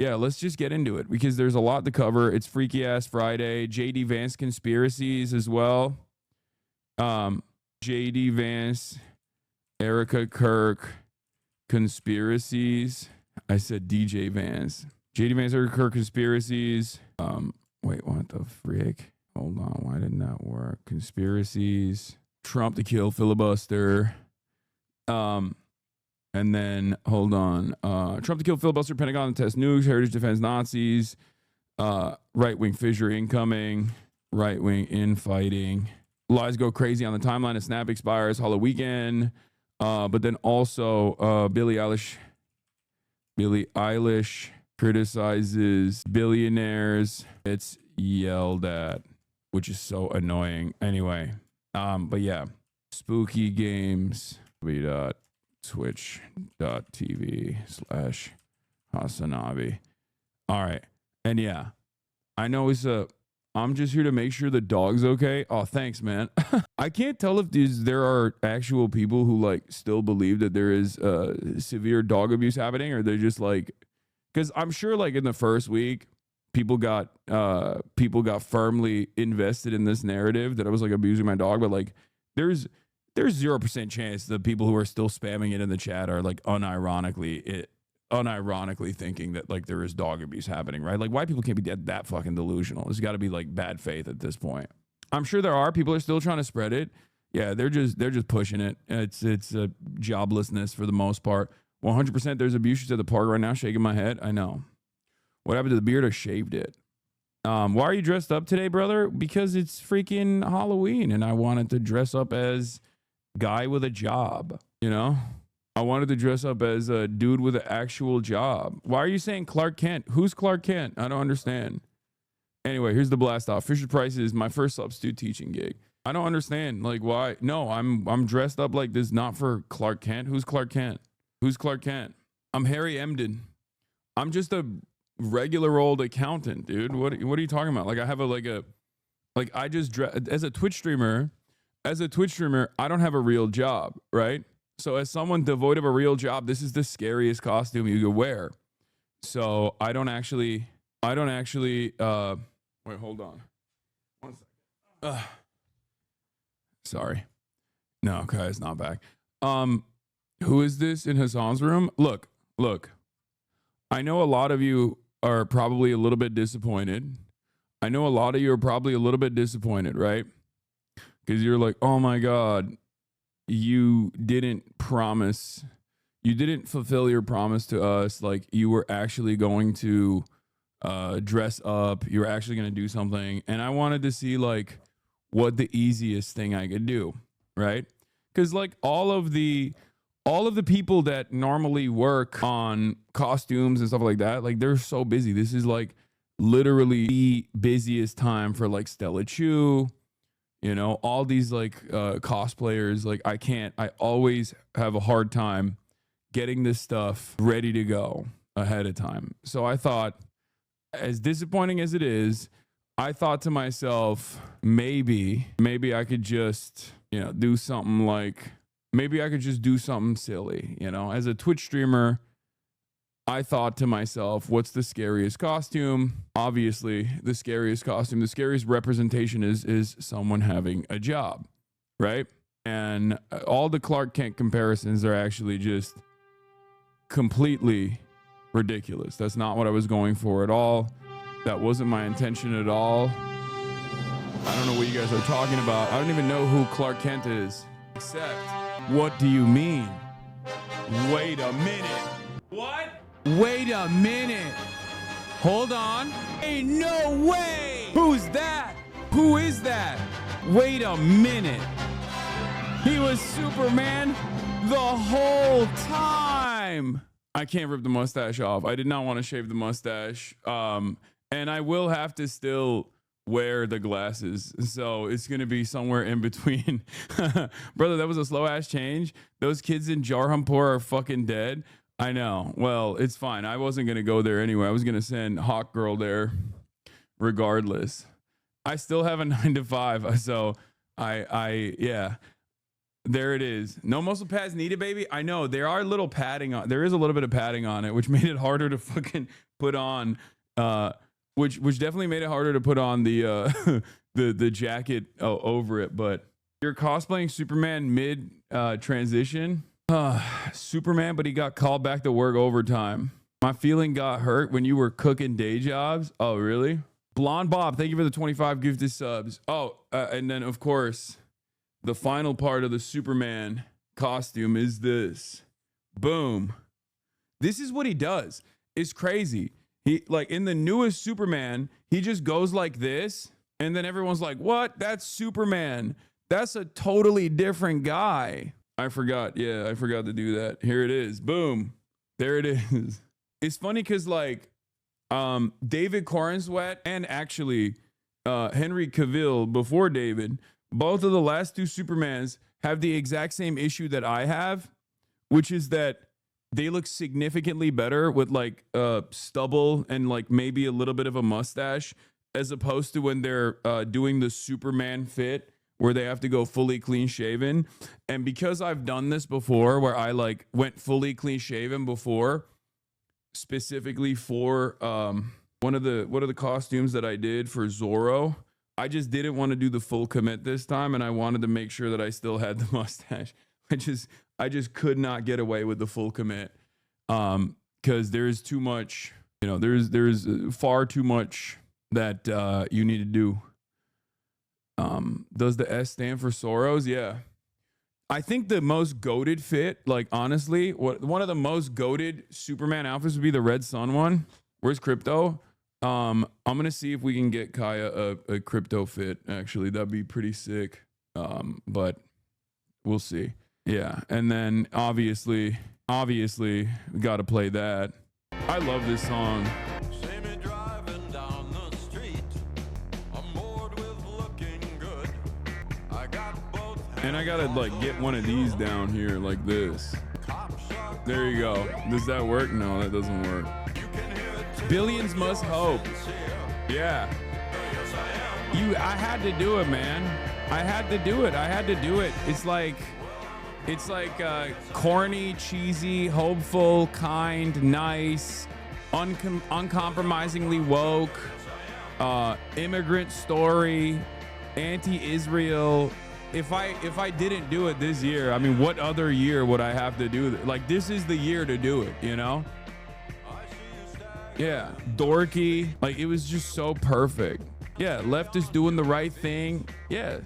yeah, let's just get into it because there's a lot to cover. It's Freaky Ass Friday. JD Vance conspiracies as well. JD Vance, Erica Kirk conspiracies. I said DJ Vance. JD Vance, Erica Kirk conspiracies. Wait, what the frick? Hold on, why didn't that work? Conspiracies. Trump to kill filibuster. And then hold on. Trump to kill filibuster, Pentagon to test nukes, heritage defense Nazis, right-wing fissure incoming, right-wing infighting. Lies go crazy on the timeline as Snap expires, Hollow Weekend. But then also Billie Eilish criticizes billionaires. It's yelled at, which is so annoying. Anyway, but yeah, spooky games. twitch.tv/Hasanabi. All right. And yeah, I know I'm just here to make sure the dog's okay. Oh, thanks, man. I can't tell if there are actual people who like still believe that there is severe dog abuse happening, or they're just like, because I'm sure like in the first week, people got firmly invested in this narrative that I was like abusing my dog, but like there's 0% chance the people who are still spamming it in the chat are like unironically thinking that like there is dog abuse happening, right? Like white people can't be that fucking delusional. There's got to be like bad faith at this point. I'm sure there are people are still trying to spread it. Yeah, they're just pushing it. It's a joblessness for the most part. 100% there's abuse at the park right now. Shaking my head. I know. What happened to the beard? I shaved it. Why are you dressed up today, brother? Because it's freaking Halloween and I wanted to dress up as guy with a job, you know? I wanted to dress up as a dude with an actual job. Why are you saying Clark Kent? Who's Clark Kent? I don't understand. Anyway, here's the blast off. Fisher Price is my first substitute teaching gig. I don't understand. Like, why? No, I'm dressed up like this, not for Clark Kent. Who's Clark Kent? Who's Clark Kent? I'm Harry Emden. I'm just a regular old accountant, dude. What are you talking about? Like, I have I just as a Twitch streamer, I don't have a real job, right? So as someone devoid of a real job, this is the scariest costume you could wear. So I don't actually, wait, hold on. 1 second. Sorry. No, okay, it's not back. Who is this in Hassan's room? Look. I know a lot of you are probably a little bit disappointed. Right? Because you're like, oh my God, you didn't fulfill your promise to us. Like you were actually going to dress up. You were actually going to do something. And I wanted to see like what the easiest thing I could do. Right. Because like all of the people that normally work on costumes and stuff like that, like they're so busy. This is like literally the busiest time for like Stella Chu, you know, all these like cosplayers. Like I always have a hard time getting this stuff ready to go ahead of time. So I thought, as disappointing as it is, I thought to myself, maybe I could just, you know, do something like, maybe I could just do something silly, you know, as a Twitch streamer. I thought to myself, what's the scariest costume? Obviously, the scariest representation is someone having a job, right? And all the Clark Kent comparisons are actually just completely ridiculous. That's not what I was going for at all. That wasn't my intention at all. I don't know what you guys are talking about. I don't even know who Clark Kent is. Except, what do you mean? Wait a minute. What? Wait a minute. Hold on. Ain't no way. Who's that? Who is that? Wait a minute. He was Superman the whole time. I can't rip the mustache off. I did not want to shave the mustache. And I will have to still wear the glasses. So it's going to be somewhere in between. Brother, that was a slow ass change. Those kids in Jarhampur are fucking dead. I know. Well, it's fine. I wasn't going to go there anyway. I was going to send Hawk Girl there regardless. I still have a 9 to 5. So yeah, there it is. No muscle pads needed, baby. I know there are little padding on. There is a little bit of padding on it, which made it harder to fucking put on, which definitely made it harder to put on the the jacket over it. But you're cosplaying Superman mid transition. Superman, but he got called back to work overtime. My feeling got hurt when you were cooking day jobs. Oh, really? Blonde Bob, thank you for the 25 gifted subs. Oh, and then of course, the final part of the Superman costume is this. Boom. This is what he does. It's crazy. He, like, in the newest Superman, he just goes like this, and then everyone's like, what? That's Superman. That's a totally different guy. I forgot. Yeah, I forgot to do that. Here it is. Boom. There it is. It's funny because, like, David Corenswet and actually Henry Cavill before David, both of the last two Supermans have the exact same issue that I have, which is that they look significantly better with like stubble and like maybe a little bit of a mustache, as opposed to when they're doing the Superman fit where they have to go fully clean shaven. And because I've done this before where I like went fully clean shaven before, specifically for one of the costumes that I did for Zorro, I just didn't want to do the full commit this time, and I wanted to make sure that I still had the mustache. I just could not get away with the full commit because there's too much, you know, there's far too much that you need to do. Does the S stand for Soros? Yeah. I think the most goated fit, like honestly, one of the most goated Superman outfits would be the Red Sun one. Where's Crypto? I'm gonna see if we can get Kaya a Crypto fit. Actually, that'd be pretty sick. But we'll see. Yeah, and then obviously, we gotta play that. I love this song. And I gotta like get one of these down here like this. There you go. Does that work? No, that doesn't work. Billions must hope. Yeah. I had to do it, man. I had to do it. It's like corny, cheesy, hopeful, kind, nice, uncompromisingly woke, immigrant story, anti-Israel. If I didn't do it this year, I mean, what other year would I have to do that? Like, this is the year to do it, you know? Yeah, dorky. Like, it was just so perfect. Yeah, leftist doing the right thing. Yeah,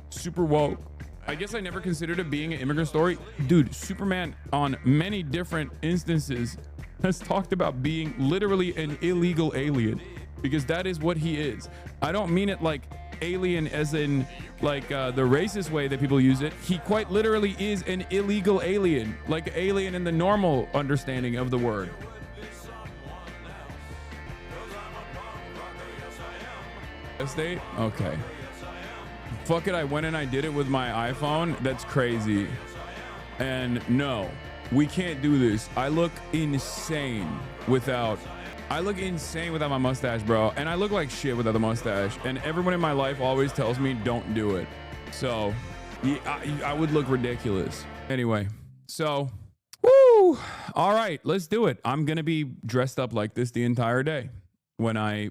super woke. I guess I never considered it being an immigrant story. Dude, Superman on many different instances has talked about being literally an illegal alien, because that is what he is. I don't mean it like alien as in like the racist way that people use it. He quite literally is an illegal alien, like alien in the normal understanding of the word. State? Okay. Fuck it, I went and I did it with my iPhone. That's crazy. And no, we can't do this. I look insane without my mustache, bro. And I look like shit without the mustache. And everyone in my life always tells me don't do it. So yeah, I would look ridiculous. Anyway, so woo! All right, let's do it. I'm gonna be dressed up like this the entire day when I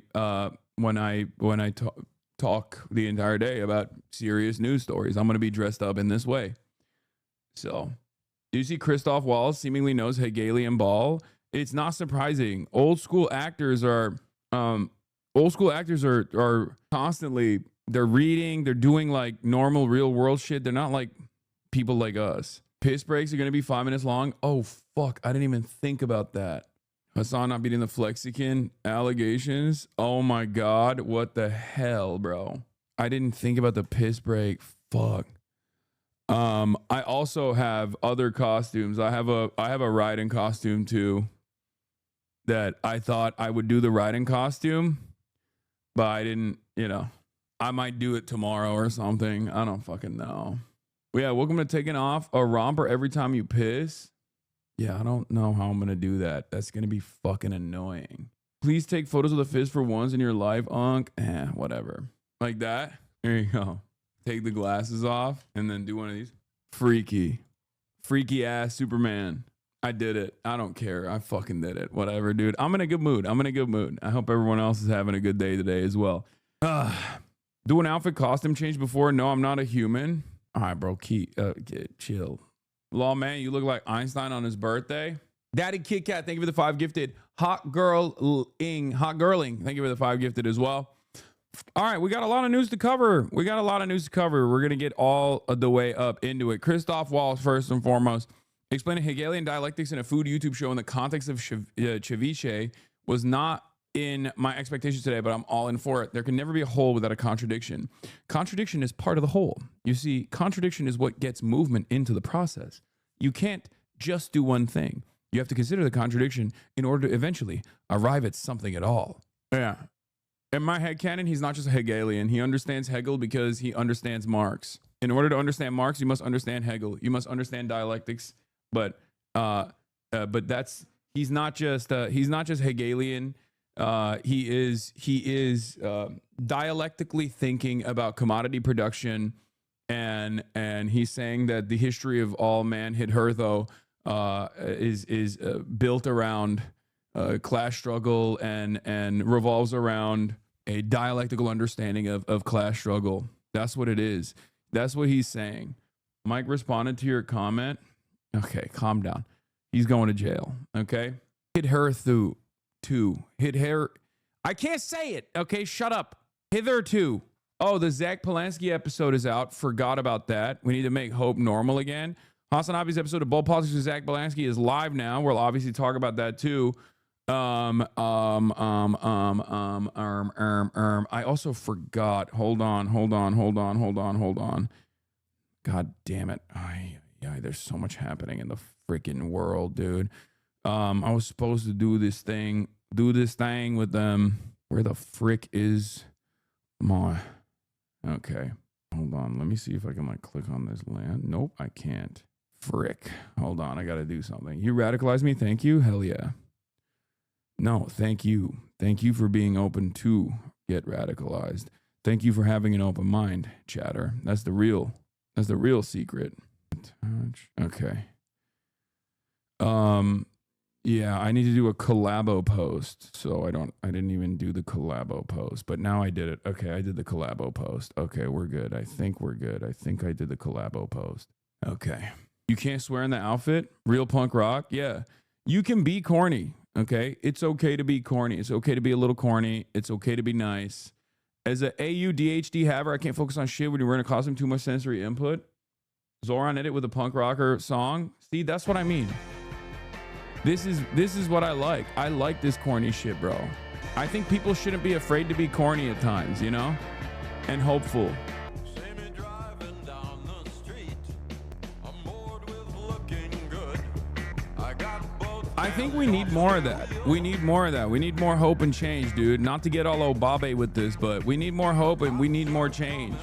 talk the entire day about serious news stories. I'm gonna be dressed up in this way. So, do you see Christoph Waltz seemingly knows Hegelian ball? It's not surprising. Old school actors are constantly, they're reading, they're doing like normal real world shit. They're not like people like us. Piss breaks are gonna be 5 minutes long. Oh fuck, I didn't even think about that. Hassan not beating the Flexican allegations. Oh my God, what the hell, bro? I didn't think about the piss break. Fuck. I also have other costumes. I have a riding costume too, that I thought I would do the riding costume, but I didn't, you know. I might do it tomorrow or something. I don't fucking know. But yeah, welcome to taking off a romper every time you piss. Yeah, I don't know how I'm going to do that. That's going to be fucking annoying. Please take photos of the fist for once in your life, Unc. Whatever. Like that. There you go. Take the glasses off and then do one of these. Freaky ass Superman. I did it. I don't care. I fucking did it. Whatever, dude. I'm in a good mood. I'm in a good mood. I hope everyone else is having a good day today as well. Do an outfit costume change before? No, I'm not a human. All right, bro. Chill. Lawman, you look like Einstein on his birthday. Daddy Kit Kat, thank you for the 5 gifted. Hot Girling, thank you for the 5 gifted as well. All right, we got a lot of news to cover. We're going to get all the way up into it. Christoph Waltz, first and foremost, explaining Hegelian dialectics in a food YouTube show in the context of ceviche was not in my expectations today, but I'm all in for it. There can never be a whole without a contradiction. Contradiction is part of the whole. You see, contradiction is what gets movement into the process. You can't just do one thing. You have to consider the contradiction in order to eventually arrive at something at all. Yeah. In my headcanon, he's not just a Hegelian. He understands Hegel because he understands Marx. In order to understand Marx, you must understand Hegel. You must understand dialectics. But that's he's not just Hegelian. He is dialectically thinking about commodity production, and he's saying that the history of all man hitherto is built around class struggle and revolves around a dialectical understanding of class struggle. That's what it is. That's what he's saying. Mike responded to your comment. Okay, calm down. He's going to jail. Okay, hit her through. Hit her. I can't say it. Okay, shut up. Hitherto. Oh, the Zach Polanski episode is out. Forgot about that. We need to make hope normal again. Hasanabi's episode of Bull Politics with Zach Polanski is live now. We'll obviously talk about that too. I also forgot. Hold on. God damn it. There's so much happening in the freaking world, dude. I was supposed to do this thing with them. Where the frick is my... Okay, hold on. Let me see if I can click on this land. Nope, I can't. Frick. Hold on, I gotta do something. You radicalized me? Thank you? Hell yeah. No, thank you. Thank you for being open to get radicalized. Thank you for having an open mind, chatter. That's the real secret. Okay. Yeah, I need to do a collabo post. So I didn't even do the collabo post, but now I did it. Okay, I did the collabo post. Okay, we're good. I think we're good. I think I did the collabo post. Okay. You can't swear in the outfit? Real punk rock? Yeah. You can be corny, okay? It's okay to be corny. It's okay to be a little corny. It's okay to be nice. As a AUDHD haver, I can't focus on shit when you're wearing a costume, too much sensory input. Zoran edit with a punk rocker song. See, that's what I mean. This is what I like. I like this corny shit, bro. I think people shouldn't be afraid to be corny at times, you know? And hopeful. I think we need more of that. We need more of that. We need more hope and change, dude. Not to get all Obabe with this, but we need more hope and we need more change.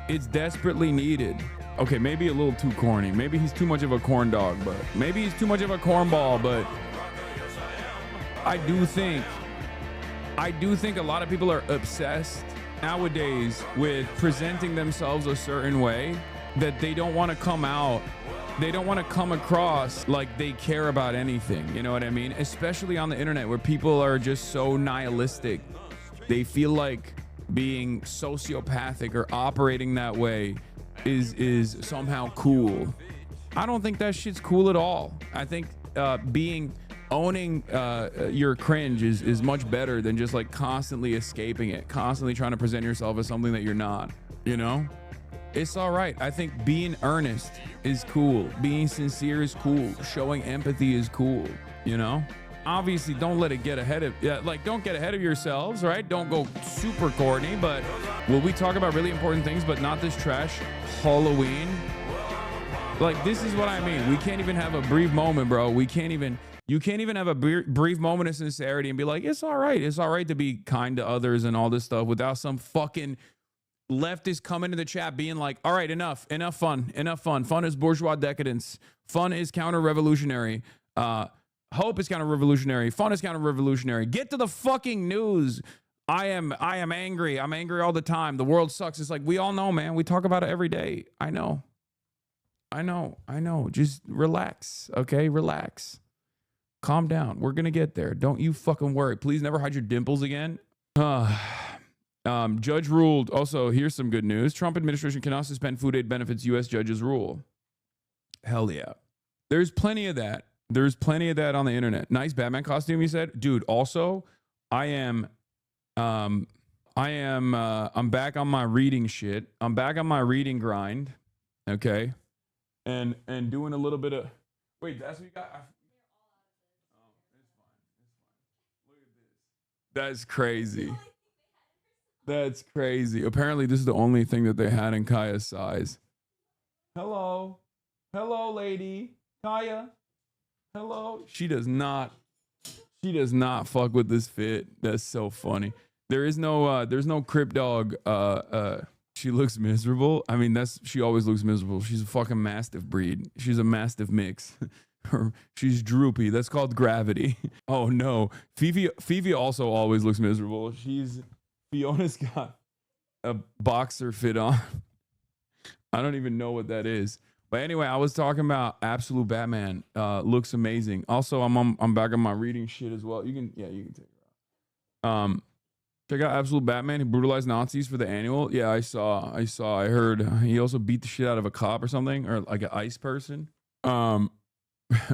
It's desperately needed. Okay, maybe a little too corny. Maybe he's too much of a corn dog, but maybe he's too much of a cornball, but I do think a lot of people are obsessed nowadays with presenting themselves a certain way that they don't want to come out. They don't want to come across like they care about anything. You know what I mean? Especially on the internet where people are just so nihilistic. They feel like being sociopathic or operating that way is somehow cool. I don't think that shit's cool at all. I think owning your cringe is much better than just constantly escaping it, constantly trying to present yourself as something that you're not, you know? It's all right. I think being earnest is cool. Being sincere is cool. Showing empathy is cool, you know? Obviously, don't let it get ahead of, don't get ahead of yourselves, right? Don't go super corny, but will we talk about really important things, but not this trash Halloween? This is what I mean. We can't even have a brief moment, bro. You can't even have a brief moment of sincerity and be like, it's all right. It's all right to be kind to others and all this stuff without some fucking leftist coming to the chat being like, all right, enough fun. Fun is bourgeois decadence. Fun is counter-revolutionary. Hope is counter-revolutionary. Fun is counter-revolutionary. Get to the fucking news. I am angry. I'm angry all the time. The world sucks. It's we all know, man. We talk about it every day. I know. I know. Just relax, okay? Relax. Calm down. We're gonna get there. Don't you fucking worry. Please never hide your dimples again. Judge ruled. Also, here's some good news. Trump administration cannot suspend food aid benefits. U.S. judges rule. Hell yeah. There's plenty of that. There's plenty of that on the internet. Nice Batman costume, you said? Dude, also, I'm back on my reading shit. I'm back on my reading grind. Okay. And doing a little bit of wait, that's what you got? Oh, it's fine. Look at this. That's crazy. That's crazy. Apparently, this is the only thing that they had in Kaya's size. Hello. Hello, lady. Kaya. Hello. She does not fuck with this fit. That's so funny. There's no Crip dog. She looks miserable. I mean, she always looks miserable. She's a fucking Mastiff breed. She's a Mastiff mix. She's droopy. That's called gravity. Oh no. Fifi also always looks miserable. Fiona's got a boxer fit on. I don't even know what that is. But anyway, I was talking about Absolute Batman. Looks amazing. Also, I'm back on my reading shit as well. You can take it out. Check out Absolute Batman. He brutalized Nazis for the annual. Yeah, I saw. I heard he also beat the shit out of a cop or something, or like an ICE person.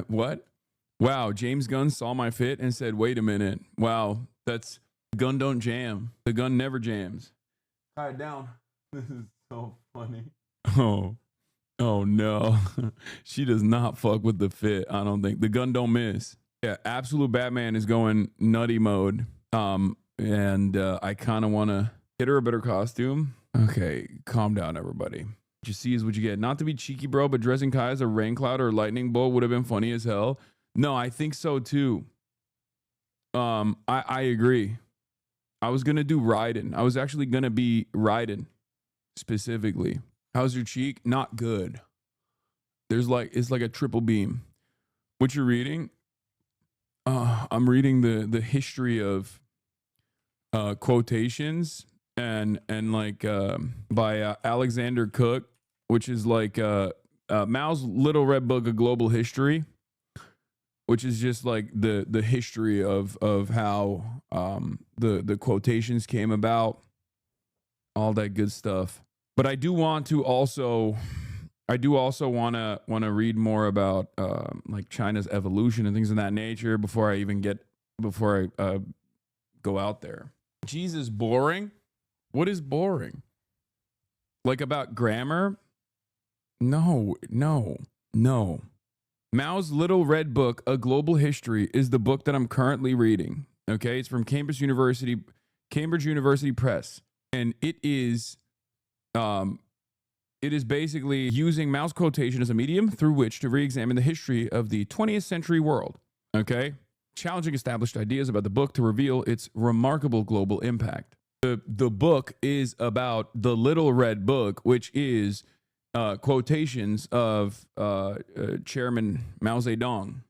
What? Wow, James Gunn saw my fit and said, "Wait a minute. Wow, the gun don't jam. The gun never jams." Tie it down. This is so funny. Oh no. She does not fuck with the fit. I don't think the gun don't miss. Yeah, Absolute Batman is going nutty mode. And I kind of want to get her a better costume. Okay, calm down, everybody. What you see is what you get. Not to be cheeky, bro, but dressing Kai as a rain cloud or lightning bolt would have been funny as hell. No, I think so too. I agree. I was gonna do Raiden. I was actually gonna be Raiden specifically. How's your cheek? Not good. It's like a triple beam. What you're reading? I'm reading the history of quotations and like by Alexander Cook, which is like Mao's Little Red Book of Global History, which is just like the history of how the quotations came about, all that good stuff. But I do also want to read more about like China's evolution and things of that nature before I go out there. Jesus, boring? What is boring? Like about grammar? No. Mao's Little Red Book, A Global History, is the book that I'm currently reading. Okay, it's from Cambridge University Press, and it is basically using Mao's quotation as a medium through which to re-examine the history of the 20th century world. Okay, challenging established ideas about the book to reveal its remarkable global impact. The book is about the Little Red Book, which is quotations of Chairman Mao Zedong.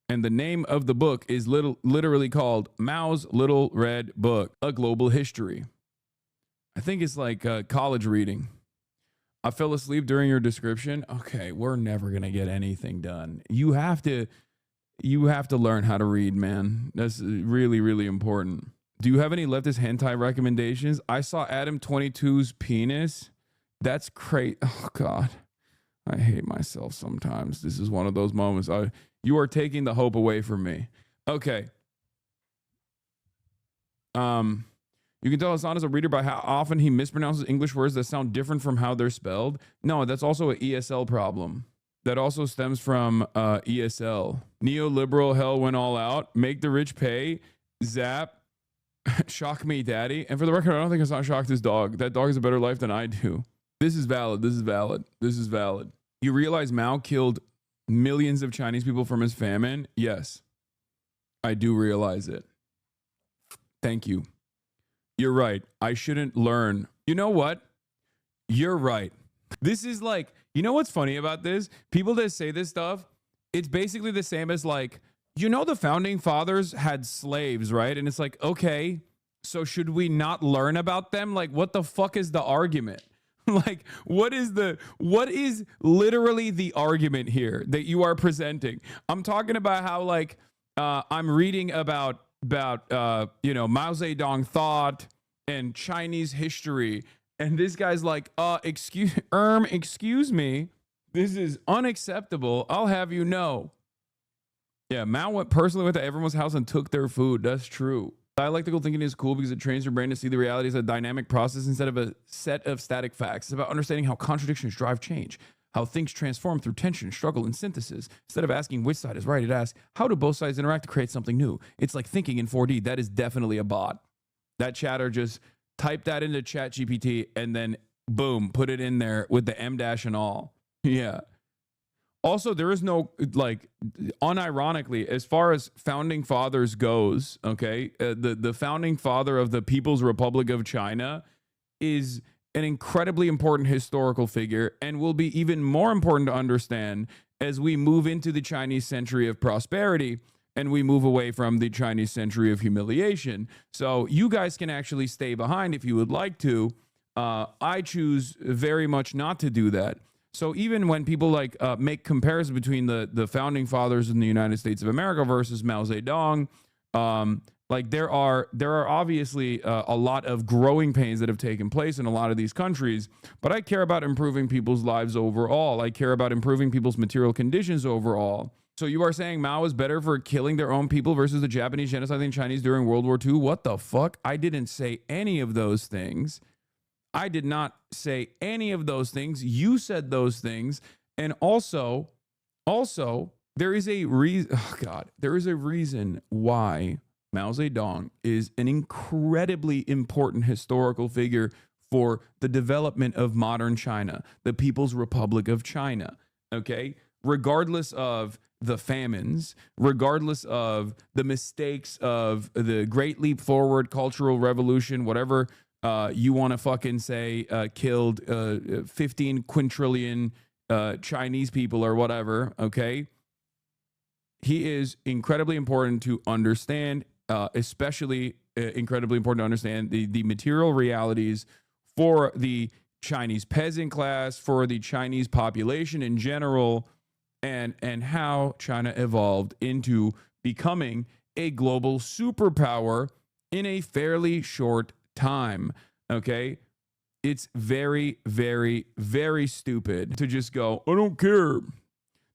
And the name of the book is literally called Mao's Little Red Book, A Global History. I think it's like college reading. I fell asleep during your description. Okay, we're never going to get anything done. You have to learn how to read, man. That's really, really important. Do you have any leftist hentai recommendations? I saw Adam 22's penis. That's crazy. Oh, God. I hate myself sometimes. This is one of those moments. You are taking the hope away from me. Okay. You can tell Hassan is a reader by how often he mispronounces English words that sound different from how they're spelled. No, that's also an ESL problem. That also stems from ESL. Neoliberal hell went all out. Make the rich pay. Zap. Shock me, daddy. And for the record, I don't think Hassan shocked his dog. That dog has a better life than I do. This is valid. You realize Mao killed millions of Chinese people from his famine? Yes. I do realize it. Thank you. You're right. I shouldn't learn. You know what? You're right. This is like, you know what's funny about this? People that say this stuff, it's basically the same as like, the founding fathers had slaves, right? And it's like, okay, so should we not learn about them? Like, what the fuck is the argument? Like, what is literally the argument here that you are presenting? I'm talking about how, like, I'm reading about Mao Zedong thought and Chinese history, and this guy's like, excuse me, this is unacceptable. I'll have you know. Yeah, Mao personally went to everyone's house and took their food. That's true. Dialectical thinking is cool because it trains your brain to see the reality as a dynamic process instead of a set of static facts. It's about understanding how contradictions drive change, how things transform through tension, struggle, and synthesis. Instead of asking which side is right, it asks, how do both sides interact to create something new? It's like thinking in 4D. That is definitely a bot. That chatter just type that into Chat GPT and then boom, put it in there with the M dash and all. Yeah. Also, there is no, like, unironically, as far as founding fathers goes, okay, the founding father of the People's Republic of China is an incredibly important historical figure and will be even more important to understand as we move into the Chinese century of prosperity and we move away from the Chinese century of humiliation. So you guys can actually stay behind if you would like to. I choose very much not to do that. So even when people like make comparisons between the founding fathers in the United States of America versus Mao Zedong, like there are obviously a lot of growing pains that have taken place in a lot of these countries. But I care about improving people's lives overall. I care about improving people's material conditions overall. So you are saying Mao is better for killing their own people versus the Japanese genociding the Chinese during World War II? What the fuck? I didn't say any of those things. I did not say any of those things. You said those things. And also, there is a reason, oh God, there is a reason why Mao Zedong is an incredibly important historical figure for the development of modern China, the People's Republic of China, okay? Regardless of the famines, regardless of the mistakes of the Great Leap Forward, Cultural Revolution, whatever you want to fucking say, killed 15 quintillion Chinese people or whatever, okay? He is incredibly important to understand, especially incredibly important to understand the material realities for the Chinese peasant class, for the Chinese population in general, and how China evolved into becoming a global superpower in a fairly short time. Okay, it's very, very, very stupid to just go, I don't care.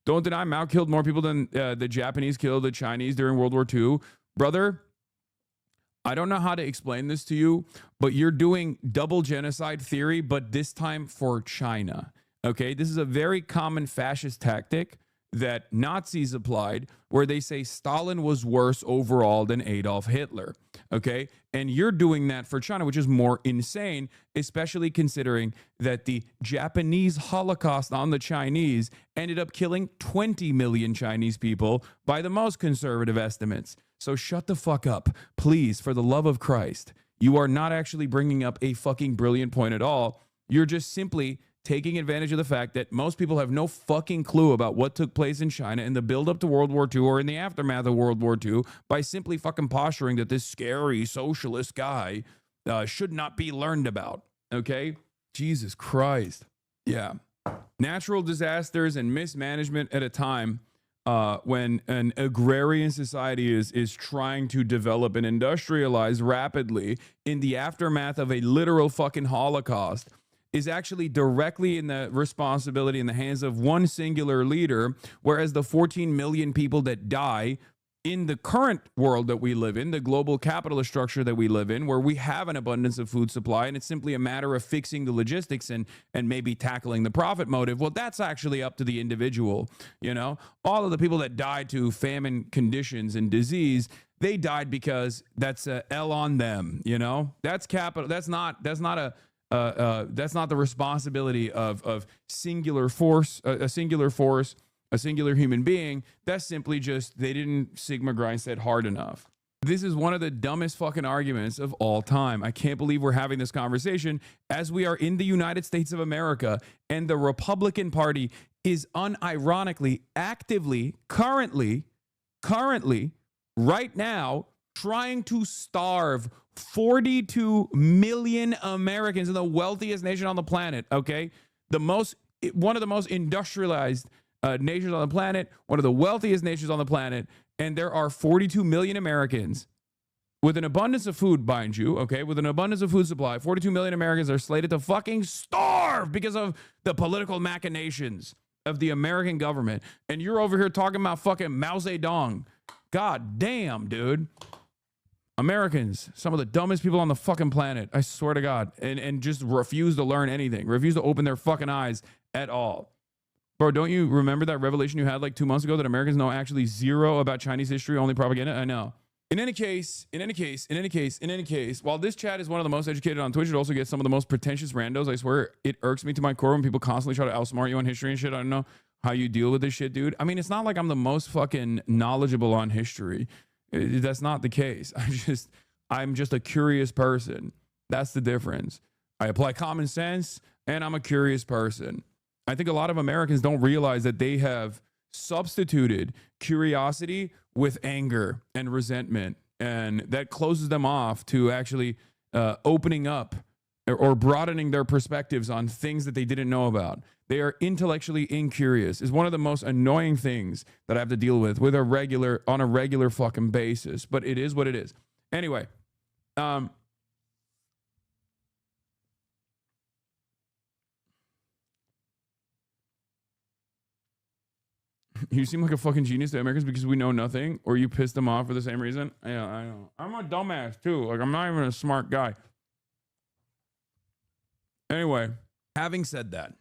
Don't deny Mao killed more people than the Japanese killed the Chinese during World War II. Brother, I don't know how to explain this to you, but you're doing double genocide theory, but this time for China. Okay, this is a very common fascist tactic that Nazis applied, where they say Stalin was worse overall than Adolf Hitler. Okay, and you're doing that for China, which is more insane, especially considering that the Japanese Holocaust on the Chinese ended up killing 20 million Chinese people by the most conservative estimates. So shut the fuck up, please, for the love of Christ. You are not actually bringing up a fucking brilliant point at all. You're just simply taking advantage of the fact that most people have no fucking clue about what took place in China in the build-up to World War II or in the aftermath of World War II by simply fucking posturing that this scary socialist guy should not be learned about, okay? Jesus Christ. Yeah. Natural disasters and mismanagement at a time when an agrarian society is trying to develop and industrialize rapidly in the aftermath of a literal fucking Holocaust is actually directly in the responsibility in the hands of one singular leader, whereas the 14 million people that die in the current world that we live in, the global capitalist structure that we live in, where we have an abundance of food supply and it's simply a matter of fixing the logistics and maybe tackling the profit motive, well, that's actually up to the individual. You know, all of the people that died to famine conditions and disease, they died because that's a L on them. You know, that's capital. That's not the responsibility of singular force, a singular force, a singular human being. That's simply just they didn't Sigma Grindset hard enough. This is one of the dumbest fucking arguments of all time. I can't believe we're having this conversation as we are in the United States of America and the Republican Party is unironically, actively, currently, right now, trying to starve 42 million Americans in the wealthiest nation on the planet, okay? One of the most industrialized nations on the planet, one of the wealthiest nations on the planet, and there are 42 million Americans with an abundance of food, mind you, okay? With an abundance of food supply, 42 million Americans are slated to fucking starve because of the political machinations of the American government. And you're over here talking about fucking Mao Zedong. God damn, dude. Americans, some of the dumbest people on the fucking planet, I swear to God, and just refuse to learn anything, refuse to open their fucking eyes at all. Bro, don't you remember that revelation you had like 2 months ago that Americans know actually zero about Chinese history, only propaganda? I know. In any case, while this chat is one of the most educated on Twitch, it also gets some of the most pretentious randos. I swear it irks me to my core when people constantly try to outsmart you on history and shit. I don't know how you deal with this shit, dude. I mean, it's not like I'm the most fucking knowledgeable on history. That's not the case. I'm just a curious person. That's the difference. I apply common sense and I'm a curious person. I think a lot of Americans don't realize that they have substituted curiosity with anger and resentment, and that closes them off to actually opening up or broadening their perspectives on things that they didn't know about. They are intellectually incurious. Is one of the most annoying things that I have to deal with on a regular fucking basis, but it is what it is. Anyway, you seem like a fucking genius to Americans because we know nothing, or you pissed them off for the same reason. Yeah, I know. I'm a dumbass too. Like, I'm not even a smart guy. Anyway, having said that,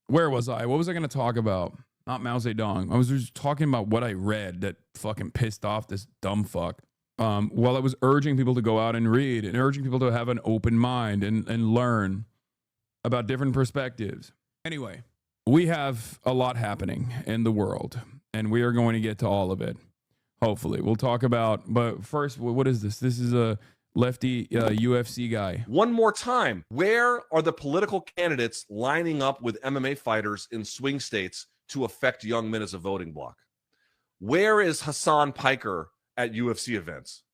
where was I? What was I going to talk about? Not Mao Zedong. I was just talking about what I read that fucking pissed off this dumb fuck. While I was urging people to go out and read and urging people to have an open mind and learn about different perspectives. Anyway, we have a lot happening in the world, and we are going to get to all of it. Hopefully. We'll talk about, but first, what is this? This is a lefty UFC guy. One more time, where are the political candidates lining up with MMA fighters in swing states to affect young men as a voting bloc? Where is Hassan Piker at UFC events?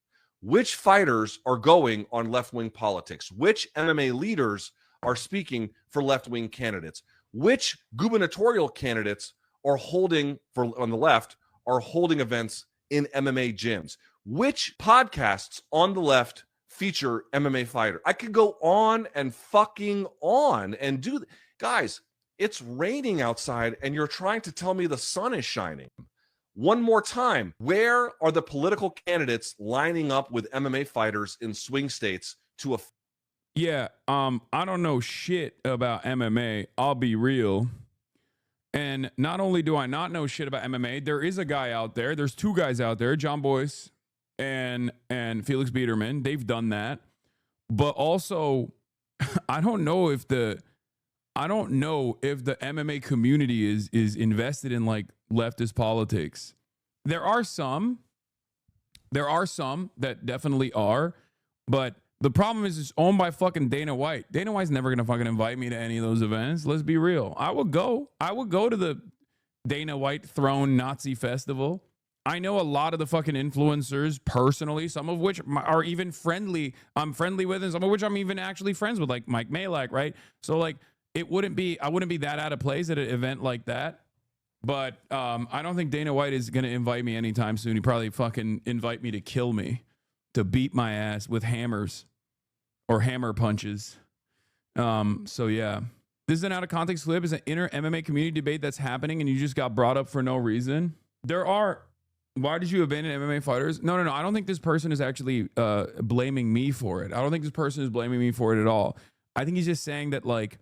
Which fighters are going on left-wing politics? Which MMA leaders are speaking for left-wing candidates? Which gubernatorial candidates are holding, on the left, are holding events in MMA gyms? Which podcasts on the left feature MMA fighter? I could go on and fucking on and do. Guys, it's raining outside and you're trying to tell me the sun is shining. One more time, where are the political candidates lining up with MMA fighters in swing states to Yeah, I don't know shit about MMA. I'll be real. And not only do I not know shit about MMA, there is a guy out there. There's two guys out there, John Boyce and Felix Biederman. They've done that. But also, I don't know if the MMA community is invested in like leftist politics. There are some that definitely are, but the problem is it's owned by fucking Dana White. Dana White's never going to fucking invite me to any of those events. Let's be real. I would go to the Dana White Throne Nazi Festival. I know a lot of the fucking influencers personally, some of which are even friendly. I'm friendly with, and some of which I'm even actually friends with, like Mike Malak, right? So like I wouldn't be that out of place at an event like that. But I don't think Dana White is going to invite me anytime soon. He'd probably fucking invite me to kill me, to beat my ass with hammers or hammer punches. So yeah, this is an out of context clip. It's an inner MMA community debate that's happening, and you just got brought up for no reason. Why did you abandon MMA fighters? No. I don't think this person is actually blaming me for it. I don't think this person is blaming me for it at all. I think he's just saying that like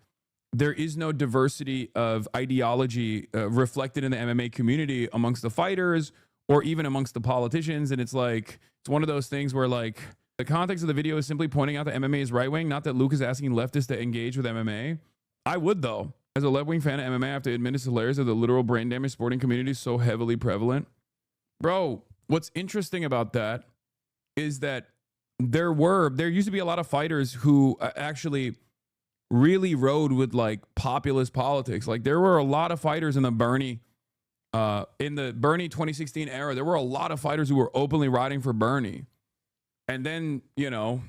there is no diversity of ideology reflected in the MMA community amongst the fighters or even amongst the politicians. And it's like, it's one of those things where like the context of the video is simply pointing out that MMA is right wing, not that Luke is asking leftists to engage with MMA. I would though. As a left wing fan of MMA, I have to admit it's hilarious that the literal brain damage sporting community is so heavily prevalent. Bro, what's interesting about that is that there used to be a lot of fighters who actually really rode with like populist politics. Like there were a lot of fighters in the Bernie 2016 era. There were a lot of fighters who were openly riding for Bernie. And then, you know,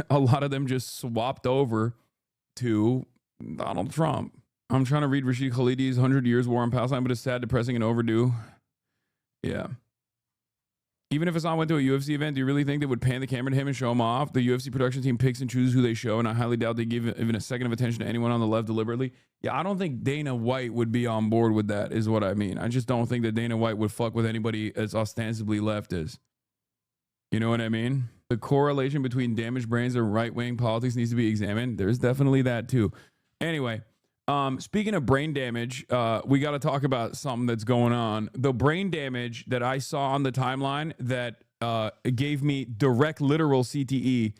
a lot of them just swapped over to Donald Trump. I'm trying to read Rashid Khalidi's 100 Years War on Palestine, but it's sad, depressing, and overdue. Yeah. Even if Hassan went to a UFC event, do you really think they would pan the camera to him and show him off? The UFC production team picks and chooses who they show, and I highly doubt they give even a second of attention to anyone on the left deliberately. Yeah, I don't think Dana White would be on board with that, is what I mean. I just don't think that Dana White would fuck with anybody as ostensibly leftist. You know what I mean? The correlation between damaged brains and right-wing politics needs to be examined. There's definitely that too. Anyway, speaking of brain damage, we got to talk about something that's going on. The brain damage that I saw on the timeline that gave me direct literal CTE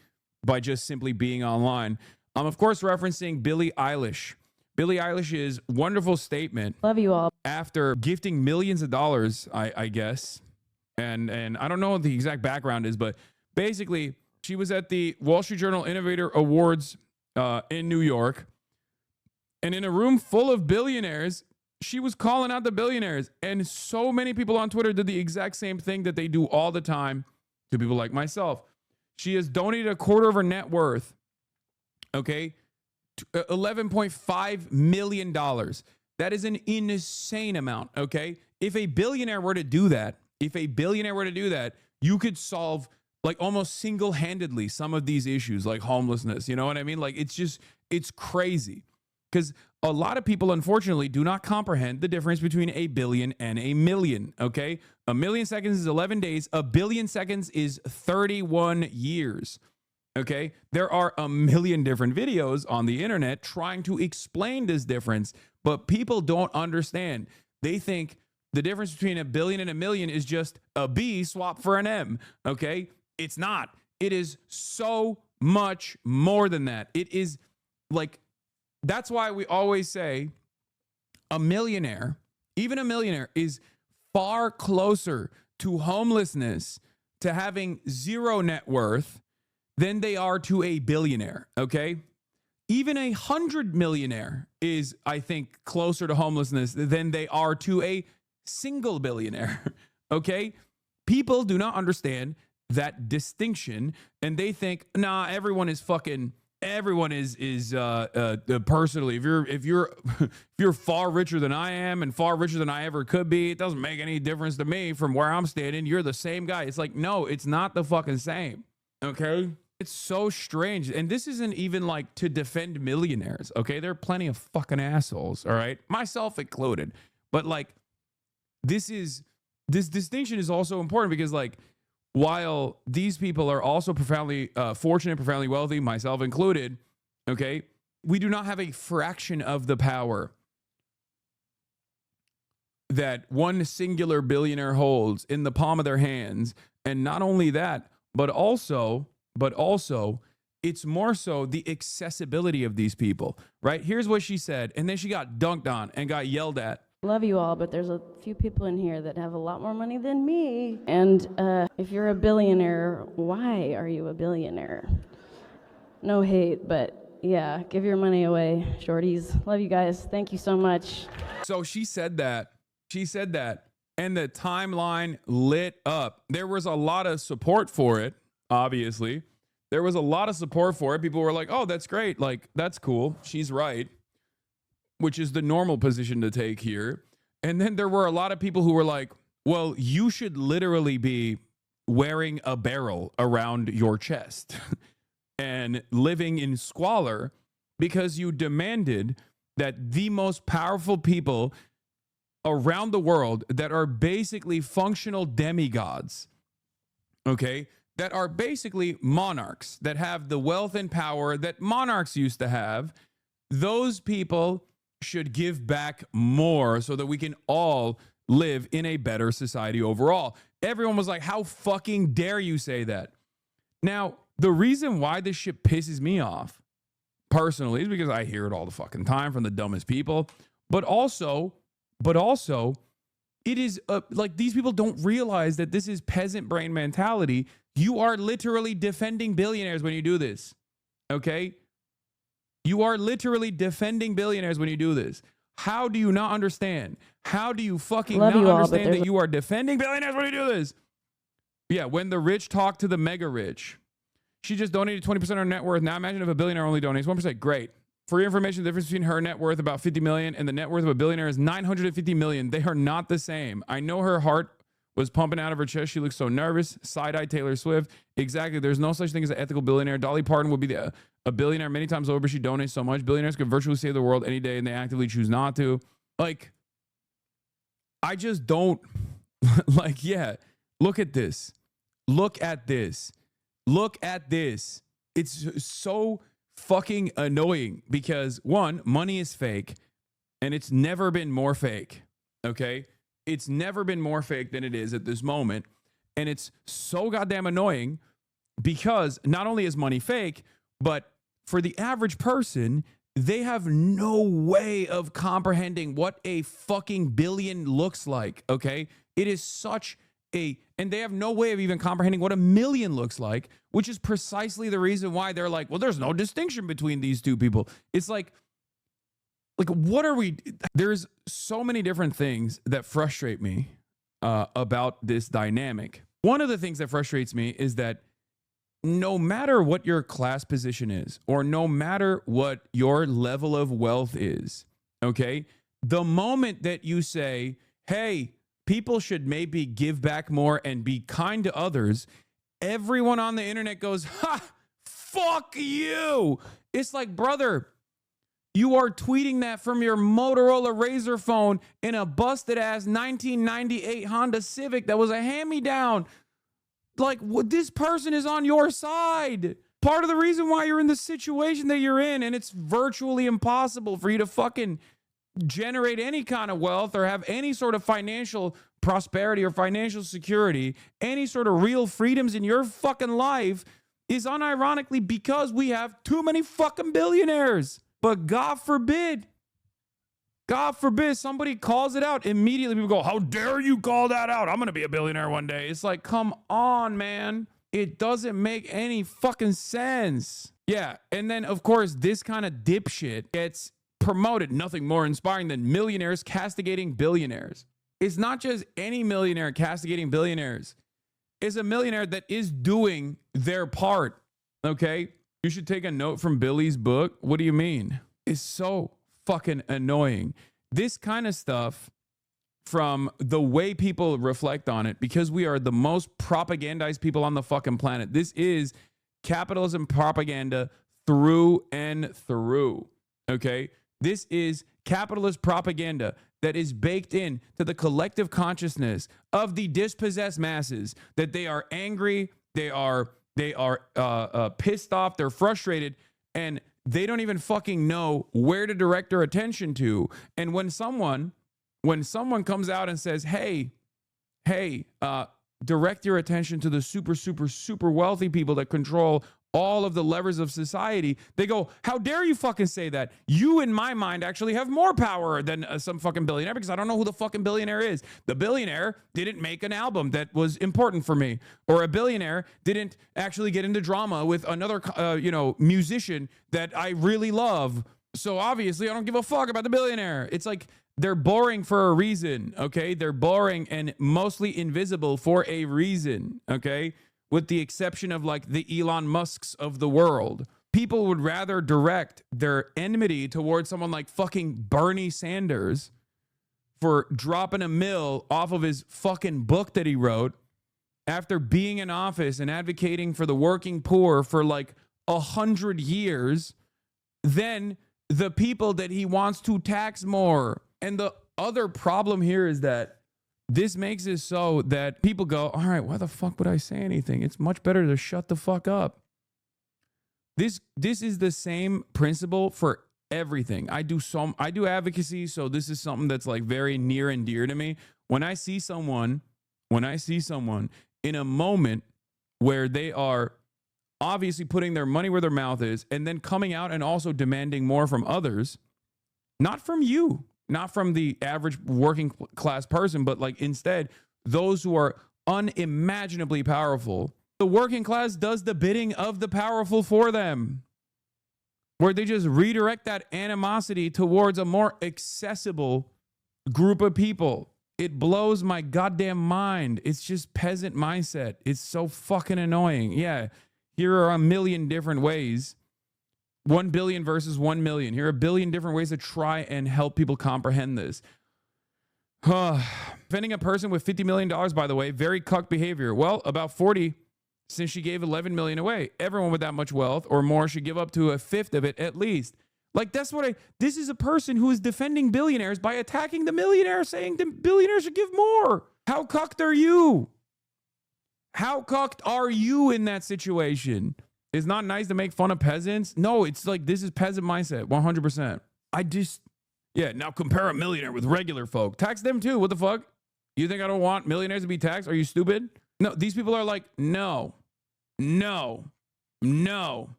by just simply being online. I'm, of course, referencing Billie Eilish. Billie Eilish's wonderful statement. Love you all. After gifting millions of dollars, I guess. And I don't know what the exact background is, but basically, she was at the Wall Street Journal Innovator Awards in New York. And in a room full of billionaires, she was calling out the billionaires. And so many people on Twitter did the exact same thing that they do all the time to people like myself. She has donated a quarter of her net worth, okay, $11.5 million. That is an insane amount, okay? If a billionaire were to do that, you could solve like almost single-handedly some of these issues like homelessness. You know what I mean? Like it's crazy. Because a lot of people, unfortunately, do not comprehend the difference between a billion and a million, okay? A million seconds is 11 days. A billion seconds is 31 years, okay? There are a million different videos on the internet trying to explain this difference, but people don't understand. They think the difference between a billion and a million is just a B swapped for an M, okay? It's not. It is so much more than that. It is like... That's why we always say a millionaire, even a millionaire, is far closer to homelessness, to having zero net worth, than they are to a billionaire, okay? Even 100 millionaire is, I think, closer to homelessness than they are to a single billionaire, okay? People do not understand that distinction, and they think, nah, everyone is personally, if you're far richer than I am and far richer than I ever could be, it doesn't make any difference to me from where I'm standing. You're the same guy. It's like, no, it's not the fucking same. Okay. It's so strange. And this isn't even like to defend millionaires. Okay. There are plenty of fucking assholes. All right. Myself included. But like, this distinction is also important because like, while these people are also profoundly fortunate, profoundly wealthy, myself included, okay, we do not have a fraction of the power that one singular billionaire holds in the palm of their hands. And not only that, but also, it's more so the accessibility of these people, right? Here's what she said. And then she got dunked on and got yelled at. Love you all, but there's a few people in here that have a lot more money than me. And if you're a billionaire, why are you a billionaire? No hate, but yeah, give your money away, shorties. Love you guys. Thank you so much. So she said that. And the timeline lit up. There was a lot of support for it, obviously. There was a lot of support for it. People were like, oh, that's great. Like, that's cool. She's right. Which is the normal position to take here. And then there were a lot of people who were like, well, you should literally be wearing a barrel around your chest and living in squalor because you demanded that the most powerful people around the world that are basically functional demigods, okay, that are basically monarchs that have the wealth and power that monarchs used to have, those people should give back more so that we can all live in a better society overall. Everyone was like, how fucking dare you say that? Now, the reason why this shit pisses me off personally is because I hear it all the fucking time from the dumbest people, but also it is like these people don't realize that this is peasant brain mentality. You are literally defending billionaires when you do this. Okay? You are literally defending billionaires when you do this. How do you not understand? How do you fucking not understand that you are defending billionaires when you do this? Yeah, when the rich talk to the mega rich. She just donated 20% of her net worth. Now imagine if a billionaire only donates 1%. Great. For your information, the difference between her net worth, about 50 million, and the net worth of a billionaire is 950 million. They are not the same. I know her heart was pumping out of her chest. She looks so nervous. Side-eye Taylor Swift. Exactly. There's no such thing as an ethical billionaire. Dolly Parton would be a billionaire many times over. She donates so much. Billionaires could virtually save the world any day, and they actively choose not to. Like, I just don't. Like, yeah, look at this. Look at this. Look at this. It's so fucking annoying because, one, money is fake, and it's never been more fake, okay? It's never been more fake than it is at this moment, and it's so goddamn annoying because not only is money fake, but for the average person, they have no way of comprehending what a fucking billion looks like, okay? It is such and they have no way of even comprehending what a million looks like, which is precisely the reason why they're like, well, there's no distinction between these two people. It's like, what are we? There's so many different things that frustrate me about this dynamic. One of the things that frustrates me is that no matter what your class position is, or no matter what your level of wealth is, okay, the moment that you say, hey, people should maybe give back more and be kind to others, everyone on the internet goes, ha, fuck you. It's like, brother, you are tweeting that from your Motorola Razr phone in a busted ass 1998 Honda Civic that was a hand-me-down. Like, this person is on your side. Part of the reason why you're in the situation that you're in, and it's virtually impossible for you to fucking generate any kind of wealth or have any sort of financial prosperity or financial security, any sort of real freedoms in your fucking life, is unironically because we have too many fucking billionaires. But God forbid somebody calls it out. Immediately people go, how dare you call that out? I'm going to be a billionaire one day. It's like, come on, man. It doesn't make any fucking sense. Yeah. And then, of course, this kind of dipshit gets promoted. Nothing more inspiring than millionaires castigating billionaires. It's not just any millionaire castigating billionaires. It's a millionaire that is doing their part. Okay? You should take a note from Billy's book. What do you mean? It's so fucking annoying. This kind of stuff, from the way people reflect on it, because we are the most propagandized people on the fucking planet. This is capitalism propaganda through and through. Okay? This is capitalist propaganda that is baked in to the collective consciousness of the dispossessed masses, that they are angry, they are pissed off, they're frustrated, and they don't even fucking know where to direct their attention to. And when someone comes out and says, hey, direct your attention to the super, super, super wealthy people that control all of the levers of society, they go, how dare you fucking say that? You, in my mind, actually have more power than some fucking billionaire, because I don't know who the fucking billionaire is. The billionaire didn't make an album that was important for me, or a billionaire didn't actually get into drama with another, musician that I really love. So obviously I don't give a fuck about the billionaire. It's like, they're boring for a reason, okay? They're boring and mostly invisible for a reason, okay? With the exception of like the Elon Musks of the world. People would rather direct their enmity towards someone like fucking Bernie Sanders for dropping a mill off of his fucking book that he wrote after being in office and advocating for the working poor for like 100 years than the people that he wants to tax more. And the other problem here is that this makes it so that people go, all right, why the fuck would I say anything? It's much better to shut the fuck up. This is the same principle for everything. I do advocacy, so this is something that's like very near and dear to me. When I see someone in a moment where they are obviously putting their money where their mouth is and then coming out and also demanding more from others, not from you, not from the average working class person, but like instead those who are unimaginably powerful. The working class does the bidding of the powerful for them, where they just redirect that animosity towards a more accessible group of people. It blows my goddamn mind. It's just peasant mindset. It's so fucking annoying. Yeah, here are a million different ways. 1 billion versus 1 million. Here are a billion different ways to try and help people comprehend this. Defending a person with $50 million, by the way, very cuck behavior. Well, about 40, since she gave 11 million away. Everyone with that much wealth or more should give up to a fifth of it at least. Like, that's what this is a person who is defending billionaires by attacking the millionaire, saying the billionaires should give more. How cucked are you? How cucked are you in that situation? It's not nice to make fun of peasants. No, it's like, this is peasant mindset, 100%. Yeah, now compare a millionaire with regular folk. Tax them too. What the fuck? You think I don't want millionaires to be taxed? Are you stupid? No, these people are like, no.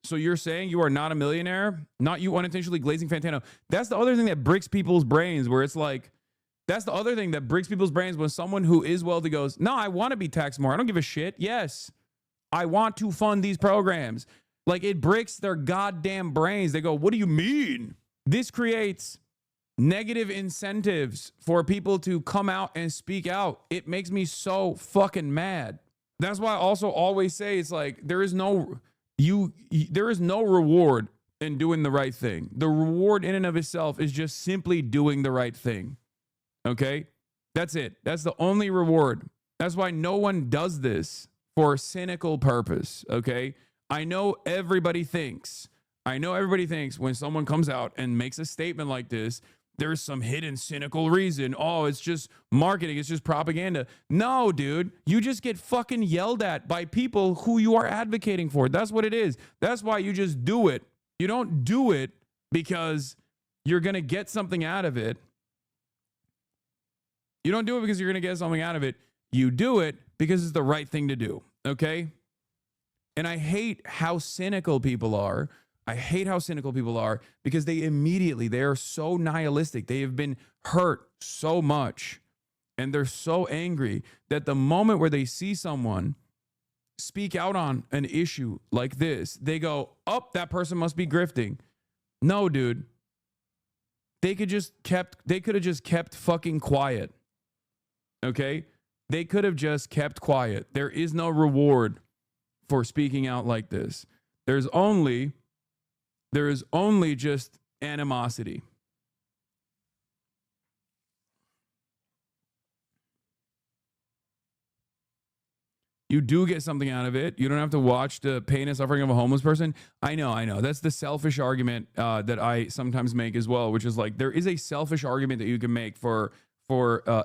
So you're saying you are not a millionaire? Not you unintentionally glazing Fantano. That's the other thing that breaks people's brains, where it's like, that's the other thing that breaks people's brains when someone who is wealthy goes, no, I want to be taxed more. I don't give a shit. Yes, I want to fund these programs. Like, it breaks their goddamn brains. They go, what do you mean? This creates negative incentives for people to come out and speak out. It makes me so fucking mad. That's why I also always say, it's like, there is no reward in doing the right thing. The reward in and of itself is just simply doing the right thing. Okay? That's it. That's the only reward. That's why no one does this for a cynical purpose. Okay? I know everybody thinks when someone comes out and makes a statement like this, there's some hidden cynical reason. Oh, it's just marketing. It's just propaganda. No, dude, you just get fucking yelled at by people who you are advocating for. That's what it is. That's why you just do it. You don't do it because you're going to get something out of it. You don't do it because you're going to get something out of it. You do it because it's the right thing to do. Okay? And I hate how cynical people are. Because they are so nihilistic. They have been hurt so much and they're so angry that the moment where they see someone speak out on an issue like this, they go, oh, that person must be grifting. No, dude. They could have just kept fucking quiet. Okay? They could have just kept quiet. There is no reward for speaking out like this. There is only just animosity. You do get something out of it. You don't have to watch the pain and suffering of a homeless person. I know. That's the selfish argument that I sometimes make as well, which is like, there is a selfish argument that you can make for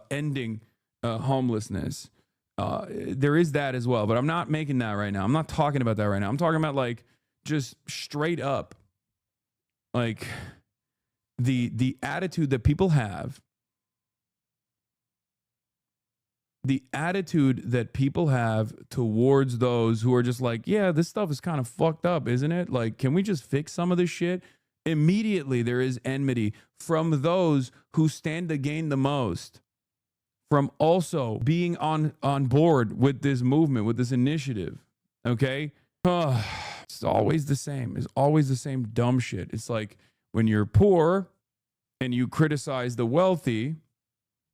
ending homelessness. There is that as well, but I'm not making that right now. I'm not talking about that right now. I'm talking about like just straight up, like the attitude that people have, towards those who are just like, yeah, this stuff is kind of fucked up, isn't it? Like, can we just fix some of this shit? Immediately there is enmity from those who stand to gain the most from also being on board with this movement, with this initiative. Okay? It's always the same. It's always the same dumb shit. It's like when you're poor and you criticize the wealthy,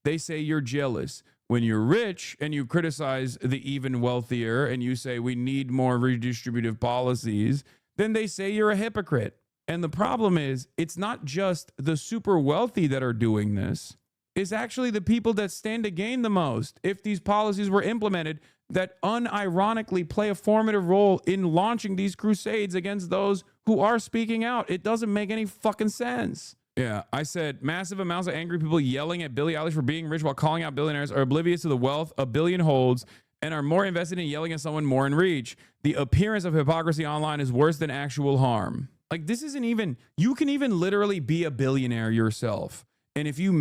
they say you're jealous. When you're rich and you criticize the even wealthier and you say we need more redistributive policies, then they say you're a hypocrite. And the problem is, it's not just the super wealthy that are doing this. It's actually the people that stand to gain the most if these policies were implemented, that unironically play a formative role in launching these crusades against those who are speaking out. It doesn't make any fucking sense. Yeah, I said massive amounts of angry people yelling at Billie Eilish for being rich while calling out billionaires are oblivious to the wealth a billion holds and are more invested in yelling at someone more in reach. The appearance of hypocrisy online is worse than actual harm. Like, this isn't even, you can even literally be a billionaire yourself. And if you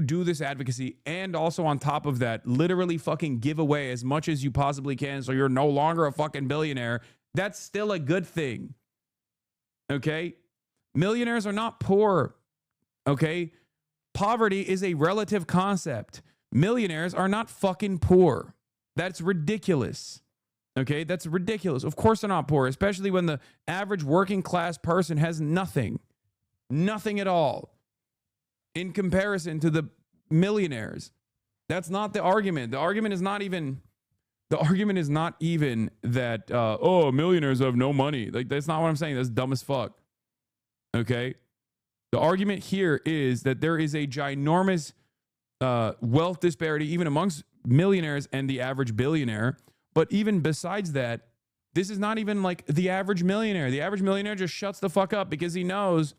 do this advocacy and also on top of that, literally fucking give away as much as you possibly can so you're no longer a fucking billionaire, that's still a good thing. Okay? Millionaires are not poor. Okay? Poverty is a relative concept. Millionaires are not fucking poor. That's ridiculous. Okay? That's ridiculous. Of course they're not poor, especially when the average working class person has nothing. Nothing at all. In comparison to the millionaires. That's not the argument. The argument is not even that oh, millionaires have no money. Like, that's not what I'm saying. That's dumb as fuck. Okay? The argument here is that there is a ginormous wealth disparity even amongst millionaires and the average billionaire. But even besides that, this is not even like the average millionaire. The average millionaire just shuts the fuck up because he knows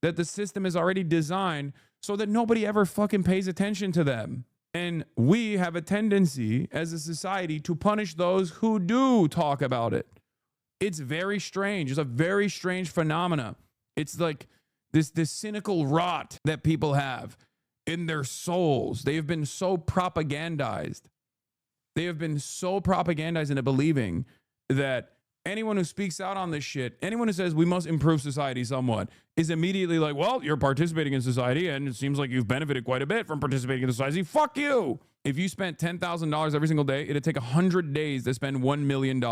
that the system is already designed so that nobody ever fucking pays attention to them. And we have a tendency as a society to punish those who do talk about it. It's very strange. It's a very strange phenomena. It's like this cynical rot that people have in their souls. They have been so propagandized. They have been so propagandized into believing that anyone who speaks out on this shit, anyone who says we must improve society somewhat, is immediately like, well, you're participating in society and it seems like you've benefited quite a bit from participating in society. Fuck you. If you spent $10,000 every single day, it'd take 100 days to spend $1 million.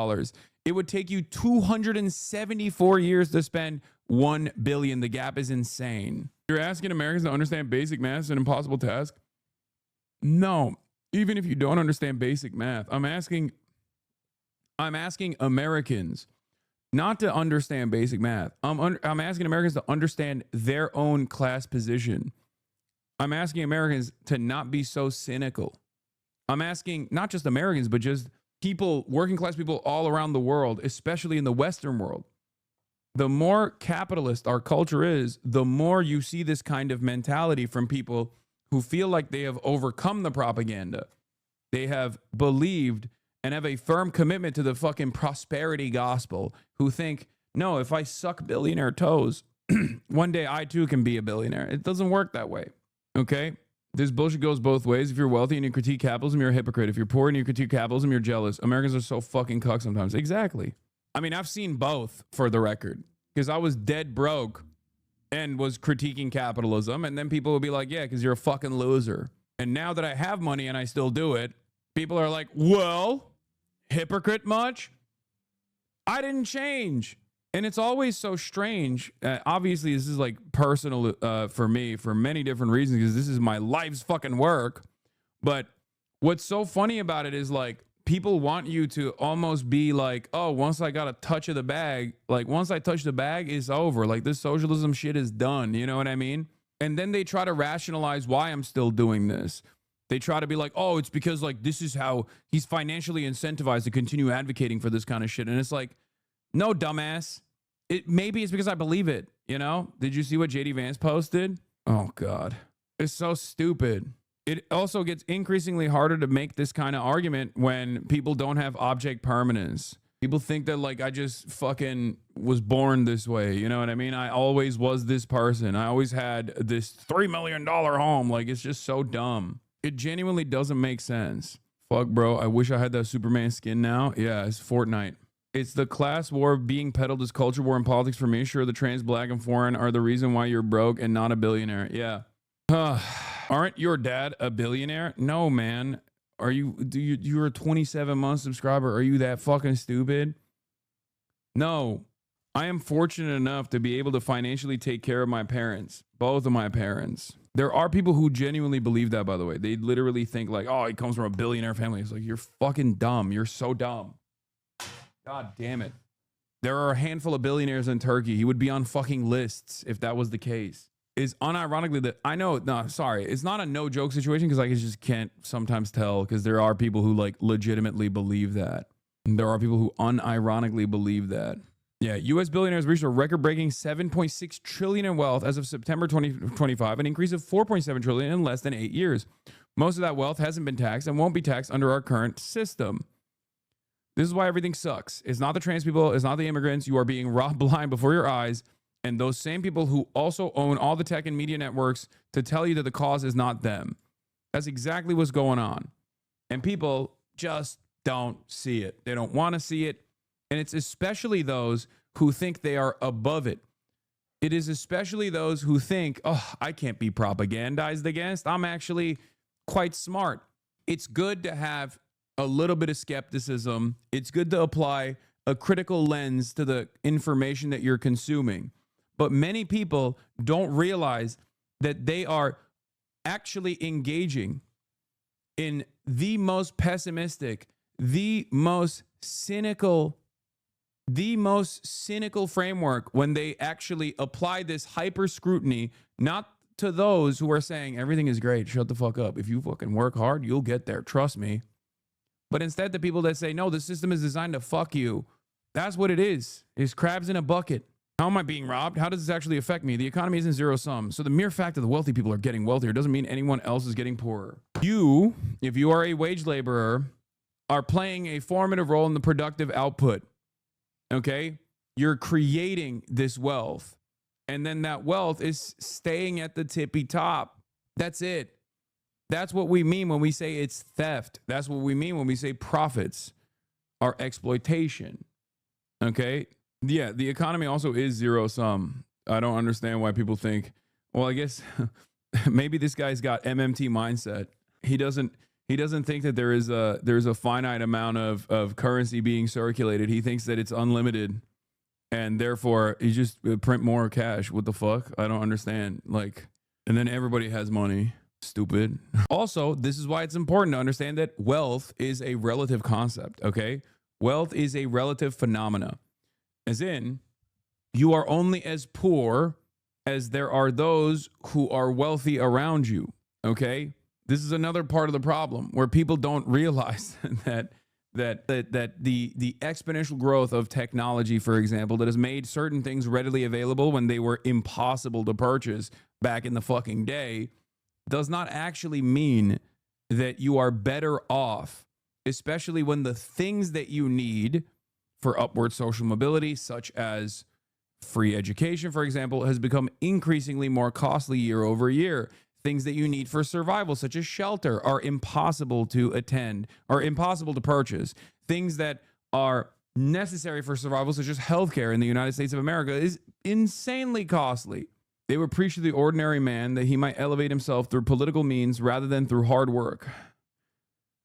It would take you 274 years to spend $1 billion. The gap is insane. You're asking Americans to understand basic math is an impossible task? No, even if you don't understand basic math, I'm asking Americans not to understand basic math. I'm asking Americans to understand their own class position. I'm asking Americans to not be so cynical. I'm asking not just Americans, but just people, working class people all around the world, especially in the Western world. The more capitalist our culture is, the more you see this kind of mentality from people who feel like they have overcome the propaganda. They have believed and have a firm commitment to the fucking prosperity gospel, who think, no, if I suck billionaire toes, one day I too can be a billionaire. It doesn't work that way. Okay? This bullshit goes both ways. If you're wealthy and you critique capitalism, you're a hypocrite. If you're poor and you critique capitalism, you're jealous. Americans are so fucking cuck sometimes. Exactly. I mean, I've seen both, for the record, because I was dead broke and was critiquing capitalism. And then people would be like, yeah, because you're a fucking loser. And now that I have money and I still do it, people are like, well, hypocrite much? I didn't change. And it's always so strange. Obviously, this is like personal for me for many different reasons, because this is my life's fucking work. But what's so funny about it is, like, people want you to almost be like, oh, once I got a touch of the bag, like once I touch the bag, it's over. Like, this socialism shit is done. You know what I mean? And then they try to rationalize why I'm still doing this. They try to be like, oh, it's because, like, this is how he's financially incentivized to continue advocating for this kind of shit. And it's like, no, dumbass. Maybe it's because I believe it, you know? Did you see what JD Vance posted? Oh, God. It's so stupid. It also gets increasingly harder to make this kind of argument when people don't have object permanence. People think that, like, I just fucking was born this way. You know what I mean? I always was this person. I always had this $3 million home. Like, it's just so dumb. It genuinely doesn't make sense. Fuck, bro. I wish I had that Superman skin now. Yeah, it's Fortnite. It's the class war being peddled as culture war and politics for me. Sure, the trans, black, and foreign are the reason why you're broke and not a billionaire. Yeah. Aren't your dad a billionaire? No, man. You're a 27-month subscriber. Are you that fucking stupid? No. I am fortunate enough to be able to financially take care of my parents. Both of my parents. There are people who genuinely believe that, by the way. They literally think like, oh, he comes from a billionaire family. It's like, you're fucking dumb. You're so dumb. God damn it. There are a handful of billionaires in Turkey. He would be on fucking lists if that was the case. Is unironically that I know, no, sorry. It's not a no joke situation because I just can't sometimes tell, because there are people who like legitimately believe that. And there are people who unironically believe that. Yeah, U.S. billionaires reached a record-breaking $7.6 trillion in wealth as of September 2025, an increase of $4.7 trillion in less than 8 years. Most of that wealth hasn't been taxed and won't be taxed under our current system. This is why everything sucks. It's not the trans people. It's not the immigrants. You are being robbed blind before your eyes. And those same people who also own all the tech and media networks to tell you that the cause is not them. That's exactly what's going on. And people just don't see it. They don't want to see it. And it's especially those who think they are above it. It is especially those who think, oh, I can't be propagandized against. I'm actually quite smart. It's good to have a little bit of skepticism. It's good to apply a critical lens to the information that you're consuming. But many people don't realize that they are actually engaging in the most pessimistic, the most cynical framework when they actually apply this hyper scrutiny, not to those who are saying everything is great, shut the fuck up. If you fucking work hard, you'll get there. Trust me. But instead, the people that say, no, the system is designed to fuck you. That's what it is crabs in a bucket. How am I being robbed? How does this actually affect me? The economy isn't zero sum. So the mere fact that the wealthy people are getting wealthier doesn't mean anyone else is getting poorer. You, if you are a wage laborer, are playing a formative role in the productive output. Okay? You're creating this wealth. And then that wealth is staying at the tippy top. That's it. That's what we mean when we say it's theft. That's what we mean when we say profits are exploitation. Okay? Yeah, the economy also is zero sum. I don't understand why people think, well, I guess maybe this guy's got MMT mindset. He doesn't think that there's a finite amount of currency being circulated. He thinks that it's unlimited. And therefore, you just print more cash. What the fuck? I don't understand. Like, and then everybody has money. Stupid. Also, this is why it's important to understand that wealth is a relative concept, okay? Wealth is a relative phenomena. As in, you are only as poor as there are those who are wealthy around you, okay? This is another part of the problem where people don't realize that the exponential growth of technology, for example, that has made certain things readily available when they were impossible to purchase back in the fucking day, does not actually mean that you are better off, especially when the things that you need for upward social mobility, such as free education, for example, has become increasingly more costly year over year. Things that you need for survival, such as shelter, are impossible to attend or impossible to purchase. Things that are necessary for survival, such as healthcare in the United States of America, is insanely costly. They would preach to the ordinary man that he might elevate himself through political means rather than through hard work.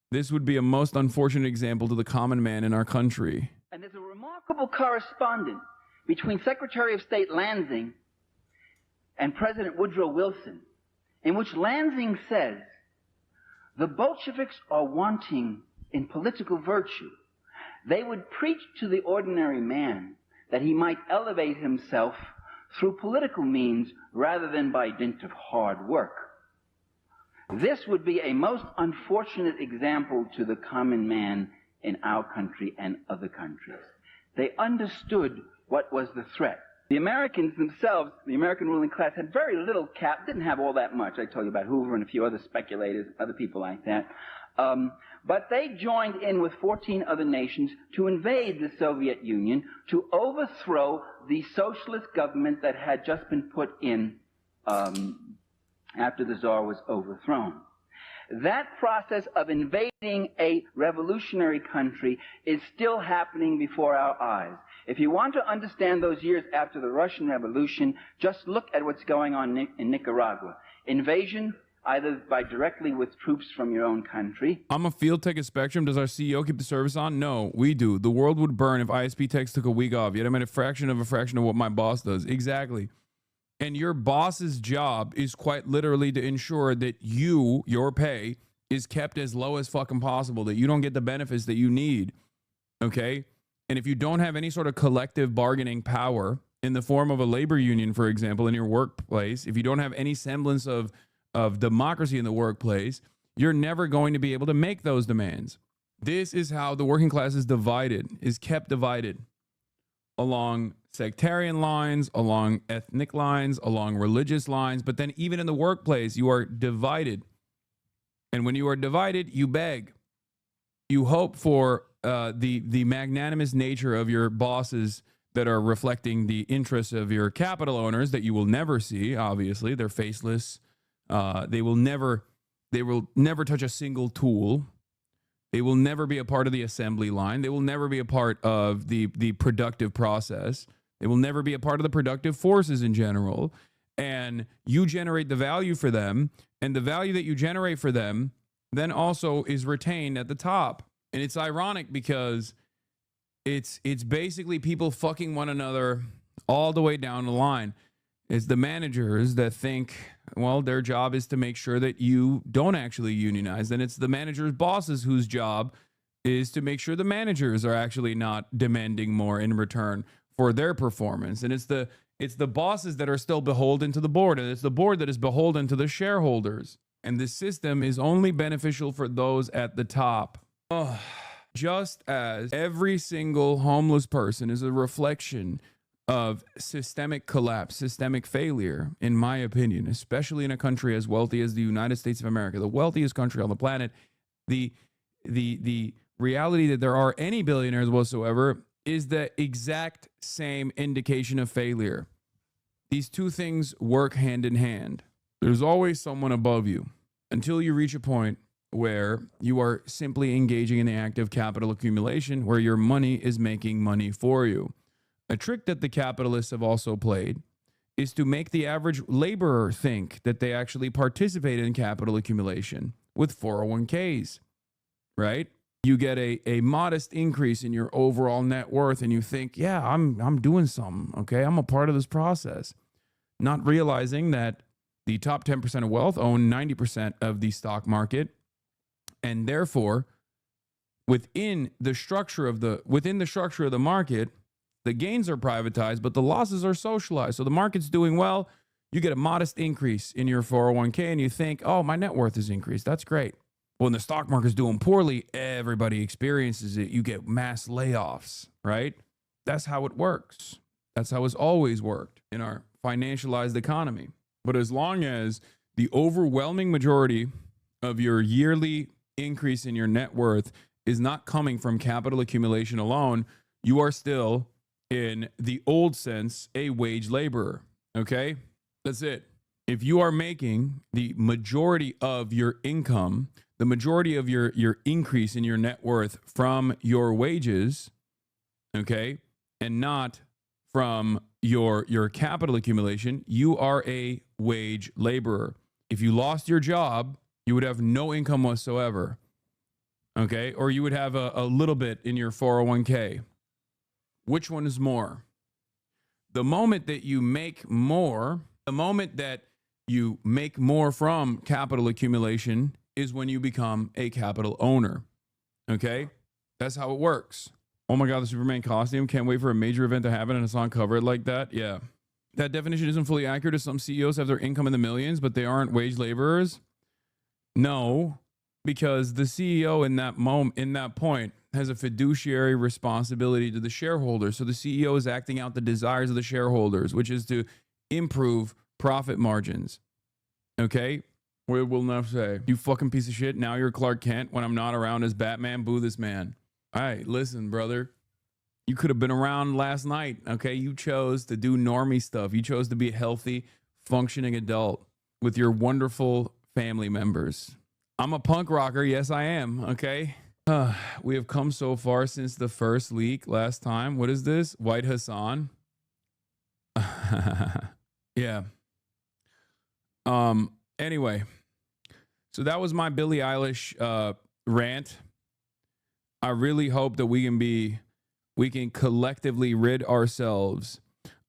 This would be a most unfortunate example to the common man in our country. And there's a remarkable correspondence between Secretary of State Lansing and President Woodrow Wilson, in which Lansing says, the Bolsheviks are wanting in political virtue. They would preach to the ordinary man that he might elevate himself through political means rather than by dint of hard work. This would be a most unfortunate example to the common man in our country and other countries. They understood what was the threat. The Americans themselves, the American ruling class, had very little cap, didn't have all that much. I told you about Hoover and a few other speculators, other people like that. But they joined in with 14 other nations to invade the Soviet Union, to overthrow the socialist government that had just been put in after the Tsar was overthrown. That process of invading a revolutionary country is still happening before our eyes. If you want to understand those years after the Russian Revolution, just look at what's going on in Nicaragua. Invasion, either by directly with troops from your own country. I'm a field tech at Spectrum. Does our CEO keep the service on? No, we do. The world would burn if ISP techs took a week off. Yet I'm at a fraction of what my boss does. Exactly. And your boss's job is quite literally to ensure that your pay is kept as low as fucking possible, that you don't get the benefits that you need. Okay? And if you don't have any sort of collective bargaining power in the form of a labor union, for example, in your workplace, if you don't have any semblance of democracy in the workplace, you're never going to be able to make those demands. This is how the working class is divided, is kept divided along sectarian lines, along ethnic lines, along religious lines, but then even in the workplace, you are divided. And when you are divided, you beg. You hope for the magnanimous nature of your bosses that are reflecting the interests of your capital owners that you will never see, obviously. They're faceless. They will never touch a single tool. They will never be a part of the assembly line. They will never be a part of the productive process. They will never be a part of the productive forces in general. And you generate the value for them, and the value that you generate for them then also is retained at the top. And it's ironic because it's basically people fucking one another all the way down the line. It's the managers that think, well, their job is to make sure that you don't actually unionize. And it's the managers' bosses whose job is to make sure the managers are actually not demanding more in return for their performance. And it's the bosses that are still beholden to the board, and it's the board that is beholden to the shareholders. And this system is only beneficial for those at the top. Oh, just as every single homeless person is a reflection of systemic collapse, systemic failure, in my opinion, especially in a country as wealthy as the United States of America, the wealthiest country on the planet, the reality that there are any billionaires whatsoever is the exact same indication of failure. These two things work hand in hand. There's always someone above you until you reach a point where you are simply engaging in the act of capital accumulation, where your money is making money for you. A trick that the capitalists have also played is to make the average laborer think that they actually participate in capital accumulation with 401ks, right? You get a modest increase in your overall net worth and you think, yeah, I'm doing something, okay? I'm a part of this process. Not realizing that the top 10% of wealth own 90% of the stock market, and therefore within the structure of the market, the gains are privatized, but the losses are socialized. So the market's doing well. You get a modest increase in your 401k and you think, oh, my net worth is increased. That's great. When the stock market's doing poorly, everybody experiences it. You get mass layoffs, right? That's how it works. That's how it's always worked in our financialized economy. But as long as the overwhelming majority of your yearly increase in your net worth is not coming from capital accumulation alone, you are still, in the old sense, a wage laborer, okay? That's it. If you are making the majority of your income, the majority of your increase in your net worth from your wages, okay, and not from your capital accumulation, you are a wage laborer. If you lost your job, you would have no income whatsoever, okay? Or you would have a little bit in your 401k. Which one is more? The moment that you make more, from capital accumulation is when you become a capital owner, okay? That's how it works. Oh my God, the Superman costume. Can't wait for a major event to happen and Hassan cover it like that. Yeah. That definition isn't fully accurate as some CEOs have their income in the millions, but they aren't wage laborers. No, because the CEO in that point has a fiduciary responsibility to the shareholders. So the CEO is acting out the desires of the shareholders, which is to improve profit margins. Okay? We will not say, you fucking piece of shit. Now you're Clark Kent when I'm not around as Batman. Boo this man. All right, listen, brother. You could have been around last night, okay? You chose to do normie stuff. You chose to be a healthy, functioning adult with your wonderful family members. I'm a punk rocker. Yes, I am, okay? We have come so far since the first leak last time. What is this? White Hassan? Yeah. Anyway, so that was my Billie Eilish rant. I really hope that we can collectively rid ourselves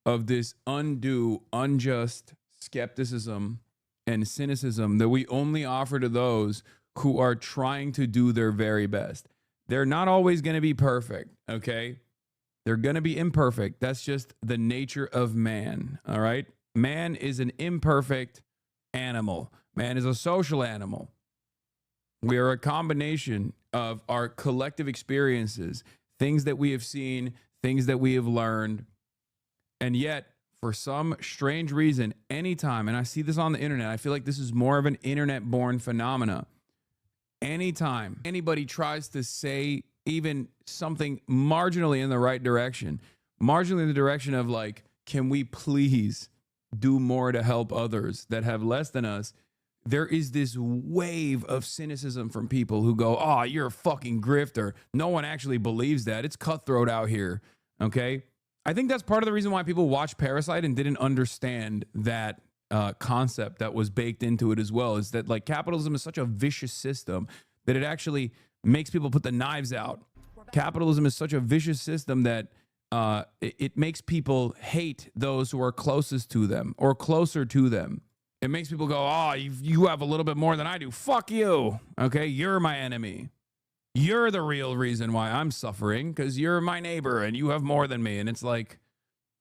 of this undue, unjust skepticism and cynicism that we only offer to those who are trying to do their very best. They're not always going to be perfect, okay? They're going to be imperfect. That's just the nature of man, all right? Man is an imperfect animal. Man is a social animal. We are a combination of our collective experiences, things that we have seen, things that we have learned. And yet, for some strange reason, anytime, and I see this on the internet, I feel like this is more of an internet-born phenomena. Anytime anybody tries to say even something marginally in the right direction, marginally in the direction of like, can we please do more to help others that have less than us? There is this wave of cynicism from people who go, oh, you're a fucking grifter. No one actually believes that. It's cutthroat out here. Okay. I think that's part of the reason why people watched Parasite and didn't understand that concept that was baked into it as well, is that like capitalism is such a vicious system that it actually makes people put the knives out. Capitalism is such a vicious system that it makes people hate those who are closest to them or closer to them. It makes people go, oh, you have a little bit more than I do. Fuck you. Okay, you're my enemy. You're the real reason why I'm suffering because you're my neighbor and you have more than me. And it's like,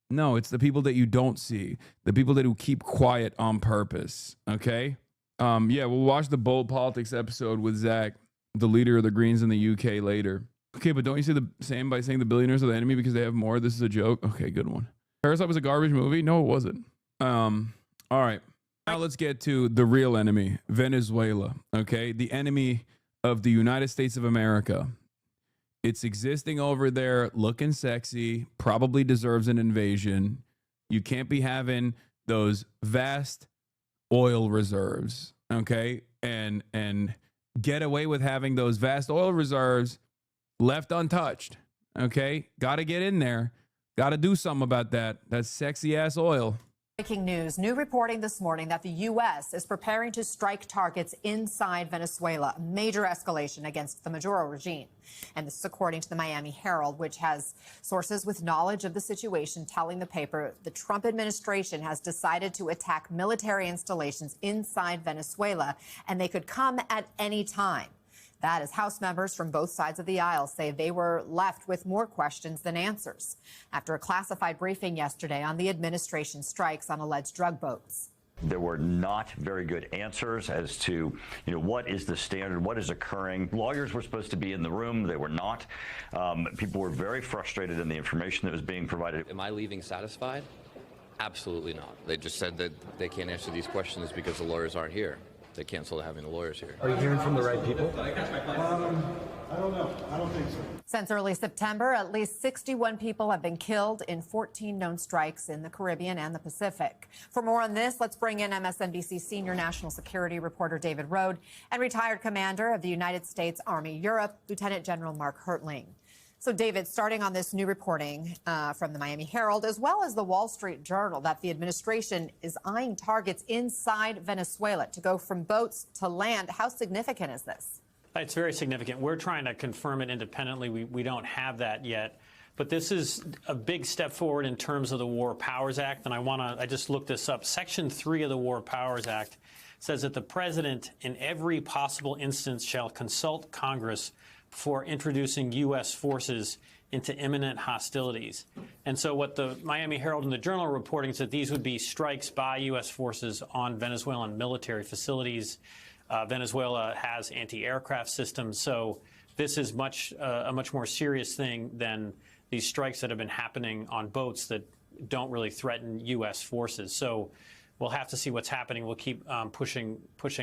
no, it's the people that you don't see, the people that who keep quiet on purpose. Okay. Yeah, we'll watch the Bold Politics episode with Zach, the leader of the Greens in the UK later. Okay, but don't you say the same by saying the billionaires are the enemy because they have more? This is a joke. Okay, good one. Parasite was a garbage movie? No, it wasn't. All right. Now let's get to the real enemy, Venezuela. Okay, the enemy of the United States of America. It's existing over there, looking sexy, probably deserves an invasion. You can't be having those vast oil reserves, okay? And get away with having those vast oil reserves left untouched, okay? Got to get in there. Got to do something about that sexy ass oil. Breaking news, new reporting this morning that the U.S. is preparing to strike targets inside Venezuela, a major escalation against the Maduro regime. And this is according to the Miami Herald, which has sources with knowledge of the situation telling the paper the Trump administration has decided to attack military installations inside Venezuela, and they could come at any time. That as House members from both sides of the aisle say they were left with more questions than answers after a classified briefing yesterday on the administration strikes on alleged drug boats. There were not very good answers as to, what is the standard, what is occurring. Lawyers were supposed to be in the room. They were not. People were very frustrated in the information that was being provided. Am I leaving satisfied? Absolutely not. They just said that they can't answer these questions because the lawyers aren't here. They canceled having the lawyers here. Are you hearing from the right people? I don't know. I don't think so. Since early September, at least 61 people have been killed in 14 known strikes in the Caribbean and the Pacific. For more on this, let's bring in MSNBC senior national security reporter David Rode and retired commander of the United States Army Europe, Lieutenant General Mark Hertling. So, David, starting on this new reporting from the Miami Herald, as well as the Wall Street Journal, that the administration is eyeing targets inside Venezuela to go from boats to land. How significant is this? It's very significant. We're trying to confirm it independently. We don't have that yet. But this is a big step forward in terms of the War Powers Act. And I just looked this up. Section 3 of the War Powers Act says that the president, in every possible instance, shall consult Congress for introducing U.S. forces into imminent hostilities. And so what the Miami Herald and the Journal are reporting is that these would be strikes by U.S. forces on Venezuelan military facilities. Venezuela has anti-aircraft systems, so this is a much more serious thing than these strikes that have been happening on boats that don't really threaten U.S. forces. So we'll have to see what's happening. We'll keep pushing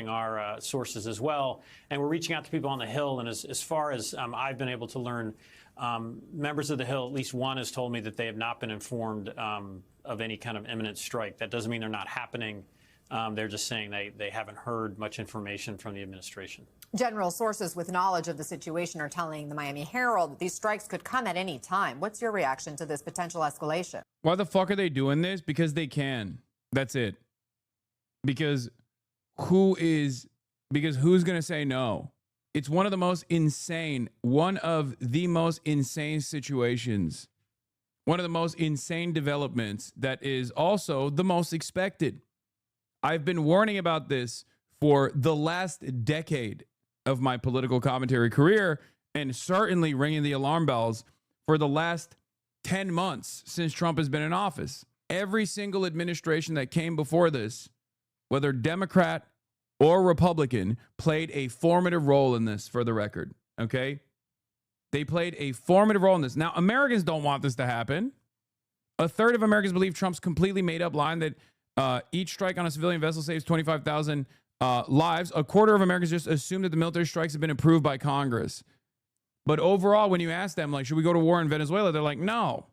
our sources as well. And we're reaching out to people on the Hill. And as far as I've been able to learn, members of the Hill, at least one has told me that they have not been informed of any kind of imminent strike. That doesn't mean they're not happening. They're just saying they haven't heard much information from the administration. General, sources with knowledge of the situation are telling the Miami Herald that these strikes could come at any time. What's your reaction to this potential escalation? Why the fuck are they doing this? Because they can. That's it. Because who's going to say no? It's one of the most insane situations, one of the most insane developments that is also the most expected. I've been warning about this for the last decade of my political commentary career, and certainly ringing the alarm bells for the last 10 months since Trump has been in office. Every single administration that came before this, whether Democrat or Republican, played a formative role in this, for the record, okay? They played a formative role in this. Now, Americans don't want this to happen. A third of Americans believe Trump's completely made-up line that each strike on a civilian vessel saves 25,000 lives. A quarter of Americans just assume that the military strikes have been approved by Congress. But overall, when you ask them, like, should we go to war in Venezuela? They're like, no.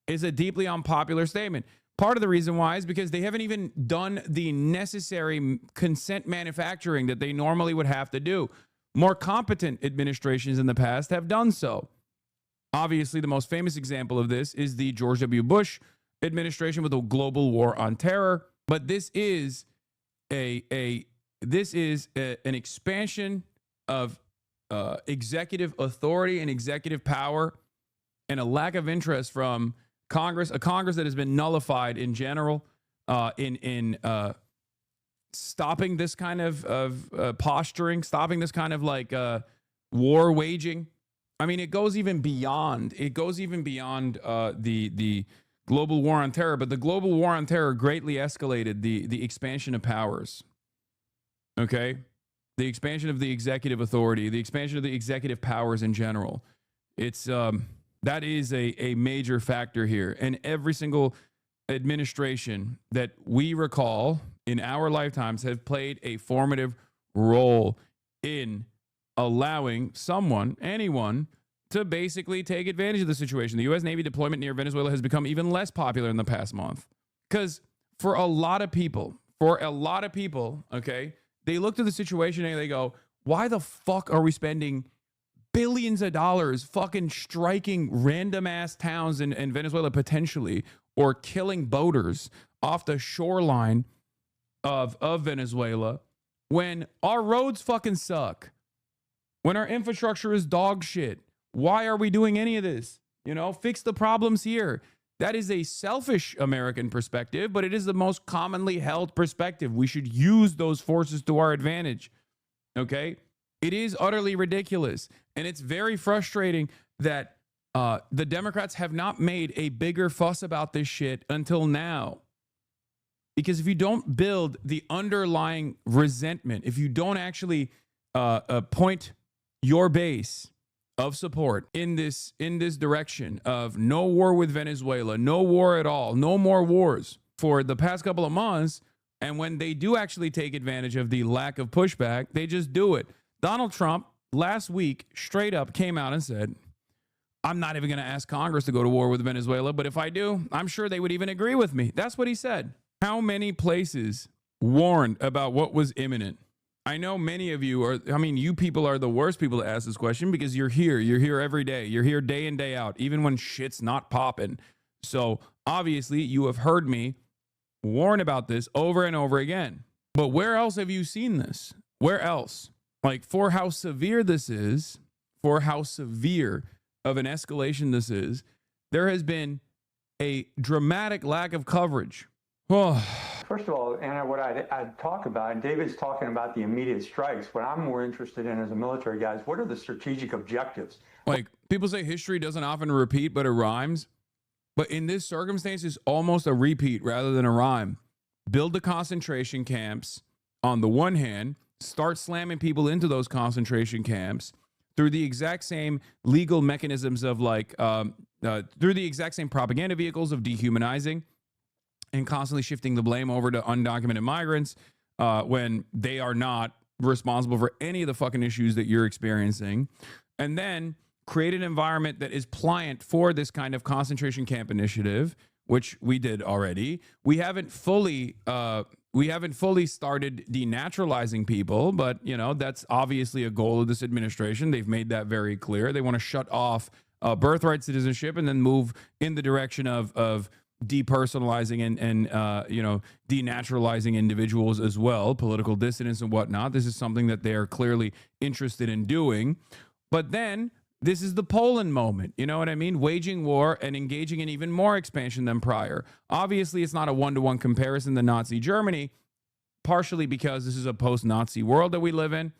It's a deeply unpopular statement. Part of the reason why is because they haven't even done the necessary consent manufacturing that they normally would have to do. More competent administrations in the past have done so. Obviously, the most famous example of this is the George W. Bush administration with a global war on terror. But this is an expansion of executive authority and executive power and a lack of interest from Congress, a Congress that has been nullified in general, in stopping this kind of posturing, stopping this kind of like war waging. I mean, it goes even beyond. It goes even beyond the global war on terror. But the global war on terror greatly escalated the expansion of powers. Okay, the expansion of the executive authority, the expansion of the executive powers in general. It's that is a major factor here, and every single administration that we recall in our lifetimes have played a formative role in allowing someone, anyone, to basically take advantage of the situation. The U.S. Navy deployment near Venezuela has become even less popular in the past month because for a lot of people, okay, they look to the situation and they go, why the fuck are we spending billions of dollars fucking striking random ass towns in Venezuela potentially, or killing boaters off the shoreline of Venezuela when our roads fucking suck, when our infrastructure is dog shit? Why are we doing any of this? You know, fix the problems here. That is a selfish American perspective, but it is the most commonly held perspective. We should use those forces to our advantage. Okay? It is utterly ridiculous. And it's very frustrating that the Democrats have not made a bigger fuss about this shit until now. Because if you don't build the underlying resentment, if you don't actually point your base of support in this direction of no war with Venezuela, no war at all, no more wars for the past couple of months, and when they do actually take advantage of the lack of pushback, they just do it. Donald Trump last week straight up came out and said, I'm not even going to ask Congress to go to war with Venezuela, but if I do, I'm sure they would even agree with me. That's what he said. How many places warned about what was imminent? I know many of you are, I mean, you people are the worst people to ask this question because you're here every day. You're here day in, day out, even when shit's not popping. So obviously you have heard me warn about this over and over again. But where else have you seen this? Where else? Like, for how severe this is, for how severe of an escalation this is, there has been a dramatic lack of coverage. First of all, Anna, what I'd talk about, and David's talking about the immediate strikes, what I'm more interested in as a military guy is what are the strategic objectives? Like, people say history doesn't often repeat, but it rhymes. But in this circumstance, it's almost a repeat rather than a rhyme. Build the concentration camps on the one hand, start slamming people into those concentration camps through the exact same legal mechanisms of through the exact same propaganda vehicles of dehumanizing and constantly shifting the blame over to undocumented migrants when they are not responsible for any of the fucking issues that you're experiencing. And then create an environment that is pliant for this kind of concentration camp initiative, which we did already. We haven't fully started denaturalizing people, but you know, that's obviously a goal of this administration. They've made that very clear. They want to shut off birthright citizenship and then move in the direction of depersonalizing and denaturalizing individuals as well, political dissidents and whatnot. This is something that they are clearly interested in doing. But then this is the Poland moment, you know what I mean? Waging war and engaging in even more expansion than prior. Obviously, it's not a one-to-one comparison to Nazi Germany, partially because this is a post-Nazi world that we live in,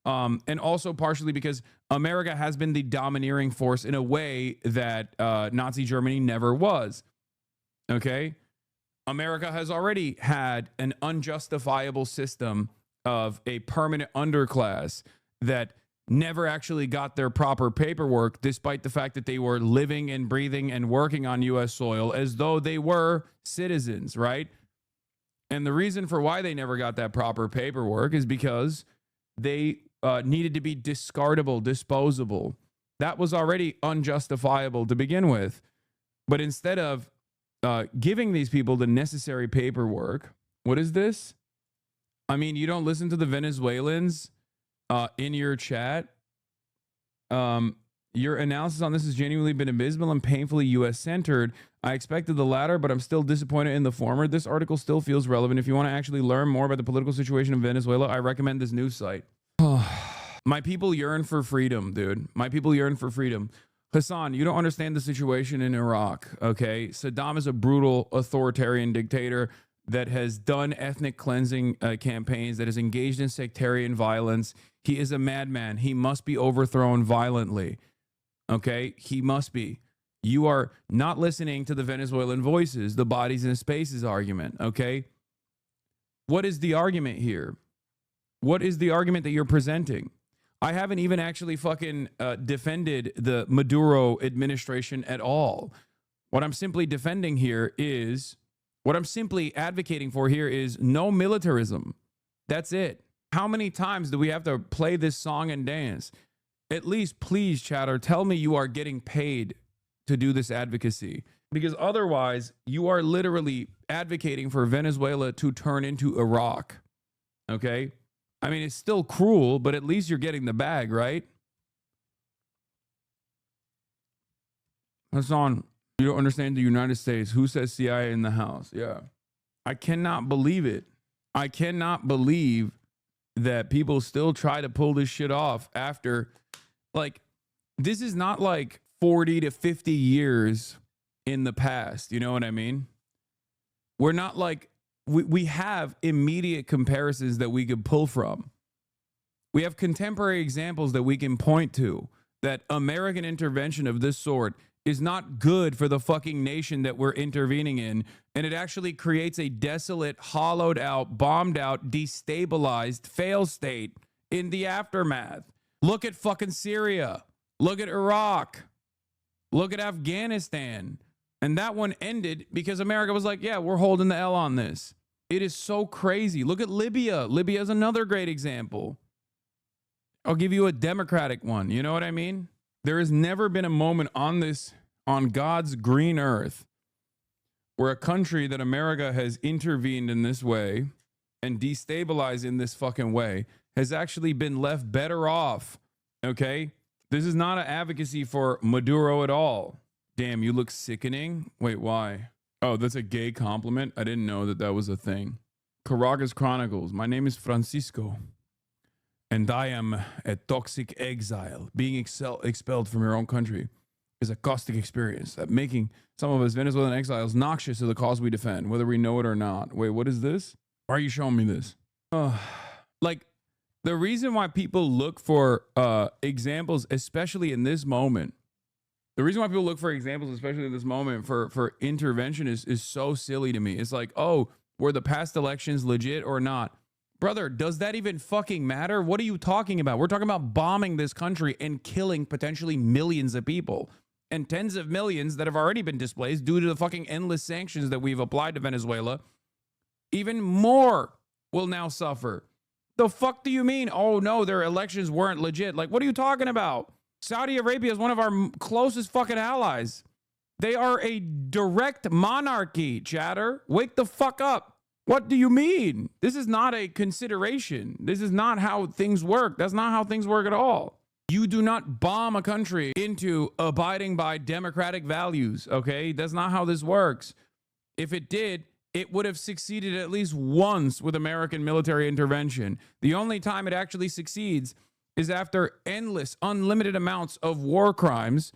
and also partially because America has been the domineering force in a way that Nazi Germany never was, okay? America has already had an unjustifiable system of a permanent underclass that never actually got their proper paperwork, despite the fact that they were living and breathing and working on U.S. soil as though they were citizens, right? And the reason for why they never got that proper paperwork is because they needed to be discardable, disposable. That was already unjustifiable to begin with. But instead of giving these people the necessary paperwork, what is this? I mean, you don't listen to the Venezuelans in your chat. Your analysis on this has genuinely been abysmal and painfully U.S.-centered. I expected the latter, but I'm still disappointed in the former. This article still feels relevant. If you want to actually learn more about the political situation in Venezuela, I recommend this news site. My people yearn for freedom, dude. My people yearn for freedom. Hassan, you don't understand the situation in Iraq, okay? Saddam is a brutal authoritarian dictator that has done ethnic cleansing campaigns, that has engaged in sectarian violence. He is a madman. He must be overthrown violently, okay? He must be. You are not listening to the Venezuelan voices, the bodies and spaces argument, okay? What is the argument here? What is the argument that you're presenting? I haven't even actually fucking defended the Maduro administration at all. What I'm simply defending here is, what I'm simply advocating for here is no militarism. That's it. How many times do we have to play this song and dance? At least, please, chatter, tell me you are getting paid to do this advocacy. Because otherwise, you are literally advocating for Venezuela to turn into Iraq. Okay? I mean, it's still cruel, but at least you're getting the bag, right? Hassan, you don't understand the United States. Who says CIA in the house? Yeah. I cannot believe it. I cannot believe that people still try to pull this shit off after, like, this is not like 40 to 50 years in the past. You know what I mean? We're not like, we have immediate comparisons that we could pull from. We have contemporary examples that we can point to, that American intervention of this sort is not good for the fucking nation that we're intervening in. And it actually creates a desolate, hollowed out, bombed out, destabilized fail state in the aftermath. Look at fucking Syria. Look at Iraq. Look at Afghanistan. And that one ended because America was like, yeah, we're holding the L on this. It is so crazy. Look at Libya. Libya is another great example. I'll give you a democratic one. You know what I mean? There has never been a moment on God's green earth where a country that America has intervened in this way and destabilized in this fucking way has actually been left better off. Okay? This is not an advocacy for Maduro at all. Damn, you look sickening. Wait, why? Oh, that's a gay compliment? I didn't know that that was a thing. Caracas Chronicles. My name is Francisco, and I am a toxic exile. Being expelled from your own country is a caustic experience, that making some of us Venezuelan exiles noxious to the cause we defend, whether we know it or not. Wait, what is this? Why are you showing me this? Like, the reason why people look for examples, especially in this moment, the reason why people look for examples, especially in this moment, for intervention is so silly to me. It's like, oh, were the past elections legit or not? Brother, does that even fucking matter? What are you talking about? We're talking about bombing this country and killing potentially millions of people and tens of millions that have already been displaced due to the fucking endless sanctions that we've applied to Venezuela. Even more will now suffer. The fuck do you mean? Oh no, their elections weren't legit. Like, what are you talking about? Saudi Arabia is one of our closest fucking allies. They are a direct monarchy, chatter. Wake the fuck up. What do you mean? This is not a consideration. This is not how things work. That's not how things work at all. You do not bomb a country into abiding by democratic values, okay? That's not how this works. If it did, it would have succeeded at least once with American military intervention. The only time it actually succeeds is after endless, unlimited amounts of war crimes.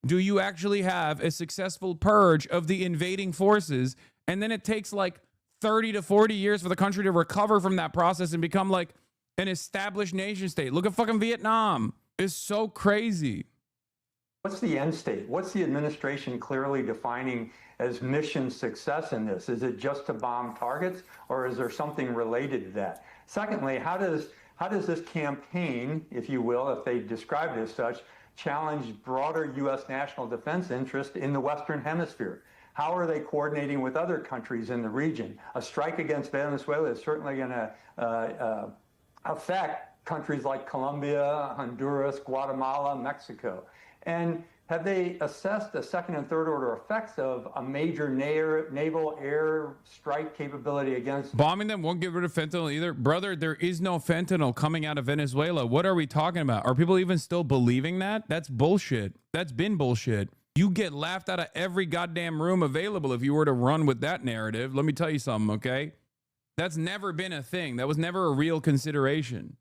Do you actually have a successful purge of the invading forces? And then it takes like 30 to 40 years for the country to recover from that process and become like an established nation state. Look at fucking Vietnam. It's so crazy. What's the end state? What's the administration clearly defining as mission success in this? Is it just to bomb targets, or is there something related to that? Secondly, how does this campaign, if you will, if they describe it as such, challenge broader U.S. national defense interest in the Western Hemisphere? How are they coordinating with other countries in the region? A strike against Venezuela is certainly going to affect countries like Colombia, Honduras, Guatemala, Mexico. And have they assessed the second and third order effects of a major naval air strike capability against... Bombing them won't get rid of fentanyl either. Brother, there is no fentanyl coming out of Venezuela. What are we talking about? Are people even still believing that? That's bullshit. That's been bullshit. You get laughed out of every goddamn room available if you were to run with that narrative. Let me tell you something, okay? That's never been a thing. That was never a real consideration.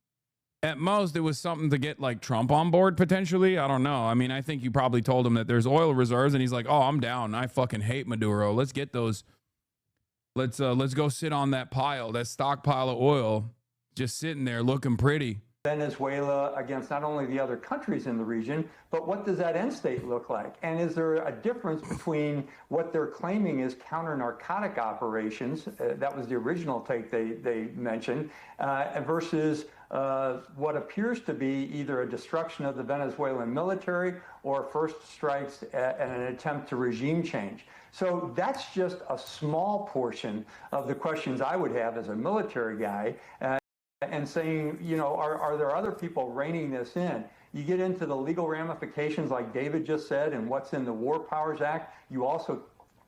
At most, it was something to get like Trump on board potentially. I don't know. I mean, I think you probably told him that there's oil reserves, and he's like, "Oh, I'm down. I fucking hate Maduro. Let's get those. Let's go sit on that pile, that stockpile of oil, just sitting there looking pretty." Venezuela against not only the other countries in the region, but what does that end state look like? And is there a difference between what they're claiming is counter-narcotic operations, that was the original take they mentioned, versus what appears to be either a destruction of the Venezuelan military or first strikes and an attempt to regime change? So that's just a small portion of the questions I would have as a military guy. And saying, you know, are there other people reining this in? You get into the legal ramifications like David just said and what's in the War Powers Act. You also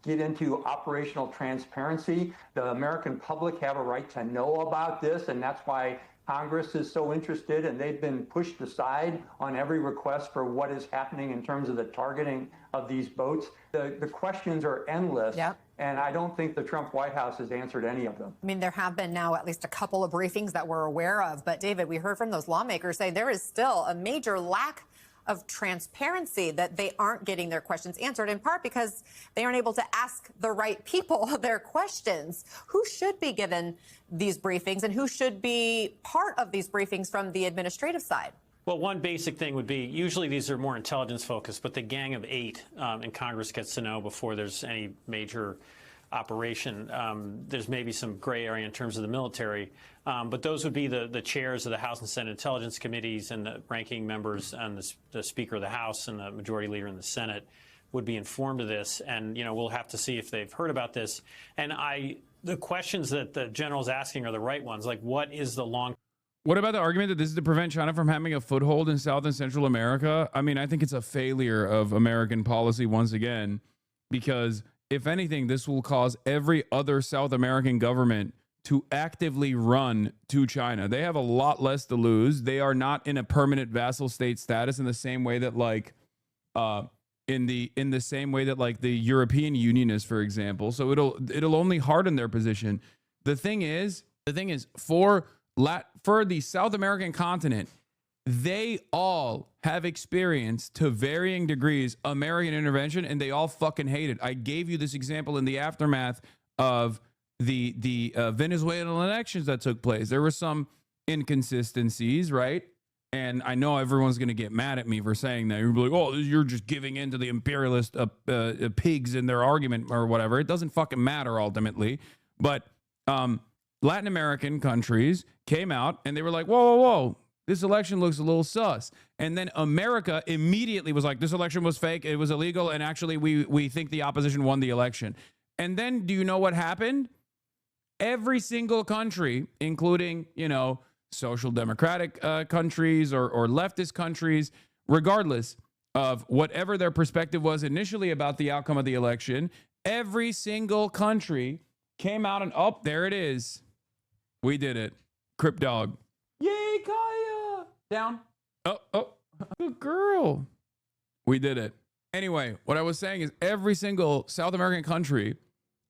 get into operational transparency. The American public have a right to know about this, and that's why Congress is so interested, and they've been pushed aside on every request for what is happening in terms of the targeting of these boats. The questions are endless, and I don't think the Trump White House has answered any of them. I mean, there have been now at least a couple of briefings that we're aware of, but David, we heard from those lawmakers say there is still a major lack of transparency, that they aren't getting their questions answered, in part because they aren't able to ask the right people their questions. Who should be given these briefings, and who should be part of these briefings from the administrative side? Well, one basic thing would be, usually these are more intelligence focused, but the Gang of Eight in Congress gets to know before there's any major operation. There's maybe some gray area in terms of the military, but those would be the chairs of the House and Senate Intelligence Committees, and the ranking members and the Speaker of the House and the Majority Leader in the Senate would be informed of this. And, you know, we'll have to see if they've heard about this. And the questions that the general's asking are the right ones, like what is the long... What about the argument that this is to prevent China from having a foothold in South and Central America? I mean, I think it's a failure of American policy once again, because if anything, this will cause every other South American government to actively run to China. They have a lot less to lose. They are not in a permanent vassal state status in the same way that like in the same way that like the European Union is, for example. So it'll only harden their position. The thing is for the South American continent, they all have experienced to varying degrees American intervention, and they all fucking hate it. I gave you this example in the aftermath of the Venezuelan elections that took place. There were some inconsistencies, right? And I know everyone's going to get mad at me for saying that. You're like, oh, you're just giving in to the imperialist pigs in their argument or whatever. It doesn't fucking matter ultimately. But Latin American countries came out and they were like, whoa, whoa, whoa. This election looks a little sus. And then America immediately was like, this election was fake. It was illegal. And actually, we think the opposition won the election. And then do you know what happened? Every single country, including, you know, social democratic countries or leftist countries, regardless of whatever their perspective was initially about the outcome of the election, every single country came out and, oh, there it is. We did it. Crip dog. Yay, Kaya. Down. Oh, good girl. We did it. Anyway, what I was saying is every single South American country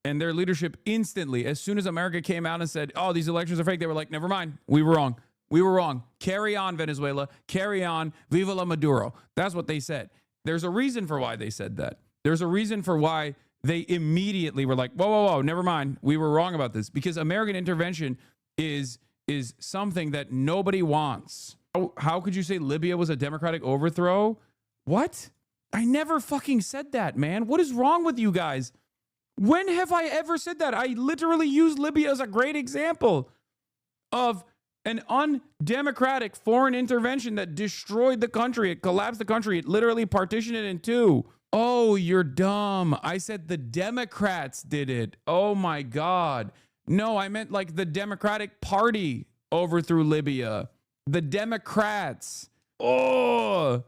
and their leadership instantly, as soon as America came out and said, oh, these elections are fake, they were like, never mind. We were wrong. We were wrong. Carry on, Venezuela. Carry on. Viva la Maduro. That's what they said. There's a reason for why they said that. There's a reason for why they immediately were like, whoa, whoa, whoa, never mind. We were wrong about this. Because American intervention is something that nobody wants. How could you say Libya was a democratic overthrow? What? I never fucking said that, man. What is wrong with you guys? When have I ever said that? I literally used Libya as a great example of an undemocratic foreign intervention that destroyed the country. It collapsed the country. It literally partitioned it in two. Oh, you're dumb. I said the Democrats did it. Oh my God. No, I meant like the Democratic Party overthrew Libya. The Democrats. Oh,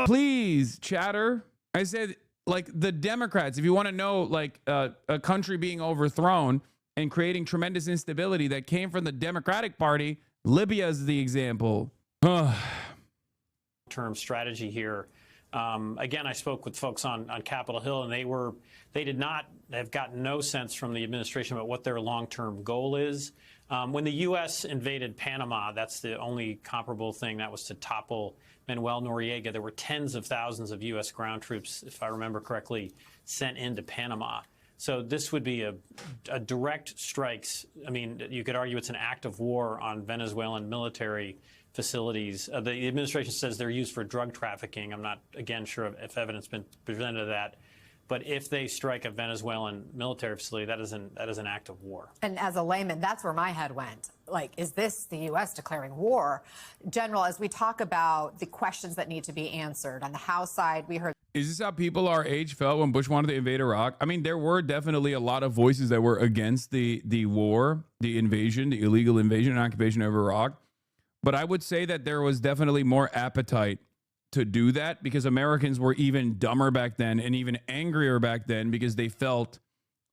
please, chatter. I said like the Democrats. If you want to know like a country being overthrown and creating tremendous instability that came from the Democratic Party, Libya is the example. Term strategy here. Again, I spoke with folks on Capitol Hill, and they did not have gotten no sense from the administration about what their long-term goal is. When the U.S. invaded Panama, that's the only comparable thing that was to topple Manuel Noriega. There were tens of thousands of U.S. ground troops, if I remember correctly, sent into Panama. So this would be a direct strikes. I mean, you could argue it's an act of war on Venezuelan military facilities. The administration says they're used for drug trafficking. I'm not, again, sure if evidence has been presented of that. But if they strike a Venezuelan military facility, that is an act of war. And as a layman, that's where my head went. Like, is this the U.S. declaring war? General, as we talk about the questions that need to be answered, on the House side, we heard. Is this how people our age felt when Bush wanted to invade Iraq? I mean, there were definitely a lot of voices that were against the war, the invasion, the illegal invasion and occupation of Iraq. But I would say that there was definitely more appetite to do that because Americans were even dumber back then and even angrier back then because they felt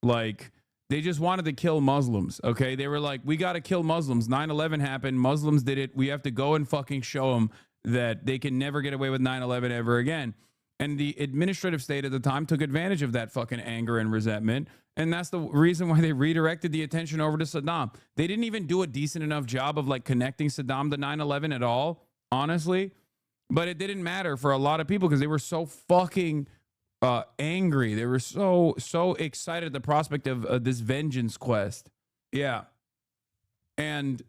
like they just wanted to kill Muslims. Okay. They were like, we got to kill Muslims. 9/11 happened. Muslims did it. We have to go and fucking show them that they can never get away with 9/11 ever again. And the administrative state at the time took advantage of that fucking anger and resentment. And that's the reason why they redirected the attention over to Saddam. They didn't even do a decent enough job of like connecting Saddam to 9/11 at all, honestly. But it didn't matter for a lot of people because they were so fucking angry. They were so excited at the prospect of this vengeance quest. Yeah. And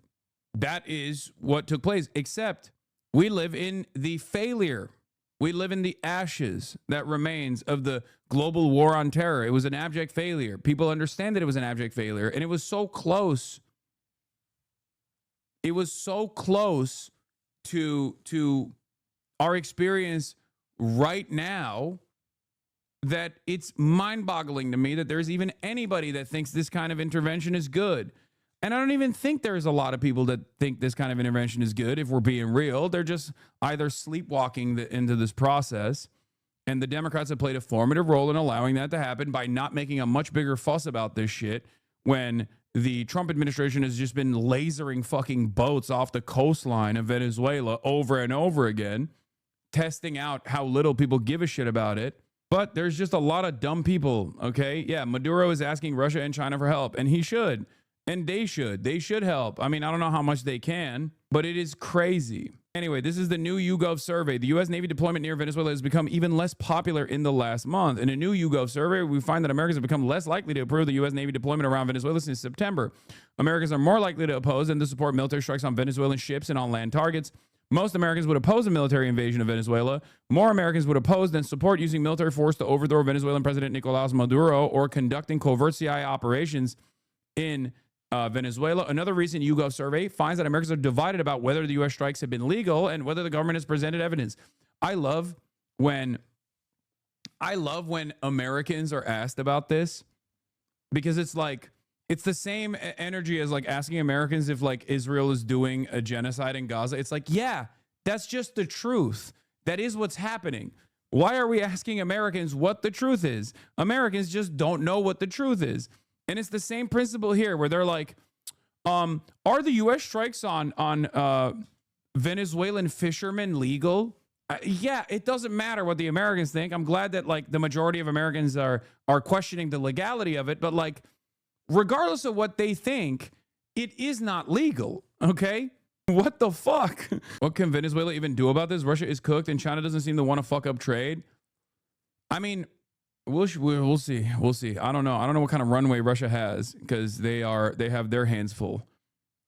that is what took place, except we live in the failure. We live in the ashes that remains of the global war on terror. It was an abject failure. People understand that it was an abject failure. And it was so close. It was so close to our experience right now that it's mind-boggling to me that there's even anybody that thinks this kind of intervention is good. And I don't even think there's a lot of people that think this kind of intervention is good, if we're being real. They're just either sleepwalking into this process, and the Democrats have played a formative role in allowing that to happen by not making a much bigger fuss about this shit when the Trump administration has just been lasering fucking boats off the coastline of Venezuela over and over again, testing out how little people give a shit about it. But there's just a lot of dumb people, okay? Yeah, Maduro is asking Russia and China for help, and he should. And they should. They should help. I mean, I don't know how much they can, but it is crazy. Anyway, this is the new YouGov survey. The U.S. Navy deployment near Venezuela has become even less popular in the last month. In a new YouGov survey, we find that Americans have become less likely to approve the U.S. Navy deployment around Venezuela since September. Americans are more likely to oppose and to support military strikes on Venezuelan ships and on land targets. Most Americans would oppose a military invasion of Venezuela. More Americans would oppose than support using military force to overthrow Venezuelan President Nicolas Maduro or conducting covert CIA operations in Venezuela. Another recent YouGov survey finds that Americans are divided about whether the U.S. strikes have been legal and whether the government has presented evidence. I love when Americans are asked about this because it's like, it's the same energy as like asking Americans if like Israel is doing a genocide in Gaza. It's like, yeah, that's just the truth. That is what's happening. Why are we asking Americans what the truth is? Americans just don't know what the truth is. And it's the same principle here where they're like, are the U.S. strikes on Venezuelan fishermen legal? Yeah, it doesn't matter what the Americans think. I'm glad that like the majority of Americans are questioning the legality of it. But like, regardless of what they think, it is not legal. Okay. What the fuck? What can Venezuela even do about this? Russia is cooked and China doesn't seem to want to fuck up trade. I mean, we'll see. We'll see. I don't know. I don't know what kind of runway Russia has because they have their hands full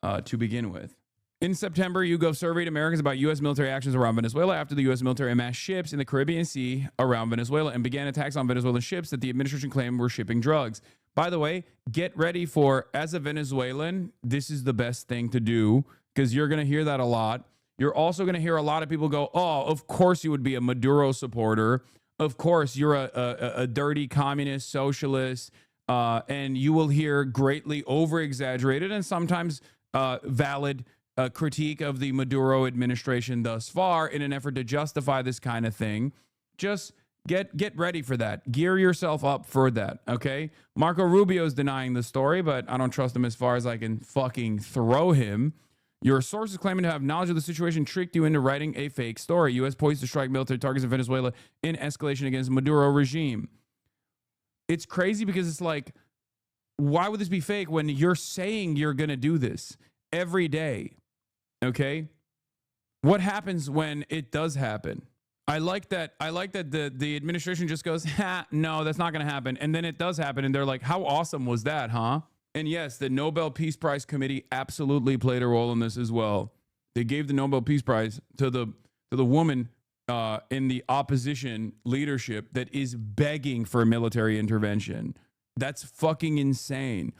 to begin with. In September, YouGov surveyed Americans about U.S. military actions around Venezuela after the U.S. military amassed ships in the Caribbean Sea around Venezuela and began attacks on Venezuelan ships that the administration claimed were shipping drugs. By the way, get ready for, as a Venezuelan, this is the best thing to do because you're going to hear that a lot. You're also going to hear a lot of people go, oh, of course you would be a Maduro supporter. Of course, you're a dirty communist socialist, and you will hear greatly over-exaggerated and sometimes valid critique of the Maduro administration thus far in an effort to justify this kind of thing. Just get ready for that. Gear yourself up for that, okay? Marco Rubio's denying the story, but I don't trust him as far as I can fucking throw him. Your sources claiming to have knowledge of the situation tricked you into writing a fake story. U.S. poised to strike military targets in Venezuela in escalation against Maduro regime. It's crazy because it's like, why would this be fake when you're saying you're going to do this every day? Okay? What happens when it does happen? I like that the administration just goes, no, that's not going to happen. And then it does happen. And they're like, how awesome was that, huh? And yes, the Nobel Peace Prize Committee absolutely played a role in this as well. They gave the Nobel Peace Prize to the woman in the opposition leadership that is begging for a military intervention. That's fucking insane.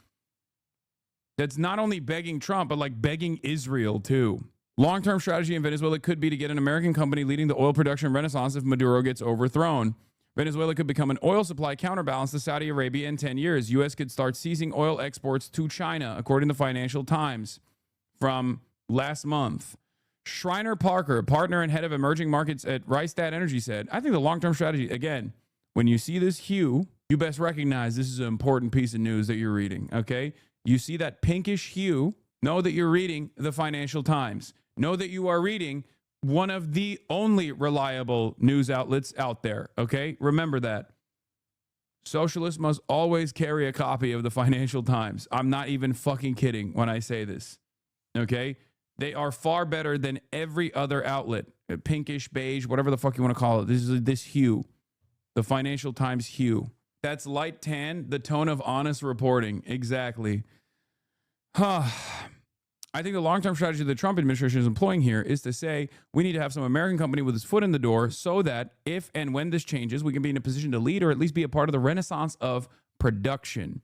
That's not only begging Trump, but like begging Israel too. Long-term strategy in Venezuela could be to get an American company leading the oil production renaissance if Maduro gets overthrown. Venezuela could become an oil supply counterbalance to Saudi Arabia in 10 years. U.S. could start ceasing oil exports to China, according to Financial Times from last month. Shriner Parker, partner and head of emerging markets at Rystad Energy, said, I think the long-term strategy, again, when you see this hue, you best recognize this is an important piece of news that you're reading, okay? You see that pinkish hue, know that you're reading the Financial Times. Know that you are reading one of the only reliable news outlets out there, okay? Remember that. Socialists must always carry a copy of the Financial Times. I'm not even fucking kidding when I say this, okay? They are far better than every other outlet, pinkish, beige, whatever the fuck you want to call it. This is this hue, the Financial Times hue. That's light tan, the tone of honest reporting. Exactly. I think the long-term strategy the Trump administration is employing here is to say we need to have some American company with its foot in the door so that if and when this changes, we can be in a position to lead or at least be a part of the renaissance of production.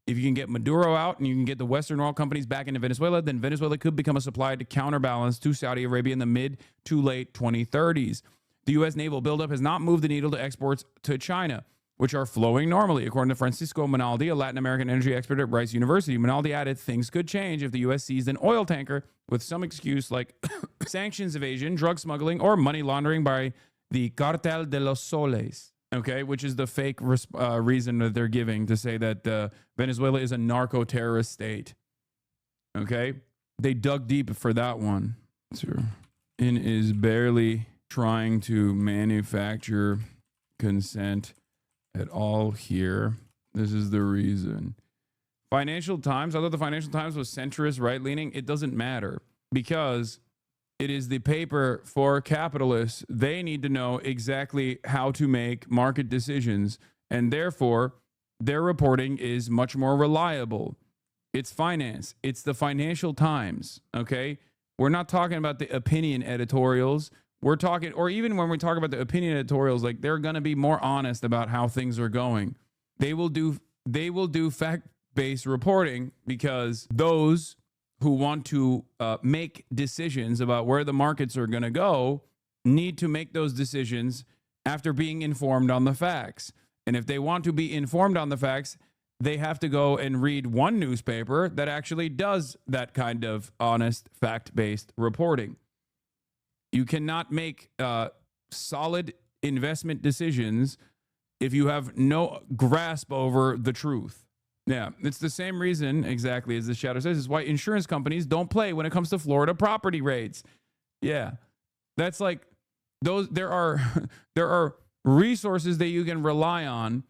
If you can get Maduro out and you can get the Western oil companies back into Venezuela, then Venezuela could become a supply to counterbalance to Saudi Arabia in the mid to late 2030s. The U.S. naval buildup has not moved the needle to exports to China, which are flowing normally, according to Francisco Minaldi, a Latin American energy expert at Rice University. Minaldi added, things could change if the U.S. seized an oil tanker with some excuse like sanctions evasion, drug smuggling, or money laundering by the Cartel de los Soles, okay, which is the fake reason that they're giving to say that Venezuela is a narco-terrorist state, okay? They dug deep for that one. And is barely trying to manufacture consent at all here. This is the reason. Financial Times, I thought the Financial Times was centrist, right-leaning. It doesn't matter because it is the paper for capitalists. They need to know exactly how to make market decisions, and therefore their reporting is much more reliable. It's finance. It's the Financial Times, okay? We're not talking about the opinion editorials. We're talking, or even when we talk about the opinion editorials, like they're going to be more honest about how things are going. They will do fact-based reporting because those who want to make decisions about where the markets are going to go need to make those decisions after being informed on the facts. And if they want to be informed on the facts, they have to go and read one newspaper that actually does that kind of honest, fact-based reporting. You cannot make solid investment decisions if you have no grasp over the truth. Yeah, it's the same reason exactly as the shadow says. It's why insurance companies don't play when it comes to Florida property rates. Yeah, that's like those. There are resources that you can rely on.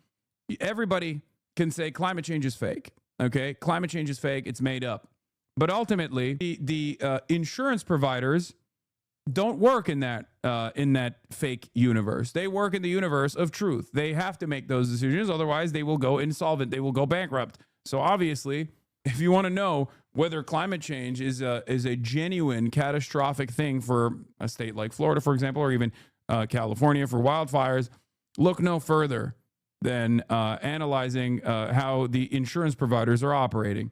Everybody can say climate change is fake. Okay, climate change is fake. It's made up. But ultimately, the insurance providers don't work in that fake universe. They work in the universe of truth. They have to make those decisions. Otherwise, they will go insolvent. They will go bankrupt. So obviously, if you want to know whether climate change is a genuine catastrophic thing for a state like Florida, for example, or even California for wildfires, look no further than analyzing how the insurance providers are operating.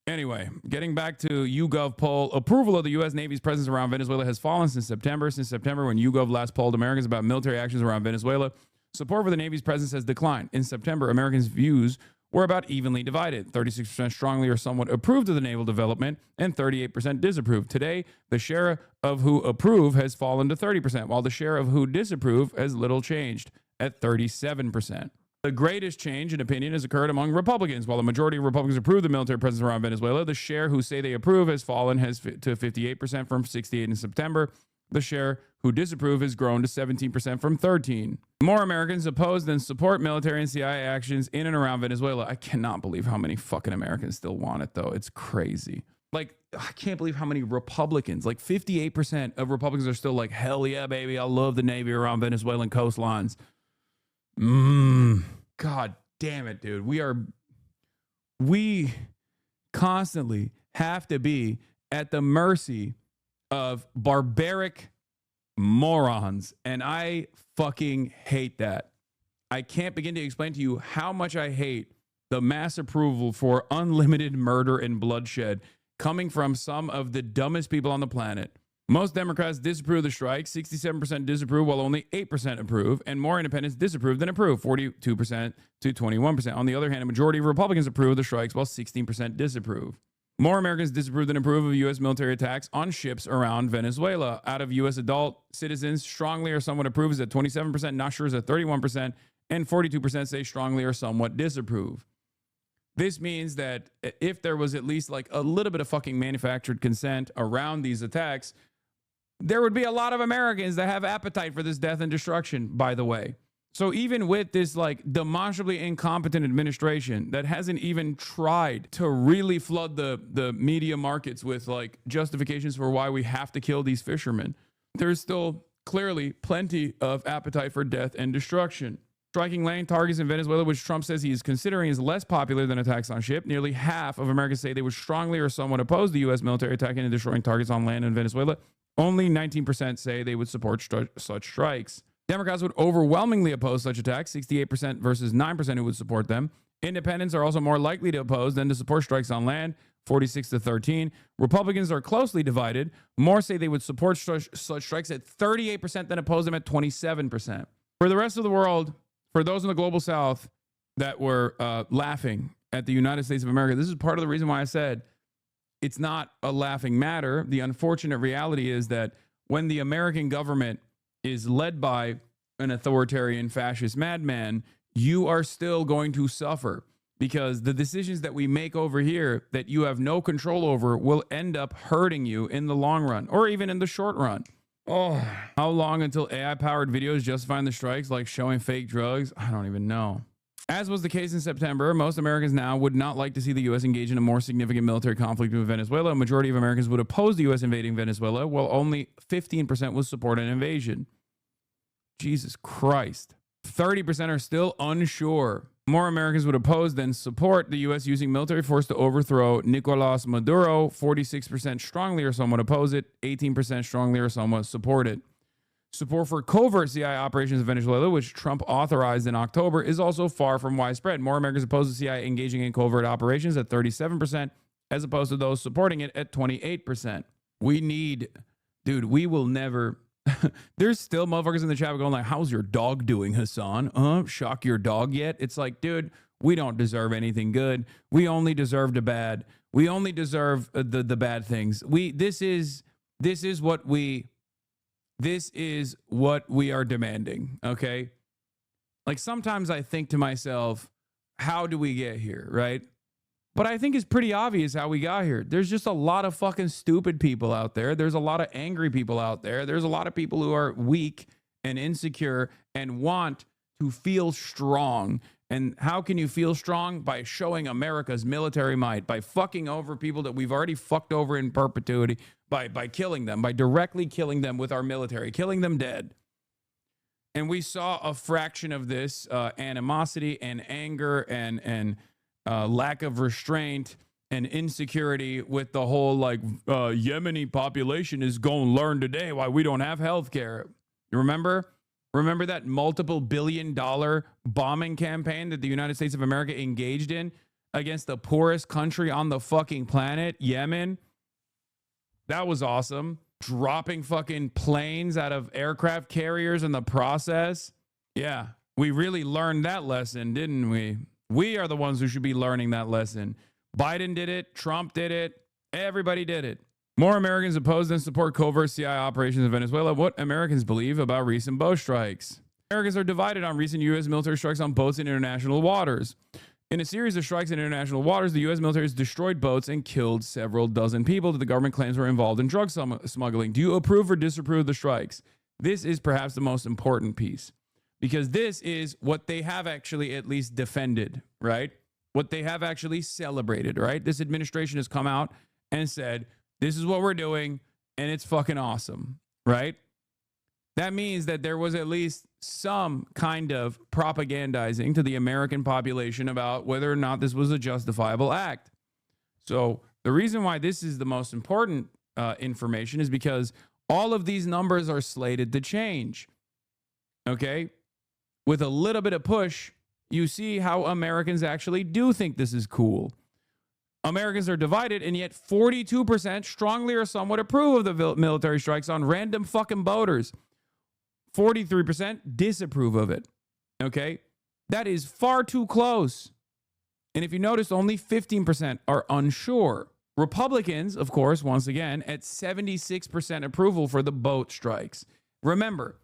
Anyway, getting back to YouGov poll, approval of the U.S. Navy's presence around Venezuela has fallen since September. Since September, when YouGov last polled Americans about military actions around Venezuela, support for the Navy's presence has declined. In September, Americans' views were about evenly divided. 36% strongly or somewhat approved of the naval development and 38% disapproved. Today, the share of who approve has fallen to 30%, while the share of who disapprove has little changed at 37%. The greatest change in opinion has occurred among Republicans. While the majority of Republicans approve the military presence around Venezuela, the share who say they approve has fallen to 58% from 68% in September. The share who disapprove has grown to 17% from 13%. More Americans oppose than support military and CIA actions in and around Venezuela. I cannot believe how many fucking Americans still want it, though. It's crazy. Like, I can't believe how many Republicans, like 58% of Republicans are still like, hell yeah, baby, I love the Navy around Venezuelan coastlines. God damn it, dude. We constantly have to be at the mercy of barbaric morons, and I fucking hate that. I can't begin to explain to you how much I hate the mass approval for unlimited murder and bloodshed coming from some of the dumbest people on the planet. Most Democrats disapprove of the strike, 67% disapprove, while only 8% approve, and more independents disapprove than approve, 42% to 21%. On the other hand, a majority of Republicans approve of the strikes, while 16% disapprove. More Americans disapprove than approve of U.S. military attacks on ships around Venezuela. Out of U.S. adult citizens, strongly or somewhat approve is at 27%, not sure is at 31%, and 42% say strongly or somewhat disapprove. This means that if there was at least like a little bit of fucking manufactured consent around these attacks, there would be a lot of Americans that have appetite for this death and destruction, by the way. So even with this like demonstrably incompetent administration that hasn't even tried to really flood the media markets with like justifications for why we have to kill these fishermen, there's still clearly plenty of appetite for death and destruction. Striking land targets in Venezuela, which Trump says he is considering, is less popular than attacks on ship. Nearly half of Americans say they would strongly or somewhat oppose the U.S. military attacking and destroying targets on land in Venezuela. Only 19% say they would support such strikes. Democrats would overwhelmingly oppose such attacks, 68% versus 9% who would support them. Independents are also more likely to oppose than to support strikes on land, 46 to 13. Republicans are closely divided. More say they would support such strikes at 38% than oppose them at 27%. For the rest of the world, for those in the global south that were laughing at the United States of America, this is part of the reason why I said it's not a laughing matter. The unfortunate reality is that when the American government is led by an authoritarian fascist madman, you are still going to suffer, because the decisions that we make over here that you have no control over will end up hurting you in the long run or even in the short run. Oh, how long until AI-powered videos justifying the strikes, like showing fake drugs? I don't even know. As was the case in September, most Americans now would not like to see the U.S. engage in a more significant military conflict with Venezuela. A majority of Americans would oppose the U.S. invading Venezuela, while only 15% would support an invasion. Jesus Christ. 30% are still unsure. More Americans would oppose than support the U.S. using military force to overthrow Nicolas Maduro. 46% strongly or somewhat oppose it. 18% strongly or somewhat support it. Support for covert CIA operations in Venezuela, which Trump authorized in October, is also far from widespread. More Americans oppose the CIA engaging in covert operations at 37%, as opposed to those supporting it at 28%. We will never... There's still motherfuckers in the chat going like, how's your dog doing, Hassan? Shock your dog yet? It's like, dude, we don't deserve anything good. We only deserve the bad. We only deserve the bad things. This is what we are demanding, okay? Like, sometimes I think to myself, how do we get here, right? But I think it's pretty obvious how we got here. There's just a lot of fucking stupid people out there. There's a lot of angry people out there. There's a lot of people who are weak and insecure and want to feel strong. And how can you feel strong? By showing America's military might, by fucking over people that we've already fucked over in perpetuity, by killing them, by directly killing them with our military, killing them dead. And we saw a fraction of this animosity and anger and lack of restraint and insecurity with the whole like Yemeni population is going to learn today why we don't have health care. You remember that multiple billion-dollar bombing campaign that the United States of America engaged in against the poorest country on the fucking planet, Yemen? That was awesome. Dropping fucking planes out of aircraft carriers in the process. Yeah, we really learned that lesson, didn't we? We are the ones who should be learning that lesson. Biden did it. Trump did it. Everybody did it. More Americans oppose than support covert CIA operations in Venezuela. What Americans believe about recent boat strikes. Americans are divided on recent U.S. military strikes on boats in international waters. In a series of strikes in international waters, the U.S. military has destroyed boats and killed several dozen people that the government claims were involved in drug smuggling. Do you approve or disapprove of the strikes? This is perhaps the most important piece, because this is what they have actually at least defended, right? What they have actually celebrated, right? This administration has come out and said, this is what we're doing, and it's fucking awesome, right? That means that there was at least some kind of propagandizing to the American population about whether or not this was a justifiable act. So the reason why this is the most important information is because all of these numbers are slated to change. Okay? With a little bit of push, you see how Americans actually do think this is cool. Americans are divided, and yet 42% strongly or somewhat approve of the military strikes on random fucking boaters. 43% disapprove of it. Okay? That is far too close. And if you notice, only 15% are unsure. Republicans, of course, once again, at 76% approval for the boat strikes. Remember,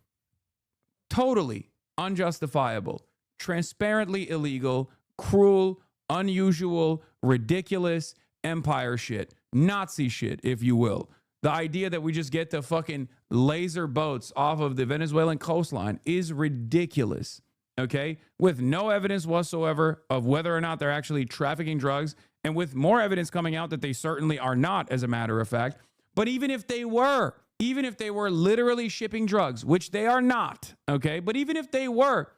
totally unjustifiable, transparently illegal, cruel, unusual, ridiculous empire shit. Nazi shit, if you will. The idea that we just get to fucking laser boats off of the Venezuelan coastline is ridiculous, okay? With no evidence whatsoever of whether or not they're actually trafficking drugs, and with more evidence coming out that they certainly are not, as a matter of fact. But even if they were literally shipping drugs, which they are not, okay? But even if they were,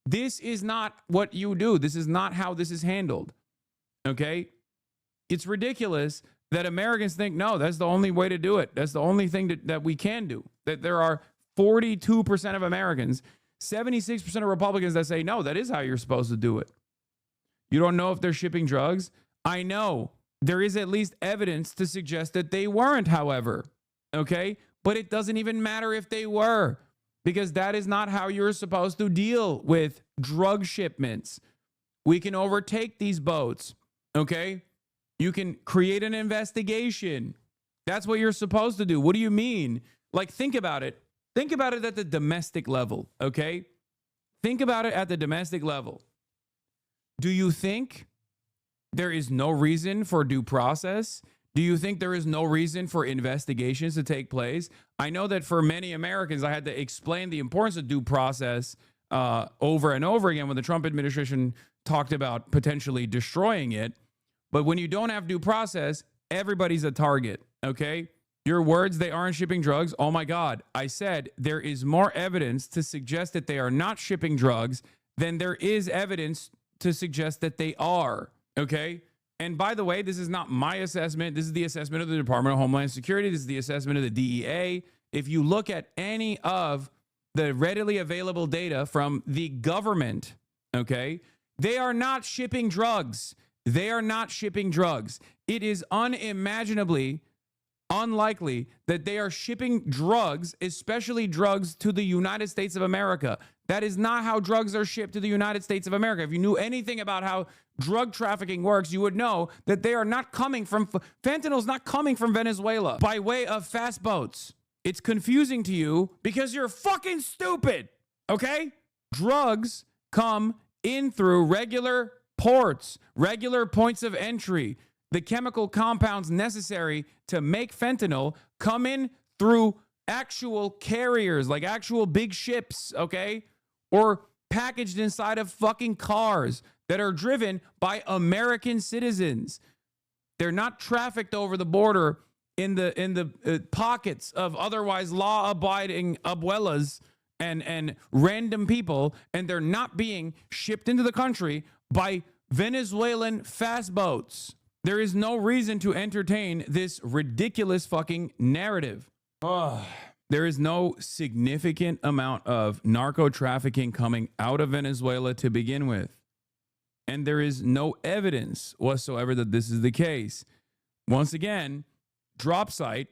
this is not what you do. This is not how this is handled, okay? It's ridiculous that Americans think, no, that's the only way to do it. That's the only thing that we can do. That there are 42% of Americans, 76% of Republicans that say, no, that is how you're supposed to do it. You don't know if they're shipping drugs? I know. There is at least evidence to suggest that they weren't, however. Okay? But it doesn't even matter if they were, because that is not how you're supposed to deal with drug shipments. We can overtake these boats. Okay? You can create an investigation. That's what you're supposed to do. What do you mean? Like, think about it. Think about it at the domestic level, okay? Think about it at the domestic level. Do you think there is no reason for due process? Do you think there is no reason for investigations to take place? I know that for many Americans, I had to explain the importance of due process over and over again when the Trump administration talked about potentially destroying it. But when you don't have due process, everybody's a target, okay? Your words, they aren't shipping drugs. Oh my God. I said there is more evidence to suggest that they are not shipping drugs than there is evidence to suggest that they are, okay? And by the way, this is not my assessment. This is the assessment of the Department of Homeland Security. This is the assessment of the DEA. If you look at any of the readily available data from the government, okay, they are not shipping drugs. They are not shipping drugs. It is unimaginably unlikely that they are shipping drugs, especially drugs to the United States of America. That is not how drugs are shipped to the United States of America. If you knew anything about how drug trafficking works, you would know that they are not coming from, fentanyl's not coming from Venezuela by way of fast boats. It's confusing to you because you're fucking stupid, okay? Drugs come in through regular ports, regular points of entry. The chemical compounds necessary to make fentanyl come in through actual carriers, like actual big ships, okay? Or packaged inside of fucking cars that are driven by American citizens. They're not trafficked over the border in the pockets of otherwise law-abiding abuelas and random people, and they're not being shipped into the country by Venezuelan fast boats. There is no reason to entertain this ridiculous fucking narrative. There is no significant amount of narco trafficking coming out of Venezuela to begin with. And there is no evidence whatsoever that this is the case. Once again, DropSite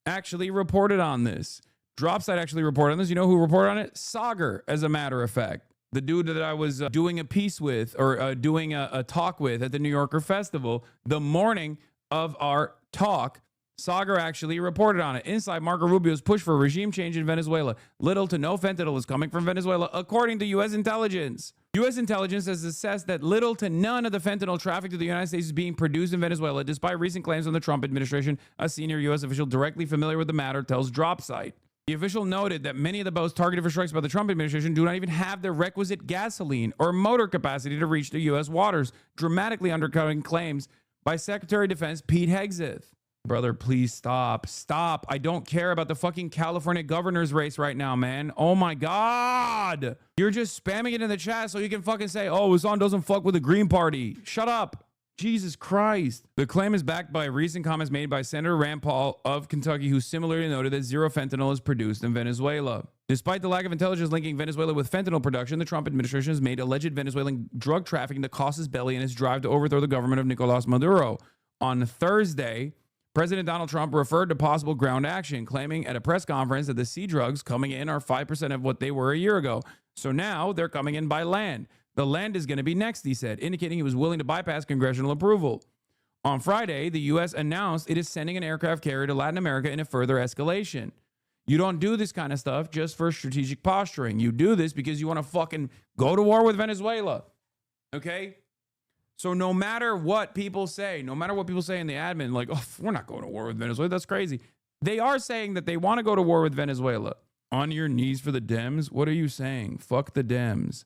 actually reported on this. DropSite actually reported on this. You know who reported on it? Sagar, as a matter of fact. The dude that I was doing a piece with or doing a talk with at the New Yorker Festival, the morning of our talk, Sagar actually reported on it. Inside Marco Rubio's push for regime change in Venezuela. Little to no fentanyl is coming from Venezuela, according to U.S. intelligence. U.S. intelligence has assessed that little to none of the fentanyl trafficked to the United States is being produced in Venezuela, despite recent claims from the Trump administration. A senior U.S. official directly familiar with the matter tells DropSite. The official noted that many of the boats targeted for strikes by the Trump administration do not even have the requisite gasoline or motor capacity to reach the U.S. waters, dramatically undercutting claims by Secretary of Defense Pete Hegseth. Brother, please stop. Stop. I don't care about the fucking California governor's race right now, man. Oh my God. You're just spamming it in the chat so you can fucking say, oh, Hassan doesn't fuck with the Green Party. Shut up. Jesus Christ. The claim is backed by recent comments made by Senator Rand Paul of Kentucky, who similarly noted that zero fentanyl is produced in Venezuela. Despite the lack of intelligence linking Venezuela with fentanyl production, the Trump administration has made alleged Venezuelan drug trafficking the cost its belly in its drive to overthrow the government of Nicolas Maduro. On Thursday, President Donald Trump referred to possible ground action, claiming at a press conference that the sea drugs coming in are 5% of what they were a year ago. So now they're coming in by land. The land is going to be next, he said, indicating he was willing to bypass congressional approval. On Friday, the U.S. announced it is sending an aircraft carrier to Latin America in a further escalation. You don't do this kind of stuff just for strategic posturing. You do this because you want to fucking go to war with Venezuela. Okay? So no matter what people say, no matter what people say in the admin, like, oh, we're not going to war with Venezuela. That's crazy. They are saying that they want to go to war with Venezuela. On your knees for the Dems? What are you saying? Fuck the Dems.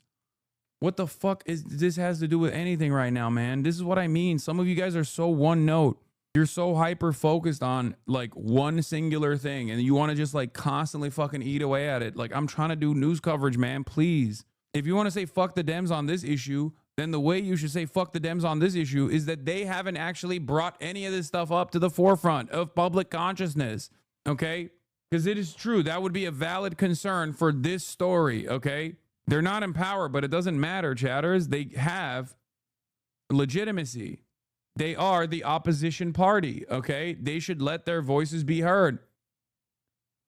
What the fuck is this has to do with anything right now, man? This is what I mean. Some of you guys are so one note. You're so hyper focused on like one singular thing and you want to just like constantly fucking eat away at it. Like, I'm trying to do news coverage, man. Please. If you want to say fuck the Dems on this issue, then the way you should say fuck the Dems on this issue is that they haven't actually brought any of this stuff up to the forefront of public consciousness, okay? Because it is true. That would be a valid concern for this story, okay? They're not in power, but it doesn't matter, chatters. They have legitimacy. They are the opposition party, okay? They should let their voices be heard.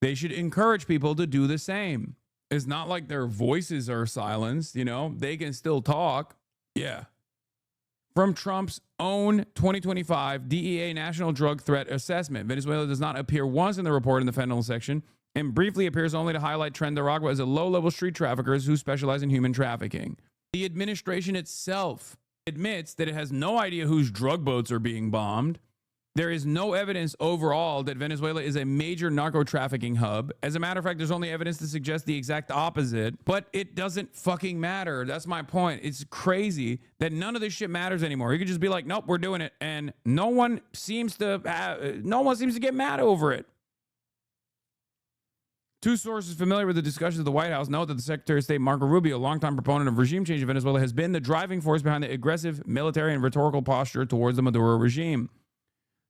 They should encourage people to do the same. It's not like their voices are silenced, you know? They can still talk. Yeah. From Trump's own 2025 DEA National Drug Threat Assessment, Venezuela does not appear once in the report in the fentanyl section and briefly appears only to highlight Nicaragua as a low-level street traffickers who specialize in human trafficking. The administration itself admits that it has no idea whose drug boats are being bombed. There is no evidence overall that Venezuela is a major narco trafficking hub. As a matter of fact, there's only evidence to suggest the exact opposite, but it doesn't fucking matter. That's my point. It's crazy that none of this shit matters anymore. You could just be like, nope, we're doing it. And no one seems to get mad over it. Two sources familiar with the discussions of the White House note that the Secretary of State, Marco Rubio, a longtime proponent of regime change in Venezuela, has been the driving force behind the aggressive military and rhetorical posture towards the Maduro regime.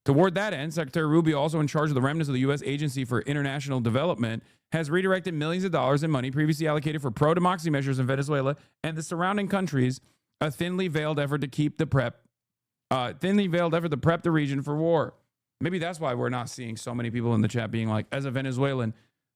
Toward that end, Secretary Rubio, also in charge of the remnants of the U.S. Agency for International Development, has redirected millions of dollars in money previously allocated for pro-democracy measures in Venezuela and the surrounding countries, a thinly veiled effort to prep the region for war. Maybe that's why we're not seeing so many people in the chat being like, as a Venezuelan,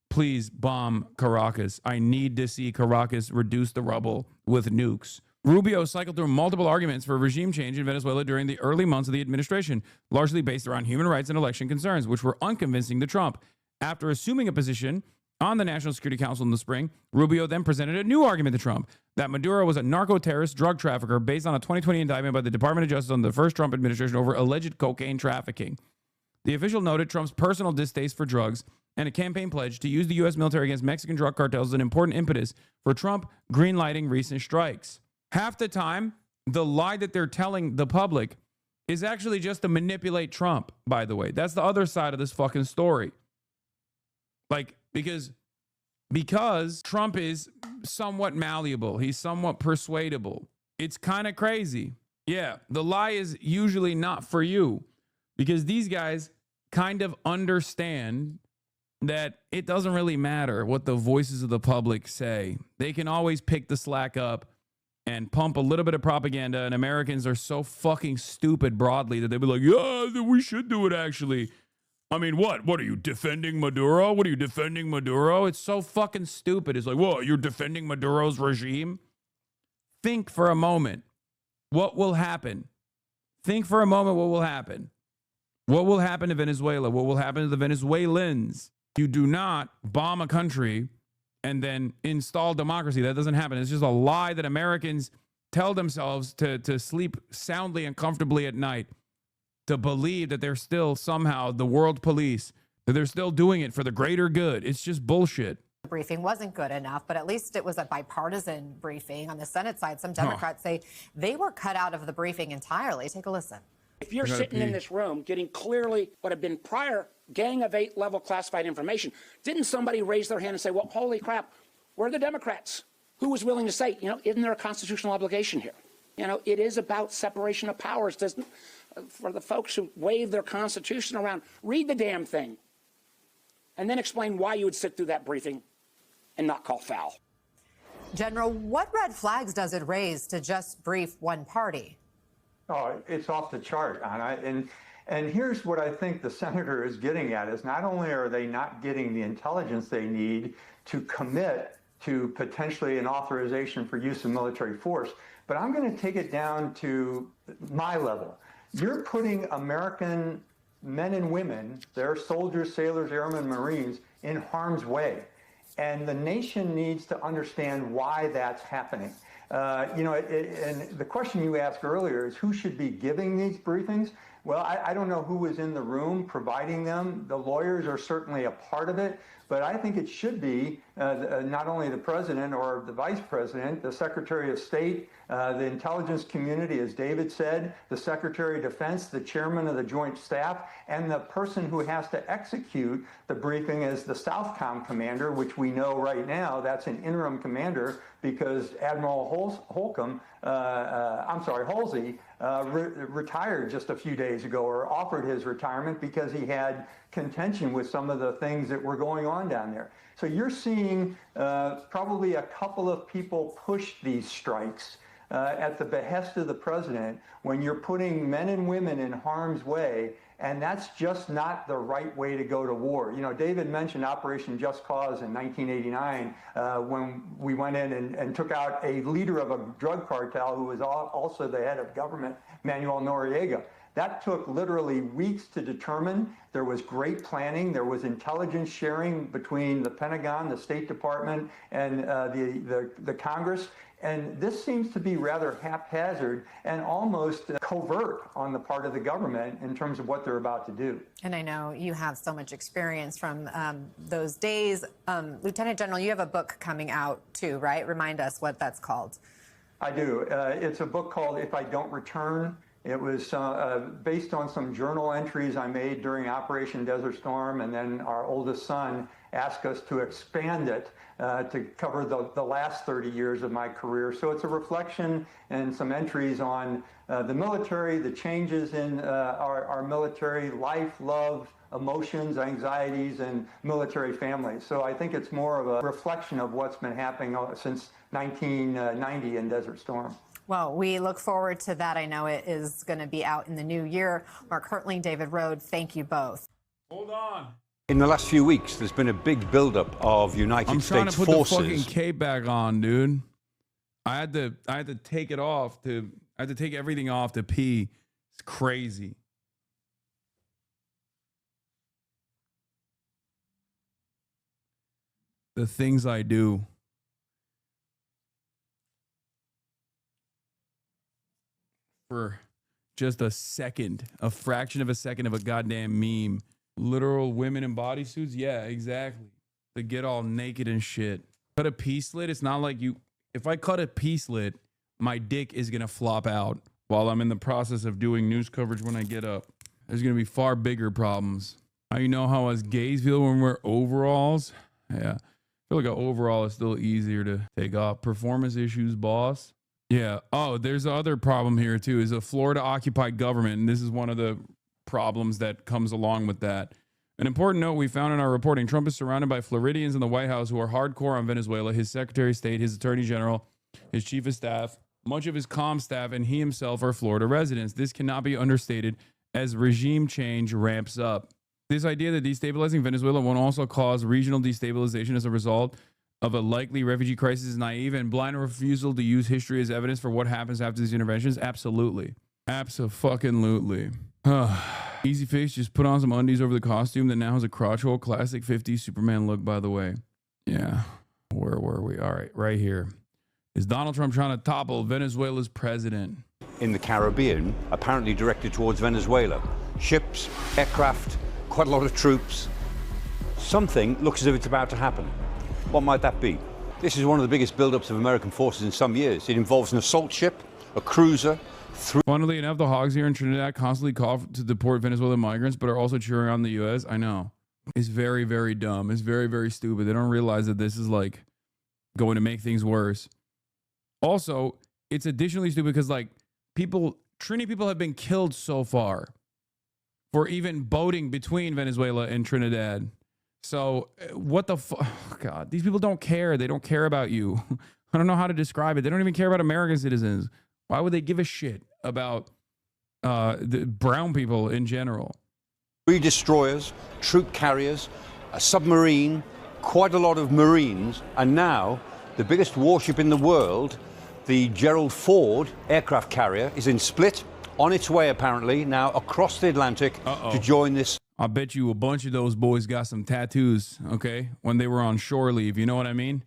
please bomb Caracas. I need to see Caracas reduce the rubble with nukes. Rubio cycled through multiple arguments for regime change in Venezuela during the early months of the administration, largely based around human rights and election concerns, which were unconvincing to Trump. After assuming a position on the National Security Council in the spring, Rubio then presented a new argument to Trump, that Maduro was a narco-terrorist drug trafficker based on a 2020 indictment by the Department of Justice under the first Trump administration over alleged cocaine trafficking. The official noted Trump's personal distaste for drugs and a campaign pledge to use the U.S. military against Mexican drug cartels as an important impetus for Trump greenlighting recent strikes. Half the time, the lie that they're telling the public is actually just to manipulate Trump, by the way. That's the other side of this fucking story. Like, because Trump is somewhat malleable. He's somewhat persuadable. It's kind of crazy. Yeah, the lie is usually not for you because these guys kind of understand that it doesn't really matter what the voices of the public say. They can always pick the slack up and pump a little bit of propaganda, and Americans are so fucking stupid broadly that they'll be like, yeah, we should do it actually. I mean, what? What are you, defending Maduro? What are you, defending Maduro? It's so fucking stupid. It's like, what, you're defending Maduro's regime? Think for a moment. What will happen? Think for a moment what will happen. What will happen to Venezuela? What will happen to the Venezuelans? You do not bomb a country and then install democracy. That doesn't happen. It's just a lie that Americans tell themselves to sleep soundly and comfortably at night, to believe that they're still somehow the world police, that they're still doing it for the greater good. It's just bullshit. The briefing wasn't good enough, but at least it was a bipartisan briefing. On the Senate side, some Democrats say they were cut out of the briefing entirely. Take a listen. If you're sitting in this room getting clearly what had been prior Gang of Eight level classified information, didn't somebody raise their hand and say, well, holy crap, where are the Democrats? Who was willing to say, isn't there a constitutional obligation here? It is about separation of powers. For the folks who wave their Constitution around, read the damn thing and then explain why you would sit through that briefing and not call foul. General, what red flags does it raise to just brief one party? Oh, it's off the chart, Anna. And here's what I think the senator is getting at is not only are they not getting the intelligence they need to commit to potentially an authorization for use of military force, but I'm going to take it down to my level. You're putting American men and women, their soldiers, sailors, airmen, Marines, in harm's way. And the nation needs to understand why that's happening. And the question you asked earlier is who should be giving these briefings? Well, I don't know who was in the room providing them. The lawyers are certainly a part of it, but I think it should be not only the president or the vice president, the Secretary of State, the intelligence community, as David said, the Secretary of Defense, the chairman of the Joint Staff, and the person who has to execute the briefing is the Southcom commander, which we know right now that's an interim commander because Admiral Halsey retired just a few days ago, or offered his retirement because he had contention with some of the things that were going on down there. So you're seeing probably a couple of people push these strikes at the behest of the president when you're putting men and women in harm's way, and that's just not the right way to go to war. David mentioned Operation Just Cause in 1989 when we went in and took out a leader of a drug cartel who was also the head of government, Manuel Noriega. That took literally weeks to determine. There was great planning. There was intelligence sharing between the Pentagon, the State Department, and the Congress. And this seems to be rather haphazard and almost covert on the part of the government in terms of what they're about to do. And I know you have so much experience from those days. Lieutenant General, you have a book coming out too, right? Remind us what that's called. I do. It's a book called If I Don't Return. It was based on some journal entries I made during Operation Desert Storm, and then our oldest son asked us to expand it to cover the last 30 years of my career. So it's a reflection and some entries on the military, the changes in our military life, love, emotions, anxieties, and military families. So I think it's more of a reflection of what's been happening since 1990 in Desert Storm. Well, we look forward to that. I know it is going to be out in the new year. Mark Hertling, David Rode, thank you both. Hold on. In the last few weeks, there's been a big buildup of United States forces. I'm trying to put the fucking cape back on, dude. I had to take it off I had to take everything off to pee. It's crazy. The things I do. For just a second, a fraction of a second of a goddamn meme. Literal women in bodysuits? Yeah, exactly. To get all naked and shit. Cut a P-slit, it's not like if I cut a P-slit, my dick is going to flop out while I'm in the process of doing news coverage when I get up. There's going to be far bigger problems. You know how us gays feel when we're overalls? Yeah. I feel like an overall is still easier to take off. Performance issues, boss. Yeah. Oh, there's the other problem here too, is a Florida occupied government. And this is one of the problems that comes along with that. An important note we found in our reporting, Trump is surrounded by Floridians in the White House who are hardcore on Venezuela. His Secretary of State, his Attorney General, his Chief of Staff, much of his comm staff, and he himself are Florida residents. This cannot be understated as regime change ramps up. This idea that destabilizing Venezuela won't also cause regional destabilization as a result of a likely refugee crisis is naive and blind refusal to use history as evidence for what happens after these interventions. Absolutely. Abso-fucking-lutely. Easy fix, just put on some undies over the costume that now has a crotch hole. Classic 50s Superman look, by the way. Yeah. Where were we? All right, right here. Is Donald Trump trying to topple Venezuela's president? In the Caribbean, apparently directed towards Venezuela. Ships, aircraft, quite a lot of troops. Something looks as if it's about to happen. What might that be? This is one of the biggest buildups of American forces in some years. It involves an assault ship, a cruiser. Funnily enough, the hogs here in Trinidad constantly call to deport Venezuelan migrants, but are also cheering on the U.S. I know. It's very, very dumb. It's very, very stupid. They don't realize that this is like going to make things worse. Also, it's additionally stupid because like Trini people have been killed so far for even boating between Venezuela and Trinidad. So what the fuck? Oh, God, these people don't care. They don't care about you. I don't know how to describe it. They don't even care about American citizens. Why would they give a shit about the brown people in general? 3 destroyers, troop carriers, a submarine, quite a lot of Marines, and now the biggest warship in the world, the Gerald Ford aircraft carrier, is in Split, on its way apparently now across the Atlantic to join this. I bet you a bunch of those boys got some tattoos, okay, when they were on shore leave. You know what I mean?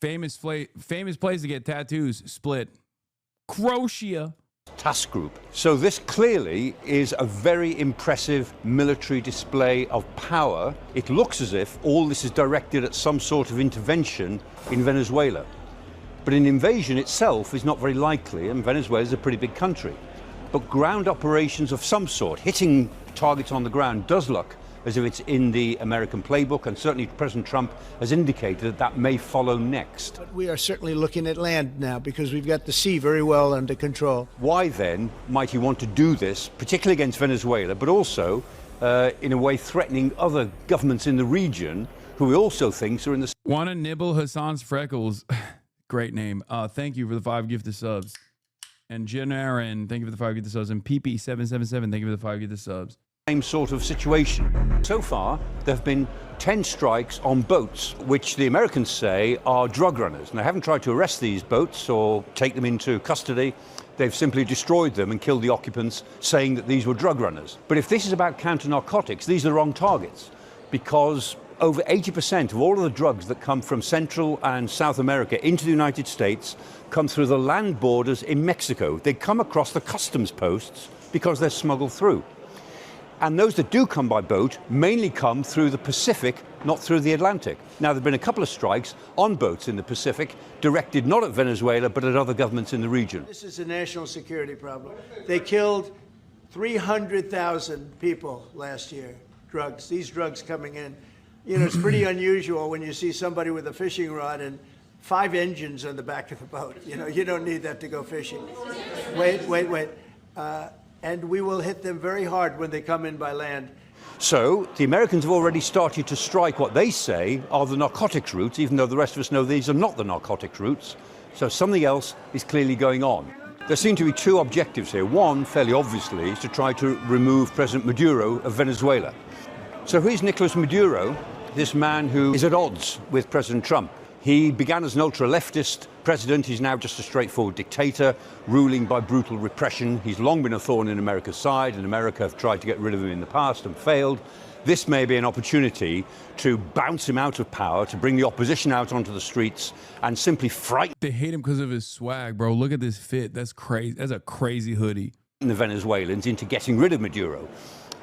Famous place to get tattoos, Split. Croatia. Task group. So this clearly is a very impressive military display of power. It looks as if all this is directed at some sort of intervention in Venezuela. But an invasion itself is not very likely, and Venezuela is a pretty big country. But ground operations of some sort, hitting targets on the ground, does look as if it's in the American playbook, and certainly President Trump has indicated that that may follow next. But we are certainly looking at land now because we've got the sea very well under control. Why then might he want to do this, particularly against Venezuela, but also in a way threatening other governments in the region who he also thinks are in the... Wanna nibble Hassan's freckles. Great name. Thank you for the 5 gifted subs. And Janarin, thank you for the 5 gifted subs. And PP777, thank you for the 5 gifted subs. Same sort of situation. So far, there have been 10 strikes on boats, which the Americans say are drug runners. And they haven't tried to arrest these boats or take them into custody. They've simply destroyed them and killed the occupants, saying that these were drug runners. But if this is about counter-narcotics, these are the wrong targets, because over 80% of all of the drugs that come from Central and South America into the United States come through the land borders in Mexico. They come across the customs posts because they're smuggled through. And those that do come by boat mainly come through the Pacific, not through the Atlantic. Now, there have been a couple of strikes on boats in the Pacific, directed not at Venezuela, but at other governments in the region. This is a national security problem. They killed 300,000 people last year, drugs, these drugs coming in. You know, it's pretty unusual when you see somebody with a fishing rod and 5 engines on the back of the boat. You know, you don't need that to go fishing. Wait. And we will hit them very hard when they come in by land. So the Americans have already started to strike what they say are the narcotics routes, even though the rest of us know these are not the narcotics routes. So something else is clearly going on. There seem to be 2 objectives here. One, fairly obviously, is to try to remove President Maduro of Venezuela. So who's Nicolas Maduro? This man who is at odds with President Trump. He began as an ultra-leftist president. He's now just a straightforward dictator, ruling by brutal repression. He's long been a thorn in America's side, and America have tried to get rid of him in the past and failed. This may be an opportunity to bounce him out of power, to bring the opposition out onto the streets and simply frighten... They hate him because of his swag, bro. Look at this fit. That's crazy. That's a crazy hoodie. ...the Venezuelans into getting rid of Maduro.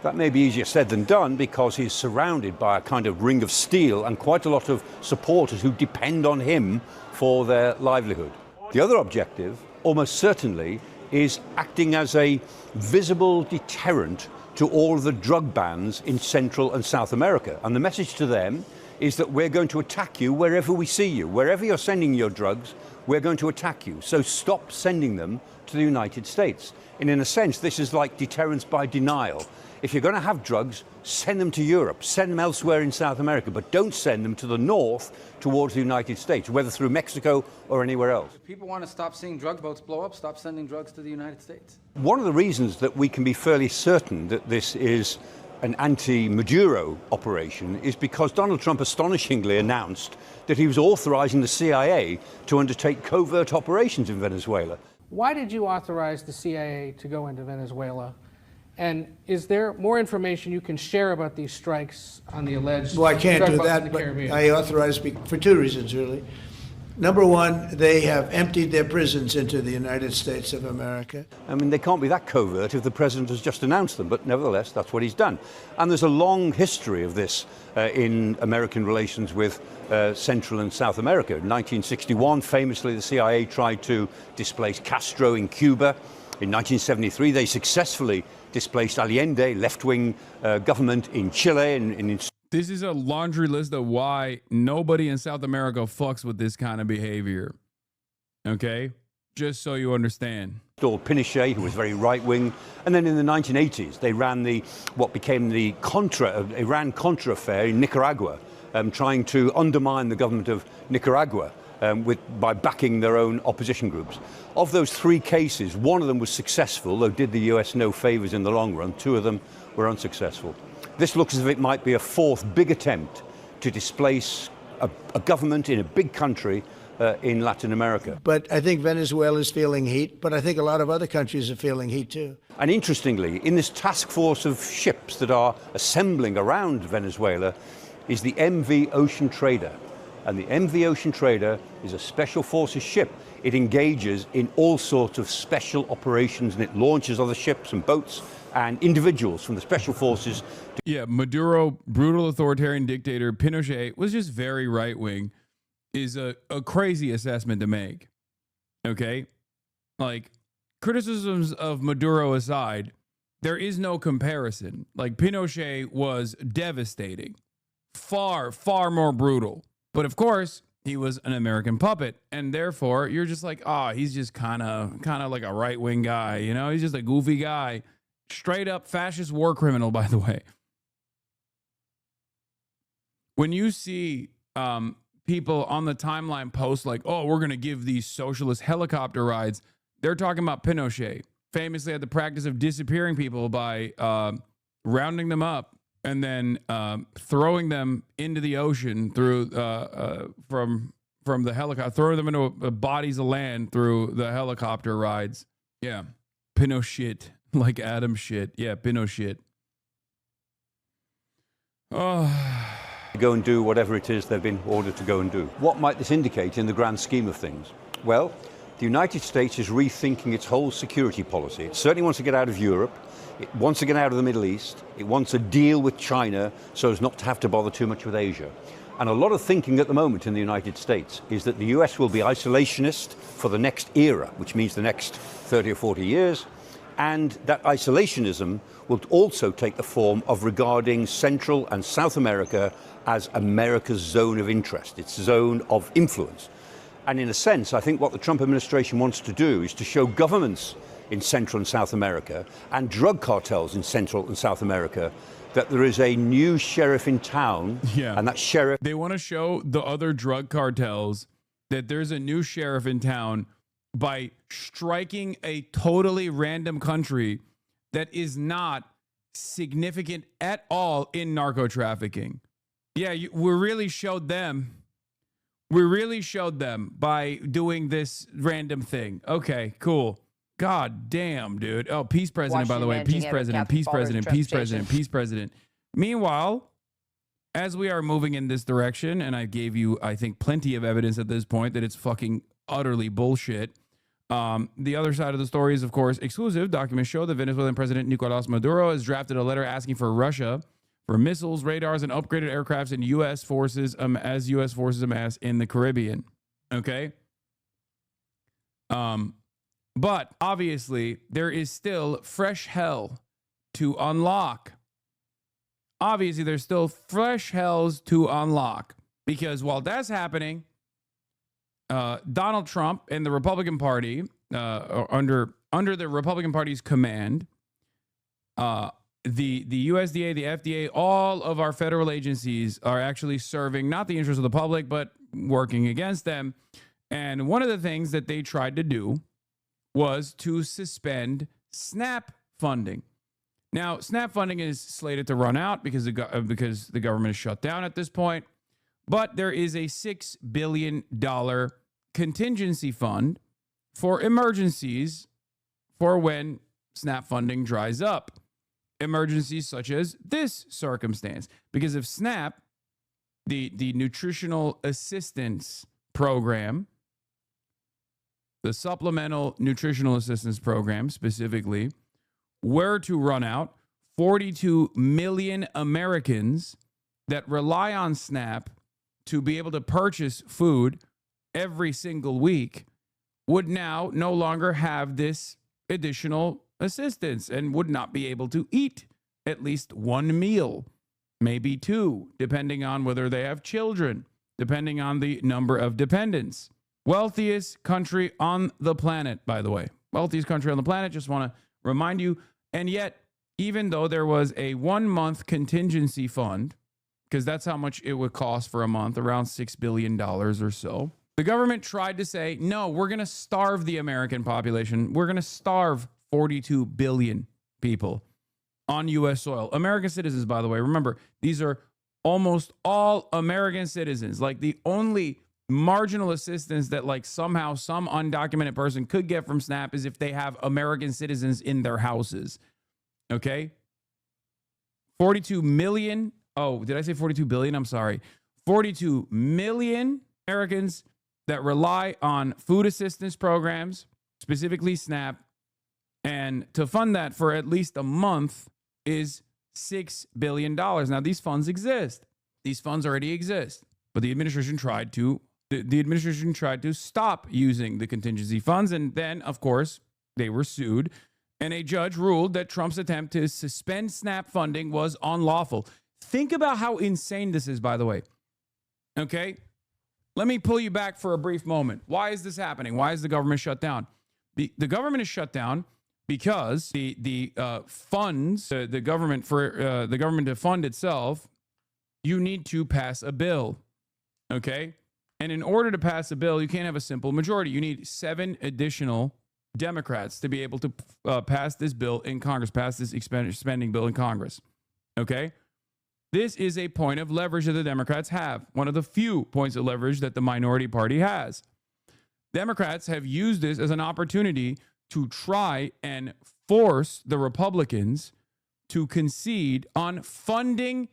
That may be easier said than done because he's surrounded by a kind of ring of steel and quite a lot of supporters who depend on him for their livelihood. The other objective, almost certainly, is acting as a visible deterrent to all of the drug bans in Central and South America. And the message to them is that we're going to attack you wherever we see you. Wherever you're sending your drugs, we're going to attack you. So stop sending them to the United States. And in a sense, this is like deterrence by denial. If you're going to have drugs, send them to Europe, send them elsewhere in South America, but don't send them to the north towards the United States, whether through Mexico or anywhere else. If people want to stop seeing drug boats blow up, stop sending drugs to the United States. One of the reasons that we can be fairly certain that this is an anti-Maduro operation is because Donald Trump astonishingly announced that he was authorizing the CIA to undertake covert operations in Venezuela. Why did you authorize the CIA to go into Venezuela? And is there more information you can share about these strikes on the alleged Well, I can't drug do boats in that, the but Caribbean? I authorized for two reasons, really. Number one, they have emptied their prisons into the United States of America. I mean, they can't be that covert if the president has just announced them, but nevertheless, that's what he's done. And there's a long history of this in American relations with Central and South America. In 1961, famously, the CIA tried to displace Castro in Cuba. In 1973, they successfully displaced Allende, left-wing government in Chile. This is a laundry list of why nobody in South America fucks with this kind of behavior. Okay? Just so you understand. Pinochet, who was very right-wing. And then in the 1980s, they ran what became the Iran-Contra affair in Nicaragua, trying to undermine the government of Nicaragua by backing their own opposition groups. Of those three cases, one of them was successful, though did the US no favors in the long run. Two of them were unsuccessful. This looks as if it might be a fourth big attempt to displace a government in a big country in Latin America. But I think Venezuela is feeling heat, but I think a lot of other countries are feeling heat too. And interestingly, in this task force of ships that are assembling around Venezuela is the MV Ocean Trader. And the MV Ocean Trader is a special forces ship. It engages in all sorts of special operations, and it launches other ships and boats and individuals from the special forces. Yeah, Maduro, brutal authoritarian dictator, Pinochet was just very right-wing, is a crazy assessment to make. Okay? Like, criticisms of Maduro aside, there is no comparison. Like, Pinochet was devastating. Far, far more brutal. But of course, he was an American puppet, and therefore you're just like, oh, he's just kind of like a right-wing guy, you know? He's just a goofy guy. Straight up fascist war criminal, by the way. When you see people on the timeline post like, oh, we're going to give these socialist helicopter rides, they're talking about Pinochet. Famously had the practice of disappearing people by rounding them up and then throwing them into the ocean through from the helicopter, throwing them into bodies of land through the helicopter rides. Yeah, Pinochet, like Adam shit. Yeah, Pinochet. Oh. Go and do whatever it is they've been ordered to go and do. What might this indicate in the grand scheme of things? Well, the United States is rethinking its whole security policy. It certainly wants to get out of Europe. It wants to get out of the Middle East. It wants a deal with China so as not to have to bother too much with Asia. And a lot of thinking at the moment in the United States is that the US will be isolationist for the next era, which means the next 30 or 40 years. And that isolationism will also take the form of regarding Central and South America as America's zone of interest, its zone of influence. And in a sense, I think what the Trump administration wants to do is to show governments in Central and South America and drug cartels in Central and South America that there is a new sheriff in town. Yeah. And that sheriff... They want to show the other drug cartels that there's a new sheriff in town by striking a totally random country that is not significant at all in narco trafficking. Yeah, we really showed them. We really showed them by doing this random thing. Okay, cool. God damn, dude. Oh, peace president, by the way. Peace president, peace president, peace president, peace president. Meanwhile, as we are moving in this direction, and I gave you, I think, plenty of evidence at this point that it's fucking utterly bullshit. The other side of the story is, of course, exclusive. Documents show that Venezuelan President Nicolás Maduro has drafted a letter asking for Russia for missiles, radars, and upgraded aircrafts in U.S. forces as U.S. forces amass in the Caribbean. Okay? But obviously, there is still fresh hell to unlock. Obviously, there's still fresh hells to unlock. Because while that's happening, Donald Trump and the Republican Party, under the Republican Party's command, the USDA, the FDA, all of our federal agencies are actually serving not the interests of the public, but working against them. And one of the things that they tried to do was to suspend SNAP funding. Now, SNAP funding is slated to run out because the government is shut down at this point. But there is a $6 billion contingency fund for emergencies for when SNAP funding dries up. Emergencies such as this circumstance. Because if SNAP, the nutritional assistance program, the supplemental nutritional assistance program specifically, were to run out, 42 million Americans that rely on SNAP to be able to purchase food every single week would now no longer have this additional assistance and would not be able to eat at least one meal, maybe two, depending on whether they have children, depending on the number of dependents. Wealthiest country on the planet, by the way. Wealthiest country on the planet, just want to remind you. And yet, even though there was a 1 month contingency fund, because that's how much it would cost for a month, around $6 billion or so, the government tried to say, no, we're going to starve the American population. We're going to starve 42 billion people on U.S. soil. American citizens, by the way. Remember, these are almost all American citizens. Like, the only marginal assistance that, like, somehow some undocumented person could get from SNAP is if they have American citizens in their houses. Okay? 42 million. Oh, did I say 42 billion? I'm sorry. 42 million Americans that rely on food assistance programs, specifically SNAP, and to fund that for at least a month is $6 billion. Now, these funds exist. These funds already exist. But the administration tried to stop using the contingency funds. And then, of course, they were sued. And a judge ruled that Trump's attempt to suspend SNAP funding was unlawful. Think about how insane this is, by the way. Okay? Let me pull you back for a brief moment. Why is this happening? Why is the government shut down? The government is shut down because the funds, the government to fund itself, you need to pass a bill. Okay? And in order to pass a bill, you can't have a simple majority. You need 7 additional Democrats to be able to pass this bill in Congress, pass this spending bill in Congress. Okay? This is a point of leverage that the Democrats have. One of the few points of leverage that the minority party has. Democrats have used this as an opportunity to try and force the Republicans to concede on funding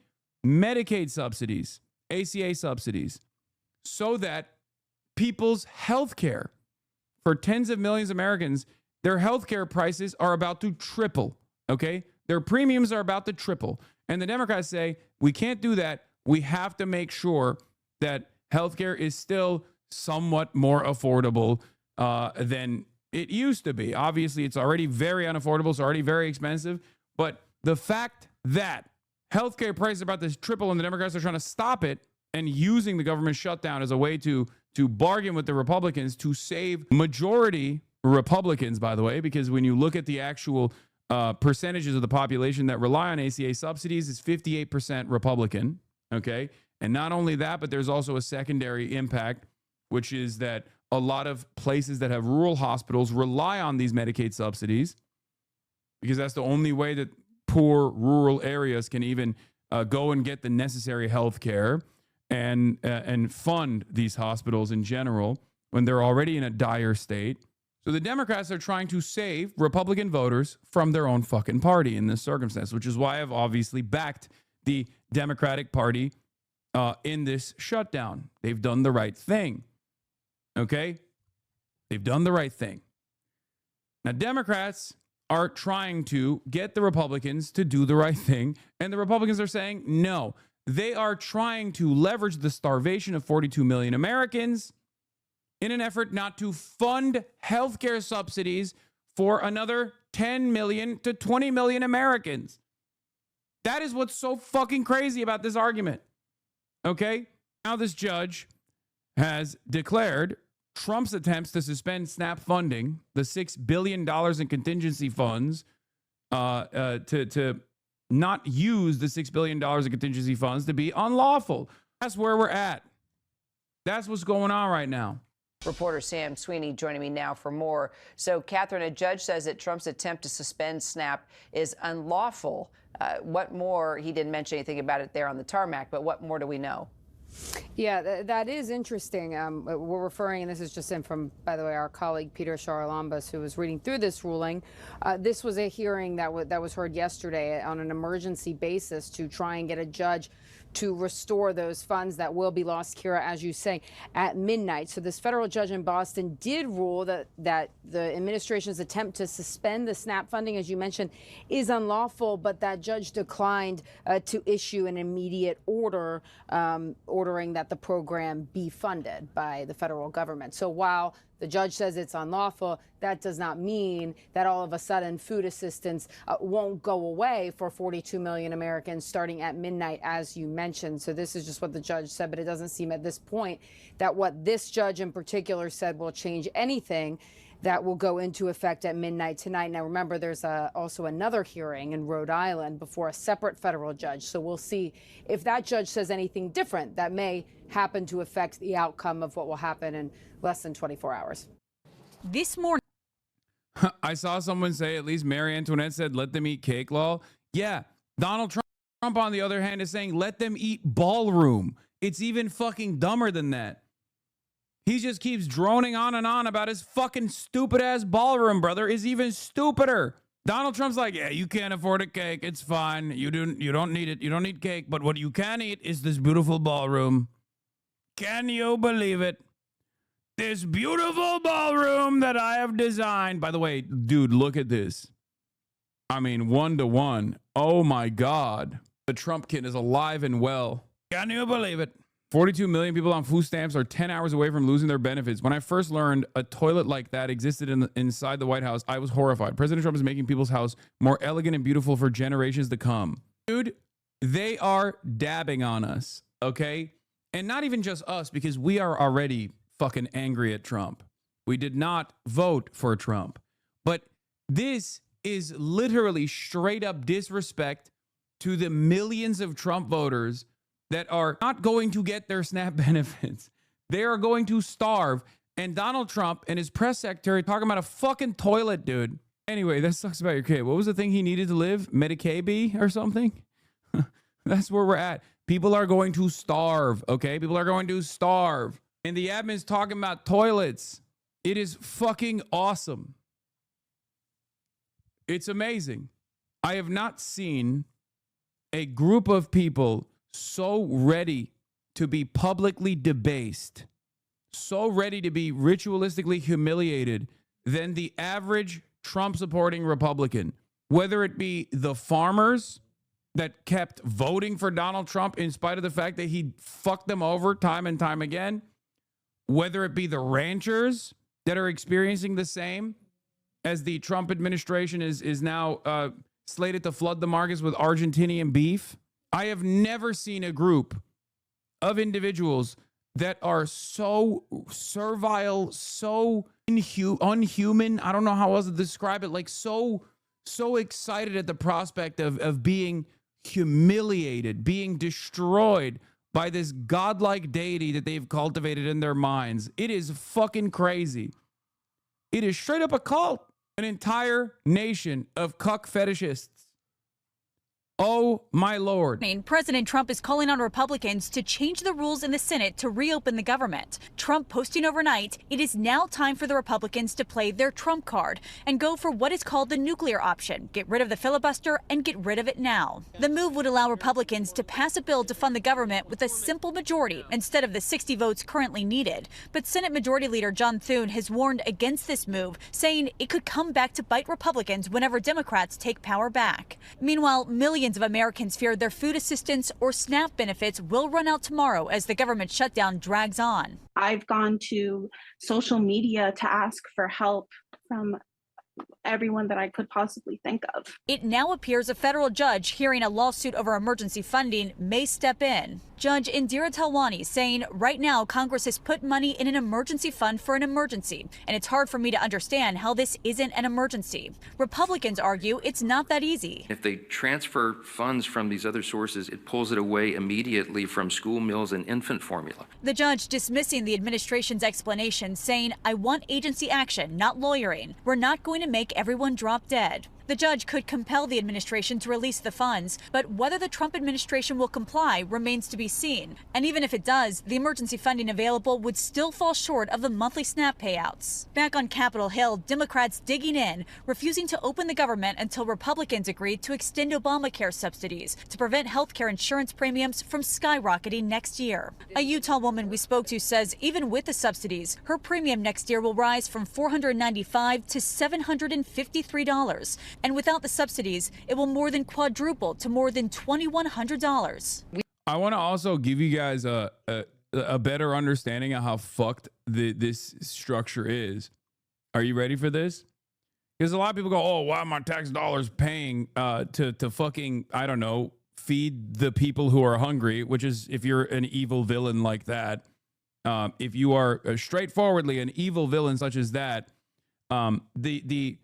Medicaid subsidies, ACA subsidies, so that people's health care, for tens of millions of Americans, their health care prices are about to triple, okay? Their premiums are about to triple. And the Democrats say, we can't do that. We have to make sure that healthcare is still somewhat more affordable than it used to be. Obviously, it's already very unaffordable. It's already very expensive. But the fact that healthcare prices are about to triple and the Democrats are trying to stop it and using the government shutdown as a way to bargain with the Republicans to save majority Republicans, by the way, because when you look at the actual percentages of the population that rely on ACA subsidies, is 58% Republican, okay? And not only that, but there's also a secondary impact, which is that a lot of places that have rural hospitals rely on these Medicaid subsidies because that's the only way that poor rural areas can even go and get the necessary health care and fund these hospitals in general when they're already in a dire state. So the Democrats are trying to save Republican voters from their own fucking party in this circumstance, which is why I've obviously backed the Democratic Party in this shutdown. They've done the right thing. Okay? They've done the right thing. Now, Democrats are trying to get the Republicans to do the right thing, and the Republicans are saying no. They are trying to leverage the starvation of 42 million Americans in an effort not to fund healthcare subsidies for another 10 million to 20 million Americans. That is what's so fucking crazy about this argument. Okay? Now this judge has declared Trump's attempts to suspend SNAP funding, the $6 billion in contingency funds, to not use the $6 billion in contingency funds to be unlawful. That's where we're at. That's what's going on right now. Reporter Sam Sweeney joining me now for more. So, Catherine, a judge says that Trump's attempt to suspend SNAP is unlawful. What more? He didn't mention anything about it there on the tarmac, but what more do we know? Yeah, that is interesting. We're referring, and this is just in from, by the way, our colleague Peter Charalambos, who was reading through this ruling. This was a hearing that was heard yesterday on an emergency basis to try and get a judge to restore those funds that will be lost, Kira, as you say, at midnight. So this federal judge in Boston did rule that the administration's attempt to suspend the SNAP funding, as you mentioned, is unlawful, but that judge declined to issue an immediate order ordering that the program be funded by the federal government. So while the judge says it's unlawful, that does not mean that all of a sudden food assistance won't go away for 42 million Americans starting at midnight, as you mentioned. So this is just what the judge said, but it doesn't seem at this point that what this judge in particular said will change anything that will go into effect at midnight tonight. Now, remember, there's also another hearing in Rhode Island before a separate federal judge. So we'll see if that judge says anything different that may happen to affect the outcome of what will happen in less than 24 hours. This morning, I saw someone say, at least Marie Antoinette said, let them eat cake, lol. Yeah, Donald Trump, on the other hand, is saying, let them eat ballroom. It's even fucking dumber than that. He just keeps droning on and on about his fucking stupid ass ballroom, brother, is even stupider. Donald Trump's like, yeah, you can't afford a cake. It's fine. You don't need it. You don't need cake. But what you can eat is this beautiful ballroom. Can you believe it? This beautiful ballroom that I have designed. By the way, dude, look at this. I mean, 1-to-1. Oh my God. The Trump kid is alive and well. Can you believe it? 42 million people on food stamps are 10 hours away from losing their benefits. When I first learned a toilet like that existed inside the White House, I was horrified. President Trump is making people's house more elegant and beautiful for generations to come. Dude, they are dabbing on us, okay? And not even just us, because we are already fucking angry at Trump. We did not vote for Trump. But this is literally straight up disrespect to the millions of Trump voters that are not going to get their SNAP benefits. They are going to starve. And Donald Trump and his press secretary talking about a fucking toilet, dude. Anyway, that sucks about your kid. What was the thing he needed to live? Medicaid or something? That's where we're at. People are going to starve, okay? People are going to starve. And the admin's talking about toilets. It is fucking awesome. It's amazing. I have not seen a group of people so ready to be publicly debased, so ready to be ritualistically humiliated than the average Trump-supporting Republican. Whether it be the farmers that kept voting for Donald Trump in spite of the fact that he fucked them over time and time again, whether it be the ranchers that are experiencing the same as the Trump administration is now slated to flood the markets with Argentinian beef. I have never seen a group of individuals that are so servile, so unhuman. I don't know how else to describe it. Like so excited at the prospect of being humiliated, being destroyed by this godlike deity that they've cultivated in their minds. It is fucking crazy. It is straight up a cult. An entire nation of cuck fetishists. Oh, my Lord. President Trump is calling on Republicans to change the rules in the Senate to reopen the government. Trump posting overnight, it is now time for the Republicans to play their Trump card and go for what is called the nuclear option. Get rid of the filibuster and get rid of it now. The move would allow Republicans to pass a bill to fund the government with a simple majority instead of the 60 votes currently needed. But Senate Majority Leader John Thune has warned against this move, saying it could come back to bite Republicans whenever Democrats take power back. Meanwhile, millions of Americans fear their food assistance or SNAP benefits will run out tomorrow as the government shutdown drags on. I've gone to social media to ask for help from everyone that I could possibly think of. It now appears a federal judge hearing a lawsuit over emergency funding may step in. Judge Indira Talwani saying right now Congress has put money in an emergency fund for an emergency, and it's hard for me to understand how this isn't an emergency. Republicans argue it's not that easy. If they transfer funds from these other sources, it pulls it away immediately from school meals and infant formula. The judge dismissing the administration's explanation, saying, I want agency action, not lawyering. We're not going to make everyone drop dead. The judge could compel the administration to release the funds, but whether the Trump administration will comply remains to be seen. And even if it does, the emergency funding available would still fall short of the monthly SNAP payouts. Back on Capitol Hill, Democrats digging in, refusing to open the government until Republicans agreed to extend Obamacare subsidies to prevent health care insurance premiums from skyrocketing next year. A Utah woman we spoke to says even with the subsidies, her premium next year will rise from $495 to $753. And without the subsidies, it will more than quadruple to more than $2,100. I want to also give you guys a better understanding of how fucked this structure is. Are you ready for this? Because a lot of people go, oh, why are my tax dollars paying to fucking, I don't know, feed the people who are hungry, which is if you're an evil villain like that. If you are straightforwardly an evil villain such as that, the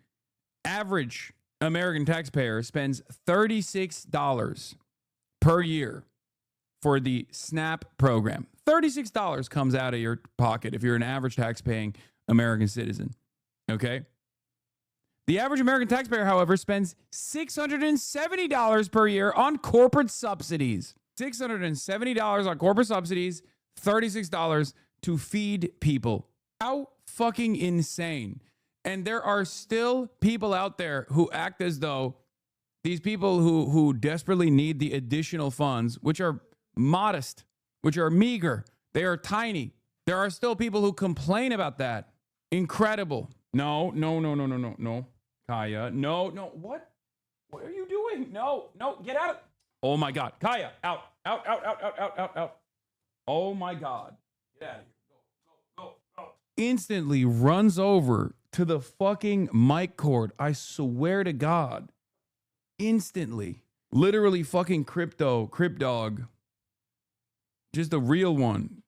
average American taxpayer spends $36 per year for the SNAP program. $36 comes out of your pocket if you're an average tax-paying American citizen. Okay? The average American taxpayer, however, spends $670 per year on corporate subsidies. $670 on corporate subsidies, $36 to feed people. How fucking insane. And there are still people out there who act as though these people who desperately need the additional funds, which are modest, which are meager, they are tiny. There are still people who complain about that. Incredible. No. Kaya, no. What? What are you doing? No, get out of. Oh my God. Kaya, out. Oh my God. Get out of here. Go. Instantly runs over to the fucking mic cord. I swear to God. Instantly. Literally fucking Crip Dog. Just the real one.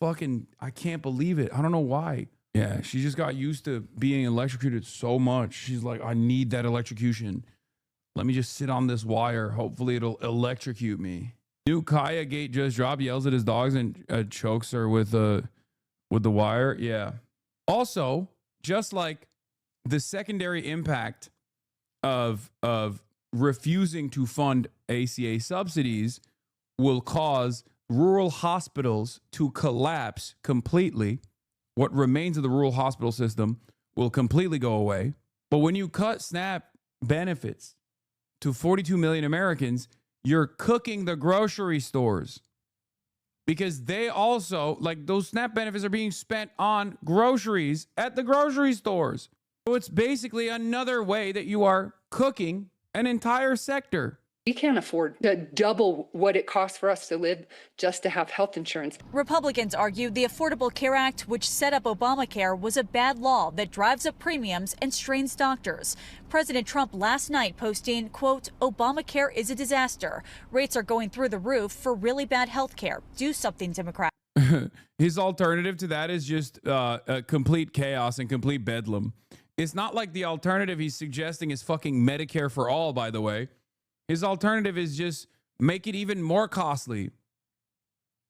Fucking, I can't believe it. I don't know why. Yeah, she just got used to being electrocuted so much. She's like, I need that electrocution. Let me just sit on this wire. Hopefully it'll electrocute me. New Kaya Gate just dropped, yells at his dogs and chokes her with the wire. Yeah. Also, just like the secondary impact of refusing to fund ACA subsidies will cause rural hospitals to collapse completely. What remains of the rural hospital system will completely go away. But when you cut SNAP benefits to 42 million Americans, you're cooking the grocery stores, because they also, like, those SNAP benefits are being spent on groceries at the grocery stores. So it's basically another way that you are cooking an entire sector. We can't afford to double what it costs for us to live just to have health insurance. Republicans argue the Affordable Care Act, which set up Obamacare, was a bad law that drives up premiums and strains doctors. President Trump last night posting, quote, Obamacare is a disaster. Rates are going through the roof for really bad health care. Do something, Democrat. His alternative to that is just complete chaos and complete bedlam. It's not like the alternative he's suggesting is fucking Medicare for all, by the way. His alternative is just make it even more costly.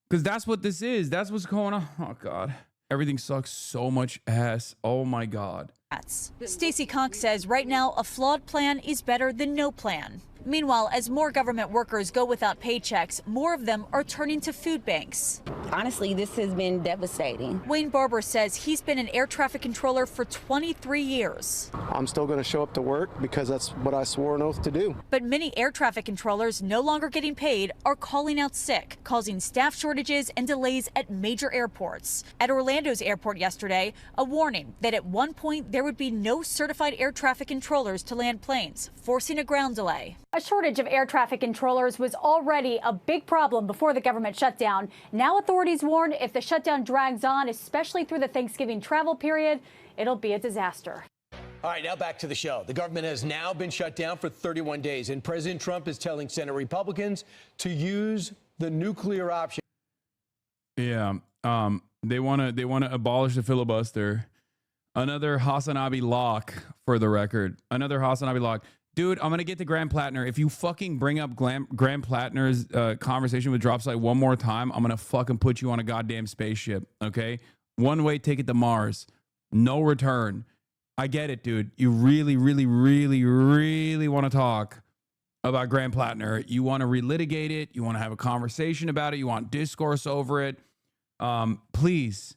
Because that's what this is. That's what's going on. Oh, God. Everything sucks so much ass. Oh, my God. Stacey Cox says right now a flawed plan is better than no plan. Meanwhile, as more government workers go without paychecks, more of them are turning to food banks. Honestly, this has been devastating. Wayne Barber says he's been an air traffic controller for 23 years. I'm still going to show up to work because that's what I swore an oath to do. But many air traffic controllers no longer getting paid are calling out sick, causing staff shortages and delays at major airports. At Orlando's airport yesterday, a warning that at one point there would be no certified air traffic controllers to land planes, forcing a ground delay. A shortage of air traffic controllers was already a big problem before the government shutdown. Now authorities warn if the shutdown drags on, especially through the Thanksgiving travel period, it'll be a disaster. All right, now back to the show. The government has now been shut down for 31 days, and President Trump is telling Senate Republicans to use the nuclear option. Yeah, they want to abolish the filibuster. Another Hasanabi lock, for the record. Another Hasanabi lock. Dude, I'm going to get to Graham Plattner. If you fucking bring up Graham Plattner's conversation with Dropsite one more time, I'm going to fucking put you on a goddamn spaceship, okay? One way ticket to Mars. No return. I get it, dude. You really, really, really, really want to talk about Graham Plattner. You want to relitigate it. You want to have a conversation about it. You want discourse over it. Please.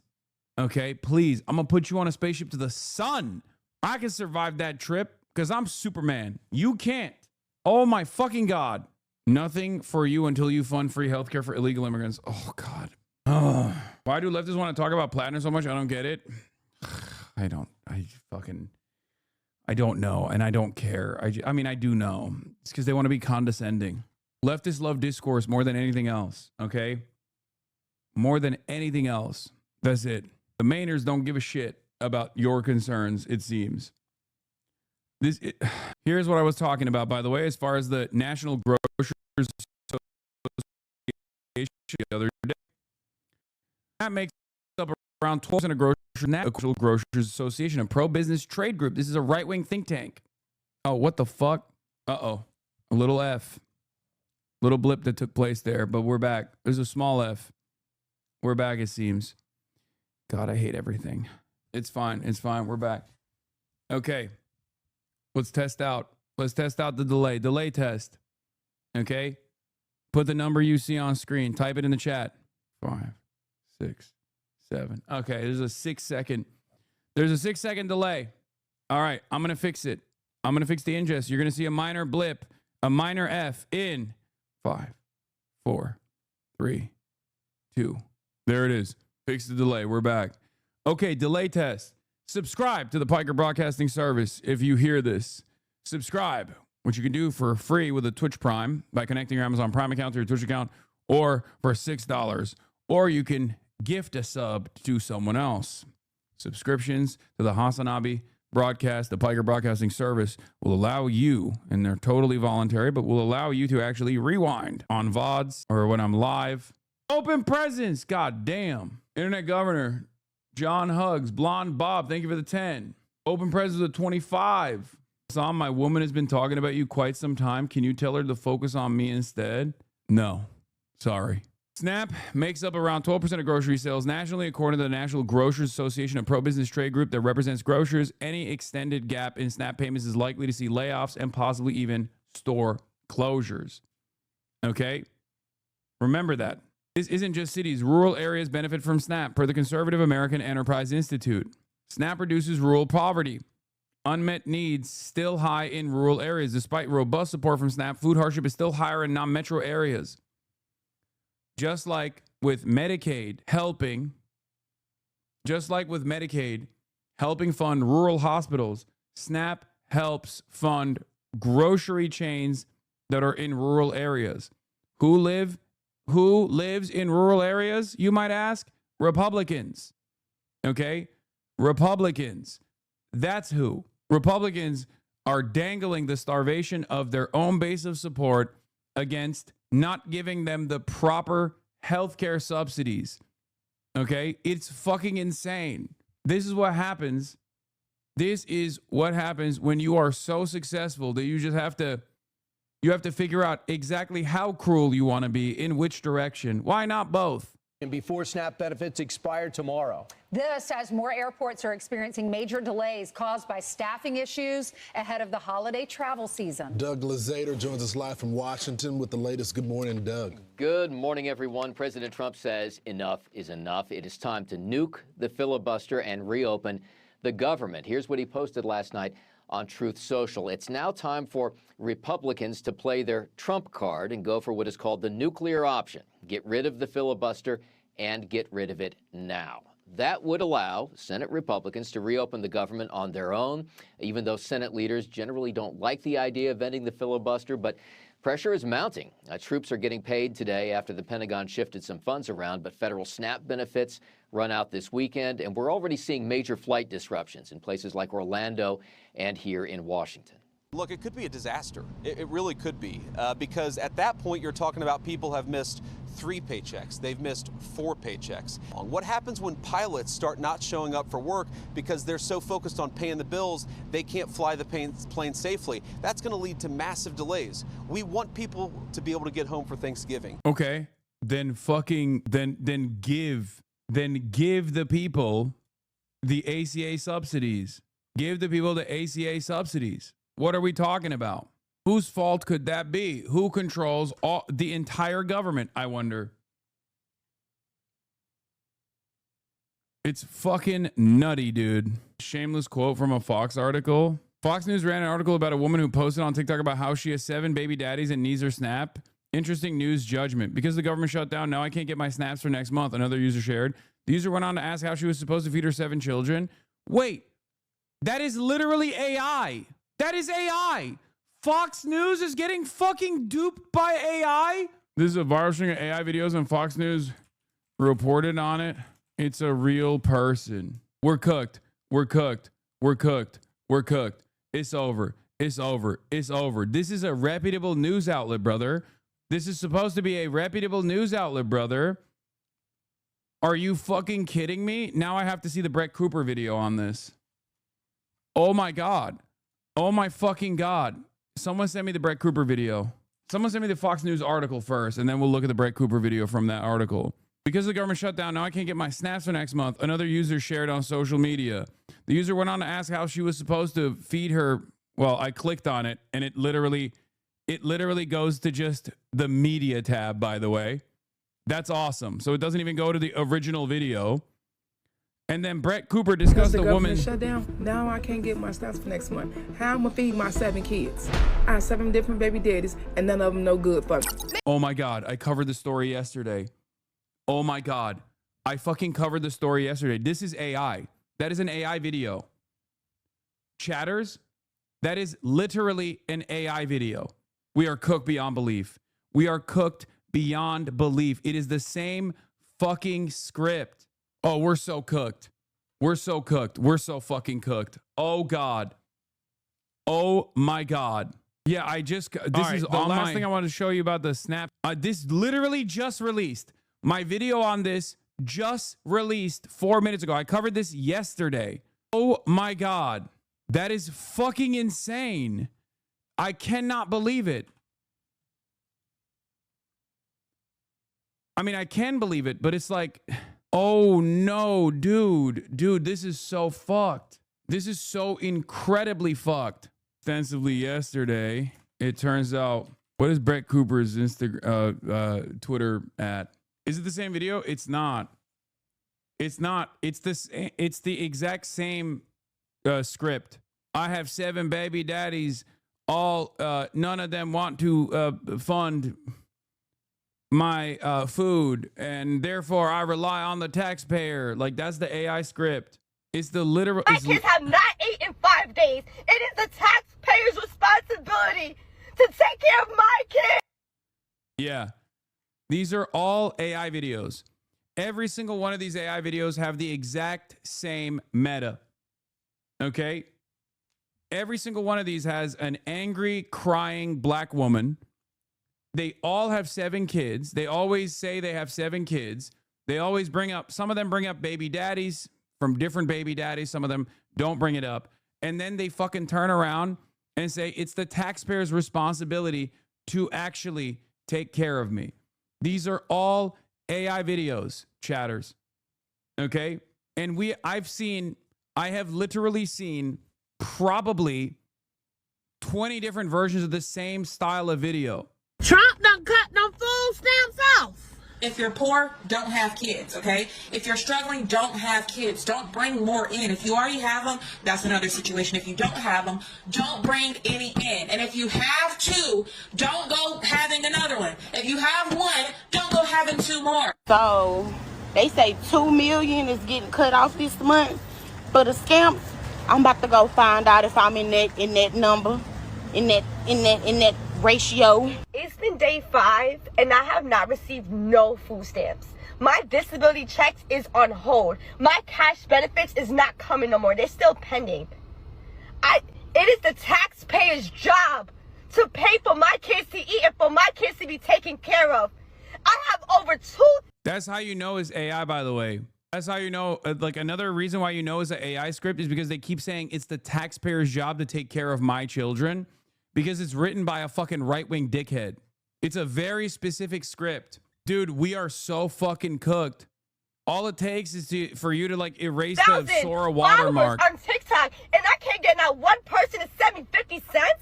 Okay, please. I'm going to put you on a spaceship to the sun. I can survive that trip because I'm Superman. You can't. Oh my fucking God. Nothing for you until you fund free healthcare for illegal immigrants. Oh God. Oh. Why do leftists want to talk about Plattner so much? I don't get it. I don't know, and I don't care. I mean, I do know. It's because they want to be condescending. Leftists love discourse more than anything else, okay? More than anything else. That's it. The Mainers don't give a shit about your concerns, it seems. Here's what I was talking about, by the way, as far as the National Grocers Association the other day. That makes up around 12% of grocers. National Grocers Association, a pro-business trade group. This is a right-wing think tank. Oh, what the fuck? Uh-oh. A little F. Little blip that took place there, but we're back. There's a small F. We're back, it seems. God, I hate everything. It's fine. It's fine. We're back. Okay. Let's test out. Let's test out the delay. Delay test. Okay? Put the number you see on screen. Type it in the chat. 5, 6, 7. Okay, there's a 6-second. There's a 6-second delay. All right, I'm going to fix it. I'm going to fix the ingest. You're going to see a minor blip, a minor F in 5, 4, 3, 2. There it is. Fix the delay. We're back. Okay, delay test. Subscribe to the Piker Broadcasting Service if you hear this. Subscribe, which you can do for free with a Twitch Prime by connecting your Amazon Prime account to your Twitch account, or for $6. Or you can gift a sub to someone else. Subscriptions to the Hasanabi broadcast, the Piker Broadcasting Service, will allow you, and they're totally voluntary, but will allow you to actually rewind on VODs or when I'm live. Open presents, god damn. Internet Governor, John Hugs, Blonde Bob, thank you for the 10. Open presents of 25. Sam, my woman has been talking about you quite some time. Can you tell her to focus on me instead? No, sorry. SNAP makes up around 12% of grocery sales nationally, according to the National Grocers Association, a pro-business trade group that represents grocers. Any extended gap in SNAP payments is likely to see layoffs and possibly even store closures. Okay? Remember that. This isn't just cities. Rural areas benefit from SNAP, per the Conservative American Enterprise Institute. SNAP reduces rural poverty. Unmet needs still high in rural areas. Despite robust support from SNAP, food hardship is still higher in non-metro areas. Just like with Medicaid helping fund rural hospitals, SNAP helps fund grocery chains that are in rural areas. Who lives in rural areas, you might ask? Republicans. Okay? Republicans. That's who. Republicans are dangling the starvation of their own base of support against not giving them the proper healthcare subsidies. Okay? It's fucking insane. This is what happens. This is what happens when you are so successful that you just have to figure out exactly how cruel you want to be, in which direction. Why not both? And before SNAP benefits expire tomorrow. This as more airports are experiencing major delays caused by staffing issues ahead of the holiday travel season. Doug Lazader joins us live from Washington with the latest. Good morning, Doug. Good morning, everyone. President Trump says enough is enough. It is time to nuke the filibuster and reopen the government. Here's what he posted last night on Truth Social. It's now time for Republicans to play their Trump card and go for what is called the nuclear option. Get rid of the filibuster and get rid of it now. That would allow Senate Republicans to reopen the government on their own, even though Senate leaders generally don't like the idea of ending the filibuster. But pressure is mounting. Troops are getting paid today after the Pentagon shifted some funds around, but federal SNAP benefits run out this weekend, and we're already seeing major flight disruptions in places like Orlando and here in Washington. Look, it could be a disaster. It really could be, because at that point you're talking about people have missed 3 paychecks. They've missed 4 paychecks. What happens when pilots start not showing up for work because they're so focused on paying the bills they can't fly the plane safely? That's going to lead to massive delays. We want people to be able to get home for Thanksgiving. Okay, then give the people the ACA subsidies. Give the people the ACA subsidies. What are we talking about? Whose fault could that be? Who controls the entire government, I wonder? It's fucking nutty, dude. Shameless quote from a Fox article. Fox News ran an article about a woman who posted on TikTok about how she has 7 baby daddies and needs her SNAP. Interesting news judgment. Because the government shut down, now I can't get my snaps for next month, another user shared. The user went on to ask how she was supposed to feed her 7 children. Wait, that is literally AI. That is AI. Fox News is getting fucking duped by AI? This is a viral string of AI videos and Fox News reported on it. It's a real person. We're cooked. We're cooked. We're cooked. We're cooked. It's over. It's over. It's over. This is a reputable news outlet, brother. This is supposed to be a reputable news outlet, brother. Are you fucking kidding me? Now I have to see the Brett Cooper video on this. Oh my God. Oh my fucking God. Someone send me the Brett Cooper video. Someone send me the Fox News article first, and then we'll look at the Brett Cooper video from that article. Because the government shut down, now I can't get my snaps for next month. Another user shared on social media. The user went on to ask how she was supposed to feed her. Well, I clicked on it, and it literally goes to just the media tab, by the way. That's awesome. So it doesn't even go to the original video. And then Brett Cooper discussed the woman. Shut down. Now I can't get my snaps for next month. How I'm gonna feed my 7 kids? I have 7 different baby daddies, and none of them no good for me. Oh my God, I covered the story yesterday. Oh my God, I fucking covered the story yesterday. This is AI. That is an AI video. Chatters, that is literally an AI video. We are cooked beyond belief. We are cooked beyond belief. It is the same fucking script. Oh, we're so cooked. We're so cooked. We're so fucking cooked. Oh God. Oh my God. Yeah, this is the last thing I want to show you about the Snap. This literally just released. My video on this just released 4 minutes ago. I covered this yesterday. Oh my God. That is fucking insane. I cannot believe it. I mean, I can believe it, but it's like, oh no, dude, this is so fucked. This is so incredibly fucked. Extensively yesterday, it turns out, what is Brett Cooper's Twitter at? Is it the same video? It's not. It's not. It's the exact same script. I have 7 baby daddies. All none of them want to fund my food, and therefore I rely on the taxpayer. Like, that's the AI script. It's the literal. My kids have not eaten in 5 days. It is the taxpayer's responsibility to take care of my kids. Yeah, these are all AI videos. Every single one of these AI videos have the exact same meta. Okay, every single one of these has an angry, crying black woman. They all have 7 kids. They always say they have 7 kids. They always bring up, some of them bring up baby daddies from different baby daddies. Some of them don't bring it up. And then they fucking turn around and say, it's the taxpayer's responsibility to actually take care of me. These are all AI videos, chatters. Okay? And I have literally seen probably 20 different versions of the same style of video. Trump done cut them food stamps off. If you're poor, don't have kids, okay? If you're struggling, don't have kids. Don't bring more in. If you already have them, that's another situation. If you don't have them, don't bring any in. And if you have 2, don't go having another one. If you have 1, don't go having 2 more. So they say 2 million is getting cut off this month for the scamps. I'm about to go find out if I'm in that number, in that ratio. It's been day 5 and I have not received no food stamps. My disability checks is on hold. My cash benefits is not coming no more. They're still pending. It is the taxpayer's job to pay for my kids to eat and for my kids to be taken care of. I have over 2. That's how you know it's AI, by the way. That's how you know, like, another reason why you know it's an AI script is because they keep saying it's the taxpayer's job to take care of my children. Because it's written by a fucking right-wing dickhead. It's a very specific script. Dude, we are so fucking cooked. All it takes is for you to like erase the 1,000 Sora followers watermark. on TikTok, and I can't get not one person to send me 50 cents.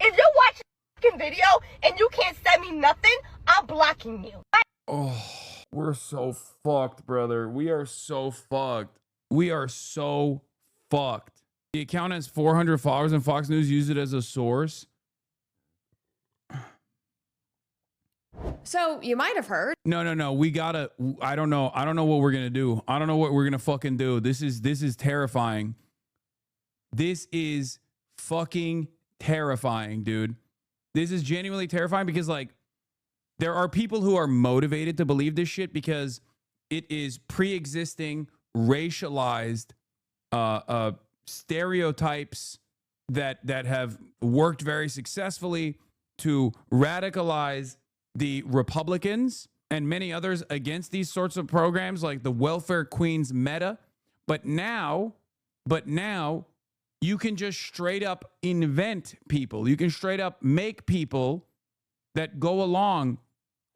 If you're watching a fucking video and you can't send me nothing, I'm blocking you. Oh, we're so fucked, brother. We are so fucked. We are so fucked. The account has 400 followers and Fox News used it as a source. So you might have heard. No. We gotta. I don't know. I don't know what we're gonna do. I don't know what we're gonna fucking do. This is terrifying. This is fucking terrifying, dude. This is genuinely terrifying because like there are people who are motivated to believe this shit because it is pre-existing racialized stereotypes that have worked very successfully to radicalize the Republicans and many others against these sorts of programs like the welfare queens meta. But now you can just straight up invent people. You can straight up make people that go along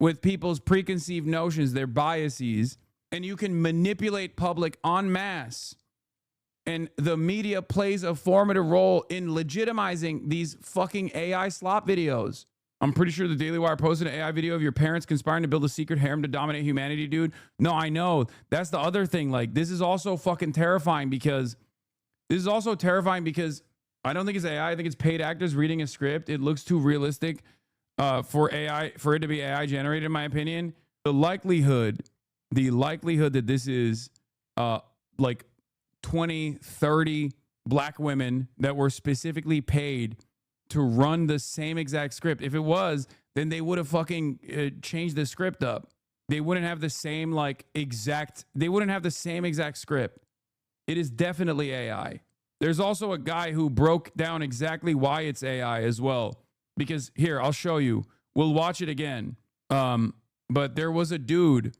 with people's preconceived notions, their biases, and you can manipulate public en masse. And the media plays a formative role in legitimizing these fucking AI slop videos. I'm pretty sure the Daily Wire posted an AI video of your parents conspiring to build a secret harem to dominate humanity, dude. No, I know. That's the other thing. Like, this is also fucking terrifying because I don't think it's AI. I think it's paid actors reading a script. It looks too realistic for it to be AI generated, in my opinion. The likelihood that this is like 20, 30 black women that were specifically paid to run the same exact script. If it was, then they would have fucking changed the script up. They wouldn't have the same exact script. It is definitely AI. There's also a guy who broke down exactly why it's AI as well. Because here, I'll show you. We'll watch it again. But there was a dude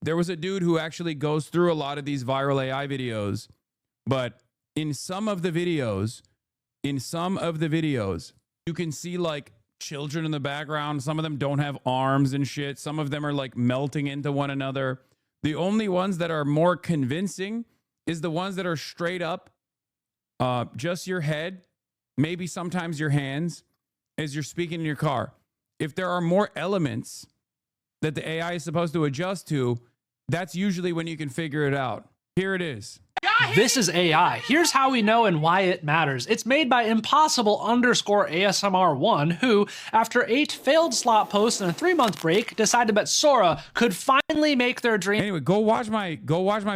who actually goes through a lot of these viral AI videos. But in some of the videos, you can see like children in the background. Some of them don't have arms and shit. Some of them are like melting into one another. The only ones that are more convincing is the ones that are straight up just your head, maybe sometimes your hands as you're speaking in your car. If there are more elements that the AI is supposed to adjust to, that's usually when you can figure it out. Here it is. This is AI. Here's how we know and why it matters. It's made by Impossible_ASMR1, who, after 8 failed slot posts and a 3-month break, decided that Sora could finally make their dream. Anyway, go watch my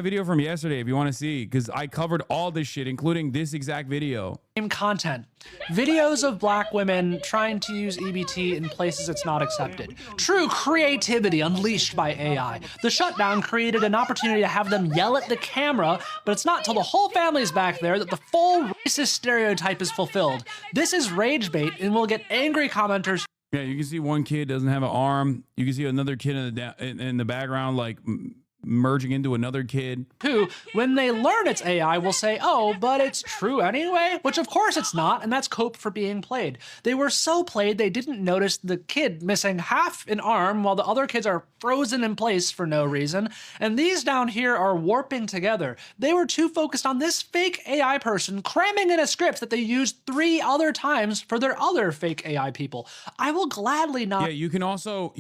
video from yesterday if you want to see, because I covered all this shit, including this exact video. Content. Videos of black women trying to use EBT in places it's not accepted. True creativity unleashed by AI. The shutdown created an opportunity to have them yell at the camera, but it's not till the whole family's back there that the full racist stereotype is fulfilled. This is rage bait, and we'll get angry commenters. Yeah, you can see one kid doesn't have an arm. You can see another kid in the background, like merging into another kid. Who, when they learn it's AI, will say, oh, but it's true anyway, which of course it's not, and that's cope for being played. They were so played they didn't notice the kid missing half an arm while the other kids are frozen in place for no reason, and these down here are warping together. They were too focused on this fake AI person cramming in a script that they used 3 other times for their other fake AI people. I will gladly not. Yeah, you can also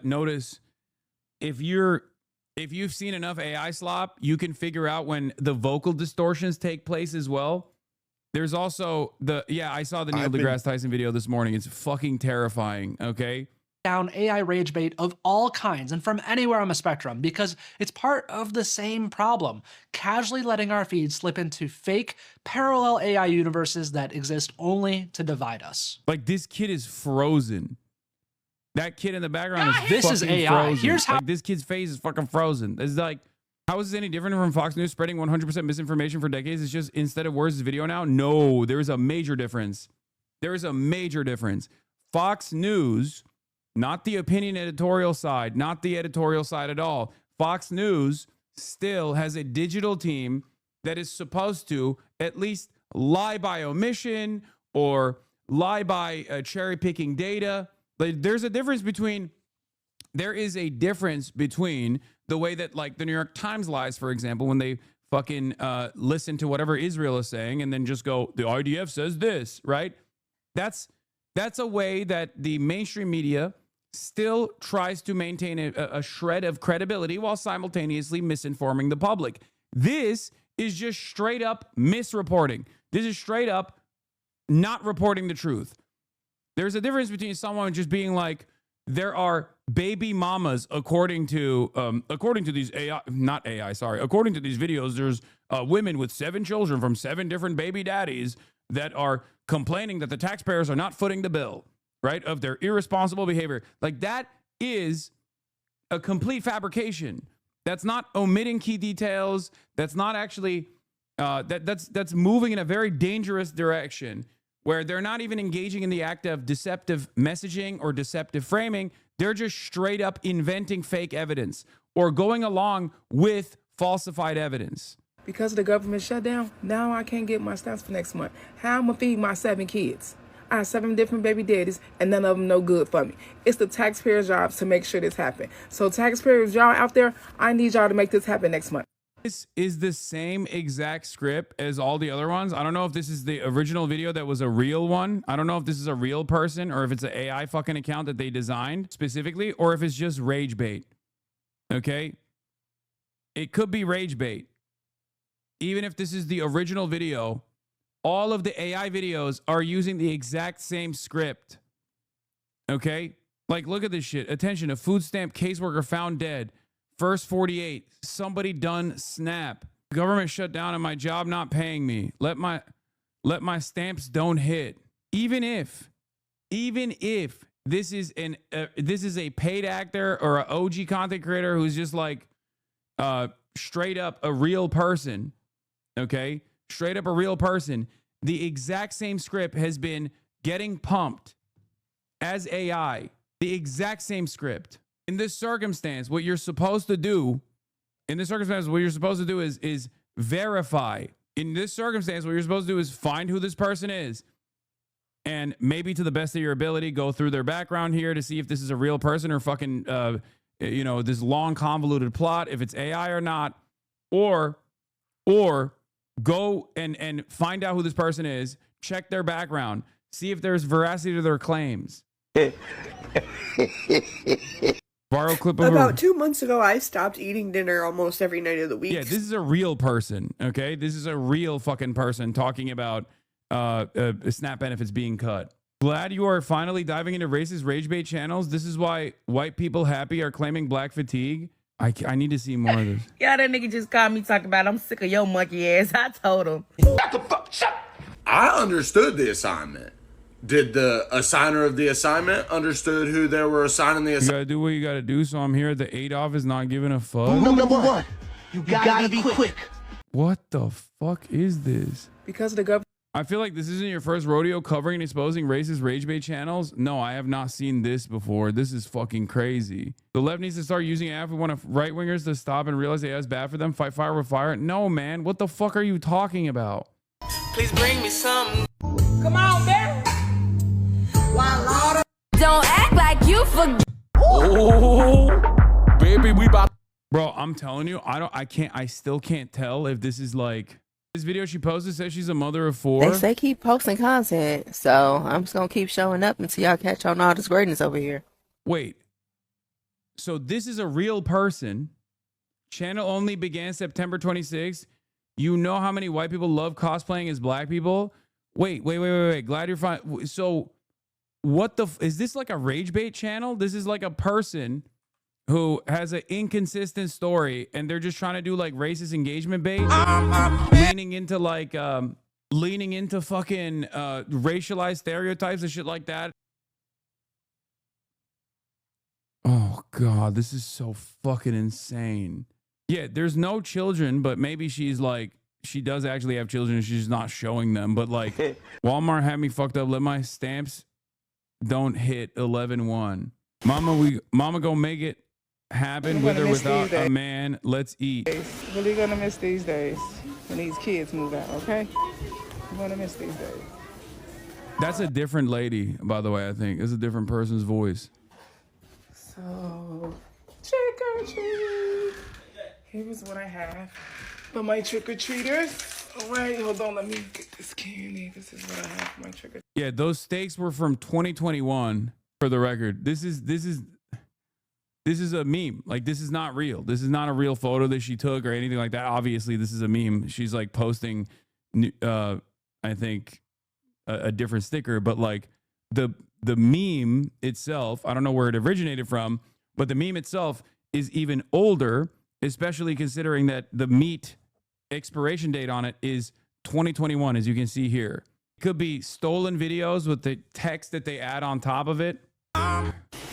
notice if you've seen enough AI slop, you can figure out when the vocal distortions take place as well. There's also I saw the Neil deGrasse Tyson video this morning. It's fucking terrifying, okay? Down AI rage bait of all kinds and from anywhere on the spectrum because it's part of the same problem. Casually letting our feed slip into fake parallel AI universes that exist only to divide us. Like this kid is frozen. That kid in the background is this is AI. Frozen. Here's how this kid's face is fucking frozen. It's like, how is this any different from Fox News spreading 100% misinformation for decades? It's just instead of words, it's video now. No, there is a major difference. There is a major difference. Fox News, not the opinion editorial side, not the editorial side at all. Fox News still has a digital team that is supposed to at least lie by omission or lie by cherry picking data. There's a difference between There is a difference between the way that, like, the New York Times lies, for example, when they fucking listen to whatever Israel is saying and then just go, the IDF says this, right? That's a way that the mainstream media still tries to maintain a shred of credibility while simultaneously misinforming the public. This is just straight up misreporting. This is straight up not reporting the truth. There's a difference between someone just being like, there are baby mamas according to these according to these videos, there's women with 7 children from 7 different baby daddies that are complaining that the taxpayers are not footing the bill, right, of their irresponsible behavior. Like, that is a complete fabrication. That's not omitting key details. That's not actually that's moving in a very dangerous direction, where they're not even engaging in the act of deceptive messaging or deceptive framing. They're just straight up inventing fake evidence or going along with falsified evidence. Because of the government shutdown, now I can't get my stamps for next month. How am I feed my 7 kids? I have 7 different baby daddies, and none of them no good for me. It's the taxpayers' jobs to make sure this happens. So taxpayers, y'all out there, I need y'all to make this happen next month. This is the same exact script as all the other ones. I don't know if this is the original video that was a real one. I don't know if this is a real person or if it's an AI fucking account that they designed specifically, or if it's just rage bait. Okay? It could be rage bait. Even if this is the original video, all of the AI videos are using the exact same script. Okay? Like, look at this shit. Attention, a food stamp caseworker found dead. First 48, somebody done snap. Government shut down and my job not paying me. Let my stamps don't hit. Even if this is a paid actor or an OG content creator who's just like straight up a real person, okay? Straight up a real person. The exact same script has been getting pumped as AI. The exact same script. In this circumstance, what you're supposed to do, is verify. In this circumstance, what you're supposed to do is find who this person is. And maybe to the best of your ability, go through their background here to see if this is a real person or fucking, this long convoluted plot, if it's AI or not. Or go and find out who this person is, check their background, see if there's veracity to their claims. Borrow clip of about 2 months ago, I stopped eating dinner almost every night of the week. Yeah, this is a real person, okay? This is a real fucking person talking about SNAP benefits being cut. Glad you are finally diving into racist rage bait channels. This is why white people happy are claiming black fatigue. I need to see more of this. Yeah, that nigga just called me talking about I'm sick of your monkey ass. I told him. Shut the fuck, shut. I understood the assignment. Did the assigner of the assignment understood who they were assigning the assignment? You gotta do what you gotta do, so I'm here at the 8 office not giving a fuck. Number one, you gotta be quick. What the fuck is this? Because of the government. I feel like this isn't your first rodeo covering and exposing racist rage bait channels. No, I have not seen this before. This is fucking crazy. The left needs to start using AI if we want right wingers to stop and realize AI is bad for them. Fight fire with fire. No, man. What the fuck are you talking about? Please bring me some. Come on, man. Don't act like you forget. Oh, baby, we about. Bro, I'm telling you, I still can't tell if this is like. This video she posted says she's a mother of 4. They say keep posting content, so I'm just gonna keep showing up until y'all catch on all this greatness over here. Wait, so this is a real person. Channel only began September 26th. You know how many white people love cosplaying as black people? Wait. Glad you're fine. So what is this, like a rage bait channel? This is like a person who has an inconsistent story and they're just trying to do like racist engagement bait, leaning into fucking racialized stereotypes and shit like that. Oh God, this is so fucking insane. Yeah, there's no children, but maybe she's like, she does actually have children and she's not showing them. But like, Walmart had me fucked up. Let my stamps don't hit 11-1. Mama gonna make it happen with or without a man. Let's eat. Really gonna miss these days when these kids move out, okay? I'm gonna miss these days. That's a different lady, by the way, I think. It's a different person's voice. So, trick or treat. Here's what I have for my trick-or-treaters. All right, hold on, let me get this candy. This is what I have for my trick-or-treat. Yeah, those steaks were from 2021 for the record. This is a meme. Like, this is not real. This is not a real photo that she took or anything like that. Obviously, this is a meme. She's like posting I think a different sticker, but like the meme itself, I don't know where it originated from, but the meme itself is even older, especially considering that the meat expiration date on it is 2021, as you can see here. It could be stolen videos with the text that they add on top of it.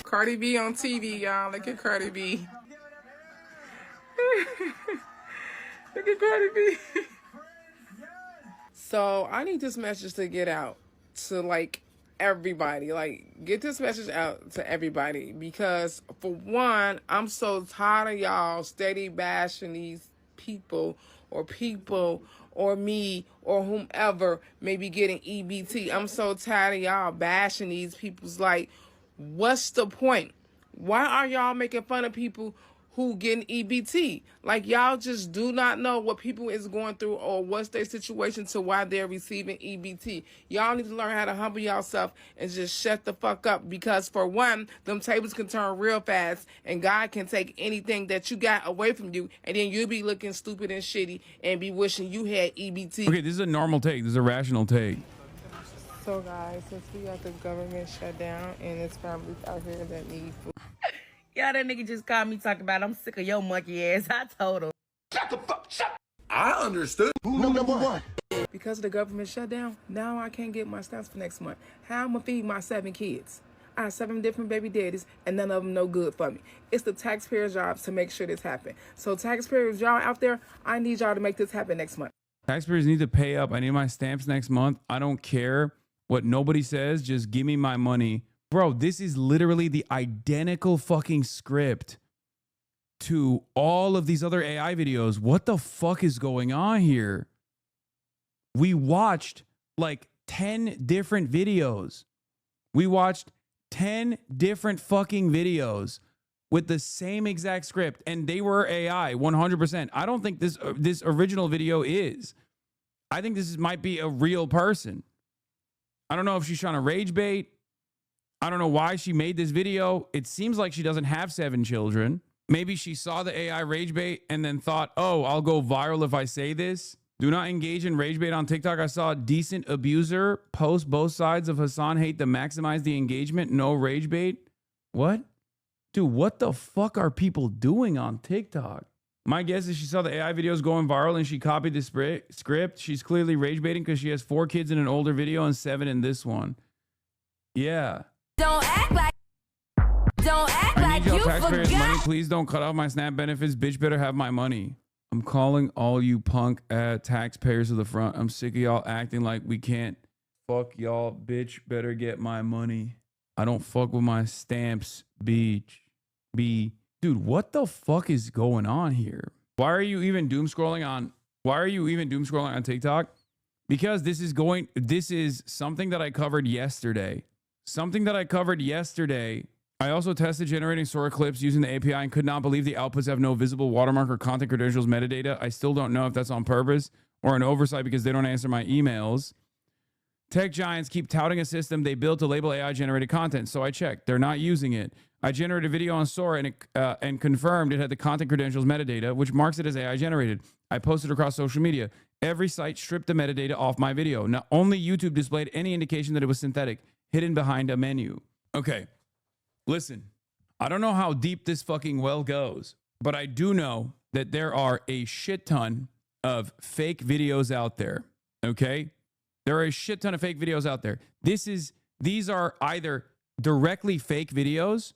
Cardi B on TV, y'all. Look at Cardi B. Look at Cardi B. So I need this message to get out to like everybody. Like, get this message out to everybody, because for one, I'm so tired of y'all steady bashing these people or me or whomever may be getting EBT. I'm so tired of y'all bashing these people's. Like, what's the point? Why are y'all making fun of people who getting EBT? Like, y'all just do not know what people is going through or what's their situation to why they're receiving EBT. Y'all need to learn how to humble yourself and just shut the fuck up, because for one, them tables can turn real fast and God can take anything that you got away from you, and then you'll be looking stupid and shitty and be wishing you had EBT. Okay, this is a normal take. This is a rational take. So guys, since we got the government shut down and there's families out here that need food. Yeah, that nigga just called me talking about I'm sick of your monkey ass. I told him. Shut the fuck, shut. I understood. Number one. Because of the government shutdown, now I can't get my stamps for next month. How am I feed my 7 kids? I have 7 different baby daddies, and none of them no good for me. It's the taxpayers' jobs to make sure this happen. So taxpayers, y'all out there, I need y'all to make this happen next month. Taxpayers need to pay up. I need my stamps next month. I don't care what nobody says. Just give me my money. Bro, this is literally the identical fucking script to all of these other AI videos. What the fuck is going on here? We watched like 10 different videos. We watched 10 different fucking videos with the same exact script, and they were AI 100%. I don't think this original video is. I think this might be a real person. I don't know if she's trying to rage bait. I don't know why she made this video. It seems like she doesn't have 7 children. Maybe she saw the AI rage bait and then thought, oh, I'll go viral if I say this. Do not engage in rage bait on TikTok. I saw a decent abuser post both sides of Hassan hate to maximize the engagement. No rage bait. What? Dude, what the fuck are people doing on TikTok? My guess is she saw the AI videos going viral and she copied the script. She's clearly rage baiting because she has 4 kids in an older video and 7 in this one. Yeah. Don't act like you taxpayers' forgot. money. Please don't cut off my SNAP benefits. Bitch better have my money. I'm calling all you punk taxpayers to the front. I'm sick of y'all acting like we can't. Fuck y'all. Bitch better get my money. I don't fuck with my stamps, bitch. Dude, what the fuck is going on here? Why are you even doom scrolling on TikTok? Because this is something that I covered yesterday. I also tested generating Sora clips using the API and could not believe the outputs have no visible watermark or content credentials metadata. I still don't know if that's on purpose or an oversight because they don't answer my emails. Tech giants keep touting a system they built to label AI generated content, so I checked. They're not using it. I generated a video on Sora and confirmed it had the content credentials metadata, which marks it as AI generated. I posted across social media. Every site stripped the metadata off my video. Now, only YouTube displayed any indication that it was synthetic, hidden behind a menu. Okay, listen, I don't know how deep this fucking well goes, but I do know that there are a shit ton of fake videos out there, okay? There are a shit ton of fake videos out there. These are either directly fake videos,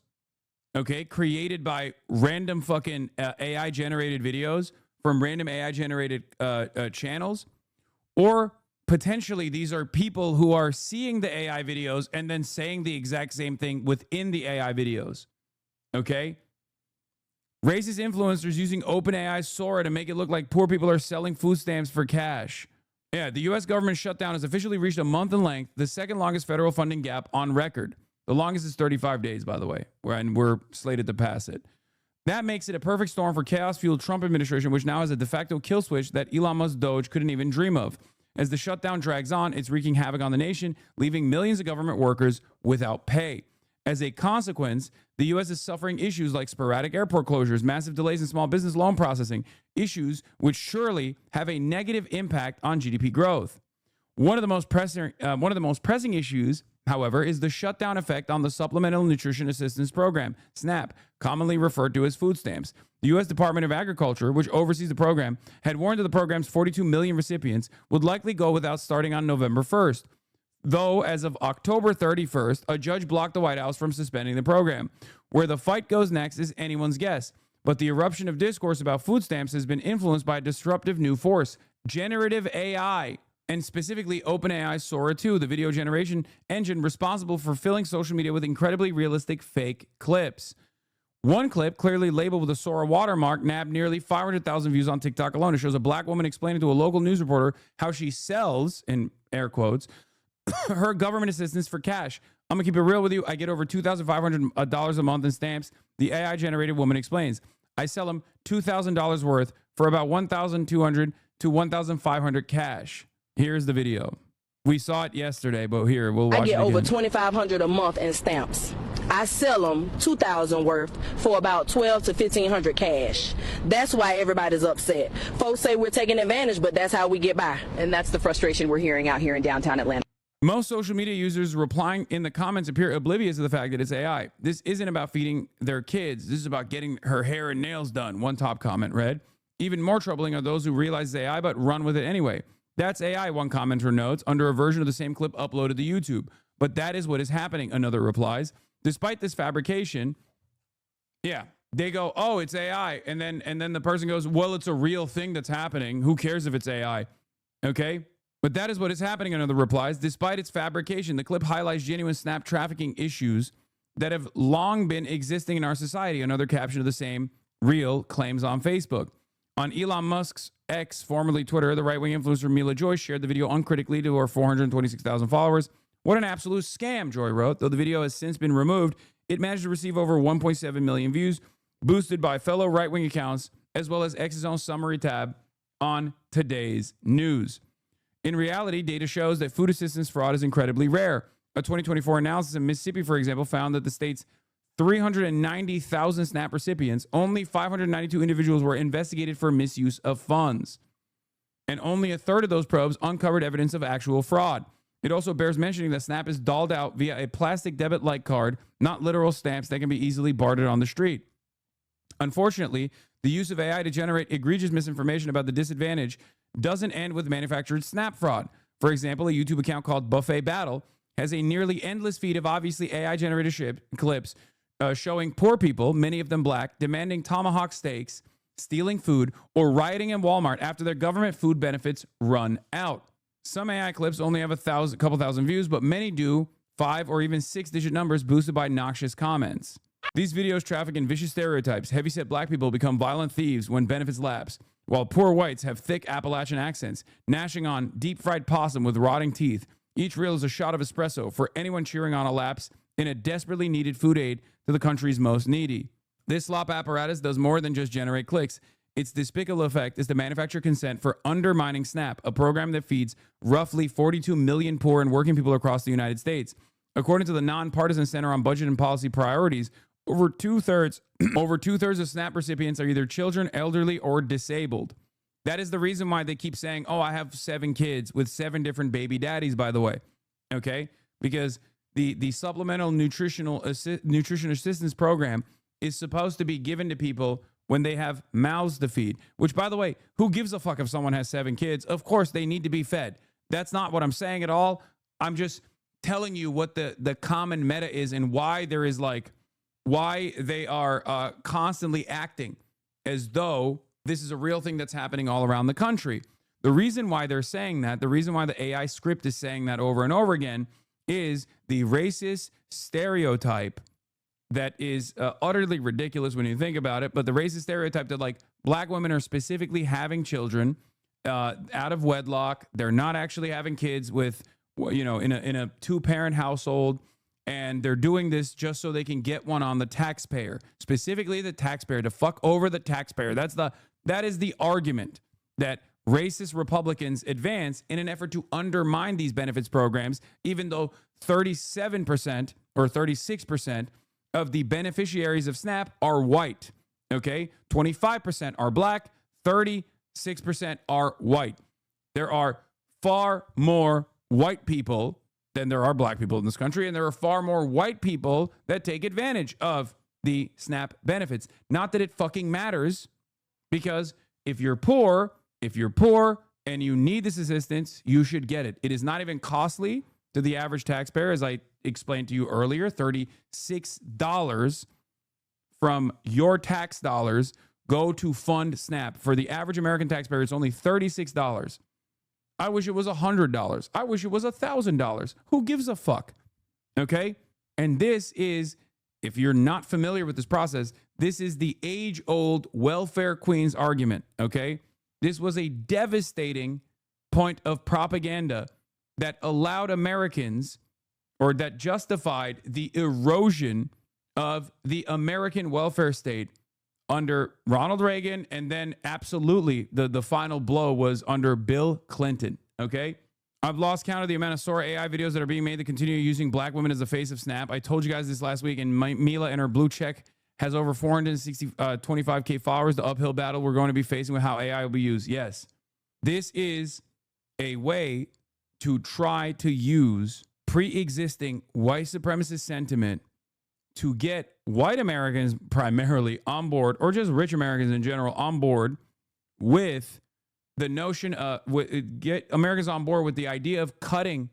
okay, created by random fucking AI generated videos from random AI generated channels, or potentially these are people who are seeing the AI videos and then saying the exact same thing within the AI videos, okay? Racist influencers using OpenAI Sora to make it look like poor people are selling food stamps for cash. Yeah, the U.S. government shutdown has officially reached a month in length, the second longest federal funding gap on record. The longest is 35 days, by the way, and we're slated to pass it. That makes it a perfect storm for chaos-fueled Trump administration, which now has a de facto kill switch that Elon Musk Doge couldn't even dream of. As the shutdown drags on, it's wreaking havoc on the nation, leaving millions of government workers without pay. As a consequence, the U.S. is suffering issues like sporadic airport closures, massive delays in small business loan processing, issues which surely have a negative impact on GDP growth. One of the most pressing issues, however, is the shutdown effect on the Supplemental Nutrition Assistance Program, SNAP, commonly referred to as food stamps. The U.S. Department of Agriculture, which oversees the program, had warned that the program's 42 million recipients would likely go without starting on November 1st. Though, as of October 31st, a judge blocked the White House from suspending the program. Where the fight goes next is anyone's guess. But the eruption of discourse about food stamps has been influenced by a disruptive new force, generative AI, and specifically OpenAI's Sora 2, the video generation engine responsible for filling social media with incredibly realistic fake clips. One clip, clearly labeled with a Sora watermark, nabbed nearly 500,000 views on TikTok alone. It shows a black woman explaining to a local news reporter how she sells, in air quotes, her government assistance for cash. I'm going to keep it real with you. I get over $2,500 a month in stamps. The AI-generated woman explains. I sell them $2,000 worth for about $1,200 to $1,500 cash. Here's the video. We saw it yesterday, but here, we'll watch it again. I get over $2,500 a month in stamps. I sell them $2,000 worth for about $1,200 to $1,500 cash. That's why everybody's upset. Folks say we're taking advantage, but that's how we get by. And that's the frustration we're hearing out here in downtown Atlanta. Most social media users replying in the comments appear oblivious to the fact that it's AI. This isn't about feeding their kids. This is about getting her hair and nails done. One top comment read. Even more troubling are those who realize it's AI but run with it anyway. That's AI, one commenter notes, under a version of the same clip uploaded to YouTube. But that is what is happening, another replies. Despite this fabrication, yeah, they go, oh, it's AI. And then the person goes, well, it's a real thing that's happening. Who cares if it's AI? Okay? But that is what is happening, another replies. Despite its fabrication, the clip highlights genuine Snap trafficking issues that have long been existing in our society. Another caption of the same reel claims on Facebook. On Elon Musk's X, formerly Twitter, the right-wing influencer Mila Joy shared the video uncritically to her 426,000 followers. What an absolute scam, Joy wrote. Though the video has since been removed, it managed to receive over 1.7 million views, boosted by fellow right-wing accounts, as well as X's own summary tab on today's news. In reality, data shows that food assistance fraud is incredibly rare. A 2024 analysis in Mississippi, for example, found that the state's 390,000 SNAP recipients, only 592 individuals were investigated for misuse of funds. And only a third of those probes uncovered evidence of actual fraud. It also bears mentioning that SNAP is dolled out via a plastic debit-like card, not literal stamps that can be easily bartered on the street. Unfortunately, the use of AI to generate egregious misinformation about the disadvantage doesn't end with manufactured SNAP fraud. For example, a YouTube account called Buffet Battle has a nearly endless feed of obviously AI-generated clips showing poor people, many of them black, demanding tomahawk steaks, stealing food, or rioting in Walmart after their government food benefits run out. Some AI clips only have a couple thousand views, but many do 5 or even 6-digit numbers boosted by noxious comments. These videos traffic in vicious stereotypes. Heavyset black people become violent thieves when benefits lapse, while poor whites have thick Appalachian accents, gnashing on deep-fried possum with rotting teeth. Each reel is a shot of espresso for anyone cheering on a lapse in a desperately needed food aid to the country's most needy. This slop apparatus does more than just generate clicks. Its despicable effect is to manufacture consent for undermining SNAP, a program that feeds roughly 42 million poor and working people across the United States. According to the Nonpartisan Center on Budget and Policy Priorities, over two-thirds of SNAP recipients are either children, elderly, or disabled. That is the reason why they keep saying, oh, I have 7 kids with 7 different baby daddies, by the way. Okay? Because the Supplemental Nutrition Assistance Program is supposed to be given to people when they have mouths to feed. Which, by the way, who gives a fuck if someone has 7 kids? Of course, they need to be fed. That's not what I'm saying at all. I'm just telling you what the common meta is and why there is why they are constantly acting as though this is a real thing that's happening all around the country. The reason why they're saying that, the reason why the AI script is saying that over and over again is the racist stereotype that is utterly ridiculous when you think about it. But the racist stereotype that black women are specifically having children out of wedlock. They're not actually having kids with, in a 2-parent household. And they're doing this just so they can get one on the taxpayer, specifically the taxpayer, to fuck over the taxpayer. That is the argument that racist Republicans advance in an effort to undermine these benefits programs, even though 37% or 36% of the beneficiaries of SNAP are white. Okay, 25% are black, 36% are white. There are far more white people than there are black people in this country, and there are far more white people that take advantage of the SNAP benefits. Not that it fucking matters, because if you're poor and you need this assistance, you should get it. It is not even costly to the average taxpayer, as I explained to you earlier. $36 from your tax dollars go to fund SNAP. For the average American taxpayer, it's only $36. I wish it was $100. I wish it was $1,000. Who gives a fuck? Okay? And this is, if you're not familiar with this process, this is the age-old welfare queen's argument, okay? This was a devastating point of propaganda that allowed Americans, or that justified the erosion of the American welfare state under Ronald Reagan, and then absolutely the final blow was under Bill Clinton, okay? I've lost count of the amount of Sora AI videos that are being made that continue using black women as the face of SNAP. I told you guys this last week, and Mila and her blue check has over 25K followers. The uphill battle we're going to be facing with how AI will be used. Yes, this is a way to try to use pre-existing white supremacist sentiment to get white Americans primarily on board, or just rich Americans in general on board with the notion of, get Americans on board with the idea of cutting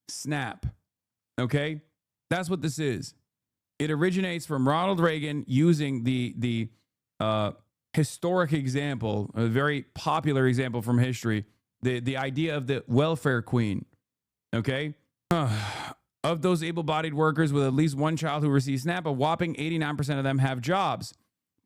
SNAP. Okay? That's what this is. It originates from Ronald Reagan using the historic example, a very popular example from history, the idea of the welfare queen. Okay? Of those able-bodied workers with at least one child who receive SNAP, a whopping 89% of them have jobs.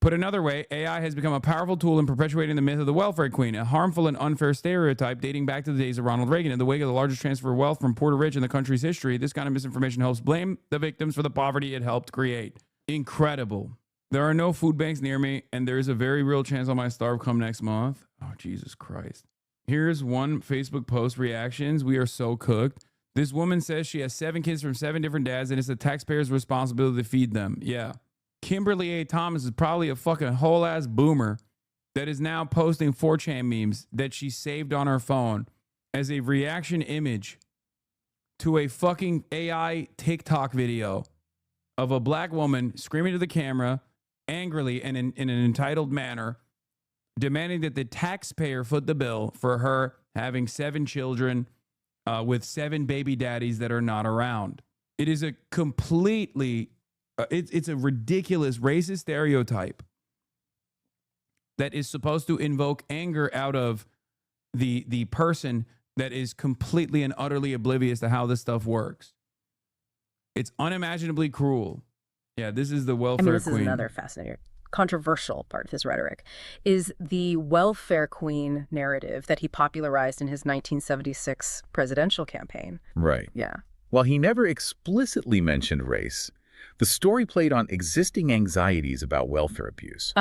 Put another way, AI has become a powerful tool in perpetuating the myth of the welfare queen, a harmful and unfair stereotype dating back to the days of Ronald Reagan. In the wake of the largest transfer of wealth from poor to rich in the country's history, this kind of misinformation helps blame the victims for the poverty it helped create. Incredible. There are no food banks near me, and there is a very real chance I might starve come next month. Oh, Jesus Christ. Here's one Facebook post reactions. We are so cooked. This woman says she has 7 kids from 7 different dads, and it's the taxpayer's responsibility to feed them. Yeah. Kimberly A. Thomas is probably a fucking whole-ass boomer that is now posting 4chan memes that she saved on her phone as a reaction image to a fucking AI TikTok video of a black woman screaming to the camera angrily and in an entitled manner, demanding that the taxpayer foot the bill for her having 7 children with 7 baby daddies that are not around. It is a completely, it's a ridiculous racist stereotype that is supposed to invoke anger out of the person that is completely and utterly oblivious to how this stuff works. It's unimaginably cruel. Yeah, this is the welfare this queen. Is another fascinating, controversial part of his rhetoric, is the welfare queen narrative that he popularized in his 1976 presidential campaign. Right. Yeah. While he never explicitly mentioned race, the story played on existing anxieties about welfare abuse.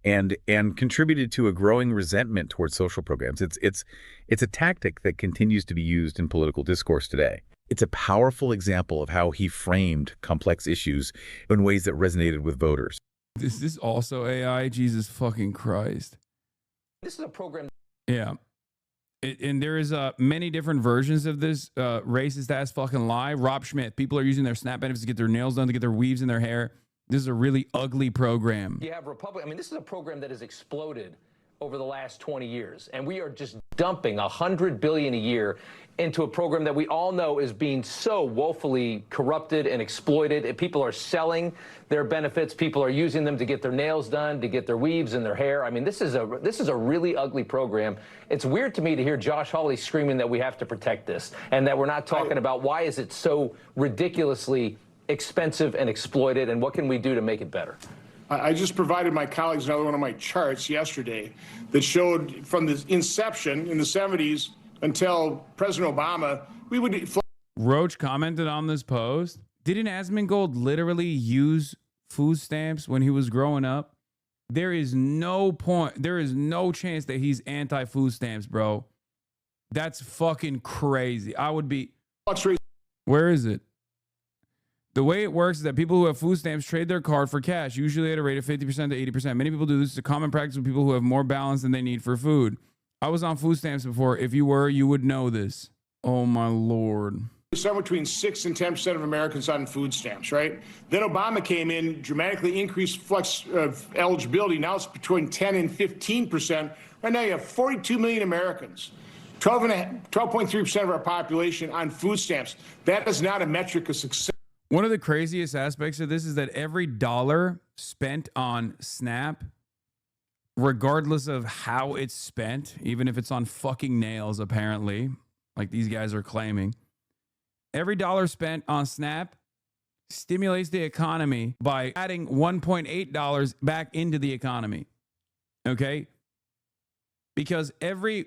And contributed to a growing resentment towards social programs. It's a tactic that continues to be used in political discourse today. It's a powerful example of how he framed complex issues in ways that resonated with voters. Is this also AI? Jesus fucking Christ. This is a program. Yeah. And there is many different versions of this racist ass fucking lie. Rob Schmidt, people are using their SNAP benefits to get their nails done, to get their weaves in their hair. This is a really ugly program. You have Republic. I mean, this is a program that has exploded over the last 20 years, and we are just dumping $100 billion a year into a program that we all know is being so woefully corrupted and exploited. And people are selling their benefits. People are using them to get their nails done, to get their weaves in their hair. I mean, this is a really ugly program. It's weird to me to hear Josh Hawley screaming that we have to protect this, and that we're not talking about why is it so ridiculously expensive and exploited, and what can we do to make it better? I just provided my colleagues another one of my charts yesterday that showed from the inception in the 70s until President Obama, we would... Roach commented on this post. Didn't Asmongold literally use food stamps when he was growing up? There is no chance that he's anti-food stamps, bro. That's fucking crazy. I would be... Where is it? The way it works is that people who have food stamps trade their card for cash, usually at a rate of 50% to 80%. Many people do this. It's a common practice with people who have more balance than they need for food. I was on food stamps before. If you were, you would know this. Oh, my Lord. Somewhere between 6 and 10% of Americans on food stamps, right? Then Obama came in, dramatically increased flex of eligibility. Now it's between 10 and 15%. Right now you have 42 million Americans, 12.3% of our population on food stamps. That is not a metric of success. One of the craziest aspects of this is that every dollar spent on SNAP, regardless of how it's spent, even if it's on fucking nails, apparently, like these guys are claiming, every dollar spent on SNAP stimulates the economy by adding $1.8 back into the economy. Okay? Because every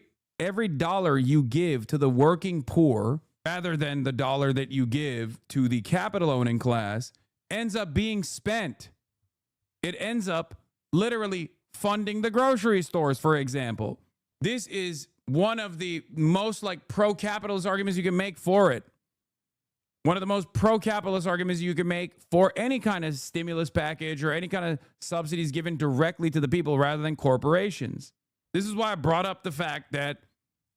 dollar you give to the working poor, rather than the dollar that you give to the capital owning class, ends up being spent. It ends up literally funding the grocery stores, for example. This is one of the most like pro-capitalist arguments you can make for it. One of the most pro-capitalist arguments you can make for any kind of stimulus package or any kind of subsidies given directly to the people rather than corporations. This is why I brought up the fact that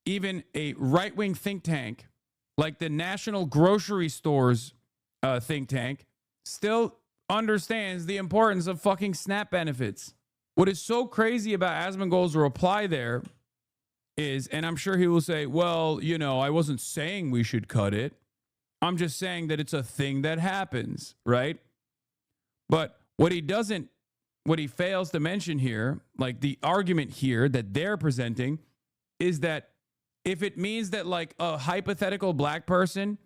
even a right-wing think tank like the National Grocery Stores think tank still understands the importance of fucking SNAP benefits. What is so crazy about Asmongold's reply there is, and I'm sure he will say, well, you know, I wasn't saying we should cut it. I'm just saying that it's a thing that happens, right? But what he fails to mention here, like the argument here that they're presenting, is that if it means that like a hypothetical black person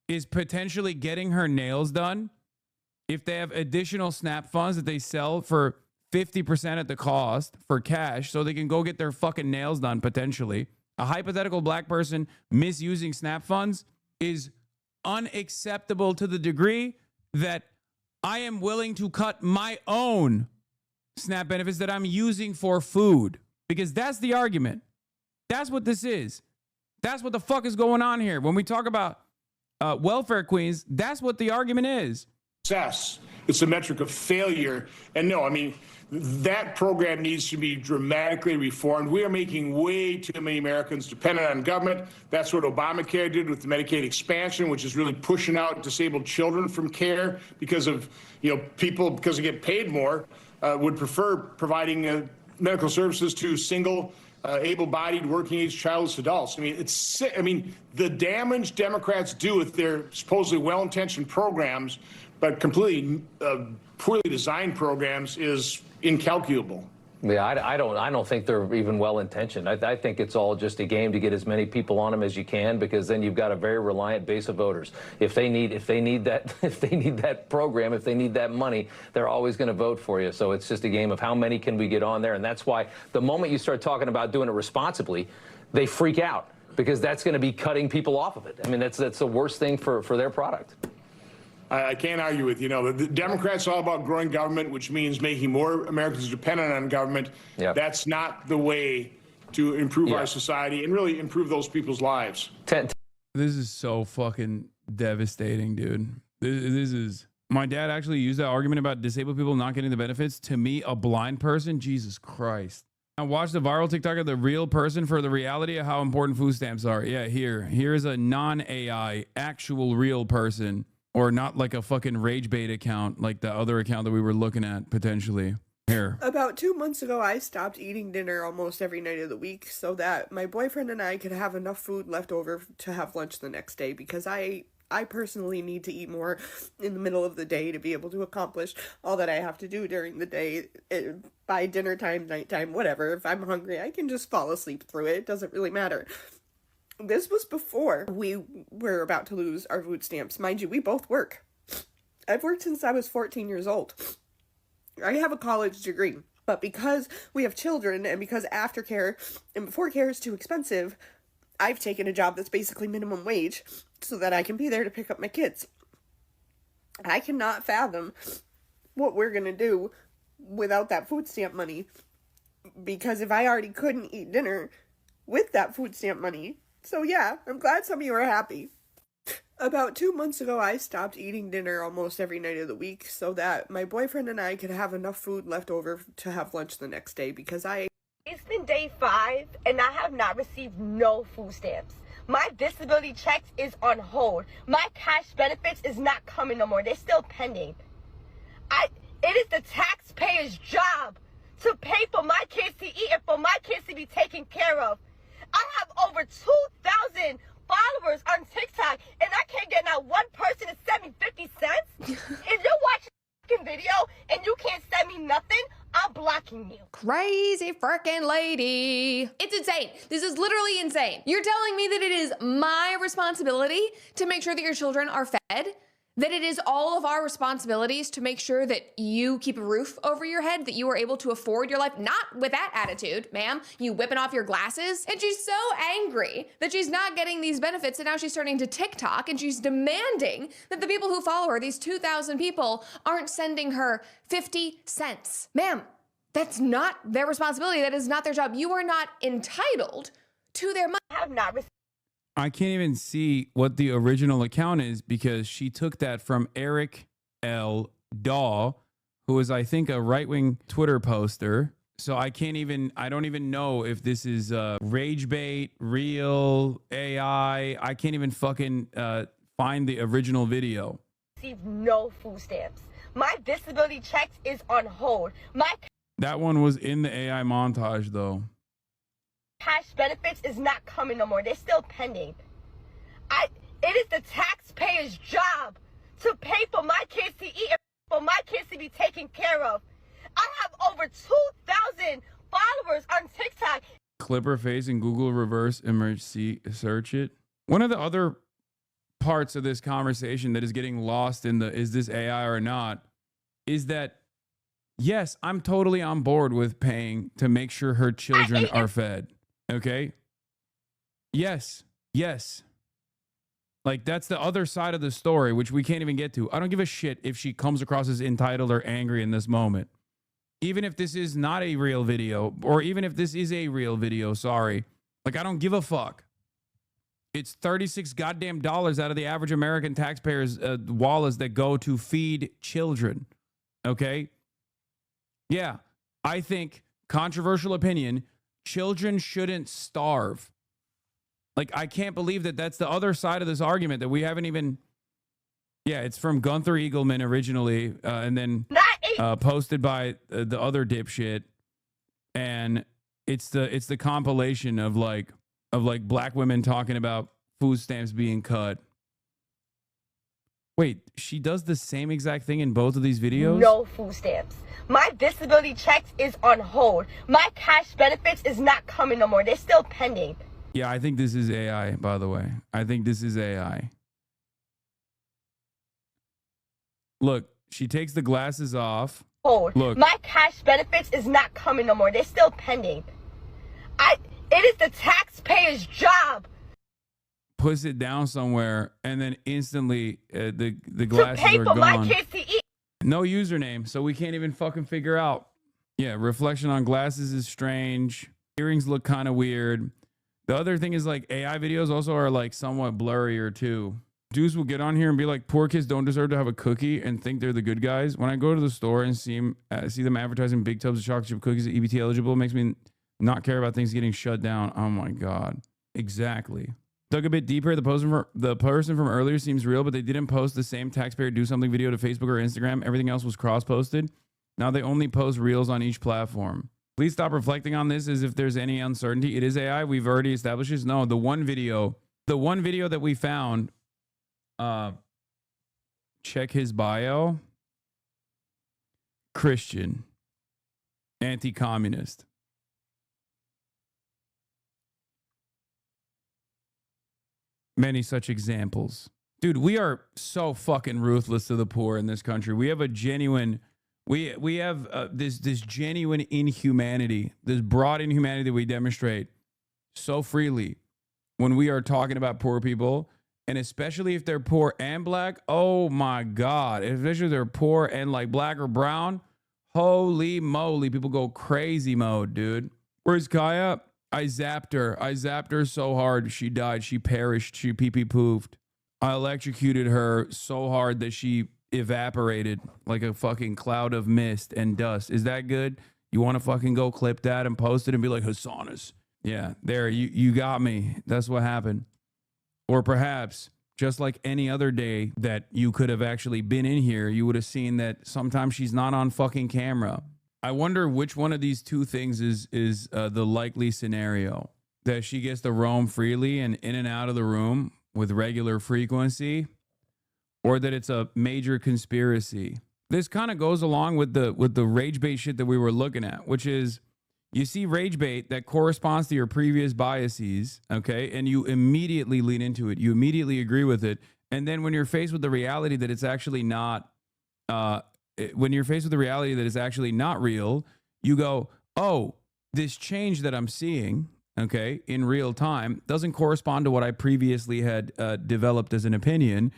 is potentially getting her nails done, if they have additional SNAP funds that they sell for 50% at the cost for cash so they can go get their fucking nails done potentially, a hypothetical black person misusing SNAP funds is unacceptable to the degree that I am willing to cut my own SNAP benefits that I'm using for food, because that's the argument. That's what this is. That's what the fuck is going on here. When we talk about welfare queens, that's what the argument is. Success. It's a metric of failure. And no, I mean, that program needs to be dramatically reformed. We are making way too many Americans dependent on government. That's what Obamacare did with the Medicaid expansion, which is really pushing out disabled children from care because of, you know, people, because they get paid more, would prefer providing medical services to single able-bodied, working-age childless adults. I mean, it's sick. I mean, the damage Democrats do with their supposedly well-intentioned programs, but completely poorly designed programs, is incalculable. Yeah, I don't think they're even well-intentioned. I think it's all just a game to get as many people on them as you can, because then you've got a very reliant base of voters. If they need that program, if they need that money, they're always going to vote for you. So it's just a game of how many can we get on there, and that's why the moment you start talking about doing it responsibly, they freak out, because that's going to be cutting people off of it. I mean, that's the worst thing for their product. I can't argue with, you know, the Democrats are all about growing government, which means making more Americans dependent on government. Yep. That's not the way to improve our society and really improve those people's lives. This is so fucking devastating, dude. This is... My dad actually used that argument about disabled people not getting the benefits. To me, a blind person, Jesus Christ. I watched the viral TikTok of the real person for the reality of how important food stamps are. Yeah, here's a non-AI, actual real person. Or not like a fucking rage bait account like the other account that we were looking at potentially. Here. About 2 months ago, I stopped eating dinner almost every night of the week so that my boyfriend and I could have enough food left over to have lunch the next day, because I personally need to eat more in the middle of the day to be able to accomplish all that I have to do during the day. By dinner time, nighttime, whatever. If I'm hungry, I can just fall asleep through it. It doesn't really matter. This was before we were about to lose our food stamps. Mind you, we both work. I've worked since I was 14 years old. I have a college degree. But because we have children and because aftercare and before care is too expensive, I've taken a job that's basically minimum wage so that I can be there to pick up my kids. I cannot fathom what we're going to do without that food stamp money. Because if I already couldn't eat dinner with that food stamp money. So yeah, I'm glad some of you are happy. About 2 months ago, I stopped eating dinner almost every night of the week so that my boyfriend and I could have enough food left over to have lunch the next day because It's been day 5 and I have not received no food stamps. My disability checks is on hold. My cash benefits is not coming no more. They're still pending. It is the taxpayer's job to pay for my kids to eat and for my kids to be taken care of. I have over 2,000 followers on TikTok and I can't get not one person to send me 50 cents. If you're watching a video and you can't send me nothing, I'm blocking you. Crazy freaking lady. It's insane. This is literally insane. You're telling me that it is my responsibility to make sure that your children are fed? That it is all of our responsibilities to make sure that you keep a roof over your head, that you are able to afford your life? Not with that attitude, ma'am. You whipping off your glasses. And she's so angry that she's not getting these benefits, and now she's turning to TikTok and she's demanding that the people who follow her, these 2,000 people, aren't sending her 50 cents. Ma'am, that's not their responsibility. That is not their job. You are not entitled to their money. I have not received. I can't even see what the original account is because she took that from Eric L. Daw, who is, I think, a right-wing Twitter poster. So I don't even know if this is rage bait, real, AI. I can't even fucking find the original video. Received no food stamps. My disability checks is on hold. That one was in the AI montage, though. Cash benefits is not coming no more. They're still pending. It is the taxpayer's job to pay for my kids to eat and for my kids to be taken care of. I have over 2,000 followers on TikTok. Clip her face and Google reverse image search it. One of the other parts of this conversation that is getting lost in the is this AI or not is that, yes, I'm totally on board with paying to make sure her children are fed. Okay. Yes. Like, that's the other side of the story, which we can't even get to. I don't give a shit if she comes across as entitled or angry in this moment. Even if this is not a real video, or even if this is a real video, sorry. Like, I don't give a fuck. It's $36 goddamn dollars out of the average American taxpayer's wallets that go to feed children. Okay. Yeah. I think, controversial opinion, children shouldn't starve. Like, I can't believe that that's the other side of this argument that we haven't even. Yeah, it's from Gunther Eagleman originally, and then posted by the other dipshit, and it's the compilation of like black women talking about food stamps being cut. Wait, she does the same exact thing in both of these videos? No food stamps. My disability checks is on hold. My cash benefits is not coming no more. They're still pending. Yeah, I think this is AI, by the way. I think this is AI. Look, she takes the glasses off. Hold. Look. My cash benefits is not coming no more. They're still pending. It is the taxpayer's job. Puts it down somewhere, and then instantly the glasses to pay are for gone. my kids to eat. No username, so we can't even fucking figure out. Yeah, reflection on glasses is strange. Earrings look kind of weird. The other thing is, like, AI videos also are like somewhat blurrier too. Dudes will get on here and be like, poor kids don't deserve to have a cookie and think they're the good guys. When I go to the store and see them advertising big tubs of chocolate chip cookies at EBT eligible, it makes me not care about things getting shut down. Oh my God. Exactly. Dug a bit deeper. The person from earlier seems real, but they didn't post the same taxpayer do something video to Facebook or Instagram. Everything else was cross-posted. Now they only post reels on each platform. Please stop reflecting on this as if there's any uncertainty. It is AI. We've already established this. No, the one video that we found, check his bio. Christian. Anti-communist. Many such examples. Dude, we are so fucking ruthless to the poor in this country. We have a genuine, we have this genuine inhumanity, this broad inhumanity that we demonstrate so freely when we are talking about poor people And especially if they're poor and black, oh my God. Especially if they're poor and like black or brown, holy moly, people go crazy mode, dude. Where's Kaya? I zapped her. I zapped her so hard. She died. She perished. She pee-pee poofed. I electrocuted her so hard that she evaporated like a fucking cloud of mist and dust. Is that good? You want to fucking go clip that and post it and be like, Hasanabi? Yeah, there, you got me. That's what happened. Or perhaps, just like any other day that you could have actually been in here, you would have seen that sometimes she's not on fucking camera. I wonder which one of these two things is the likely scenario. That she gets to roam freely and in and out of the room with regular frequency, or that it's a major conspiracy. This kind of goes along with the rage bait shit that we were looking at, which is you see rage bait that corresponds to your previous biases, okay? And you immediately lean into it. You immediately agree with it. And then when you're faced with the reality that it's actually not when you're faced with the reality that it's actually not real, you go, oh, this change that I'm seeing, okay, in real time doesn't correspond to what I previously had developed as an opinion.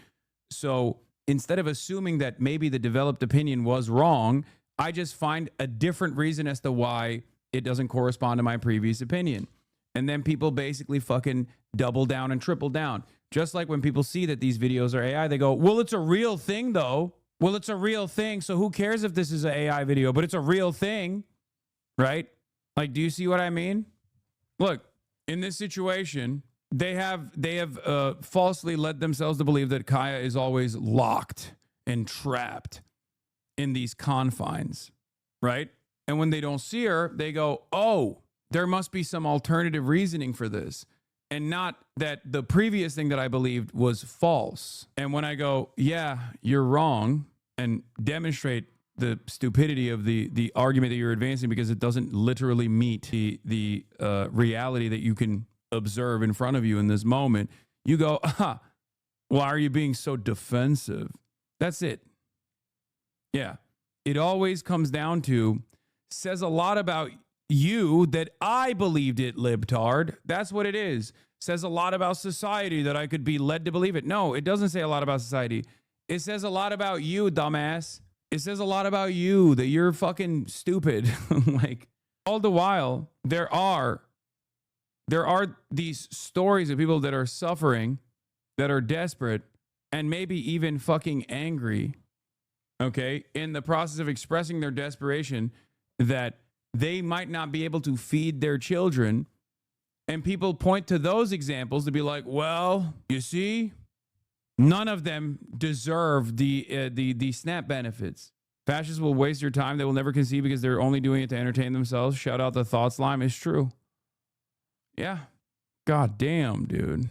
So instead of assuming that maybe the developed opinion was wrong, I just find a different reason as to why it doesn't correspond to my previous opinion. And then people basically fucking double down and triple down. Just like when people see that these videos are AI, they go, well, it's a real thing though. Well, it's a real thing. So who cares if this is an AI video, but it's a real thing, right? Like, do you see what I mean? Look, in this situation, they have falsely led themselves to believe that Kaya is always locked and trapped in these confines, right? And when they don't see her, they go, oh, there must be some alternative reasoning for this. And not that the previous thing that I believed was false. And when I go, yeah, you're wrong, and demonstrate the stupidity of the argument that you're advancing because it doesn't literally meet the reality that you can observe in front of you in this moment, you go, why are you being so defensive? That's it. Yeah. It always comes down to, says a lot about you that I believed it, libtard. That's what it is. Says a lot about society that I could be led to believe it. No, it doesn't say a lot about society. It says a lot about you, dumbass. It says a lot about you that you're fucking stupid. Like, all the while, there are these stories of people that are suffering, that are desperate, and maybe even fucking angry, okay, in the process of expressing their desperation that they might not be able to feed their children. And people point to those examples to be like, well, you see, none of them deserve the SNAP benefits. Fascists will waste your time. They will never concede because they're only doing it to entertain themselves. Shout out the thought slime. It's true. Yeah. God damn, dude.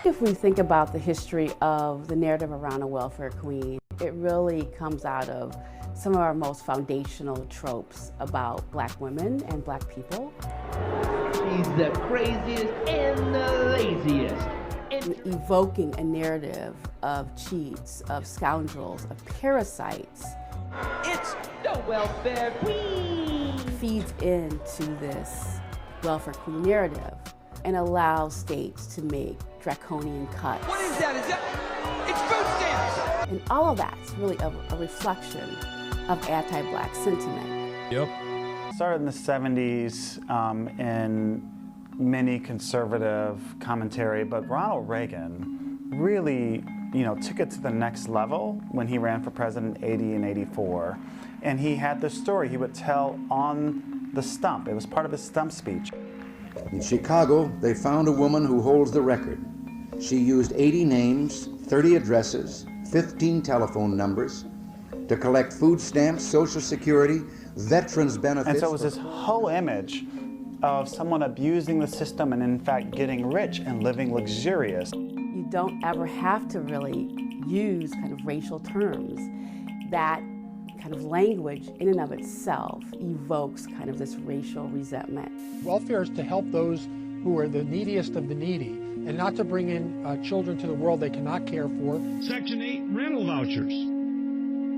If we think about the history of the narrative around a welfare queen, it really comes out of some of our most foundational tropes about Black women and Black people. She's the craziest and the laziest. Evoking a narrative of cheats, of scoundrels, of parasites. It's the welfare queen. Feeds into this welfare queen narrative and allows states to make draconian cuts. What is that? It's food stamps! And all of that's really a reflection of anti-Black sentiment. Yep. Started in the 70s in many conservative commentary, but Ronald Reagan really, took it to the next level when he ran for president in 80 and 84. And he had this story he would tell on the stump. It was part of his stump speech. In Chicago, they found a woman who holds the record. She used 80 names, 30 addresses, 15 telephone numbers to collect food stamps, Social Security, veterans benefits. And so it was this whole image of someone abusing the system and in fact getting rich and living luxurious. You don't ever have to really use kind of racial terms. That kind of language in and of itself evokes kind of this racial resentment. Welfare is to help those who are the neediest of the needy and not to bring in children to the world they cannot care for. Section 8 rental vouchers.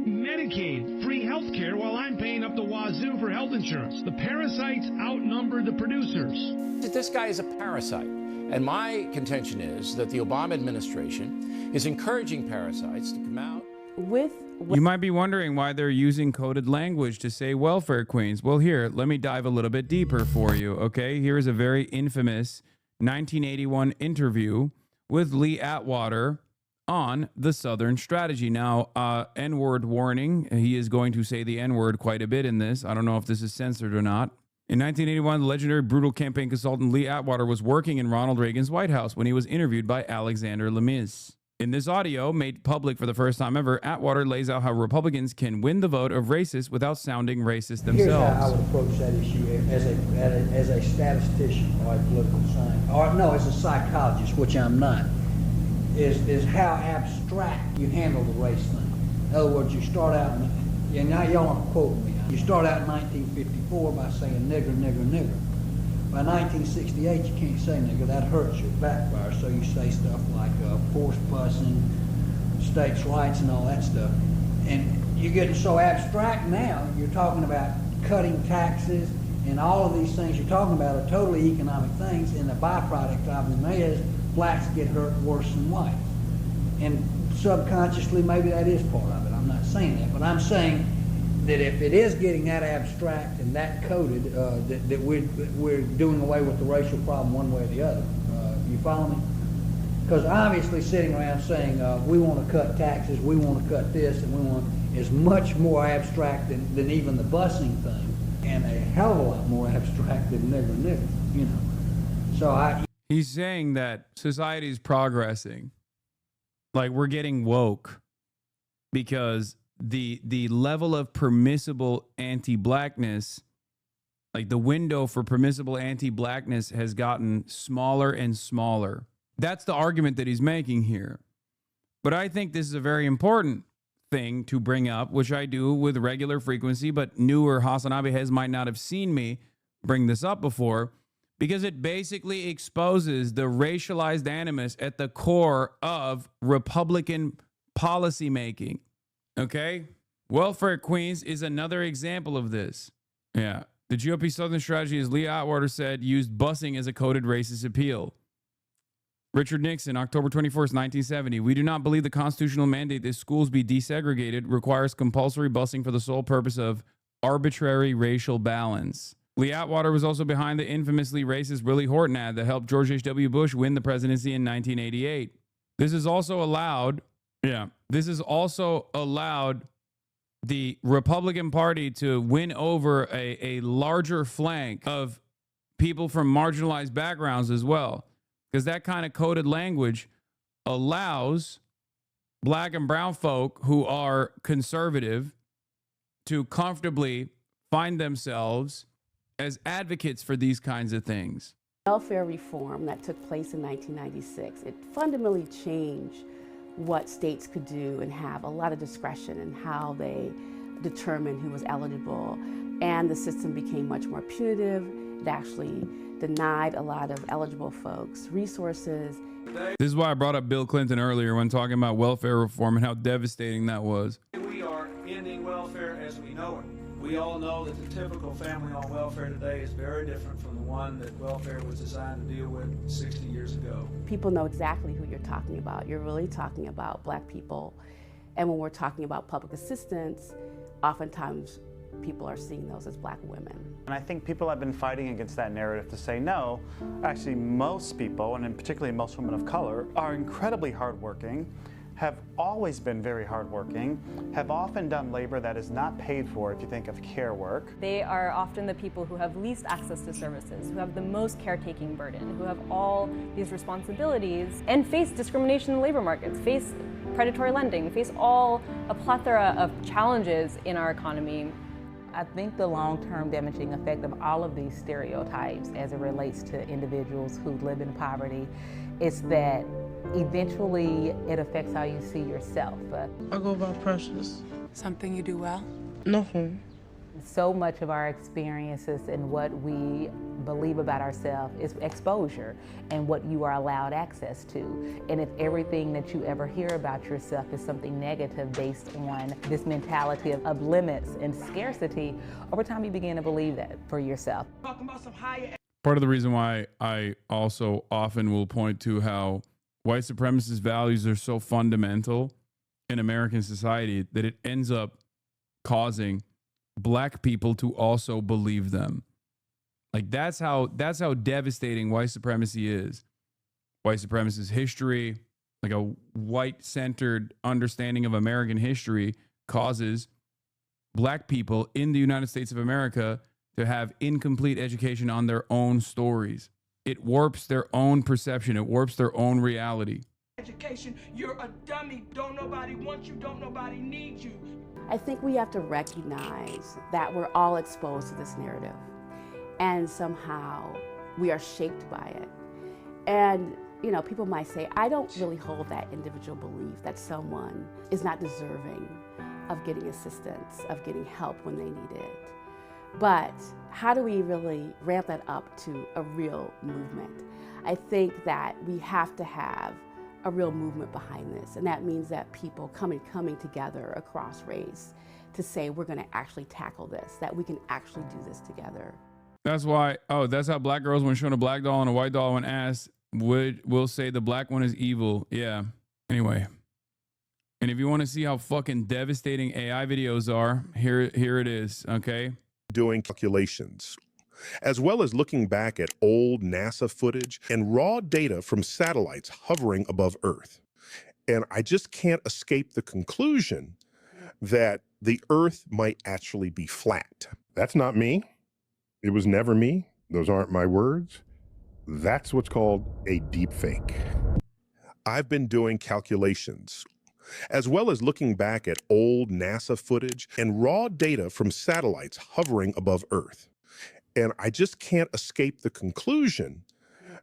Medicaid, free health care while I'm paying up the wazoo for health insurance. The parasites outnumber the producers. This guy is a parasite. And my contention is that the Obama administration is encouraging parasites to come out. You might be wondering why they're using coded language to say welfare queens. Well, here, let me dive a little bit deeper for you, okay? Here is a very infamous 1981 interview with Lee Atwater on the Southern Strategy. Now, N-word warning. He is going to say the N-word quite a bit in this. I don't know if this is censored or not. In 1981, the legendary brutal campaign consultant Lee Atwater was working in Ronald Reagan's White House when he was interviewed by Alexander Lemieux. In this audio, made public for the first time ever, Atwater lays out how Republicans can win the vote of racists without sounding racist themselves. Here's how I would approach that issue as a statistician or a political scientist, or no, as a psychologist, which I'm not, is how abstract you handle the race thing. In other words, you start out, and now y'all aren't quoting me, you start out in 1954 by saying nigger, nigger, nigger. By 1968, you can't say nigger, that hurts your backfire, so you say stuff like forced busing, states' rights, and all that stuff. And you're getting so abstract now, you're talking about cutting taxes, and all of these things you're talking about are totally economic things, and the byproduct of them is blacks get hurt worse than whites. And subconsciously, maybe that is part of it. I'm not saying that, but I'm saying that if it is getting that abstract and that coded, that we're doing away with the racial problem one way or the other. You follow me? Because obviously sitting around saying we want to cut taxes, we want to cut this, and we want is much more abstract than even the busing thing, and a hell of a lot more abstract than nigger, nigger, you know. So He's saying that society is progressing. Like, we're getting woke because the level of permissible anti-blackness, like the window for permissible anti-blackness has gotten smaller and smaller. That's the argument that he's making here. But I think this is a very important thing to bring up, which I do with regular frequency, but newer Hasanabi heads might not have seen me bring this up before, because it basically exposes the racialized animus at the core of Republican policymaking. Okay? Welfare Queens is another example of this. Yeah. The GOP Southern Strategy, as Lee Atwater said, used busing as a coded racist appeal. Richard Nixon, October 21st, 1970. We do not believe the constitutional mandate that schools be desegregated requires compulsory busing for the sole purpose of arbitrary racial balance. Lee Atwater was also behind the infamously racist Willie Horton ad that helped George H.W. Bush win the presidency in 1988. This has also allowed the Republican Party to win over a larger flank of people from marginalized backgrounds as well. Because that kind of coded language allows black and brown folk who are conservative to comfortably find themselves as advocates for these kinds of things. Welfare reform that took place in 1996, it fundamentally changed what states could do and have a lot of discretion in how they determined who was eligible. And the system became much more punitive. It actually denied a lot of eligible folks resources. This is why I brought up Bill Clinton earlier when talking about welfare reform and how devastating that was. We are ending welfare as we know it. We all know that the typical family on welfare today is very different from the one that welfare was designed to deal with 60 years ago. People know exactly who you're talking about. You're really talking about black people. And when we're talking about public assistance, oftentimes people are seeing those as black women. And I think people have been fighting against that narrative to say no. Actually, most people, and in particularly most women of color, are incredibly hardworking, have always been very hardworking, have often done labor that is not paid for if you think of care work. They are often the people who have least access to services, who have the most caretaking burden, who have all these responsibilities and face discrimination in the labor markets, face predatory lending, face a plethora of challenges in our economy. I think the long-term damaging effect of all of these stereotypes as it relates to individuals who live in poverty is that eventually it affects how you see yourself. I go about precious. Something you do well? Nothing. So much of our experiences and what we believe about ourselves is exposure and what you are allowed access to. And if everything that you ever hear about yourself is something negative based on this mentality of limits and scarcity, over time you begin to believe that for yourself. Part of the reason why I also often will point to how white supremacist values are so fundamental in American society that it ends up causing black people to also believe them. Like that's how devastating white supremacy is. White supremacist history, like a white-centered understanding of American history, causes black people in the United States of America to have incomplete education on their own stories. It warps their own perception. It warps their own reality. Education, you're a dummy. Don't nobody want you. Don't nobody need you. I think we have to recognize that we're all exposed to this narrative, and somehow we are shaped by it. And you know, people might say, I don't really hold that individual belief that someone is not deserving of getting assistance, of getting help when they need it. But how do we really ramp that up to a real movement? I think that we have to have a real movement behind this. And that means that people coming together across race to say, we're gonna actually tackle this, that we can actually do this together. That's why, that's how black girls, when showing a black doll and a white doll when asked, will say the black one is evil. Yeah. Anyway. And if you want to see how fucking devastating AI videos are, here it is, okay? Doing calculations, as well as looking back at old NASA footage and raw data from satellites hovering above Earth. And I just can't escape the conclusion that the Earth might actually be flat. That's not me. It was never me. Those aren't my words. That's what's called a deep fake. I've been doing calculations, as well as looking back at old NASA footage and raw data from satellites hovering above Earth. And I just can't escape the conclusion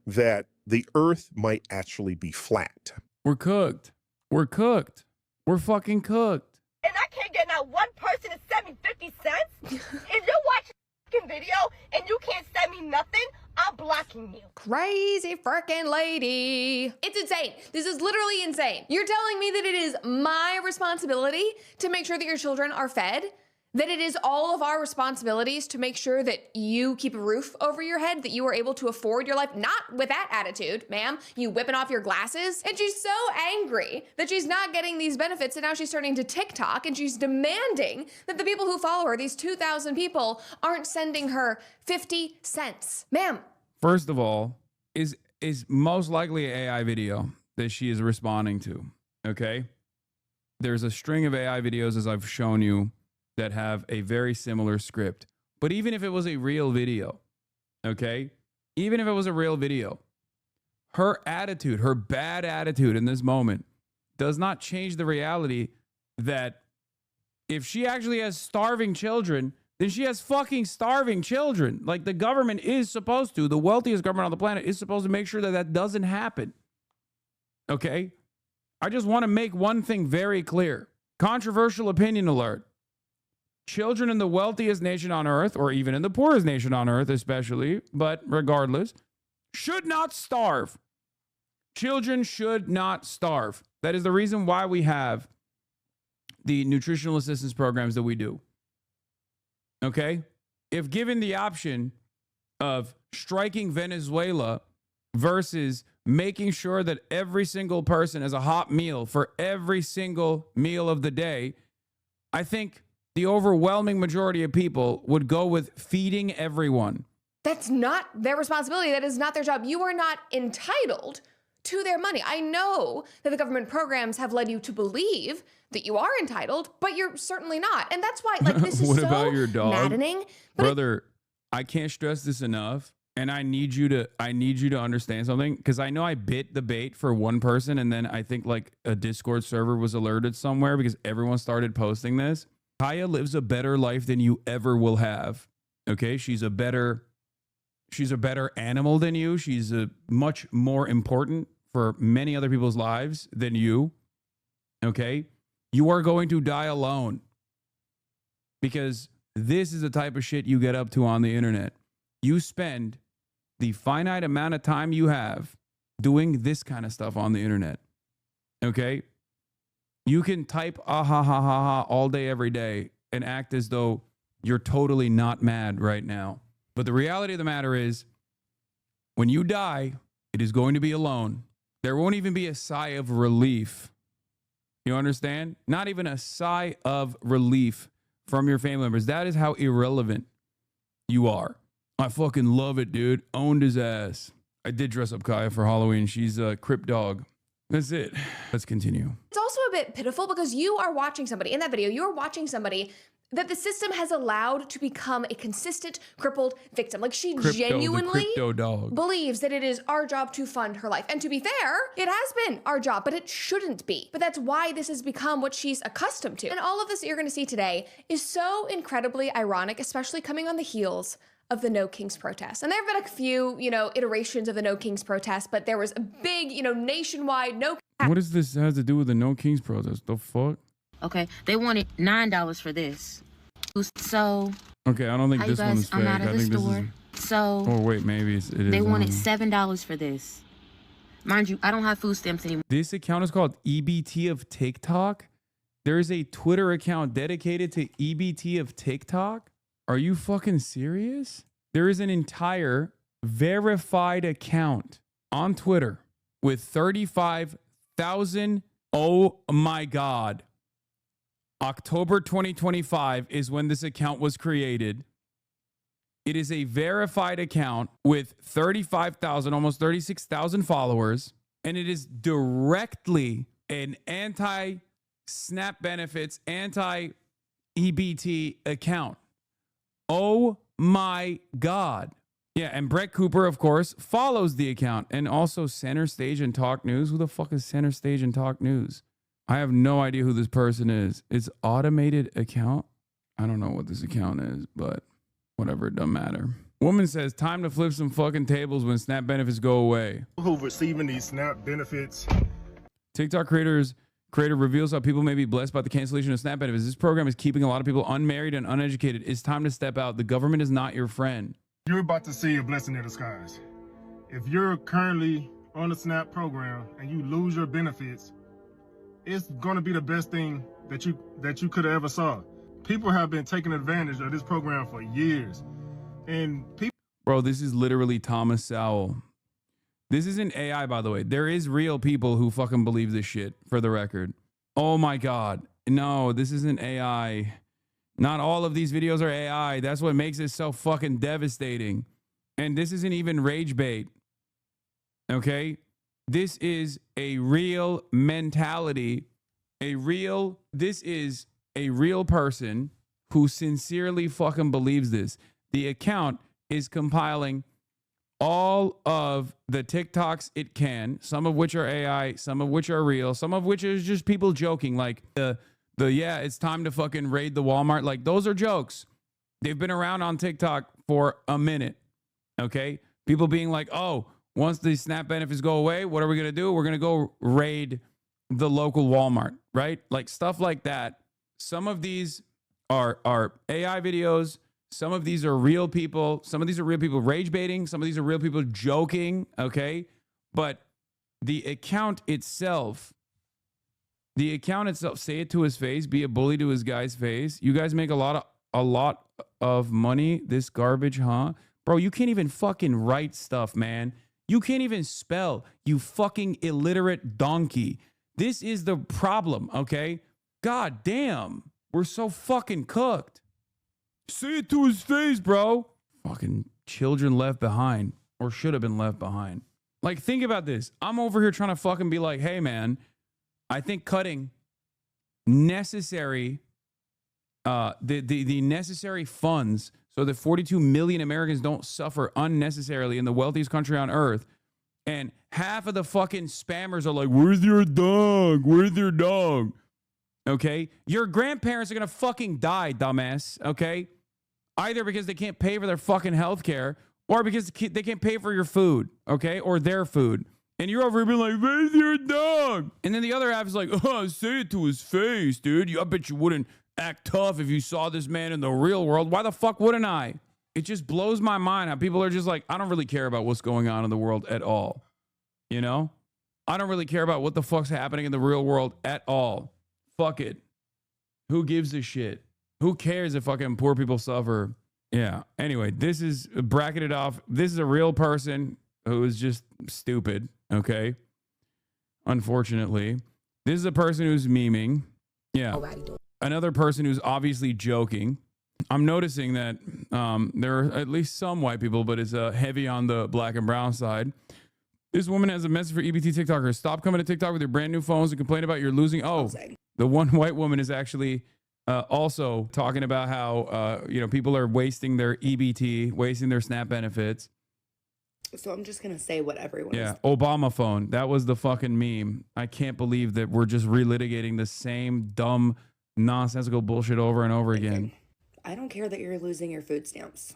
that the Earth might actually be flat. We're cooked. We're cooked. We're fucking cooked. And I can't get not one person to send me 50 cents? If you're watching a video and you can't send me nothing, I'm blocking you. Crazy freaking lady. It's insane. This is literally insane. You're telling me that it is my responsibility to make sure that your children are fed? That it is all of our responsibilities to make sure that you keep a roof over your head, that you are able to afford your life? Not with that attitude, ma'am. You whipping off your glasses. And she's so angry that she's not getting these benefits, and now she's turning to TikTok and she's demanding that the people who follow her, these 2,000 people, aren't sending her 50 cents. Ma'am. First of all, is most likely an AI video that she is responding to, okay? There's a string of AI videos, as I've shown you, that have a very similar script. But even if it was a real video, okay? Even if it was a real video, her attitude, her bad attitude in this moment does not change the reality that if she actually has starving children, then she has fucking starving children. Like, the government is supposed to, the wealthiest government on the planet is supposed to make sure that that doesn't happen. Okay? I just want to make one thing very clear. Controversial opinion alert. Children in the wealthiest nation on earth, or even in the poorest nation on earth especially, but regardless, should not starve. Children should not starve. That is the reason why we have the nutritional assistance programs that we do. Okay? If given the option of striking Venezuela versus making sure that every single person has a hot meal for every single meal of the day, I think the overwhelming majority of people would go with feeding everyone. That's not their responsibility. That is not their job. You are not entitled to their money. I know that the government programs have led you to believe that you are entitled, but you're certainly not. And that's why, like, this is What so about your dog? maddening. Brother, I can't stress this enough, and I need you to understand something, because I know I bit the bait for one person, and then I think like a Discord server was alerted somewhere because everyone started posting this. Kaya lives a better life than you ever will have. Okay? She's a better animal than you. She's a much more important for many other people's lives than you. Okay? You are going to die alone, because this is the type of shit you get up to on the internet. You spend the finite amount of time you have doing this kind of stuff on the internet. Okay? You can type ah ha ha ha ha all day, every day, and act as though you're totally not mad right now. But the reality of the matter is, When you die, it is going to be alone. There won't even be a sigh of relief. You understand? Not even a sigh of relief from your family members. That is how irrelevant you are. I fucking love it, dude. Owned his ass. I did dress up Kaya for Halloween. She's a Crip dog. That's it. Let's continue. It's also a bit pitiful because you are watching somebody, in that video, you are watching somebody that the system has allowed to become a consistent crippled victim. Like she genuinely believes that it is our job to fund her life. And to be fair, it has been our job, but it shouldn't be. But that's why this has become what she's accustomed to. And all of this that you're gonna see today is so incredibly ironic, especially coming on the heels of the No Kings protest. And there have been a few, iterations of the No Kings protest, but there was a big, nationwide no. What does this have to do with the No Kings protest? The fuck? Okay, they wanted $9 for this. So. Okay, I don't think this one is fake. I think this is. So. Oh wait, maybe it is. They wanted $7 for this. Mind you, I don't have food stamps anymore. This account is called EBT of TikTok. There is a Twitter account dedicated to EBT of TikTok. Are you fucking serious? There is an entire verified account on Twitter with 35,000. Oh my God. October 2025 is when this account was created. It is a verified account with 35,000, almost 36,000 followers. And it is directly an anti-SNAP benefits, anti-EBT account. Oh my God. Yeah, and Brett Cooper, of course, follows the account. And also Center Stage and Talk News. Who the fuck is Center Stage and Talk News? I have no idea who this person is. It's automated account. I don't know what this account is, but whatever, it doesn't matter. Woman says, time to flip some fucking tables when SNAP benefits go away. Who receiving these SNAP benefits? TikTok creator reveals how people may be blessed by the cancellation of SNAP benefits. This program is keeping a lot of people unmarried and uneducated. It's time to step out. The government is not your friend. You're about to see a blessing in disguise. If you're currently on the SNAP program and you lose your benefits, it's going to be the best thing that you could have ever saw. People have been taking advantage of this program for years. And people... Bro, this is literally Thomas Sowell. This isn't AI, by the way. There is real people who fucking believe this shit, for the record. Oh my God. No, this isn't AI. Not all of these videos are AI. That's what makes it so fucking devastating. And this isn't even rage bait. Okay? This is a real mentality. This is a real person who sincerely fucking believes this. The account is compiling all of the TikToks it can, some of which are AI, some of which are real, some of which is just people joking, like yeah, it's time to fucking raid the Walmart. Like, those are jokes. They've been around on TikTok for a minute. Okay? People being like, oh, once the SNAP benefits go away, what are we going to do? We're going to go raid the local Walmart, right? Like stuff like that. Some of these are AI videos. Some of these are real people. Some of these are real people rage baiting. Some of these are real people joking, okay? But the account itself, say it to his face, be a bully to his guy's face. You guys make a lot of money, this garbage, huh? Bro, you can't even fucking write stuff, man. You can't even spell, you fucking illiterate donkey. This is the problem, okay? God damn. We're so fucking cooked. Say it to his face, bro. Fucking children left behind, or should have been left behind. Like, think about this. I'm over here trying to fucking be like, hey, man, I think cutting necessary, the necessary funds so that 42 million Americans don't suffer unnecessarily in the wealthiest country on earth. And half of the fucking spammers are like, where's your dog? Where's your dog? Okay? Your grandparents are going to fucking die, dumbass. Okay? Either because they can't pay for their fucking health care or because they can't pay for your food. Okay? Or their food. And you're over here being like, where's your dog? And then the other half is like, oh, say it to his face, dude. I bet you wouldn't act tough if you saw this man in the real world. Why the fuck wouldn't I? It just blows my mind how people are just like, I don't really care about what's going on in the world at all. You know? I don't really care about what the fuck's happening in the real world at all. Fuck it. Who gives a shit? Who cares if fucking poor people suffer? Yeah. Anyway, this is bracketed off. This is a real person. who is just stupid, okay? Unfortunately. This is a person who's memeing. Yeah. Another person who's obviously joking. I'm noticing that there are at least some white people, but it's heavy on the black and brown side. This woman has a message for EBT TikTokers. Stop coming to TikTok with your brand new phones and complain about your losing. Oh, the one white woman is actually also talking about how, people are wasting their EBT, wasting their SNAP benefits. So I'm just going to say what everyone Yeah, is. Obama phone. That was the fucking meme. I can't believe that we're just relitigating the same dumb, nonsensical bullshit over and over again. I don't care that you're losing your food stamps.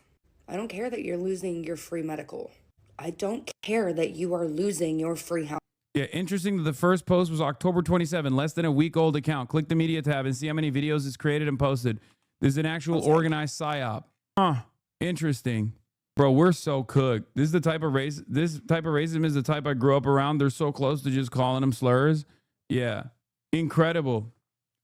I don't care that you're losing your free medical. I don't care that you are losing your free house. Yeah, interesting that the first post was October 27, less than a week old account. Click the media tab and see how many videos it's created and posted. This is an actual organized psyop. Interesting. Bro, we're so cooked. This type of racism is the type I grew up around. They're so close to just calling them slurs. Yeah. Incredible.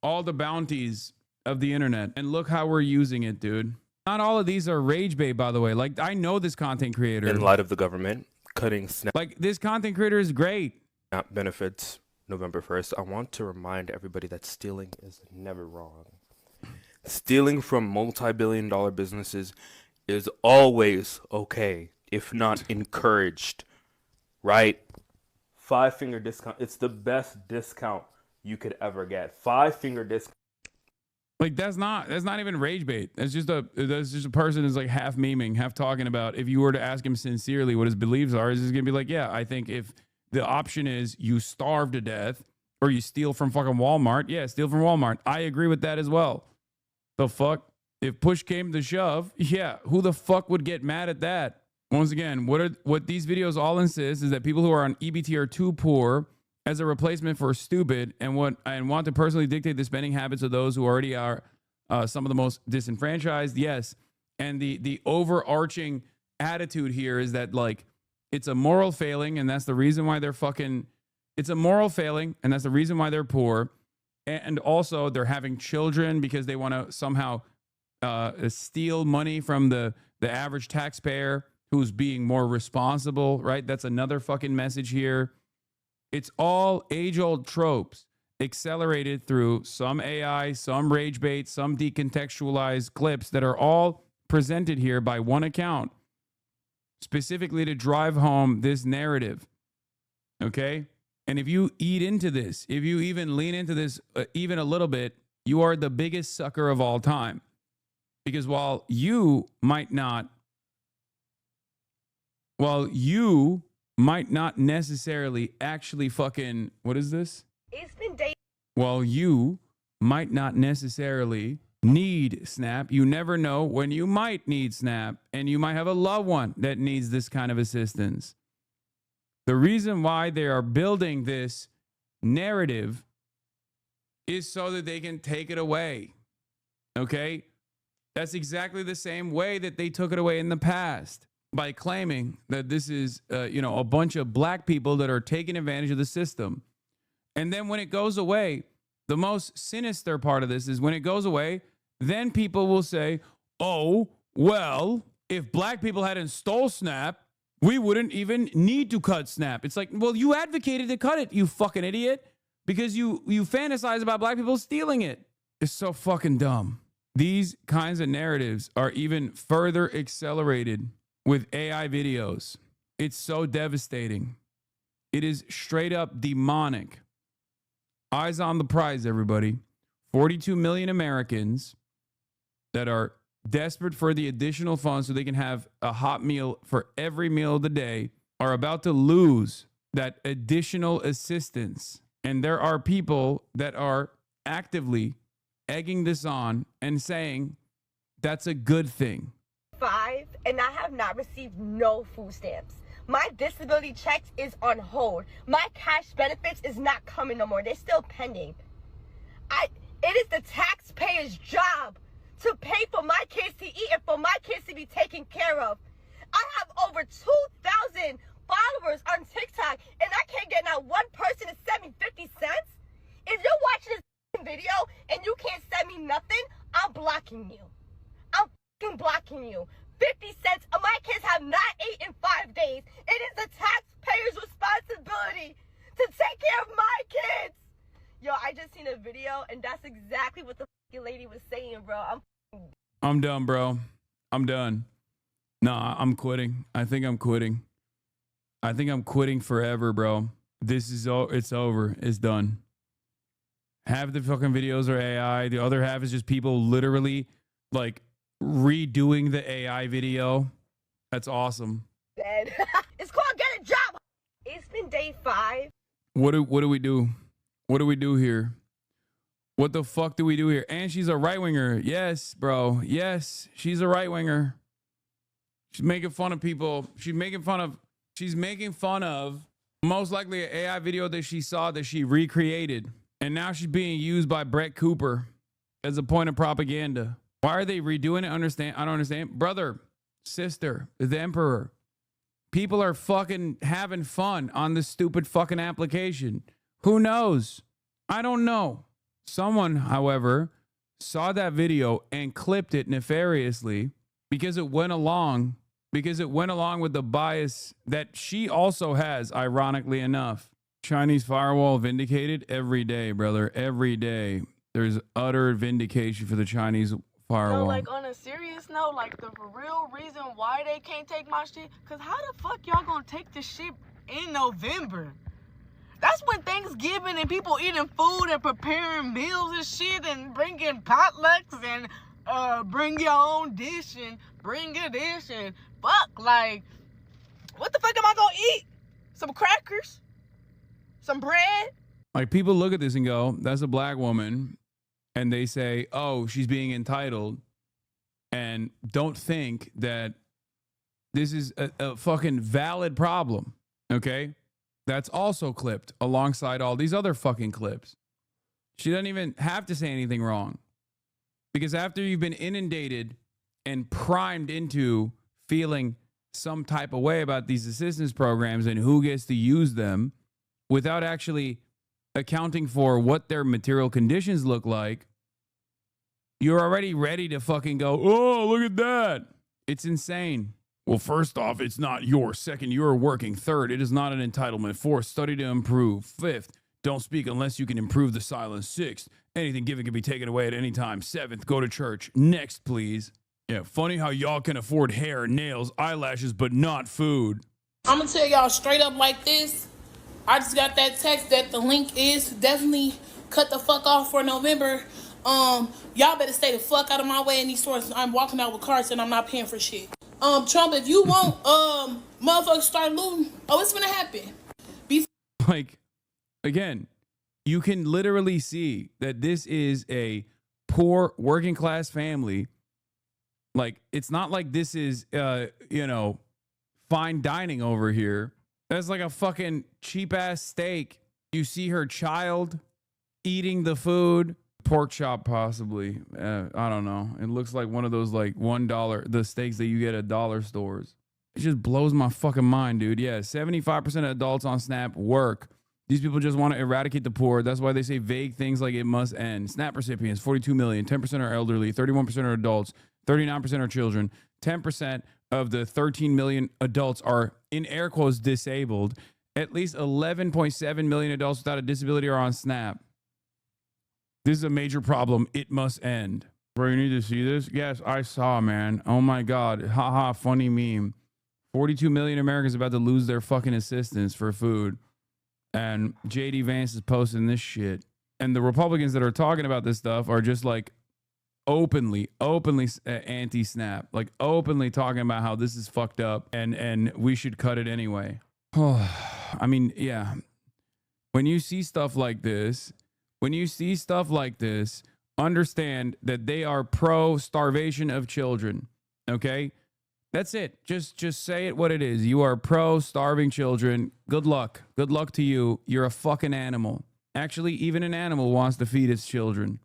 All the bounties of the internet. And look how we're using it, dude. Not all of these are rage bait, by the way. Like, I know this content creator. In light of the government cutting SNAP. Like, this content creator is great. SNAP benefits November 1st. I want to remind everybody that stealing is never wrong. Stealing from multi-billion-dollar businesses is always okay, if not encouraged, right? 5-finger discount. It's the best discount you could ever get. 5-finger discount. Like, that's not even rage bait. That's just a person who's like half memeing, half talking about. If you were to ask him sincerely what his beliefs are, he's gonna be like, yeah, I think if the option is you starve to death or you steal from fucking Walmart, yeah, steal from Walmart. I agree with that as well. The fuck? If push came to shove, yeah, who the fuck would get mad at that? Once again, what these videos all insist is that people who are on EBT are too poor as a replacement for stupid and want to personally dictate the spending habits of those who already are some of the most disenfranchised. Yes. And the overarching attitude here is that, like, it's a moral failing, and that's the reason why they're it's a moral failing, and that's the reason why they're poor. And also they're having children because they want to somehow steal money from the average taxpayer who's being more responsible, right? That's another fucking message here. It's all age-old tropes accelerated through some AI, some rage bait, some decontextualized clips that are all presented here by one account, specifically to drive home this narrative, okay? And if you eat into this, if you even lean into this even a little bit, you are the biggest sucker of all time. Because while you might not necessarily actually fucking, what is this? It's been days. While you might not necessarily need SNAP, you never know when you might need SNAP, and you might have a loved one that needs this kind of assistance. The reason why they are building this narrative is so that they can take it away. Okay? That's exactly the same way that they took it away in the past, by claiming that this is, a bunch of black people that are taking advantage of the system. And then when it goes away, the most sinister part of this is when it goes away, then people will say, oh, well, if black people hadn't stole SNAP, we wouldn't even need to cut SNAP. It's like, well, you advocated to cut it, you fucking idiot, because you fantasize about black people stealing it. It's so fucking dumb. These kinds of narratives are even further accelerated with AI videos. It's so devastating. It is straight up demonic. Eyes on the prize, everybody. 42 million Americans that are desperate for the additional funds so they can have a hot meal for every meal of the day are about to lose that additional assistance. And there are people that are actively egging this on and saying that's a good thing. 5 and I have not received no food stamps. My disability checks is on hold. My cash benefits is not coming no more. They're still pending. It is the taxpayer's job to pay for my kids to eat and for my kids to be taken care of. I have over 2,000 followers on TikTok and I can't get not one person to send me 50 cents. If you're watching this video and you can't send me nothing, I'm blocking you. I'm blocking you. 50 cents. My kids have not ate in 5 days. It is the taxpayer's responsibility to take care of my kids. Yo, I just seen a video, and that's exactly what the fucking lady was saying, bro. I'm done, bro. I'm done. Nah, I'm quitting. I think I'm quitting. I think I'm quitting forever, bro. This is it's over. It's done. Half the fucking videos are AI. The other half is just people literally like redoing the AI video. That's awesome. Dead. It's called Get a Job. It's been day 5. What do we do? What do we do here? What the fuck do we do here? And she's a right winger. Yes, bro. Yes, she's a right winger. She's making fun of people. She's making fun of most likely an AI video that she saw that she recreated. And now she's being used by Brett Cooper as a point of propaganda. Why are they redoing it? I don't understand. Brother, sister, the emperor. People are fucking having fun on this stupid fucking application. Who knows? I don't know. Someone, however, saw that video and clipped it nefariously because it went along with the bias that she also has, ironically enough. Chinese firewall vindicated every day, brother. Every day. There's utter vindication for the Chinese firewall. No, like on a serious note, like the real reason why they can't take my shit, cause how the fuck y'all gonna take the shit in November? That's when Thanksgiving and people eating food and preparing meals and shit and bringing potlucks and bring your own dish and bring a dish and fuck, like, what the fuck am I gonna eat? Some crackers? Some bread? Like, people look at this and go, that's a black woman. And they say, oh, she's being entitled. And don't think that this is a fucking valid problem. Okay? That's also clipped alongside all these other fucking clips. She doesn't even have to say anything wrong. Because after you've been inundated and primed into feeling some type of way about these assistance programs and who gets to use them without actually accounting for what their material conditions look like, you're already ready to fucking go, oh, look at that. It's insane. Well, first off, it's not yours. Second, you're working. Third, it is not an entitlement. Fourth, study to improve. Fifth, don't speak unless you can improve the silence. Sixth, anything given can be taken away at any time. Seventh, go to church. Next, please. Yeah, funny how y'all can afford hair, nails, eyelashes, but not food. I'm gonna tell y'all straight up like this. I just got that text that the link is definitely cut the fuck off for November. Y'all better stay the fuck out of my way in these stores. I'm walking out with carts and I'm not paying for shit. Trump, if you want, motherfuckers start looting, it's gonna happen. Like, again, you can literally see that this is a poor working class family. Like, it's not like this is, fine dining over here. That's like a fucking cheap ass steak. You see her child eating the food. Pork chop, possibly. I don't know. It looks like one of those like $1, the steaks that you get at dollar stores. It just blows my fucking mind, dude. Yeah, 75% of adults on SNAP work. These people just want to eradicate the poor. That's why they say vague things like it must end. SNAP recipients, 42 million, 10% are elderly, 31% are adults, 39% are children, 10% of the 13 million adults are, in air quotes, disabled. At least 11.7 million adults without a disability are on SNAP. This is a major problem. It must end. Bro, you need to see this? Yes, I saw, man. Oh my God. Haha, funny meme. 42 million Americans about to lose their fucking assistance for food. And JD Vance is posting this shit. And the Republicans that are talking about this stuff are just like openly anti-SNAP. Like openly talking about how this is fucked up and we should cut it anyway. I mean, yeah. When you see stuff like this, understand that they are pro starvation of children. Okay? That's it. Just say it what it is. You are pro starving children. Good luck. Good luck to you. You're a fucking animal. Actually, even an animal wants to feed its children.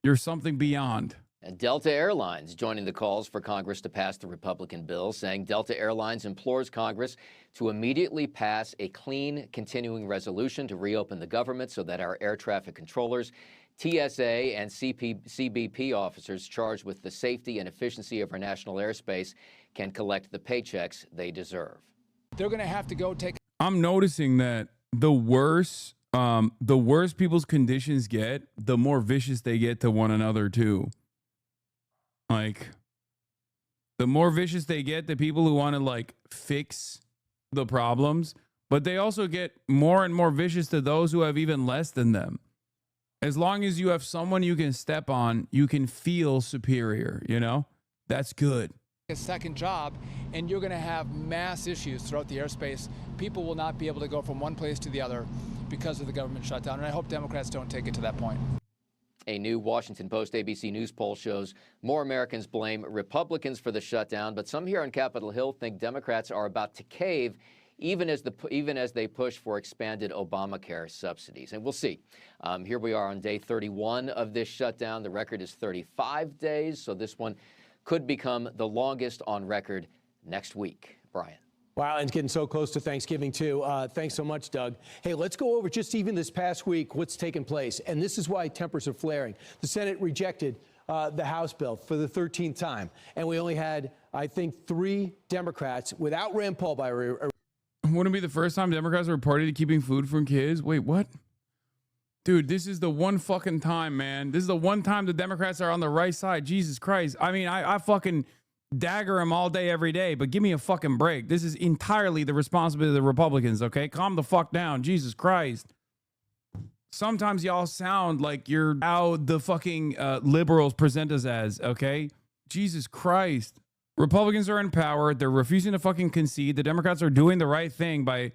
You're something beyond. And Delta Airlines joining the calls for Congress to pass the Republican bill, saying Delta Airlines implores Congress to immediately pass a clean continuing resolution to reopen the government so that our air traffic controllers, TSA, and CBP officers charged with the safety and efficiency of our national airspace can collect the paychecks they deserve. They're going to have to go take. I'm noticing that the worse people's conditions get, the more vicious they get to one another too. Like, the more vicious they get, the people who want to like fix the problems, but they also get more and more vicious to those who have even less than them. As long as you have someone you can step on, you can feel superior, you know? That's good. A second job, and you're going to have mass issues throughout the airspace. People will not be able to go from one place to the other because of the government shutdown, and I hope Democrats don't take it to that point. A new Washington Post ABC News poll shows more Americans blame Republicans for the shutdown, but some here on Capitol Hill think Democrats are about to cave even as they push for expanded Obamacare subsidies. And we'll see. Here we are on day 31 of this shutdown. The record is 35 days, so this one could become the longest on record next week. Brian. Wow, and it's getting so close to Thanksgiving, too. Thanks so much, Doug. Hey, let's go over just even this past week what's taken place. And this is why tempers are flaring. The Senate rejected the House bill for the 13th time. And we only had, I think, 3 Democrats without Rand Paul by. Wouldn't it be the first time Democrats are party to keeping food from kids? Wait, what? Dude, this is the one fucking time, man. This is the one time the Democrats are on the right side. Jesus Christ. I mean, I fucking dagger them all day, every day, but give me a fucking break. This is entirely the responsibility of the Republicans, okay? Calm the fuck down. Jesus Christ. Sometimes y'all sound like you're how the fucking liberals present us as, okay? Jesus Christ. Republicans are in power. They're refusing to fucking concede. The Democrats are doing the right thing by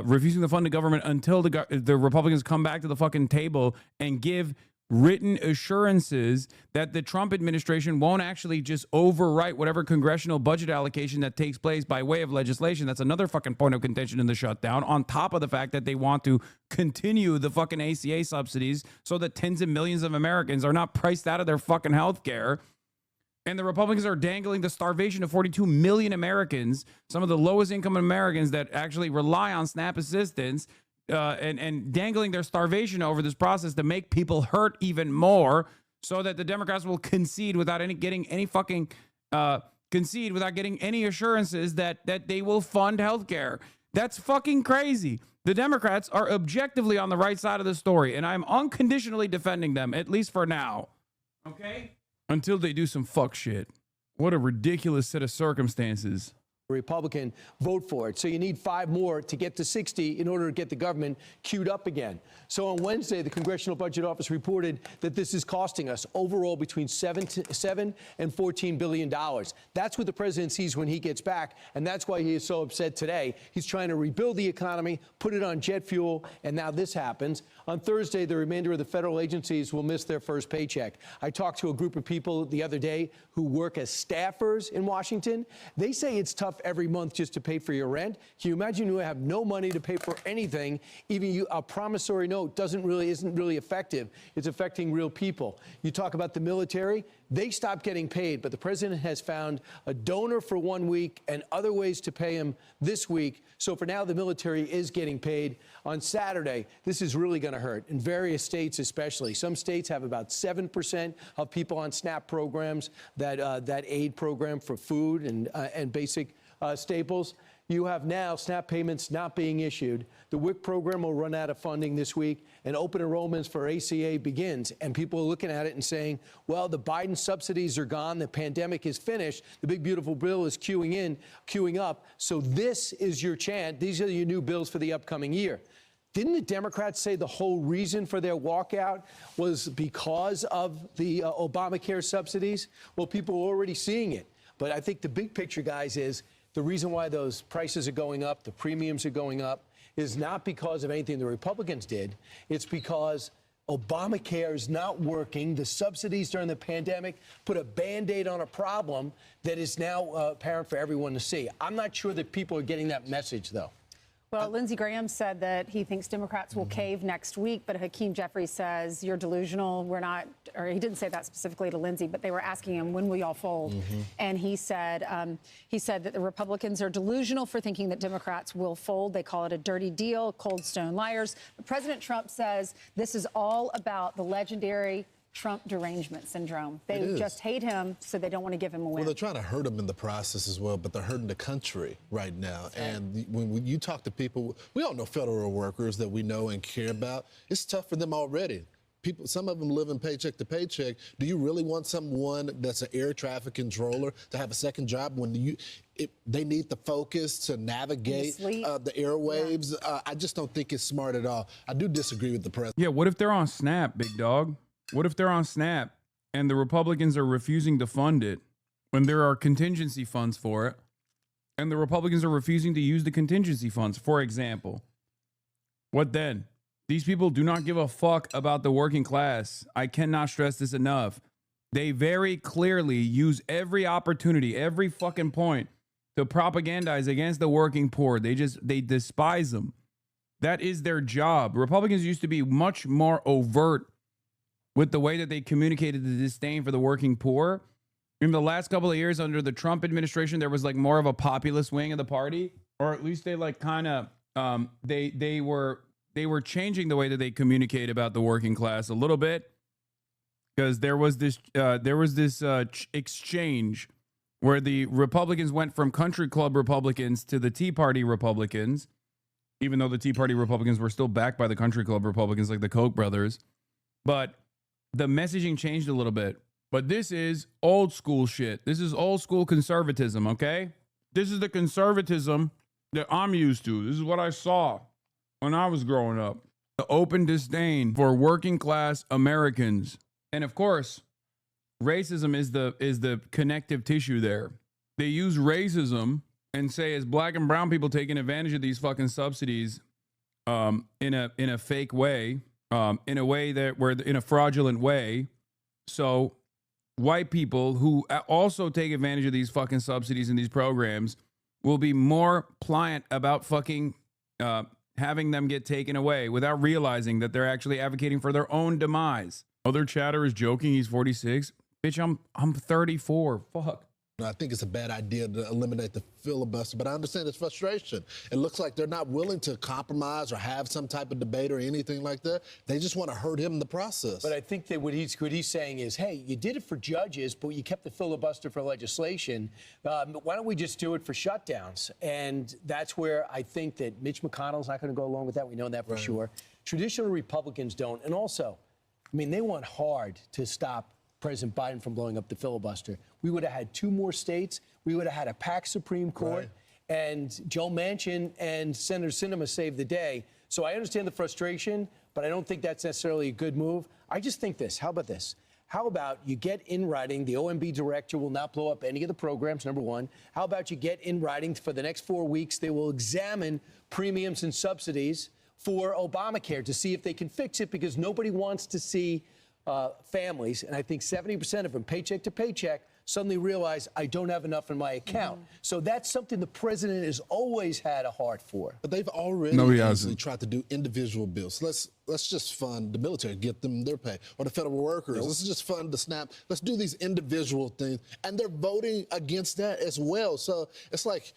refusing to fund the government until the Republicans come back to the fucking table and give written assurances that the Trump administration won't actually just overwrite whatever congressional budget allocation that takes place by way of legislation. That's another fucking point of contention in the shutdown, on top of the fact that they want to continue the fucking ACA subsidies so that tens of millions of Americans are not priced out of their fucking health care. And the Republicans are dangling the starvation of 42 million Americans, some of the lowest income Americans that actually rely on SNAP assistance, and dangling their starvation over this process to make people hurt even more, so that the Democrats will concede without getting any assurances that they will fund healthcare. That's fucking crazy. The Democrats are objectively on the right side of the story, and I'm unconditionally defending them, at least for now. Okay? Until they do some fuck shit. What a ridiculous set of circumstances. Republican vote for it. So you need 5 more to get to 60 in order to get the government queued up again. So on Wednesday, the Congressional Budget Office reported that this is costing us overall between $7 and $14 billion. That's what the president sees when he gets back, and that's why he is so upset today. He's trying to rebuild the economy, put it on jet fuel, and now this happens. On Thursday, the remainder of the federal agencies will miss their first paycheck. I talked to a group of people the other day who work as staffers in Washington. They say it's tough every month just to pay for your rent. Can you imagine you have no money to pay for anything? Even a promissory note isn't really effective. It's affecting real people. You talk about the military. They stopped getting paid, but the president has found a donor for 1 week and other ways to pay him this week. So for now, the military is getting paid. On Saturday, this is really going to hurt, in various states especially. Some states have about 7% of people on SNAP programs, that aid program for food and basic staples. You have now SNAP payments not being issued. The WIC program will run out of funding this week, and open enrollments for ACA begins. And people are looking at it and saying, well, the Biden subsidies are gone. The pandemic is finished. The big, beautiful bill is queuing up. So this is your chance. These are your new bills for the upcoming year. Didn't the Democrats say the whole reason for their walkout was because of the Obamacare subsidies? Well, people are already seeing it. But I think the big picture, guys, is the reason why those prices are going up, the premiums are going up, is not because of anything the Republicans did. It's because Obamacare is not working. The subsidies during the pandemic put a Band-Aid on a problem that is now apparent for everyone to see. I'm not sure that people are getting that message, though. Well, Lindsey Graham said that he thinks Democrats will cave next week, but Hakeem Jeffries says you're delusional. We're not, or he didn't say that specifically to Lindsey, but they were asking him, when will y'all fold? And he said that the Republicans are delusional for thinking that Democrats will fold. They call it a dirty deal, cold stone liars. But President Trump says this is all about the legendary Trump derangement syndrome. They just hate him, so they don't want to give him a win. Well, they're trying to hurt him in the process as well, but they're hurting the country right now. Right. And when you talk to people, we all know federal workers that we know and care about. It's tough for them already. People, some of them living paycheck to paycheck. Do you really want someone that's an air traffic controller to have a second job when they need the focus to navigate the airwaves? Yeah. I just don't think it's smart at all. I do disagree with the president. Yeah, what if they're on SNAP, big dog? What if they're on SNAP and the Republicans are refusing to fund it when there are contingency funds for it, and the Republicans are refusing to use the contingency funds, for example? What then? These people do not give a fuck about the working class. I cannot stress this enough. They very clearly use every opportunity, every fucking point to propagandize against the working poor. They despise them. That is their job. Republicans used to be much more overt with the way that they communicated the disdain for the working poor. In the last couple of years under the Trump administration, there was like more of a populist wing of the party, or at least they like kind of they were changing the way that they communicate about the working class a little bit, because there was this exchange where the Republicans went from country club Republicans to the Tea Party Republicans, even though the Tea Party Republicans were still backed by the country club Republicans like the Koch brothers. But the messaging changed a little bit. But this is old school shit. This is old school conservatism, okay? This is the conservatism that I'm used to. This is what I saw when I was growing up. The open disdain for working class Americans. And of course, racism is the connective tissue there. They use racism and say, as black and brown people taking advantage of these fucking subsidies in a fake way, in a way in a fraudulent way. So white people who also take advantage of these fucking subsidies and these programs will be more pliant about fucking having them get taken away without realizing that they're actually advocating for their own demise. Other chatter is joking he's 46. Bitch, I'm 34. Fuck. I think it's a bad idea to eliminate the filibuster, but I understand his frustration. It looks like they're not willing to compromise or have some type of debate or anything like that. They just want to hurt him in the process. But I think that what he's saying is, hey, you did it for judges, but you kept the filibuster for legislation. Why don't we just do it for shutdowns? And that's where I think that Mitch McConnell's not going to go along with that. We know that for sure. Traditional Republicans don't. And also, I mean, they want hard to stop President Biden from blowing up the filibuster. We would have had 2 more states. We would have had a packed Supreme Court. Right. And Joe Manchin and Senator Sinema saved the day. So I understand the frustration, but I don't think that's necessarily a good move. I just think this. How about this? How about you get in writing, the OMB director will not blow up any of the programs, number one. How about you get in writing for the next 4 weeks, they will examine premiums and subsidies for Obamacare to see if they can fix it, because nobody wants to see families, and I think 70% of them, paycheck to paycheck, suddenly realize I don't have enough in my account. So that's something the president has always had a heart for. But they've already tried to do individual bills. Let's just fund the military, get them their pay, or the federal workers. Let's just fund the SNAP. Let's do these individual things, and they're voting against that as well. So it's like,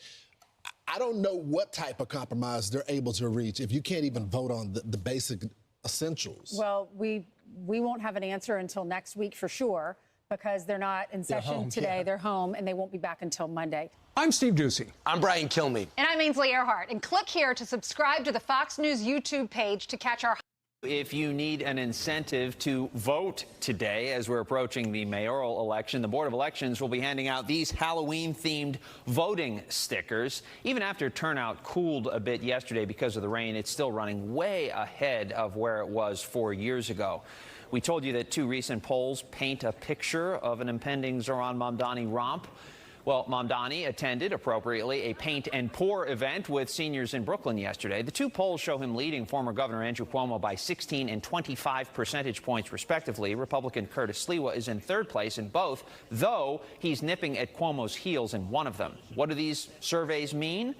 I don't know what type of compromise they're able to reach if you can't even vote on the basic essentials. Well, we won't have an answer until next week for sure, because they're not in session today. Yeah. They're home, and they won't be back until Monday. I'm Steve Doocy. I'm Brian Kilmeade. And I'm Ainsley Earhart. And click here to subscribe to the Fox News YouTube page to catch our... If you need an incentive to vote today, as we're approaching the mayoral election, the Board of Elections will be handing out these Halloween-themed voting stickers. Even after turnout cooled a bit yesterday because of the rain, it's still running way ahead of where it was 4 years ago. We told you that 2 recent polls paint a picture of an impending Zohran Mamdani romp. Well, Mamdani attended, appropriately, a paint and pour event with seniors in Brooklyn yesterday. The 2 polls show him leading former Governor Andrew Cuomo by 16 and 25 percentage points, respectively. Republican Curtis Sliwa is in 3rd place in both, though he's nipping at Cuomo's heels in one of them. What do these surveys mean?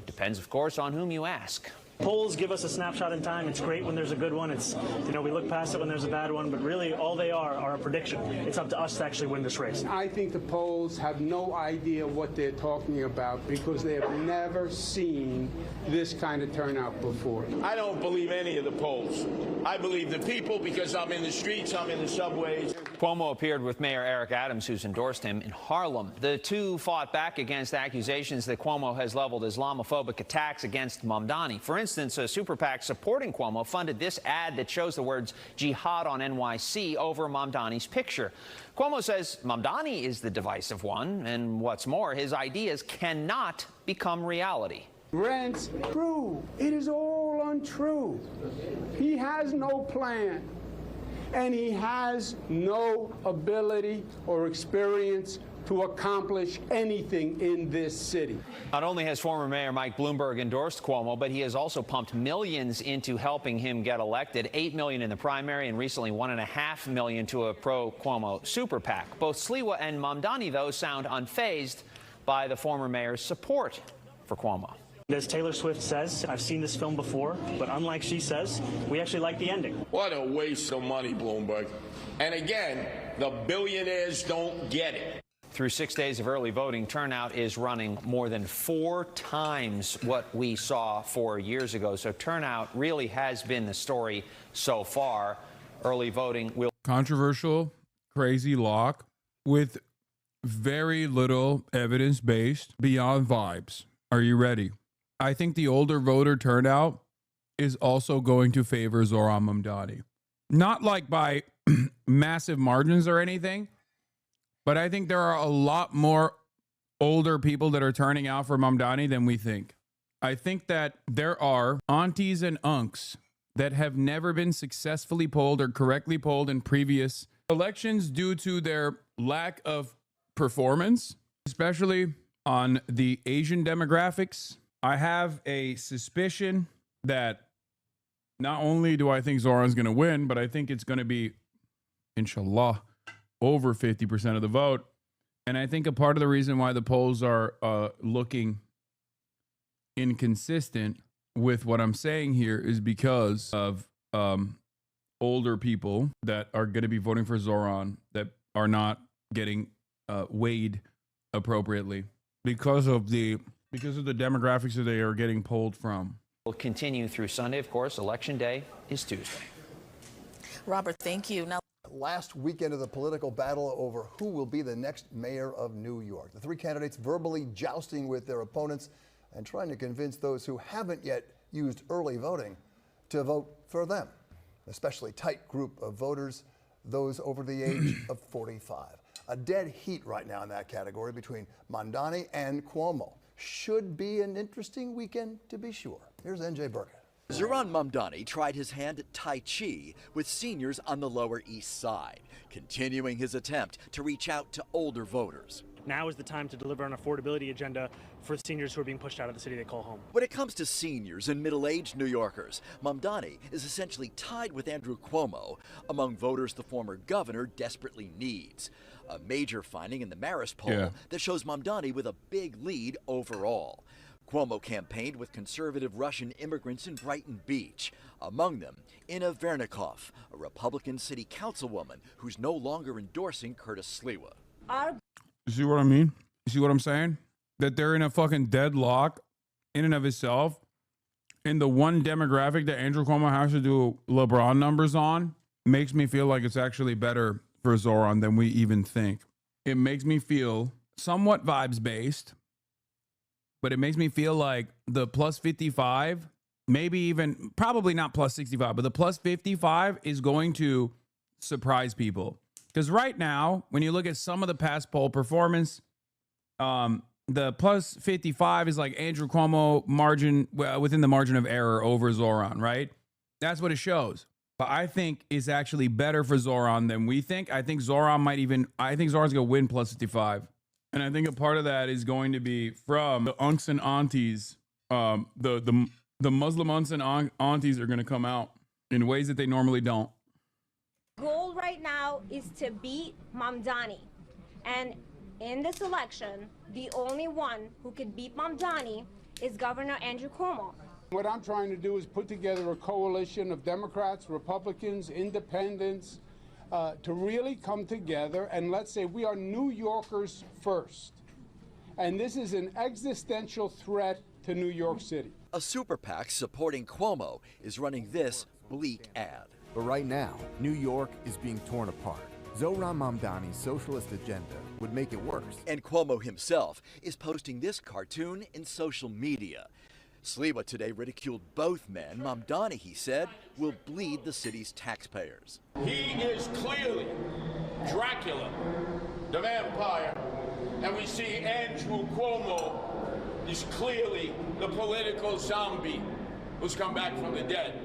Depends, of course, on whom you ask. Polls give us a snapshot in time. It's great when there's a good one. It's, you know, we look past it when there's a bad one, but really all they are a prediction. It's up to us to actually win this race. I think the polls have no idea what they're talking about because they have never seen this kind of turnout before. I don't believe any of the polls. I believe the people because I'm in the streets, I'm in the subways. Cuomo appeared with Mayor Eric Adams, who's endorsed him, in Harlem. The two fought back against accusations that Cuomo has leveled Islamophobic attacks against Mamdani. For instance, a super PAC supporting Cuomo funded this ad that shows the words jihad on NYC over Mamdani's picture. Cuomo says Mamdani is the divisive one, and what's more, his ideas cannot become reality. Rents true. It is all untrue. He has no plan, and he has no ability or experience to accomplish anything in this city. Not only has former Mayor Mike Bloomberg endorsed Cuomo, but he has also pumped millions into helping him get elected. $8 million in the primary and recently $1.5 million to a pro-Cuomo super PAC. Both Sliwa and Mamdani, though, sound unfazed by the former mayor's support for Cuomo. As Taylor Swift says, I've seen this film before, but unlike she says, we actually like the ending. What a waste of money, Bloomberg. And again, the billionaires don't get it. Through 6 days of early voting, turnout is running more than 4 times what we saw 4 years ago. So turnout really has been the story so far. Early voting will... Controversial, crazy lock with very little evidence based beyond vibes. Are you ready? I think the older voter turnout is also going to favor Zohran Mamdani. Not like by massive margins or anything, but I think there are a lot more older people that are turning out for Mamdani than we think. I think that there are aunties and unks that have never been successfully polled or correctly polled in previous elections due to their lack of performance, especially on the Asian demographics. I have a suspicion that not only do I think Zohran's going to win, but I think it's going to be, inshallah, over 50% of the vote. And I think a part of the reason why the polls are looking inconsistent with what I'm saying here is because of older people that are going to be voting for Zohran that are not getting weighed appropriately because of the demographics that they are getting polled from. Will continue through Sunday. Of course, Election Day is Tuesday. Robert, thank you. Now, last weekend of the political battle over who will be the next mayor of New York. The three candidates verbally jousting with their opponents and trying to convince those who haven't yet used early voting to vote for them. An especially tight group of voters, those over the age of 45. A dead heat right now in that category between Mamdani and Cuomo. Should be an interesting weekend to be sure. Here's NJ Burkett. Zohran Mamdani tried his hand at Tai Chi with seniors on the Lower East Side, continuing his attempt to reach out to older voters. Now is the time to deliver an affordability agenda for seniors who are being pushed out of the city they call home. When it comes to seniors and middle-aged New Yorkers, Mamdani is essentially tied with Andrew Cuomo among voters the former governor desperately needs. A major finding in the Marist poll that shows Mamdani with a big lead overall. Cuomo campaigned with conservative Russian immigrants in Brighton Beach. Among them, Inna Vernikov, a Republican city councilwoman who's no longer endorsing Curtis Sliwa. You see what I mean? You see what I'm saying? That they're in a fucking deadlock in and of itself. In the one demographic that Andrew Cuomo has to do LeBron numbers on makes me feel like it's actually better for Zohran than we even think. It makes me feel somewhat vibes based, but it makes me feel like the plus 55, maybe even, probably not plus 65, but the plus 55 is going to surprise people. Because right now, when you look at some of the past poll performance, the plus 55 is like Andrew Cuomo margin, within the margin of error over Zohran, right? That's what it shows. But I think it's actually better for Zohran than we think. I think Zohran's going to win plus 55. And I think a part of that is going to be from the unks and aunties. The Muslim unks and aunties are going to come out in ways that they normally don't. Goal right now is to beat Mamdani. And in this election, the only one who could beat Mamdani is Governor Andrew Cuomo. What I'm trying to do is put together a coalition of Democrats, Republicans, independents, to really come together and let's say we are New Yorkers first. And this is an existential threat to New York City. A super PAC supporting Cuomo is running this bleak ad. But right now, New York is being torn apart. Zohran Mamdani's socialist agenda would make it worse. And Cuomo himself is posting this cartoon in social media. Sliwa today ridiculed both men. Mamdani, he said, will bleed the city's taxpayers. He is clearly Dracula, the vampire, and we see Andrew Cuomo is clearly the political zombie who's come back from the dead.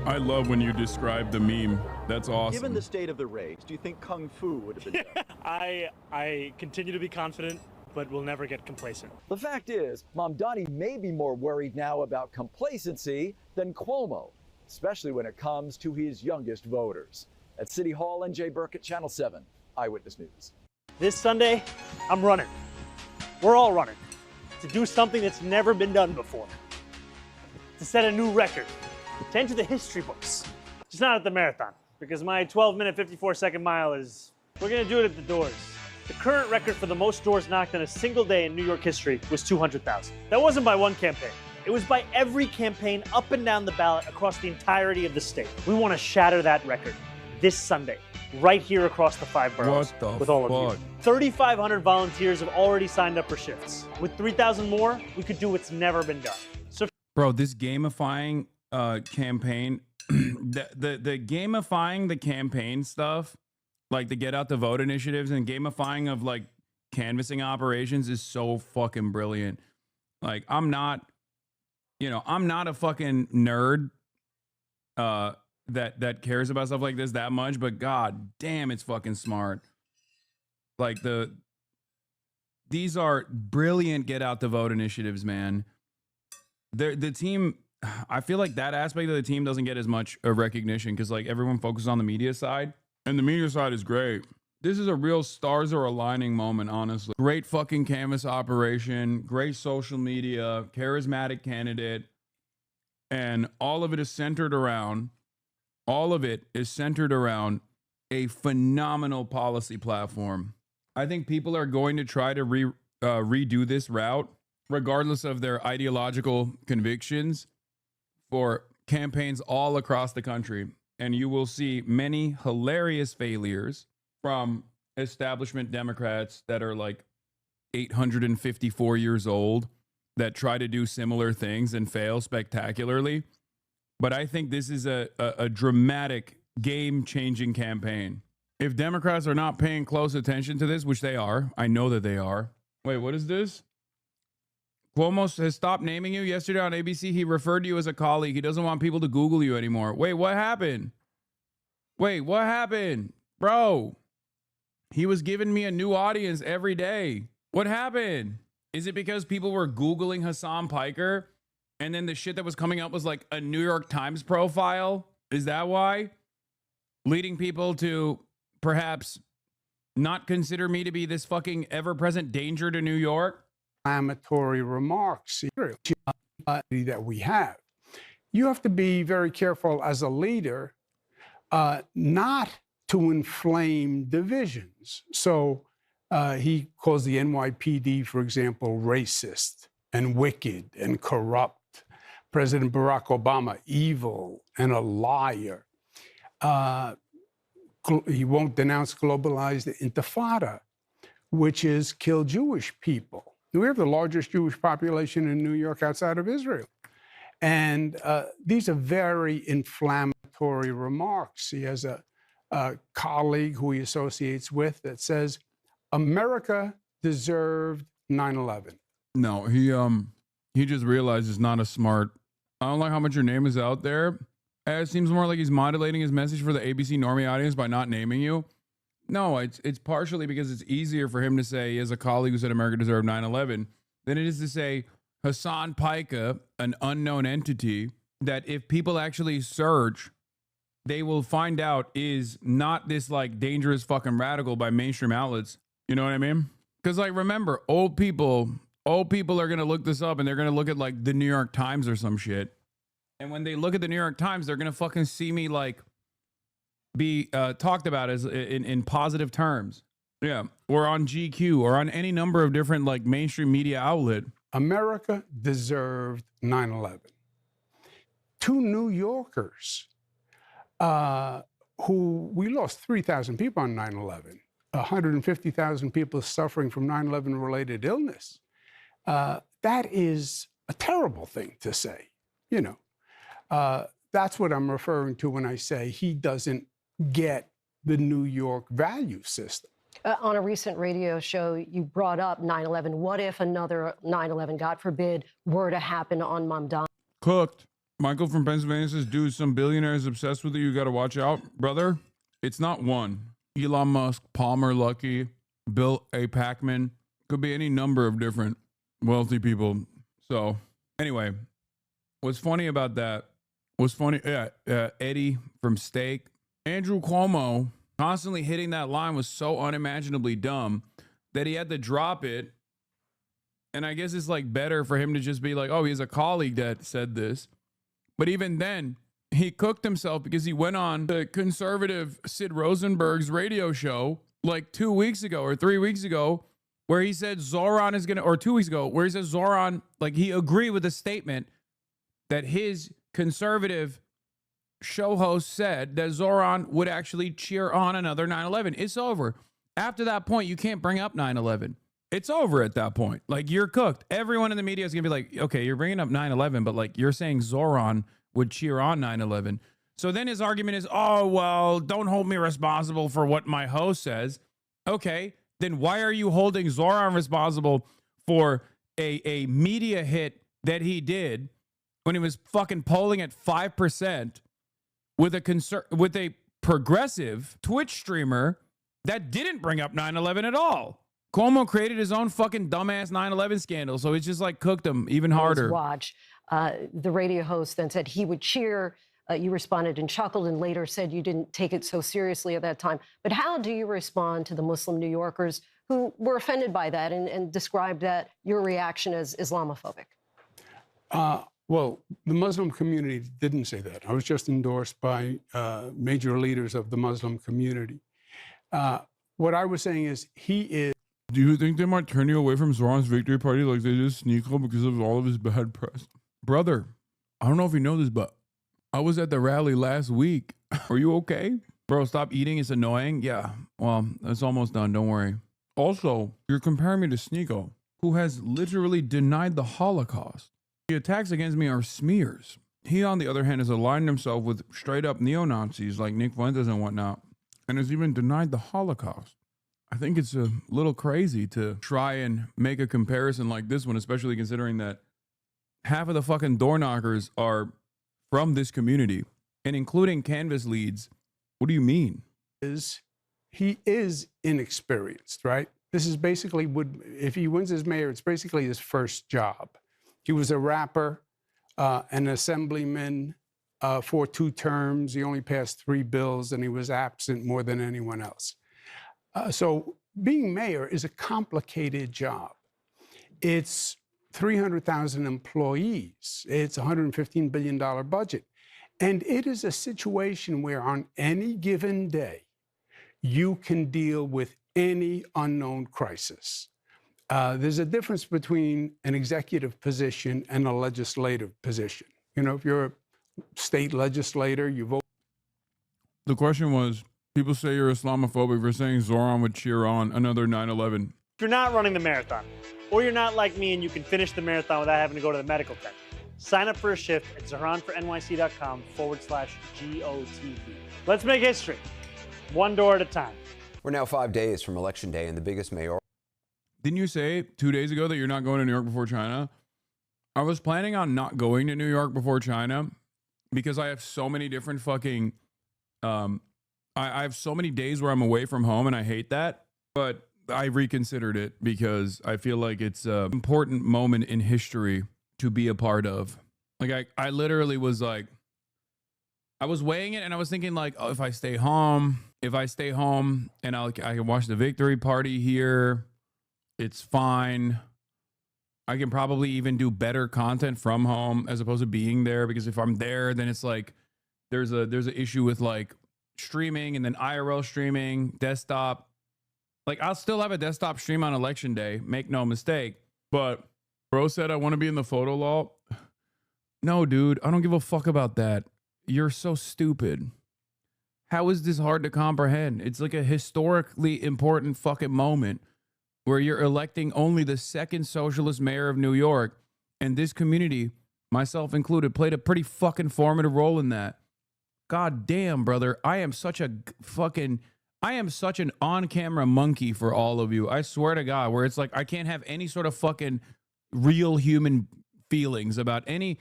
I love when you describe the meme. That's awesome. Given the state of the race, do you think Kung Fu would have been better? I continue to be confident, but we'll never get complacent. The fact is, Mamdani may be more worried now about complacency than Cuomo, especially when it comes to his youngest voters. At City Hall, NJ Burkett, Channel 7, Eyewitness News. This Sunday, I'm running. We're all running to do something that's never been done before. To set a new record, to enter the history books. Just not at the marathon, because my 12-minute, 54-second mile is, we're gonna do it at the doors. The current record for the most doors knocked in a single day in New York history was 200,000. That wasn't by one campaign. It was by every campaign up and down the ballot across the entirety of the state. We want to shatter that record this Sunday, right here across the 5 boroughs with all of you. 3,500 volunteers have already signed up for shifts. With 3,000 more, we could do what's never been done. So, bro, this gamifying campaign, the gamifying the campaign stuff, like the get out the vote initiatives and gamifying of like canvassing operations is so fucking brilliant. Like I'm not a fucking nerd that cares about stuff like this that much, but god damn, it's fucking smart. Like these are brilliant get out the vote initiatives, man. The team, I feel like that aspect of the team doesn't get as much recognition because like everyone focuses on the media side. And the media side is great. This is a real stars are aligning moment, honestly. Great fucking canvas operation, great social media, charismatic candidate. And all of it is centered around a phenomenal policy platform. I think people are going to try to redo this route, regardless of their ideological convictions, for campaigns all across the country. And you will see many hilarious failures from establishment Democrats that are like 854 years old that try to do similar things and fail spectacularly. But I think this is a dramatic, game-changing campaign. If Democrats are not paying close attention to this, which they are, I know that they are. Wait, what is this? Cuomo has stopped naming you. Yesterday on ABC, he referred to you as a colleague. He doesn't want people to Google you anymore. Wait, what happened? Bro, he was giving me a new audience every day. What happened? Is it because people were Googling Hassan Piker and then the shit that was coming up was like a New York Times profile? Is that why? Leading people to perhaps not consider me to be this fucking ever-present danger to New York? Inflammatory remarks that we have. You have to be very careful as a leader not to inflame divisions. So he calls the NYPD, for example, racist and wicked and corrupt. President Barack Obama, evil and a liar. He won't denounce globalized intifada, which is kill Jewish people. We have the largest Jewish population in New York outside of Israel. And these are very inflammatory remarks. He has a colleague who he associates with that says, America deserved 9/11. No, he just realized it's not a smart. I don't like how much your name is out there. It seems more like he's modulating his message for the ABC Normie audience by not naming you. No, it's partially because it's easier for him to say, as a colleague who said America deserved 9/11, than it is to say Hassan Piker, an unknown entity, that if people actually search, they will find out is not this like dangerous fucking radical by mainstream outlets. You know what I mean? Because like, remember, old people old people are going to look this up and they're going to look at like the New York Times or some shit. And when they look at the New York Times, they're going to fucking see me like be talked about as in positive terms. Yeah. Or on GQ or on any number of different like mainstream media outlet. America deserved 9/11. Two New Yorkers who we lost 3,000 people on 9/11, 150,000 people suffering from 9/11 related illness. That is a terrible thing to say, you know. That's what I'm referring to when I say he doesn't get the New York value system. On a recent radio show, you brought up 9/11. What if another 9/11, God forbid, were to happen on Mamdani? Cooked. Michael from Pennsylvania says, dude, some billionaire is obsessed with you. You got to watch out, brother. It's not one. Elon Musk, Palmer Luckey, Bill A. Packman. Could be any number of different wealthy people. So anyway, what's funny about that was Eddie from Steak. Andrew Cuomo constantly hitting that line was so unimaginably dumb that he had to drop it. And I guess it's like better for him to just be like, oh, he has a colleague that said this. But even then, he cooked himself because he went on the conservative Sid Rosenberg's radio show like 2 weeks ago or 3 weeks ago, where he said Zoran is going to, or 2 weeks ago, where he says Zoran, like he agreed with the statement that his conservative show host said that Zoran would actually cheer on another 9/11. It's over. After that point, you can't bring up 9/11. It's over at that point. Like, you're cooked. Everyone in the media is going to be like, okay, you're bringing up 9/11, but like you're saying Zoran would cheer on 9/11. So then his argument is, oh, well, don't hold me responsible for what my host says. Okay, then why are you holding Zoran responsible for a media hit that he did when he was fucking polling at 5% with a progressive Twitch streamer that didn't bring up 9/11 at all? Cuomo created his own fucking dumbass 9/11 scandal, so it's just like cooked him even harder. Watch. The radio host then said he would cheer. You responded and chuckled and later said you didn't take it so seriously at that time. But how do you respond to the Muslim New Yorkers who were offended by that and described that your reaction as Islamophobic? Well, the Muslim community didn't say that. I was just endorsed by major leaders of the Muslim community. What I was saying is he is. Do you think they might turn you away from Zoran's victory party like they did Sneeko because of all of his bad press? Brother, I don't know if you know this, but I was at the rally last week. Are you okay? Bro, stop eating. It's annoying. Yeah, well, it's almost done. Don't worry. Also, you're comparing me to Sneeko, who has literally denied the Holocaust. The attacks against me are smears. He, on the other hand, has aligned himself with straight-up neo-Nazis like Nick Fuentes and whatnot, and has even denied the Holocaust. I think it's a little crazy to try and make a comparison like this one, especially considering that half of the fucking door knockers are from this community, and including Canvas leads. What do you mean? He is inexperienced, right? This is basically if he wins as mayor, it's basically his first job. He was a rapper, an assemblyman for 2 terms. He only passed 3 bills, and he was absent more than anyone else. So being mayor is a complicated job. It's 300,000 employees. It's a $115 billion budget. And it is a situation where on any given day, you can deal with any unknown crisis. There's a difference between an executive position and a legislative position. You know, if you're a state legislator, you vote. The question was, people say you're Islamophobic for saying Zoran would cheer on another 9/11. If you're not running the marathon, or you're not like me and you can finish the marathon without having to go to the medical tent, sign up for a shift at ZahranforNYC.com/GOTV. Let's make history, one door at a time. We're now 5 days from Election Day and the biggest mayoral. Didn't you say 2 days ago that you're not going to New York before China? I was planning on not going to New York before China because I have so many different fucking, I have so many days where I'm away from home and I hate that. But I reconsidered it because I feel like it's an important moment in history to be a part of. Like I literally was like, I was weighing it and I was thinking like, oh, if I stay home and I can watch the victory party here, it's fine. I can probably even do better content from home as opposed to being there, because if I'm there, then it's like there's an issue with like streaming and then IRL streaming, desktop. Like I'll still have a desktop stream on election day, make no mistake. But bro said I want to be in the photo law. No, dude, I don't give a fuck about that. You're so stupid. How is this hard to comprehend? It's like a historically important fucking moment where you're electing only the second socialist mayor of New York, and this community, myself included, played a pretty fucking formative role in that. God damn, brother, I am such an on-camera monkey for all of you. I swear to God, where it's like I can't have any sort of fucking real human feelings about any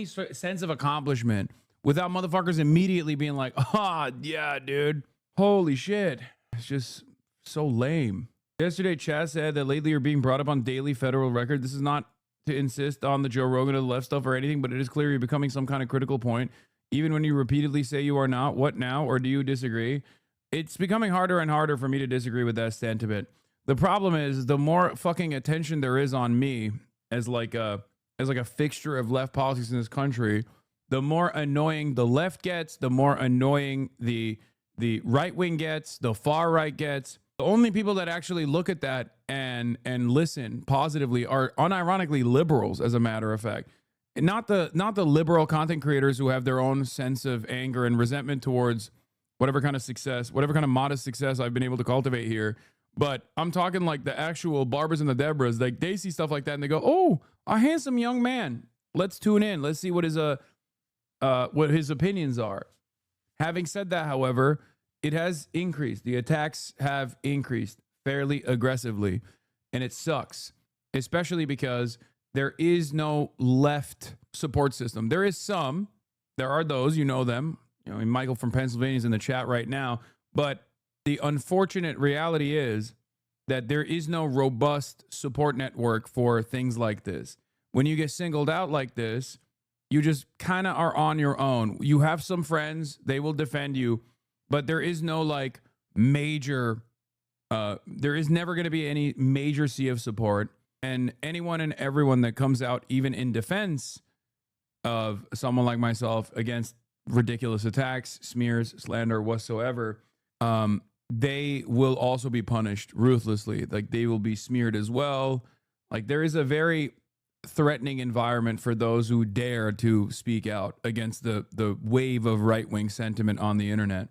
sense of accomplishment without motherfuckers immediately being like, yeah, dude, holy shit. It's just so lame. Yesterday, Chaz said that lately you're being brought up on daily federal record. This is not to insist on the Joe Rogan or the left stuff or anything, but it is clear you're becoming some kind of critical point. Even when you repeatedly say you are not, what now? Or do you disagree? It's becoming harder and harder for me to disagree with that sentiment. The problem is the more fucking attention there is on me as like a fixture of left politics in this country, the more annoying the left gets, the more annoying the right wing gets, the far right gets. The only people that actually look at that and listen positively are unironically liberals, as a matter of fact. Not the liberal content creators who have their own sense of anger and resentment towards whatever kind of success, whatever kind of modest success I've been able to cultivate here. But I'm talking like the actual Barbers and the Debras. Like they see stuff like that and they go, "Oh, a handsome young man. Let's tune in. Let's see what his opinions are." Having said that, however, it has increased. The attacks have increased fairly aggressively, and it sucks, especially because there is no left support system. There is some. There are those, you know them. You know, Michael from Pennsylvania is in the chat right now. But the unfortunate reality is that there is no robust support network for things like this. When you get singled out like this, you just kind of are on your own. You have some friends, they will defend you, but there is no like major, there is never going to be any major sea of support. And anyone and everyone that comes out, even in defense of someone like myself against ridiculous attacks, smears, slander, whatsoever, they will also be punished ruthlessly. Like they will be smeared as well. Like there is a very threatening environment for those who dare to speak out against the wave of right-wing sentiment on the internet.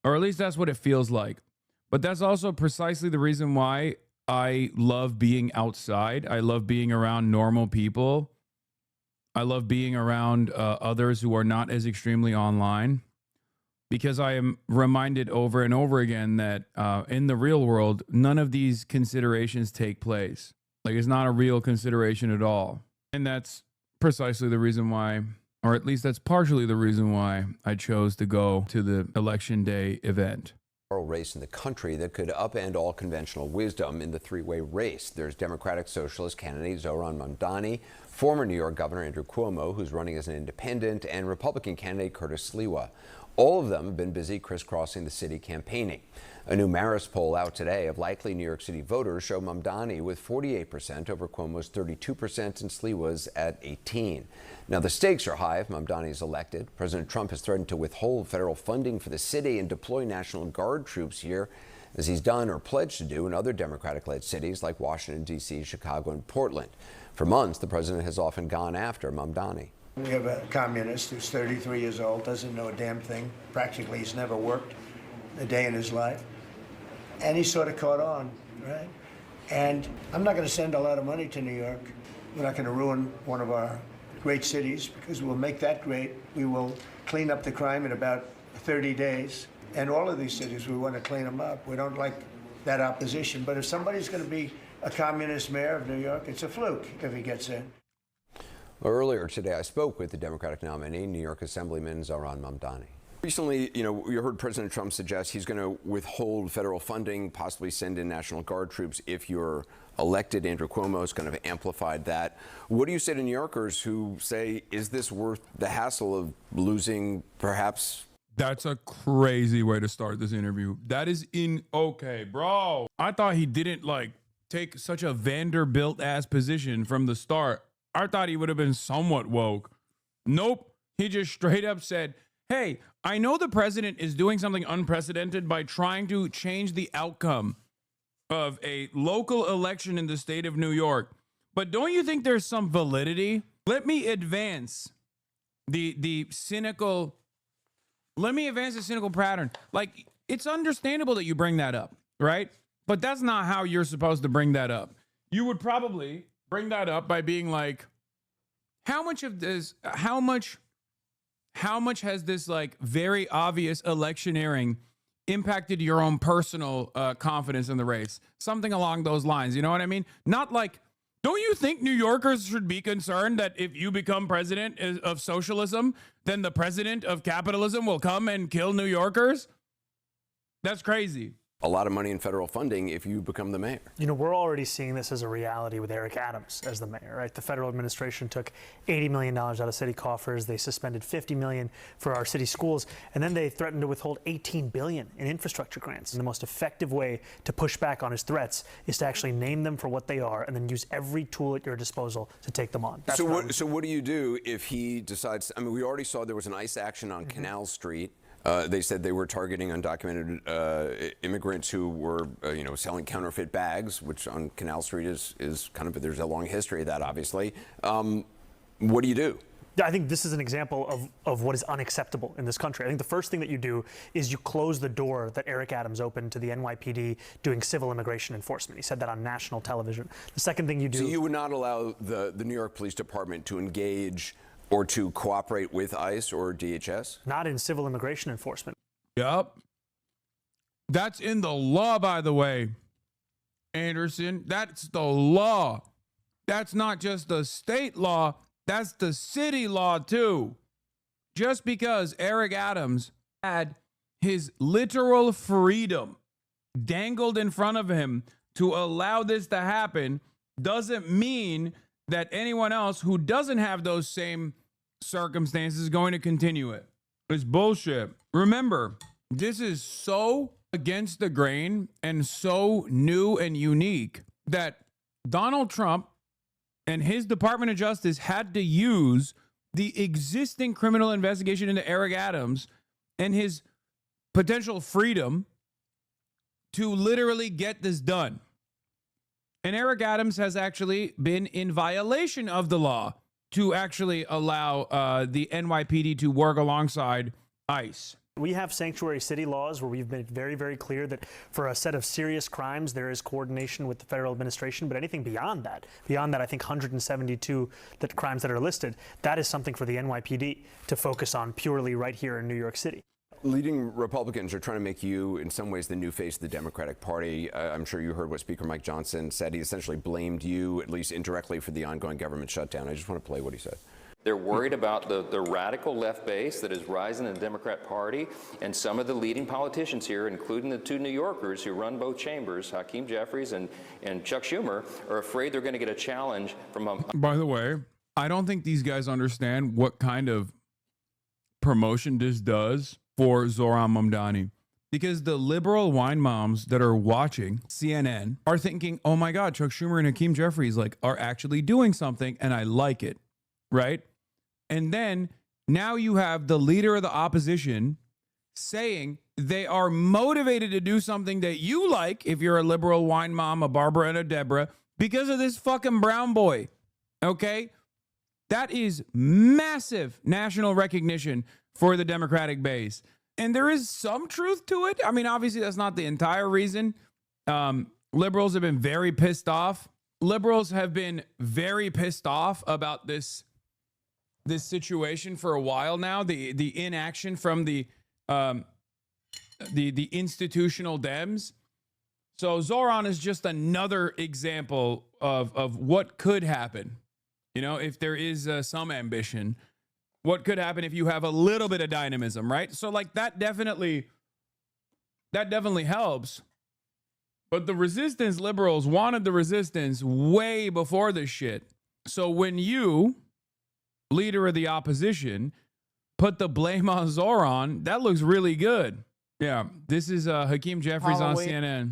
Or at least that's what it feels like. But that's also precisely the reason why I love being outside. I love being around normal people. I love being around others who are not as extremely online, because I am reminded over and over again that in the real world, none of these considerations take place. Like it's not a real consideration at all. And that's precisely the reason why, or at least that's partially the reason why I chose to go to the Election Day event. Race in the country that could upend all conventional wisdom in the three-way race. There's Democratic Socialist candidate Zohran Mamdani, former New York Governor Andrew Cuomo, who's running as an independent, and Republican candidate Curtis Sliwa. All of them have been busy crisscrossing the city campaigning. A new Marist poll out today of likely New York City voters show Mamdani with 48% over Cuomo's 32% and Sliwa's at 18%. Now, the stakes are high if Mamdani is elected. President Trump has threatened to withhold federal funding for the city and deploy National Guard troops here, as he's done or pledged to do in other Democratic-led cities like Washington, D.C., Chicago, and Portland. For months, the president has often gone after Mamdani. We have a communist who's 33 years old, doesn't know a damn thing. Practically, he's never worked a day in his life. And he sort of caught on, right? And I'm not going to send a lot of money to New York. We're not going to ruin one of our great cities, because we'll make that great. We will clean up the crime in about 30 days. And all of these cities, we want to clean them up. We don't like that opposition. But if somebody's going to be a communist mayor of New York, it's a fluke if he gets in. Well, earlier today, I spoke with the Democratic nominee, New York Assemblyman Zohran Mamdani. Recently, you heard President Trump suggest he's going to withhold federal funding, possibly send in National Guard troops if you're elected. Andrew Cuomo has kind of amplified that. What do you say to New Yorkers who say, is this worth the hassle of losing perhaps? That's a crazy way to start this interview. That is okay, bro. I thought he didn't like take such a Vanderbilt ass position from the start. I thought he would have been somewhat woke. Nope. He just straight up said, hey, I know the president is doing something unprecedented by trying to change the outcome of a local election in the state of New York. But don't you think there's some validity? Let me advance the cynical pattern. Like, it's understandable that you bring that up, right? But that's not how you're supposed to bring that up. You would probably bring that up by being like, how much has this like very obvious electioneering impacted your own personal confidence in the race? Something along those lines. You know what I mean? Not like, don't you think New Yorkers should be concerned that if you become president of socialism, then the president of capitalism will come and kill New Yorkers? That's crazy. A lot of money in federal funding if you become the mayor. You know, we're already seeing this as a reality with Eric Adams as the mayor, right? The federal administration took $80 million out of city coffers. They suspended $50 million for our city schools. And then they threatened to withhold $18 billion in infrastructure grants. And the most effective way to push back on his threats is to actually name them for what they are and then use every tool at your disposal to take them on. So what do you do if he decides, I mean, we already saw there was an ICE action on Canal Street. They said they were targeting undocumented immigrants who were, selling counterfeit bags, which on Canal Street is kind of, there's a long history of that, obviously. What do you do? I think this is an example of what is unacceptable in this country. I think the first thing that you do is you close the door that Eric Adams opened to the NYPD doing civil immigration enforcement. He said that on national television. The second thing you do... So you would not allow the New York Police Department to engage or to cooperate with ICE or DHS? Not in civil immigration enforcement. Yup. That's in the law, by the way, Anderson. That's the law. That's not just the state law. That's the city law, too. Just because Eric Adams had his literal freedom dangled in front of him to allow this to happen doesn't mean that anyone else who doesn't have those same circumstances is going to continue it. It's bullshit. Remember, this is so against the grain and so new and unique that Donald Trump and his Department of Justice had to use the existing criminal investigation into Eric Adams and his potential freedom to literally get this done. And Eric Adams has actually been in violation of the law to actually allow the NYPD to work alongside ICE. We have sanctuary city laws where we've made very, very clear that for a set of serious crimes, there is coordination with the federal administration. But anything beyond that, I think 172 crimes that are listed, that is something for the NYPD to focus on purely right here in New York City. Leading Republicans are trying to make you, in some ways, the new face of the Democratic Party. I'm sure you heard what Speaker Mike Johnson said. He essentially blamed you, at least indirectly, for the ongoing government shutdown. I just want to play what he said. They're worried about the radical left base that is rising in the Democrat Party, and some of the leading politicians here, including the two New Yorkers who run both chambers, Hakeem Jeffries and Chuck Schumer, are afraid they're going to get a challenge from By the way, I don't think these guys understand what kind of promotion this does for Zohran Mamdani. Because the liberal wine moms that are watching CNN are thinking, oh my God, Chuck Schumer and Hakeem Jeffries are actually doing something, and I like it, right? And then now you have the leader of the opposition saying they are motivated to do something that you like, if you're a liberal wine mom, a Barbara and a Deborah, because of this fucking brown boy, okay? That is massive national recognition for the Democratic base. And there is some truth to it. I mean, obviously, that's not the entire reason. Liberals have been very pissed off. Liberals have been very pissed off about this situation for a while now. The inaction from the institutional Dems. So Zohran is just another example of what could happen. You know, if there is some ambition. What could happen if you have a little bit of dynamism, right? So like that definitely helps. But the resistance liberals wanted the resistance way before this shit. So when you, leader of the opposition, put the blame on Zohran, that looks really good. Yeah, this is Hakeem Jeffries on CNN.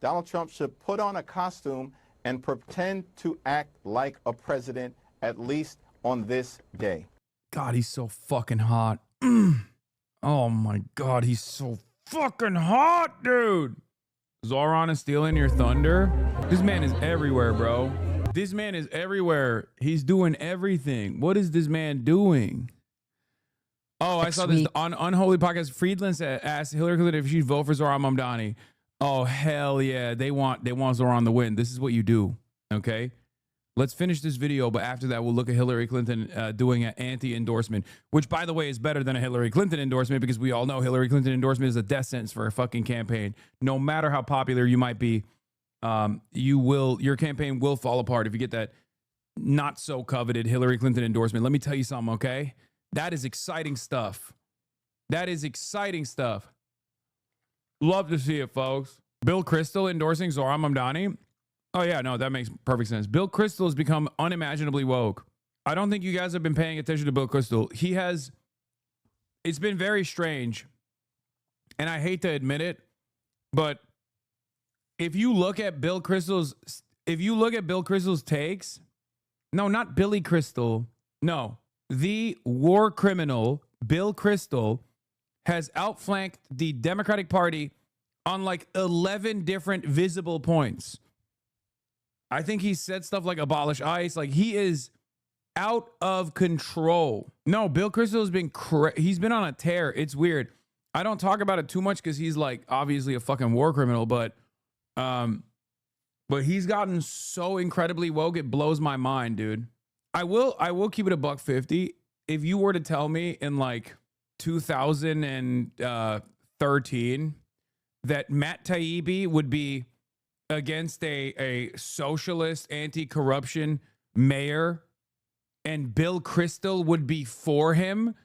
Donald Trump should put on a costume and pretend to act like a president, at least on this day. God, he's so fucking hot. Oh my God, he's so fucking hot, dude. Zoran is stealing your thunder. This man is everywhere, bro. This man is everywhere. He's doing everything. What is this man doing? Oh, I saw this on Unholy Podcast. Friedland asked Hillary Clinton if she'd vote for Zoran Mamdani. Oh, hell yeah. They want Zoran to win. This is what you do, okay? Let's finish this video, but after that, we'll look at Hillary Clinton doing an anti-endorsement, which, by the way, is better than a Hillary Clinton endorsement because we all know Hillary Clinton endorsement is a death sentence for a fucking campaign. No matter how popular you might be, your campaign will fall apart if you get that not so coveted Hillary Clinton endorsement. Let me tell you something, okay? That is exciting stuff. That is exciting stuff. Love to see it, folks. Bill Kristol endorsing Zoran Mamdani. Oh, yeah, no, that makes perfect sense. Bill Kristol has become unimaginably woke. I don't think you guys have been paying attention to Bill Kristol. It's been very strange, and I hate to admit it, but if you look at Bill Kristol's takes, no, not Billy Crystal, no, the war criminal Bill Kristol has outflanked the Democratic Party on like 11 different visible points. I think he said stuff like abolish ICE. Like, he is out of control. No, Bill Kristol has been he's been on a tear. It's weird. I don't talk about it too much because he's like obviously a fucking war criminal, but he's gotten so incredibly woke, it blows my mind, dude. I will keep it $150. If you were to tell me in like 2013 that Matt Taibbi would be against a socialist anti-corruption mayor and Bill Kristol would be for him,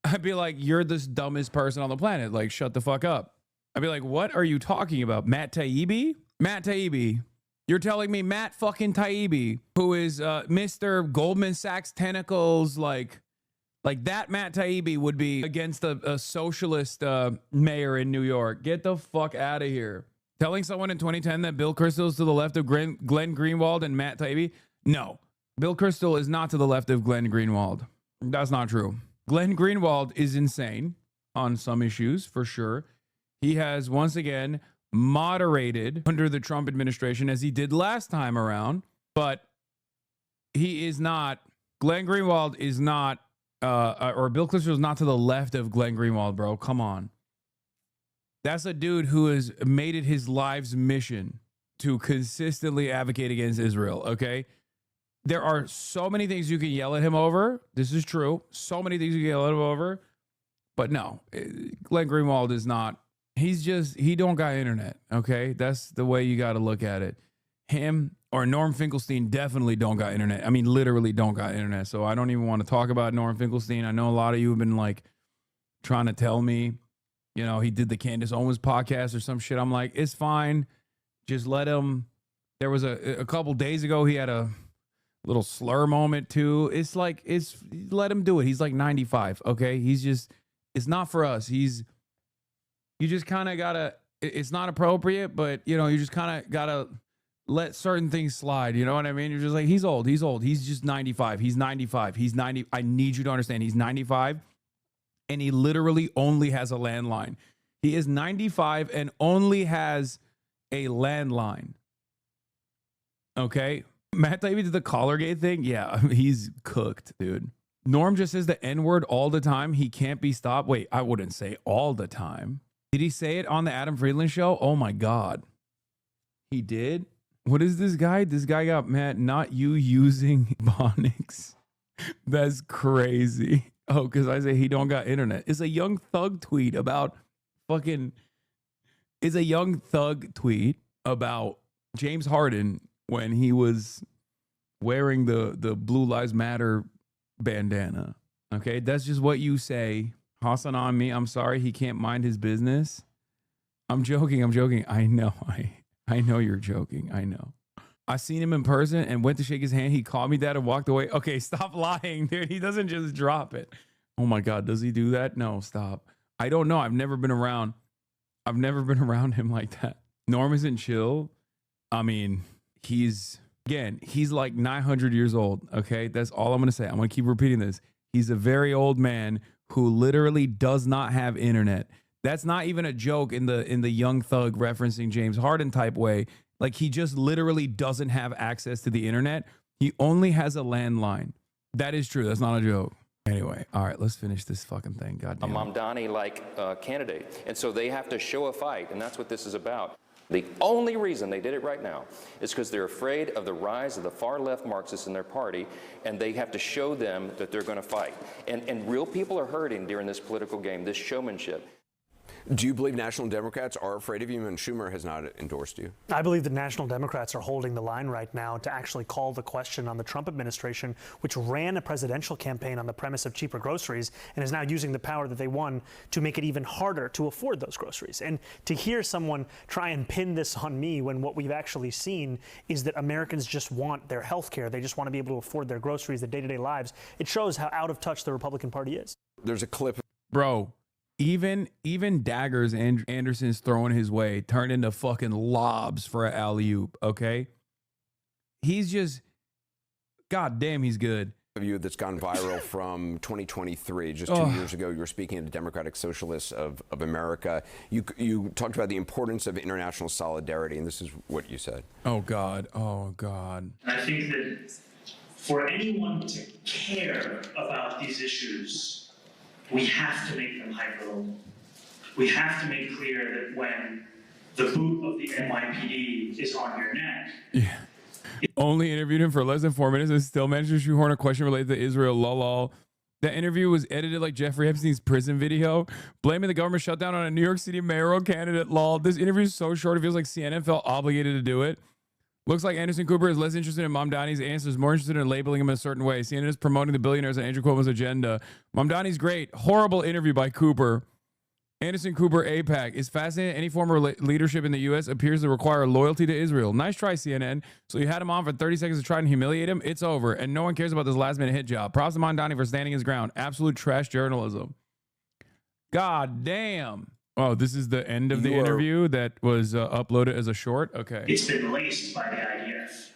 I'd be like, you're the dumbest person on the planet. Like, shut the fuck up. I'd be like, what are you talking about? Matt Taibbi? Matt Taibbi. You're telling me Matt fucking Taibbi, who is Mr. Goldman Sachs tentacles, like that Matt Taibbi would be against a socialist mayor in New York. Get the fuck out of here. Telling someone in 2010 that Bill Kristol is to the left of Glenn Greenwald and Matt Taibbi? No. Bill Kristol is not to the left of Glenn Greenwald. That's not true. Glenn Greenwald is insane on some issues, for sure. He has, once again, moderated under the Trump administration as he did last time around, but he is not, Glenn Greenwald is not, or Bill Kristol is not to the left of Glenn Greenwald, bro. Come on. That's a dude who has made it his life's mission to consistently advocate against Israel, okay? There are so many things you can yell at him over. This is true. So many things you can yell at him over. But no, Glenn Greenwald is not. He don't got internet, okay? That's the way you got to look at it. Him or Norm Finkelstein definitely don't got internet. I mean, literally don't got internet. So I don't even want to talk about Norm Finkelstein. I know a lot of you have been like trying to tell me, you know, he did the Candace Owens podcast or some shit. I'm like, it's fine. Just let him. There was a couple days ago, he had a little slur moment too. It's like, let him do it. He's like 95. Okay. It's not for us. You just kind of gotta, it's not appropriate, but you know, you just kind of gotta let certain things slide. You know what I mean? You're just like, he's old. He's just 95. He's 95. He's 90. I need you to understand. He's 95 and he literally only has a landline. He is 95 and only has a landline. Okay. Matt Taibbi did the Collargate thing. Yeah, he's cooked, dude. Norm just says the N-word all the time. He can't be stopped. Wait, I wouldn't say all the time. Did he say it on the Adam Friedland show? Oh my God. He did? What is this guy? This guy got mad. Not you using Bonix. That's crazy. Oh, because I say he don't got internet. It's a Young Thug tweet about James Harden when he was wearing the Blue Lives Matter bandana. Okay, that's just what you say. Hasanabi, I'm sorry, he can't mind his business. I'm joking. I know you're joking. I know. I seen him in person and went to shake his hand. He called me that and walked away. Okay, stop lying, dude. He doesn't just drop it. Oh my God, does he do that? No, stop. I don't know. I've never been around him like that. Norm isn't chill. I mean, he's like 900 years old. Okay, that's all I'm gonna say. I'm gonna keep repeating this. He's a very old man who literally does not have internet. That's not even a joke in the Young Thug referencing James Harden type way. Like, he just literally doesn't have access to the internet. He only has a landline. That is true. That's not a joke. Anyway, all right, let's finish this fucking thing. Goddamn. A Mamdani-like candidate. And so they have to show a fight, and that's what this is about. The only reason they did it right now is because they're afraid of the rise of the far-left Marxists in their party, and they have to show them that they're going to fight. And real people are hurting during this political game, this showmanship. Do you believe National Democrats are afraid of you, and Schumer has not endorsed you? I believe the National Democrats are holding the line right now to actually call the question on the Trump administration, which ran a presidential campaign on the premise of cheaper groceries and is now using the power that they won to make it even harder to afford those groceries. And to hear someone try and pin this on me when what we've actually seen is that Americans just want their health care. They just want to be able to afford their groceries, their day-to-day lives. It shows how out of touch the Republican Party is. There's a clip. Bro. Even daggers Anderson's throwing his way turned into fucking lobs for an alley-oop, okay? He's just, god damn, he's good. You that's gone viral from 2023, just 2 years ago. You were speaking to Democratic Socialists of America. You talked about the importance of international solidarity, and this is what you said. Oh, God. Oh, God. And I think that for anyone to care about these issues, we have to make them hyper-local. We have to make clear that when the boot of the NYPD is on your neck. Yeah. Only interviewed him for less than 4 minutes and still managed to shoehorn a question related to Israel. Lol. That interview was edited like Jeffrey Epstein's prison video, blaming the government shutdown on a New York City mayoral candidate. Lol. This interview is so short, it feels like CNN felt obligated to do it. Looks like Anderson Cooper is less interested in Mamdani's answers, more interested in labeling him in a certain way. CNN is promoting the billionaires and Andrew Cuomo's agenda. Mamdani's great. Horrible interview by Cooper. Anderson Cooper AIPAC is fascinating. Any form of leadership in the U.S. appears to require loyalty to Israel. Nice try, CNN. So you had him on for 30 seconds to try and humiliate him. It's over. And no one cares about this last-minute hit job. Props to Mamdani for standing his ground. Absolute trash journalism. God damn. Oh, this is the end of the interview that was uploaded as a short? Okay. It's been laced by the IDF.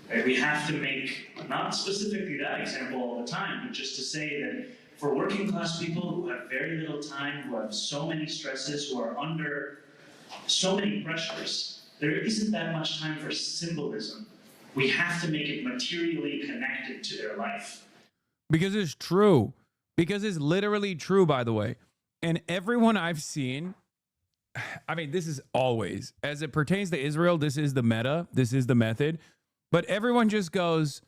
Right? We have to make, not specifically that example all the time, but just to say that for working class people who have very little time, who have so many stresses, who are under so many pressures, there isn't that much time for symbolism. We have to make it materially connected to their life. Because it's true. Because it's literally true, by the way. And everyone I've seen, I mean, this is always, as it pertains to Israel, this is the meta, this is the method. But everyone just goes,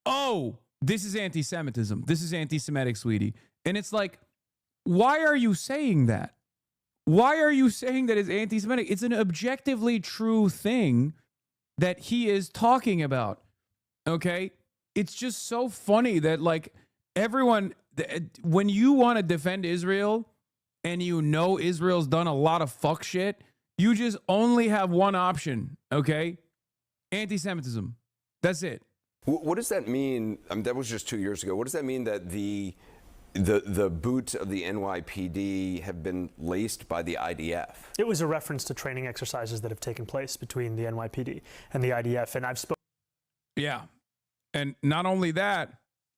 oh, this is anti-Semitism. This is anti-Semitic, sweetie. And it's like, why are you saying that? Why are you saying that it's anti-Semitic? It's an objectively true thing that he is talking about. Okay? It's just so funny that, like, everyone, when you want to defend Israel and you know Israel's done a lot of fuck shit, you just only have one option, okay? Anti-Semitism. That's it. What does that mean? I mean, that was just 2 years ago. What does that mean that the boots of the NYPD have been laced by the IDF? It was a reference to training exercises that have taken place between the NYPD and the IDF, and I've spoken. Yeah. And not only that,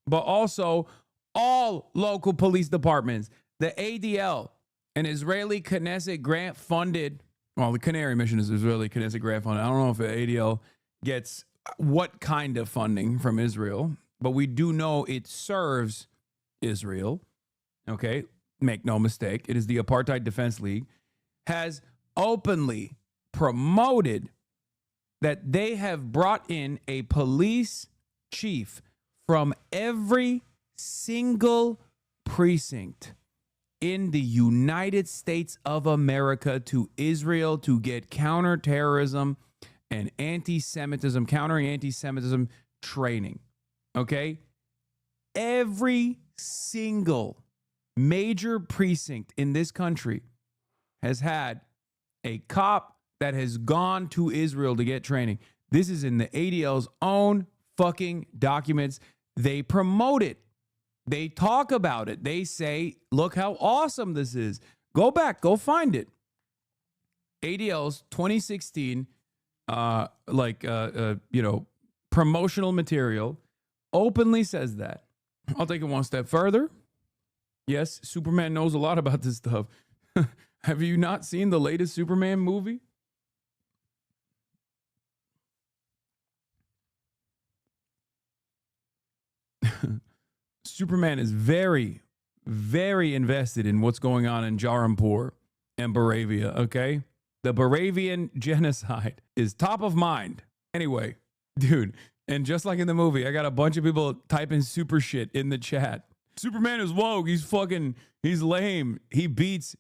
but also all local police departments, the ADL, an Israeli Knesset grant funded, well, the Canary mission is Israeli Knesset grant funded. I don't know if the ADL gets what kind of funding from Israel, but we do know it serves Israel. Okay, make no mistake. It is the Apartheid Defense League, has openly promoted that they have brought in a police chief from every single precinct in the United States of America to Israel to get counterterrorism and anti-Semitism, countering anti-Semitism training. Okay? Every single major precinct in this country has had a cop that has gone to Israel to get training. This is in the ADL's own fucking documents. They promote it. They talk about it. They say, look how awesome this is. Go back, go find it. ADL's 2016, promotional material openly says that. I'll take it one step further. Yes, Superman knows a lot about this stuff. Have you not seen the latest Superman movie? Superman is very, very invested in what's going on in Jarampur and Baravia, okay? The Baravian genocide is top of mind. Anyway, dude, and just like in the movie, I got a bunch of people typing super shit in the chat. Superman is woke. He's lame. He beats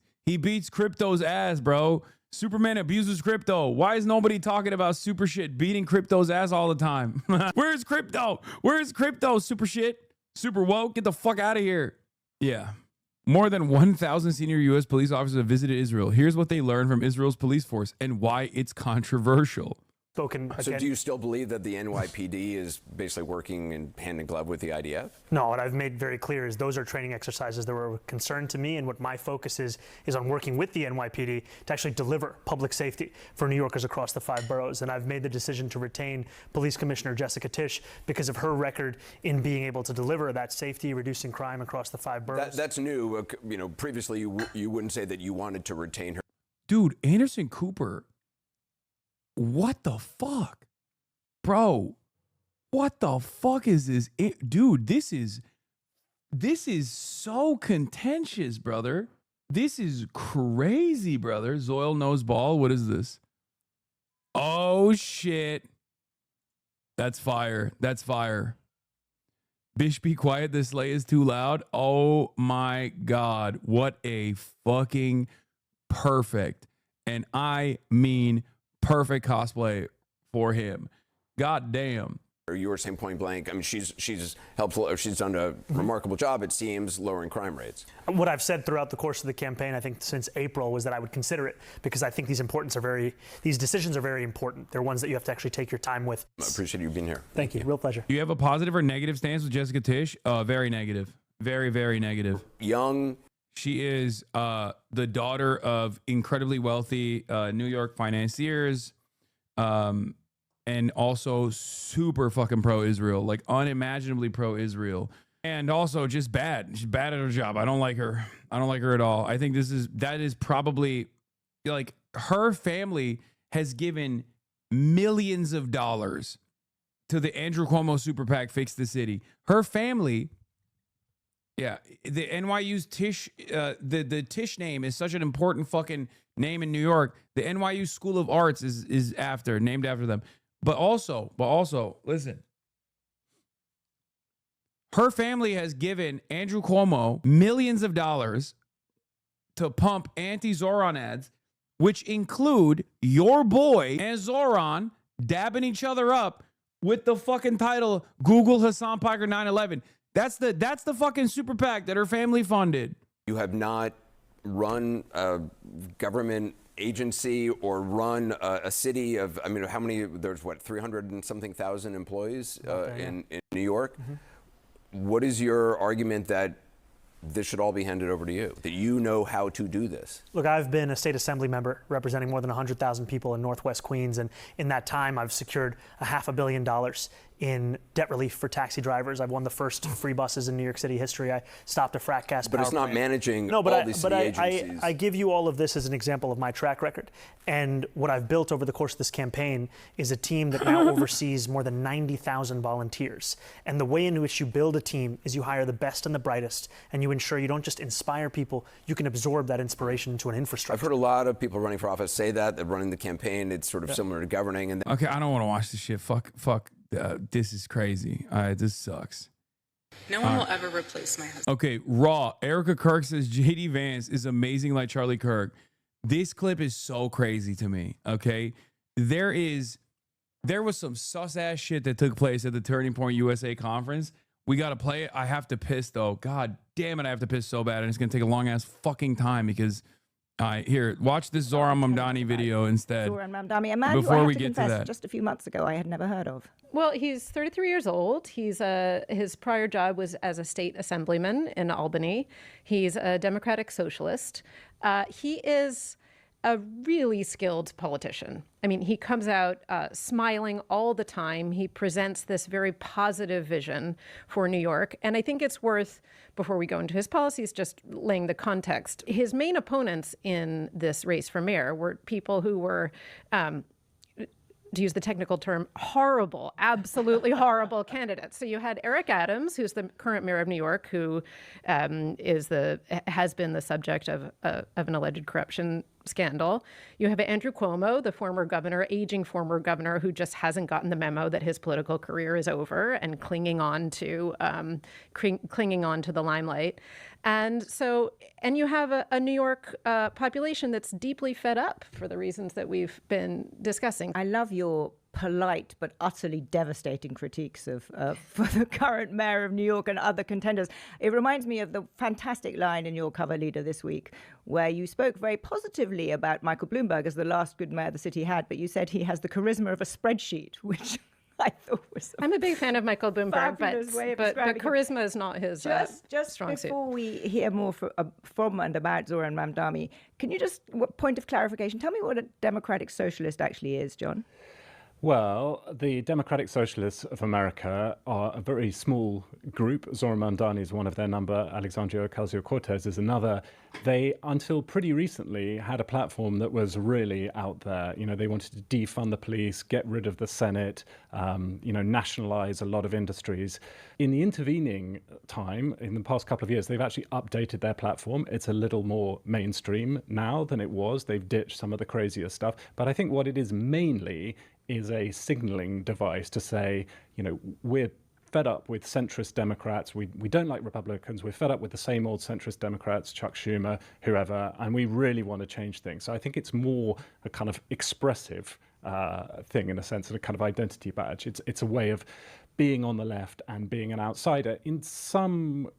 crypto's ass, bro. Superman abuses crypto. Why is nobody talking about super shit beating crypto's ass all the time? Where's crypto? Where's crypto, super shit? Super woke? Get the fuck out of here. Yeah. More than 1,000 senior U.S. police officers have visited Israel. Here's what they learned from Israel's police force and why it's controversial. So do you still believe that the NYPD is basically working in hand in glove with the IDF? No, what I've made very clear is those are training exercises that were of concern to me, and what my focus is on working with the NYPD to actually deliver public safety for New Yorkers across the 5 boroughs. And I've made the decision to retain Police Commissioner Jessica Tisch because of her record in being able to deliver that safety, reducing crime across the 5 boroughs. That's new. Previously you wouldn't say that you wanted to retain her. Dude, Anderson Cooper. What the fuck? Bro, what the fuck is this? Dude, this is so contentious, brother. This is crazy, brother. Zoil knows ball. What is this? Oh, shit. That's fire. That's fire. Bish, be quiet. This sleigh is too loud. Oh, my God. What a fucking perfect, and I mean perfect cosplay for him. God damn. You were saying point blank. I mean, she's helpful. She's done a remarkable job, it seems, lowering crime rates. What I've said throughout the course of the campaign, I think since April, was that I would consider it because I think these decisions are very important. They're ones that you have to actually take your time with. I appreciate you being here. Thank you. Real pleasure. Do you have a positive or negative stance with Jessica Tisch? Very negative. Very, very negative. Young. She is the daughter of incredibly wealthy New York financiers, and also super fucking pro-Israel, like unimaginably pro-Israel, and also just bad. She's bad at her job. I don't like her. I don't like her at all. I think that is probably, like, her family has given millions of dollars to the Andrew Cuomo super PAC Fix the City. Her family. Yeah, the NYU's Tisch, the Tisch name is such an important fucking name in New York. The NYU School of Arts is named after them. But also, listen. Her family has given Andrew Cuomo millions of dollars to pump anti-Zoran ads, which include your boy and Zoran dabbing each other up with the fucking title Google Hassan Piker 9/11. That's the fucking super PAC that her family funded. You have not run a government agency or run a city of, I mean, how many, there's what, 300 and something thousand employees in New York? Mm-hmm. What is your argument that this should all be handed over to you, that you know how to do this? Look, I've been a state assembly member representing more than 100,000 people in Northwest Queens, and in that time I've secured $500 million in debt relief for taxi drivers. I've won the first free buses in New York City history. I stopped a frat gas But power it's not plant. managing all these city agencies. I give you all of this as an example of my track record. And what I've built over the course of this campaign is a team that now oversees more than 90,000 volunteers. And the way in which you build a team is you hire the best and the brightest, and you ensure you don't just inspire people, you can absorb that inspiration into an infrastructure. I've heard a lot of people running for office say that running the campaign, it's sort of similar to governing. And okay, I don't want to watch this shit. Fuck. This is crazy. This sucks. No one will ever replace my husband. Okay, raw. Erica Kirk says JD Vance is amazing like Charlie Kirk. This clip is so crazy to me. Okay, there was some sus ass shit that took place at the Turning Point USA conference. We got to play it. I have to piss though. God damn it, I have to piss so bad, and it's gonna take a long ass fucking time because. Here, watch this Zoran Mamdani video instead. Zoran Mamdani, a man before who I we have to get confess, to that. just a few months ago I had never heard of. Well, he's 33 years old. He's his prior job was as a state assemblyman in Albany. He's a Democratic socialist. He is a really skilled politician. I mean, he comes out smiling all the time. He presents this very positive vision for New York. And I think it's worth, before we go into his policies, just laying the context. His main opponents in this race for mayor were people who were, to use the technical term, horrible, absolutely horrible candidates. So you had Eric Adams, who's the current mayor of New York, who has been the subject of an alleged corruption scandal. You have Andrew Cuomo, the former governor, aging former governor, who just hasn't gotten the memo that his political career is over and clinging on to the limelight. And you have a New York population that's deeply fed up for the reasons that we've been discussing. I love your polite but utterly devastating critiques of for the current mayor of New York and other contenders. It reminds me of the fantastic line in your cover leader this week, where you spoke very positively about Michael Bloomberg as the last good mayor the city had, but you said he has the charisma of a spreadsheet, which I thought was I'm a big fan of Michael Bloomberg, but charisma is not his just strong suit. Before we hear more from and about Zoran Mamdani, can you just, point of clarification, tell me what a democratic socialist actually is, John? Well, the Democratic Socialists of America are a very small group. Zoran Mamdani is one of their number. Alexandria Ocasio-Cortez is another. They, until pretty recently, had a platform that was really out there. You know, they wanted to defund the police, get rid of the Senate, nationalize a lot of industries. In the intervening time, in the past couple of years, they've actually updated their platform. It's a little more mainstream now than it was. They've ditched some of the crazier stuff. But I think what it is mainly is a signaling device to say, we're fed up with centrist Democrats. We don't like Republicans. We're fed up with the same old centrist Democrats, Chuck Schumer, whoever, and we really want to change things. So I think it's more a kind of expressive thing, in a sense, and a kind of identity badge. It's a way of being on the left and being an outsider in some,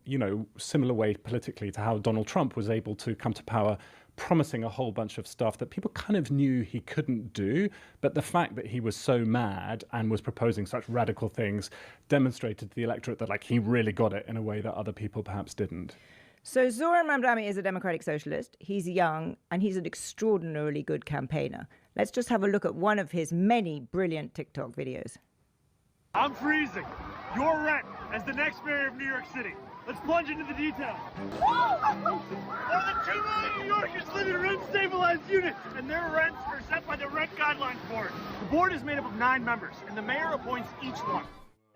similar way politically to how Donald Trump was able to come to power, promising a whole bunch of stuff that people kind of knew he couldn't do. But the fact that he was so mad and was proposing such radical things demonstrated to the electorate that he really got it in a way that other people perhaps didn't. So Zoran Mamdani is a democratic socialist. He's young and he's an extraordinarily good campaigner. Let's just have a look at one of his many brilliant TikTok videos. I'm freezing. Your rent as the next mayor of New York City. Let's plunge into the details. More than 2 million New Yorkers live in rent-stabilized units, and their rents are set by the Rent Guidelines Board. The board is made up of 9 members, and the mayor appoints each one.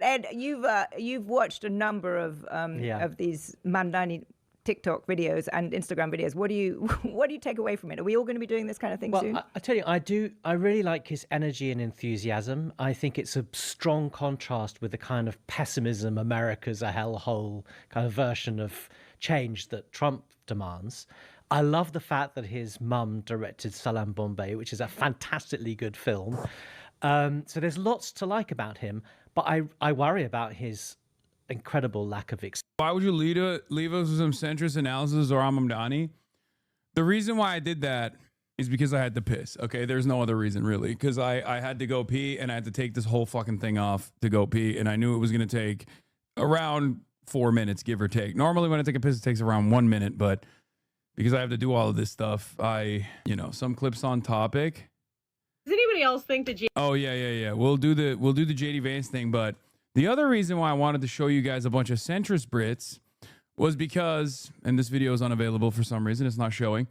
Ed, you've watched a number of these Mamdani TikTok videos and Instagram videos. What do you take away from it? Are we all going to be doing this kind of thing soon? I tell you, I really like his energy and enthusiasm. I think it's a strong contrast with the kind of pessimism, America's a hellhole kind of version of change that Trump demands. I love the fact that his mum directed Salam Bombay, which is a fantastically good film. So there's lots to like about him, but I worry about his incredible lack of experience. Why would you leave us with some centrist analysis of Zoran Mamdani? The reason why I did that is because I had to piss. Okay, there's no other reason really, because I had to go pee and I had to take this whole fucking thing off to go pee, and I knew it was going to take around 4 minutes, give or take. Normally when I take a piss, it takes around 1 minute, but because I have to do all of this stuff, some clips on topic. Does anybody else think that? Oh yeah. We'll do the JD Vance thing, but the other reason why I wanted to show you guys a bunch of centrist Brits was because, and this video is unavailable for some reason, it's not showing.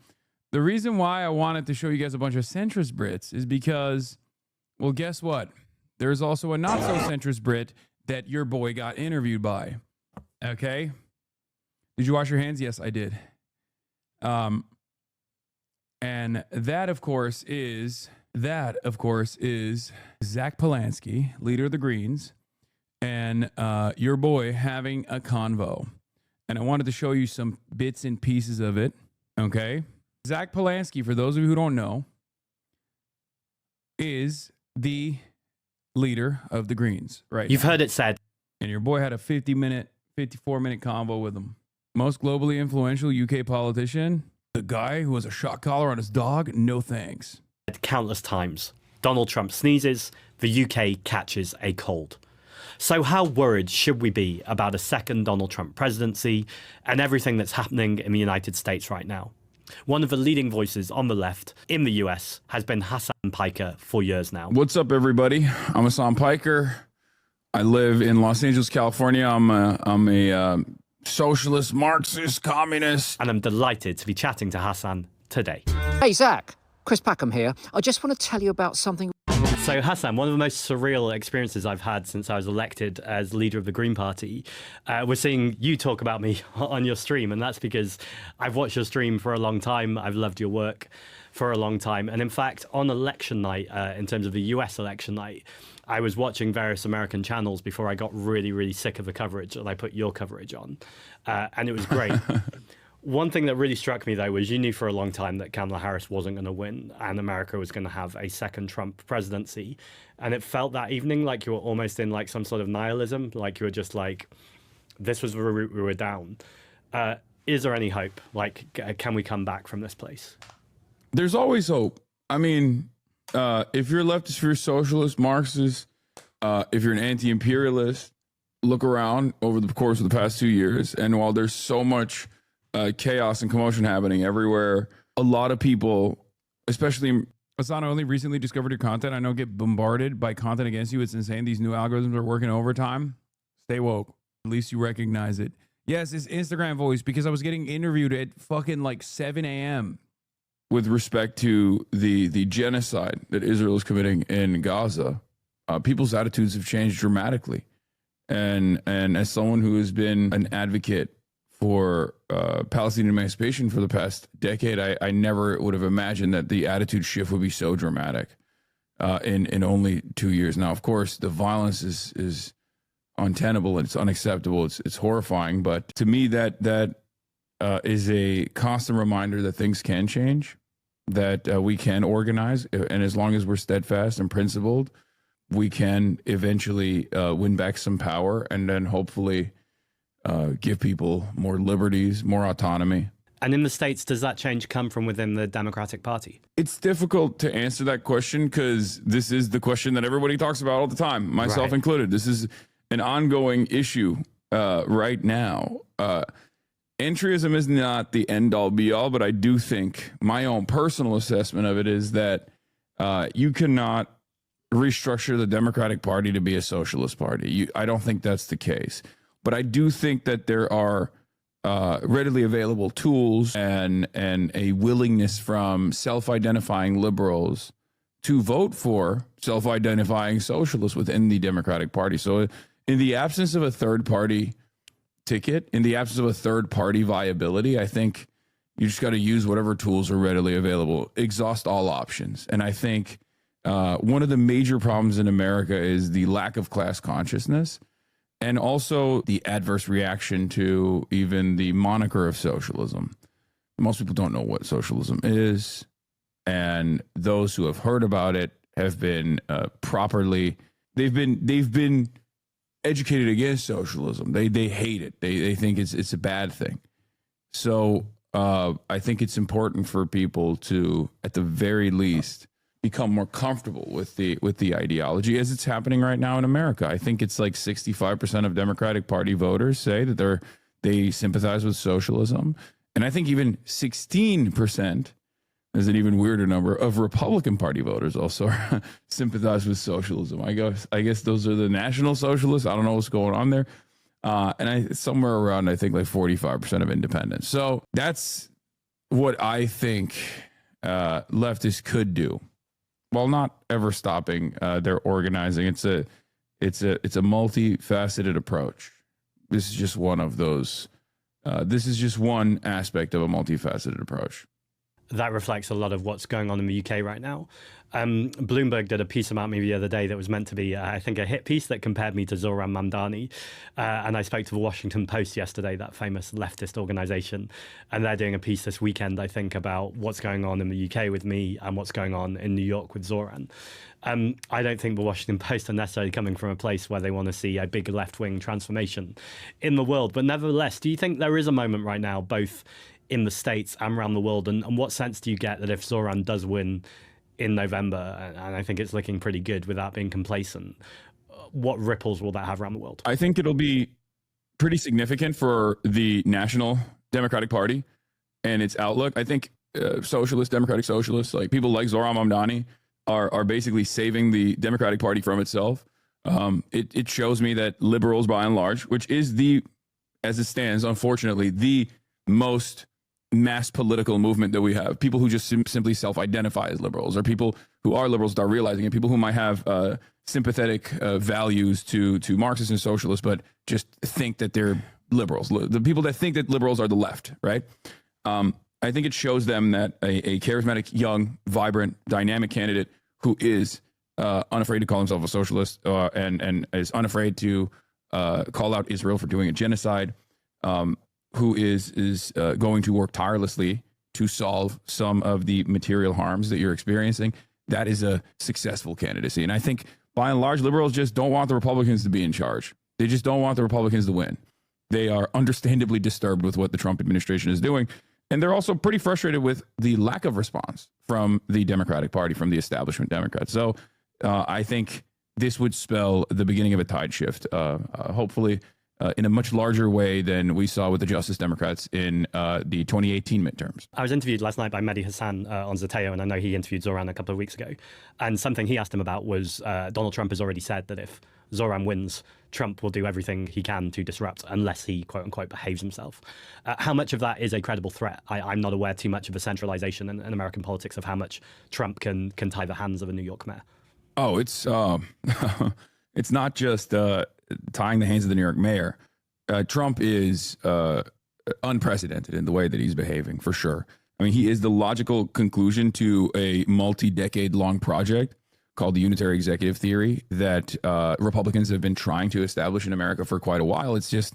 The reason why I wanted to show you guys a bunch of centrist Brits is because, well, guess what? There's also a not so centrist Brit that your boy got interviewed by. Okay? Did you wash your hands? Yes, I did. And that, of course, is Zach Polanski, leader of the Greens, and your boy having a convo. And I wanted to show you some bits and pieces of it, okay? Zach Polanski, for those of you who don't know, is the leader of the Greens, right? You've heard it said. And your boy had a 54-minute convo with him. Most globally influential UK politician, the guy who has a shock collar on his dog, no thanks. Countless times. Donald Trump sneezes, the UK catches a cold. So how worried should we be about a second Donald Trump presidency and everything that's happening in the United States right now? One of the leading voices on the left in the US has been Hassan Piker for years now. What's up, everybody? I'm Hassan Piker. I live in Los Angeles, California. I'm a socialist, Marxist, communist. And I'm delighted to be chatting to Hassan today. Hey, Zach. Chris Packham here. I just want to tell you about something. So, Hassan, one of the most surreal experiences I've had since I was elected as leader of the Green Party was seeing you talk about me on your stream. And that's because I've watched your stream for a long time. I've loved your work for a long time. And in fact, on election night, in terms of the US election night, I was watching various American channels before I got really, really sick of the coverage, and I put your coverage on. And it was great. One thing that really struck me, though, was you knew for a long time that Kamala Harris wasn't going to win and America was going to have a second Trump presidency. And it felt that evening like you were almost in like some sort of nihilism, like you were just like, this was the route we were down. Is there any hope? Like, can we come back from this place? There's always hope. I mean, if you're leftist, if you're socialist, Marxist, if you're an anti-imperialist, look around over the course of the past 2 years. And while there's so much chaos and commotion happening everywhere, a lot of people, especially Asana, only recently discovered your content. I know get bombarded by content against you. It's insane. These new algorithms are working overtime. Stay woke. At least you recognize it. Yes, it's Instagram voice, because I was getting interviewed at fucking like 7 a.m. with respect to the genocide that Israel is committing in Gaza. People's attitudes have changed dramatically. And as someone who has been an advocate for Palestinian emancipation for the past decade, I never would have imagined that the attitude shift would be so dramatic in only 2 years. Now, of course, the violence is untenable and it's unacceptable. It's horrifying. But to me, that is a constant reminder that things can change, that we can organize. And as long as we're steadfast and principled, we can eventually win back some power and then hopefully give people more liberties, more autonomy. And in the States, does that change come from within the Democratic Party? It's difficult to answer that question because this is the question that everybody talks about all the time, myself included. This is an ongoing issue right now. Entryism is not the end-all, be-all, but I do think my own personal assessment of it is that you cannot restructure the Democratic Party to be a socialist party. I don't think that's the case. But I do think that there are readily available tools and a willingness from self-identifying liberals to vote for self-identifying socialists within the Democratic Party. So in the absence of a third party ticket, in the absence of a third party viability, I think you just got to use whatever tools are readily available, exhaust all options. And I think one of the major problems in America is the lack of class consciousness, and also the adverse reaction to even the moniker of socialism. Most people don't know what socialism is, and those who have heard about it have been they've been educated against socialism. They hate it. They think it's a bad thing. So I think it's important for people to, at the very least, become more comfortable with the ideology as it's happening right now in America. I think it's like 65% of Democratic Party voters say that they sympathize with socialism. And I think even 16% is an even weirder number of Republican Party voters also sympathize with socialism. I guess those are the national socialists. I don't know what's going on there. And somewhere around, I think like 45% of independents. So that's what I think leftists could do, while not ever stopping their organizing. It's a multifaceted approach. This is just one of those. This is just one aspect of a multifaceted approach. That reflects a lot of what's going on in the UK right now. Bloomberg did a piece about me the other day that was meant to be, I think, a hit piece that compared me to Zoran Mamdani. And I spoke to the Washington Post yesterday, that famous leftist organization. And they're doing a piece this weekend, I think, about what's going on in the UK with me and what's going on in New York with Zoran. I don't think the Washington Post are necessarily coming from a place where they want to see a big left-wing transformation in the world. But nevertheless, do you think there is a moment right now, both in the States and around the world? And what sense do you get that if Zoran does win in November, and I think it's looking pretty good without being complacent, what ripples will that have around the world? I think it'll be pretty significant for the National Democratic Party and its outlook. I think socialists, democratic socialists, like people like Zohran Mamdani are basically saving the Democratic Party from itself. It shows me that liberals, by and large, which is as it stands, unfortunately, the most mass political movement that we have, people who just simply self-identify as liberals, or people who are liberals without realizing it, people who might have sympathetic values to Marxists and socialists, but just think that they're liberals. The people that think that liberals are the left, right? I think it shows them that a charismatic, young, vibrant, dynamic candidate who is unafraid to call himself a socialist and is unafraid to call out Israel for doing a genocide, who is going to work tirelessly to solve some of the material harms that you're experiencing, that is a successful candidacy. And I think, by and large, liberals just don't want the Republicans to be in charge. They just don't want the Republicans to win. They are understandably disturbed with what the Trump administration is doing. And they're also pretty frustrated with the lack of response from the Democratic Party, from the establishment Democrats. So I think this would spell the beginning of a tide shift, hopefully in a much larger way than we saw with the Justice Democrats in the 2018 midterms. I was interviewed last night by Mehdi Hassan on Zateo, and I know he interviewed Zoran a couple of weeks ago. And something he asked him about was Donald Trump has already said that if Zoran wins, Trump will do everything he can to disrupt unless he, quote unquote, behaves himself. How much of that is a credible threat? I'm not aware too much of a centralization in American politics of how much Trump can tie the hands of a New York mayor. Oh, it's it's not just tying the hands of the New York mayor. Trump is unprecedented in the way that he's behaving, for sure. I mean, he is the logical conclusion to a multi-decade long project called the unitary executive theory that Republicans have been trying to establish in America for quite a while. It's just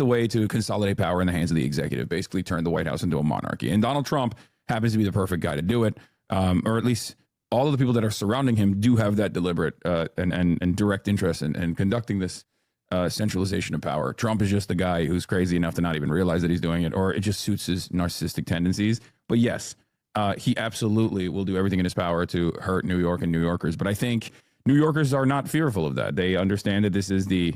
a way to consolidate power in the hands of the executive, basically turn the White House into a monarchy. And Donald Trump happens to be the perfect guy to do it, or at least all of the people that are surrounding him do have that deliberate and direct interest in conducting this centralization of power. Trump is just the guy who's crazy enough to not even realize that he's doing it, or it just suits his narcissistic tendencies. But yes, he absolutely will do everything in his power to hurt New York and New Yorkers. But I think New Yorkers are not fearful of that. They understand that this is the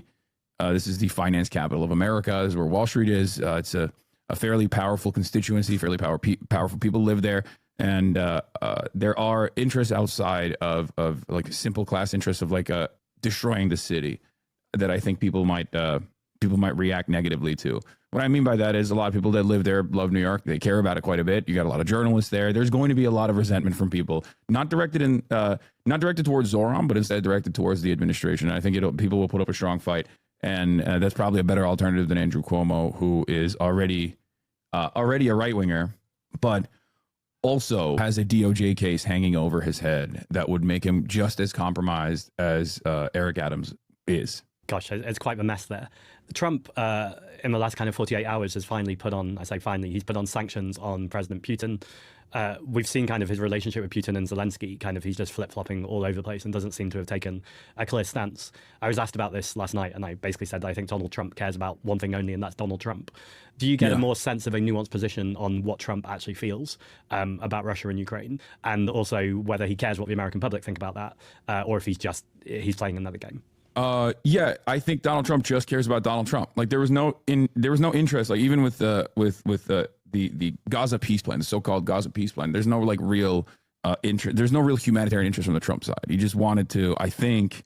finance capital of America, is where Wall Street is. It's a fairly powerful constituency, fairly powerful people live there. And there are interests outside of like simple class interests of like destroying the city that I think people might react negatively to. What I mean by that is a lot of people that live there love New York. They care about it quite a bit. You got a lot of journalists there. There's going to be a lot of resentment from people, not directed towards Zoran, but instead directed towards the administration. And I think people will put up a strong fight, and that's probably a better alternative than Andrew Cuomo, who is already a right winger, but also has a DOJ case hanging over his head that would make him just as compromised as Eric Adams is. Gosh, it's quite a mess there. Trump, in the last kind of 48 hours, has finally put on, I say finally, he's put on sanctions on President Putin. We've seen kind of his relationship with Putin and Zelensky, kind of he's just flip-flopping all over the place and doesn't seem to have taken a clear stance. I was asked about this last night, and I basically said that I think Donald Trump cares about one thing only, and that's Donald Trump. Do you get a more sense of a nuanced position on what Trump actually feels about Russia and Ukraine, and also whether he cares what the American public think about that, or if he's playing another game? Yeah, I think Donald Trump just cares about Donald Trump. Like there was no interest, like even with the Gaza peace plan, the so-called Gaza peace plan. There's no like real interest. There's no real humanitarian interest from the Trump side. He just wanted to, I think,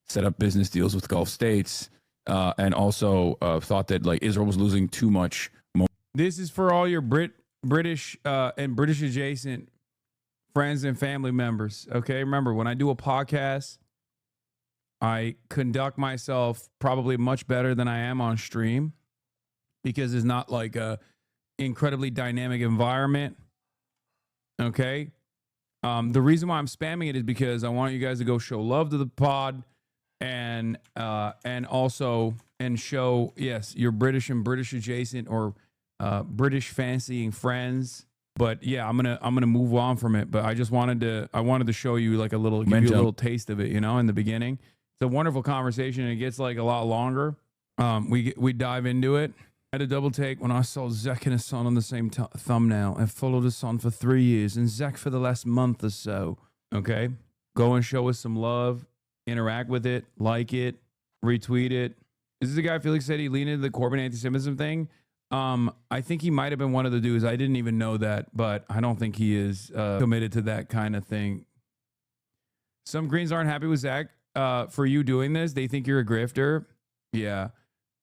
set up business deals with Gulf states, and also thought that like Israel was losing too much. This is for all your British and British adjacent friends and family members. Okay, remember when I do a podcast, I conduct myself probably much better than I am on stream because it's not like a incredibly dynamic environment. Okay. The reason why I'm spamming it is because I want you guys to go show love to the pod and also show, yes, your British and British adjacent or British fancying friends. But yeah, I'm gonna move on from it. But I wanted to show you like give you a little taste of it, in the beginning. It's a wonderful conversation, and it gets like a lot longer. We dive into it. I had a double take when I saw Zach and his son on the same thumbnail. I followed his son for 3 years, and Zach for the last month or so. Okay, go and show us some love, interact with it, like it, retweet it. This is the guy Felix said he leaned into the Corbyn anti-Semitism thing. I think he might have been one of the dudes. I didn't even know that, but I don't think he is committed to that kind of thing. Some Greens aren't happy with Zach for you doing this. They think you're a grifter. Yeah,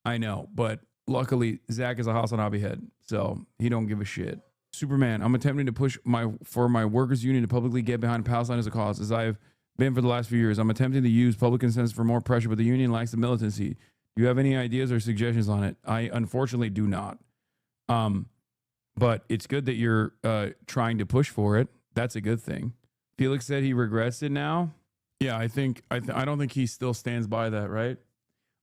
I know. But luckily, Zach is a Hasanabi head, so he don't give a shit. Superman, I'm attempting to push for my workers' union to publicly get behind Palestine as a cause, as I've been for the last few years. I'm attempting to use public consensus for more pressure, but the union lacks the militancy. Do you have any ideas or suggestions on it? I unfortunately do not. But it's good that you're trying to push for it. That's a good thing. Felix said he regrets it now. Yeah, I don't think he still stands by that, right?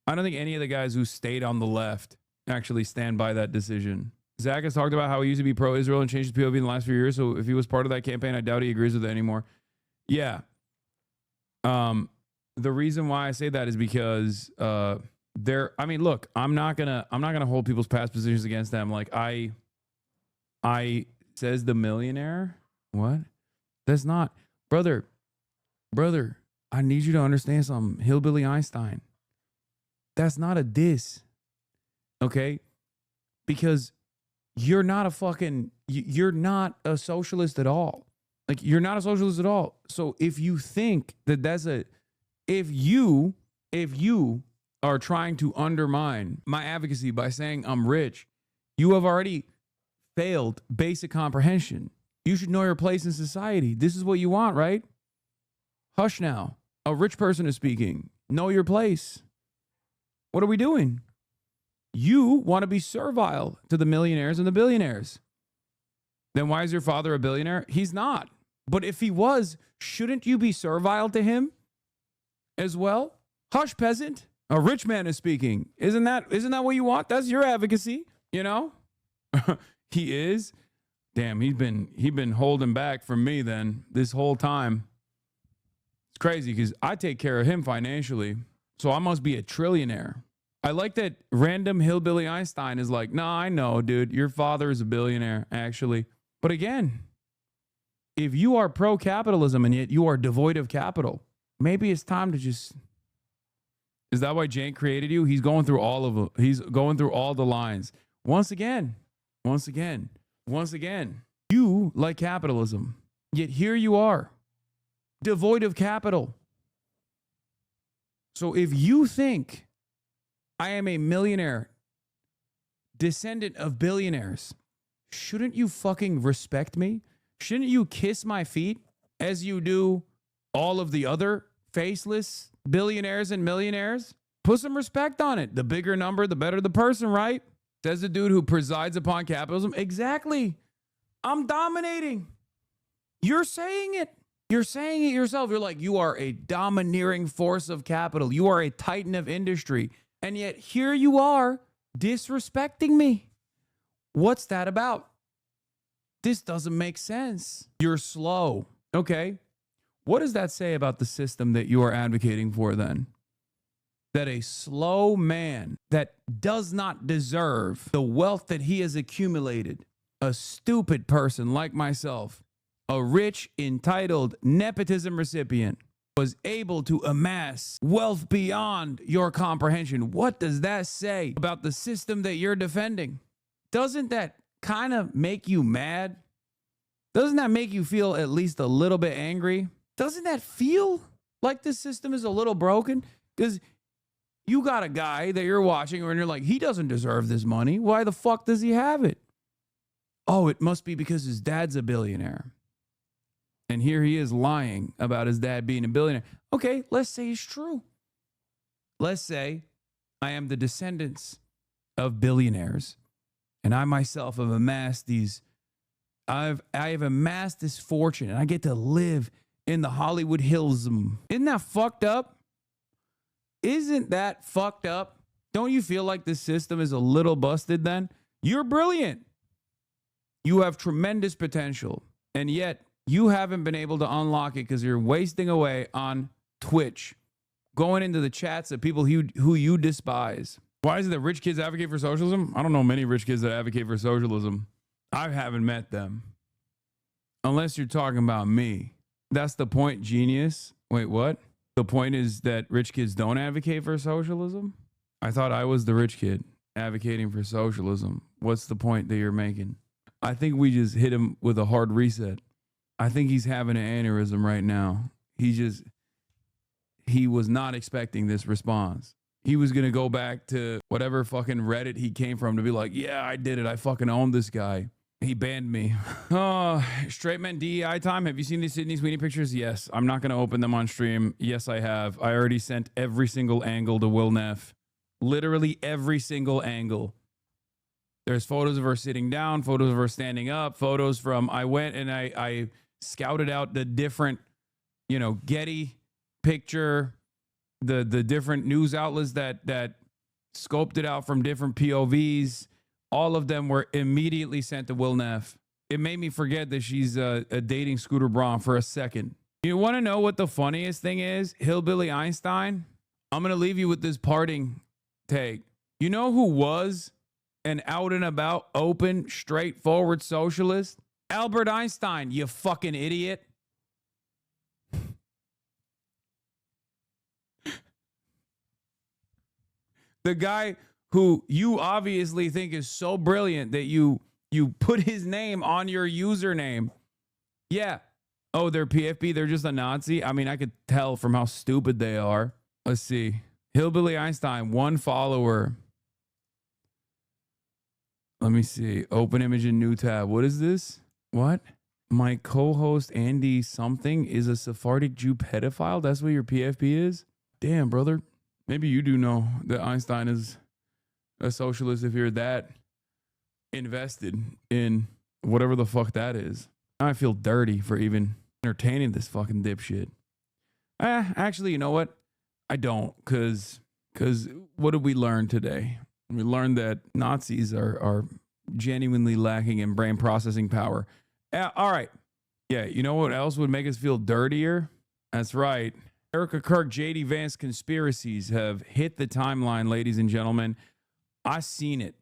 I don't think any of the guys who stayed on the left actually stand by that decision. Zach has talked about how he used to be pro-Israel and changed his POV in the last few years. So if he was part of that campaign, I doubt he agrees with it anymore. Yeah. The reason why I say that is because I mean, look, I'm not gonna hold people's past positions against them. Like I says the millionaire. What? That's not, brother. I need you to understand something. Hillbilly Einstein. That's not a diss. Okay? Because you're not you're not a socialist at all. Like, you're not a socialist at all. So if you think that if you are trying to undermine my advocacy by saying I'm rich, you have already failed basic comprehension. You should know your place in society. This is what you want, right? Hush now. A rich person is speaking. Know your place. What are we doing? You want to be servile to the millionaires and the billionaires. Then why is your father a billionaire? He's not. But if he was, shouldn't you be servile to him as well? Hush, peasant. A rich man is speaking. Isn't that what you want? That's your advocacy, you know? He is. Damn, he's been holding back from me then this whole time. It's crazy because I take care of him financially. So I must be a trillionaire. I like that random hillbilly Einstein is like, nah, I know, dude. Your father is a billionaire, actually. But again, if you are pro-capitalism and yet you are devoid of capital, maybe it's time to just... Is that why Jane created you? He's going through all of them. He's going through all the lines. Once again, you like capitalism, yet here you are, devoid of capital. So if you think I am a millionaire, descendant of billionaires, shouldn't you fucking respect me? Shouldn't you kiss my feet as you do all of the other faceless billionaires and millionaires? Put some respect on it. The bigger number, the better the person, right? Says the dude who presides upon capitalism. Exactly. I'm dominating. You're saying it. You're saying it yourself. You're like, you are a domineering force of capital. You are a titan of industry. And yet here you are disrespecting me. What's that about? This doesn't make sense. You're slow. Okay. What does that say about the system that you are advocating for then? That a slow man that does not deserve the wealth that he has accumulated, a stupid person like myself, a rich, entitled nepotism recipient, was able to amass wealth beyond your comprehension. What does that say about the system that you're defending? Doesn't that kind of make you mad? Doesn't that make you feel at least a little bit angry? Doesn't that feel like this system is a little broken? Because you got a guy that you're watching and you're like, he doesn't deserve this money. Why the fuck does he have it? Oh, it must be because his dad's a billionaire. And here he is lying about his dad being a billionaire. Okay, let's say it's true. Let's say I am the descendants of billionaires and I myself have amassed I have amassed this fortune and I get to live in the Hollywood Hills. Isn't that fucked up? Isn't that fucked up? Don't you feel like this system is a little busted then? You're brilliant. You have tremendous potential. And yet you haven't been able to unlock it because you're wasting away on Twitch, going into the chats of people who you despise. Why is it that rich kids advocate for socialism? I don't know many rich kids that advocate for socialism. I haven't met them. Unless you're talking about me. That's the point, genius. Wait, what? The point is that rich kids don't advocate for socialism? I thought I was the rich kid. advocating for socialism. What's the point that you're making? I think we just hit him with a hard reset. I think he's having an aneurysm right now. He was not expecting this response. He was going to go back to whatever fucking Reddit he came from to be like, yeah, I did it. I fucking owned this guy. He banned me. Oh, straight men DEI time. Have you seen these Sydney Sweeney pictures? Yes. I'm not going to open them on stream. Yes, I have. I already sent every single angle to Will Neff. Literally every single angle. There's photos of her sitting down, photos of her standing up, photos from, I went and I scouted out the different, Getty picture, the different news outlets that scoped it out from different POVs. All of them were immediately sent to Will Neff. It made me forget that she's dating Scooter Braun for a second. You want to know what the funniest thing is? Hillbilly Einstein? I'm going to leave you with this parting take. You know who was an out and about, open, straightforward socialist? Albert Einstein, you fucking idiot. The guy who you obviously think is so brilliant that you put his name on your username. Yeah. Oh, they're PFP. They're just a Nazi. I mean, I could tell from how stupid they are. Let's see. Hillbilly Einstein, 1 follower. Let me see. Open image in new tab. What is this? What? My co-host Andy something is a Sephardic Jew pedophile? That's what your PFP is? Damn, brother. Maybe you do know that Einstein is a socialist if you're that invested in whatever the fuck that is. I feel dirty for even entertaining this fucking dipshit. Actually, you know what? I don't, because what did we learn today? We learned that Nazis are genuinely lacking in brain processing power. All right. Yeah, you know what else would make us feel dirtier? That's right. Erica Kirk, JD Vance conspiracies have hit the timeline, ladies and gentlemen. I seen it.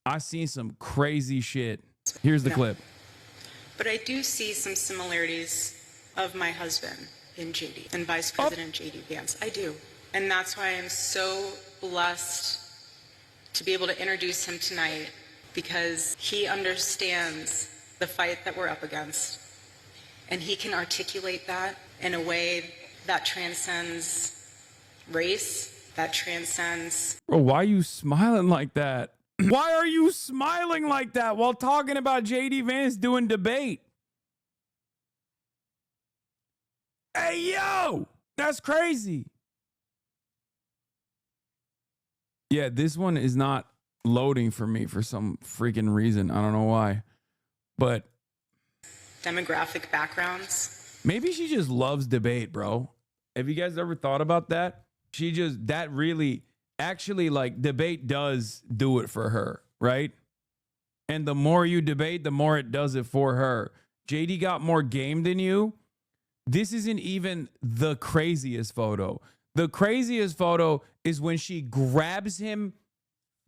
I seen some crazy shit. Here's the clip. But I do see some similarities of my husband in JD and Vice President JD Vance. I do. And that's why I'm so blessed to be able to introduce him tonight, because he understands the fight that we're up against. And he can articulate that in a way that transcends race, that transcends. Bro, why are you smiling like that? Why are you smiling like that while talking about JD Vance doing debate? Hey, yo, that's crazy. Yeah, this one is not loading for me for some freaking reason. I don't know why. But demographic backgrounds. Maybe she just loves debate, bro. Have you guys ever thought about that? That really, actually, like, debate does do it for her, right? And the more you debate, the more it does it for her. JD got more game than you. This isn't even the craziest photo. The craziest photo is when she grabs him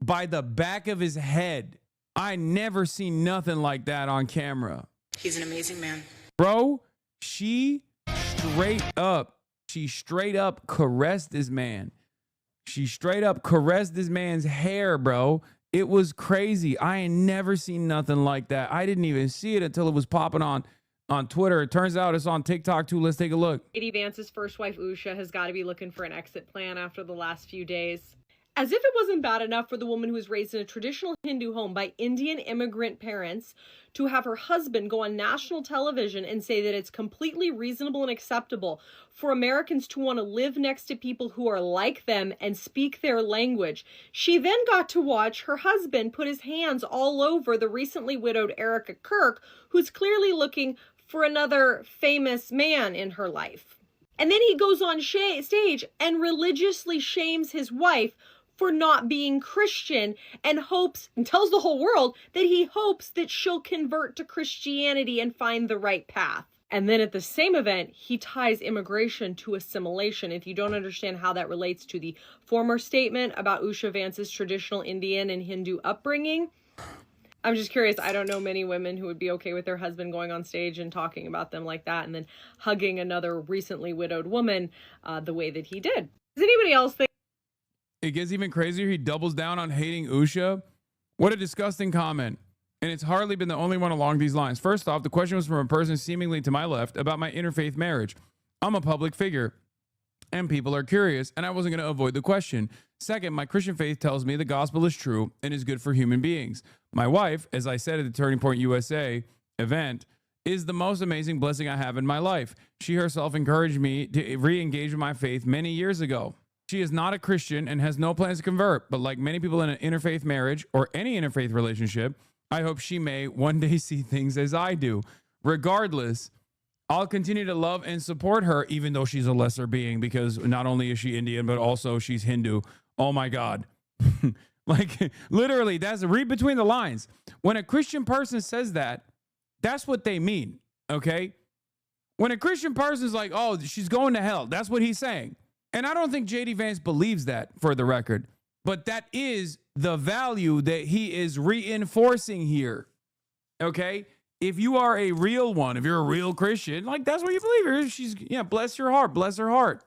by the back of his head. I never seen nothing like that on camera. He's an amazing man. Bro, she straight up caressed this man. She straight up caressed this man's hair, bro. It was crazy. I ain't never seen nothing like that. I didn't even see it until it was popping on Twitter. It turns out it's on TikTok too. Let's take a look. JD Vance's first wife, Usha, has got to be looking for an exit plan after the last few days. As if it wasn't bad enough for the woman who was raised in a traditional Hindu home by Indian immigrant parents to have her husband go on national television and say that it's completely reasonable and acceptable for Americans to want to live next to people who are like them and speak their language. She then got to watch her husband put his hands all over the recently widowed Erica Kirk, who's clearly looking for another famous man in her life. And then he goes on stage and religiously shames his wife for not being Christian and tells the whole world that he hopes that she'll convert to Christianity and find the right path. And then at the same event, he ties immigration to assimilation. If you don't understand how that relates to the former statement about Usha Vance's traditional Indian and Hindu upbringing, I'm just curious. I don't know many women who would be okay with their husband going on stage and talking about them like that and then hugging another recently widowed woman the way that he did. Does anybody else think? It gets even crazier. He doubles down on hating Usha. What a disgusting comment. And it's hardly been the only one along these lines. First off, the question was from a person seemingly to my left about my interfaith marriage. I'm a public figure, and people are curious, and I wasn't going to avoid the question. Second, my Christian faith tells me the gospel is true and is good for human beings. My wife, as I said at the Turning Point USA event, is the most amazing blessing I have in my life. She herself encouraged me to re-engage with my faith many years ago. She is not a Christian and has no plans to convert, but like many people in an interfaith marriage or any interfaith relationship, I hope she may one day see things as I do. Regardless, I'll continue to love and support her, even though she's a lesser being, because not only is she Indian, but also she's Hindu. Oh my God. Like, literally, that's read between the lines. When a Christian person says that, that's what they mean, okay? When a Christian person is like, oh, she's going to hell, that's what he's saying. And I don't think J.D. Vance believes that, for the record. But that is the value that he is reinforcing here, okay? If you are a real one, if you're a real Christian, like, that's what you believe. She's, yeah, bless your heart, bless her heart.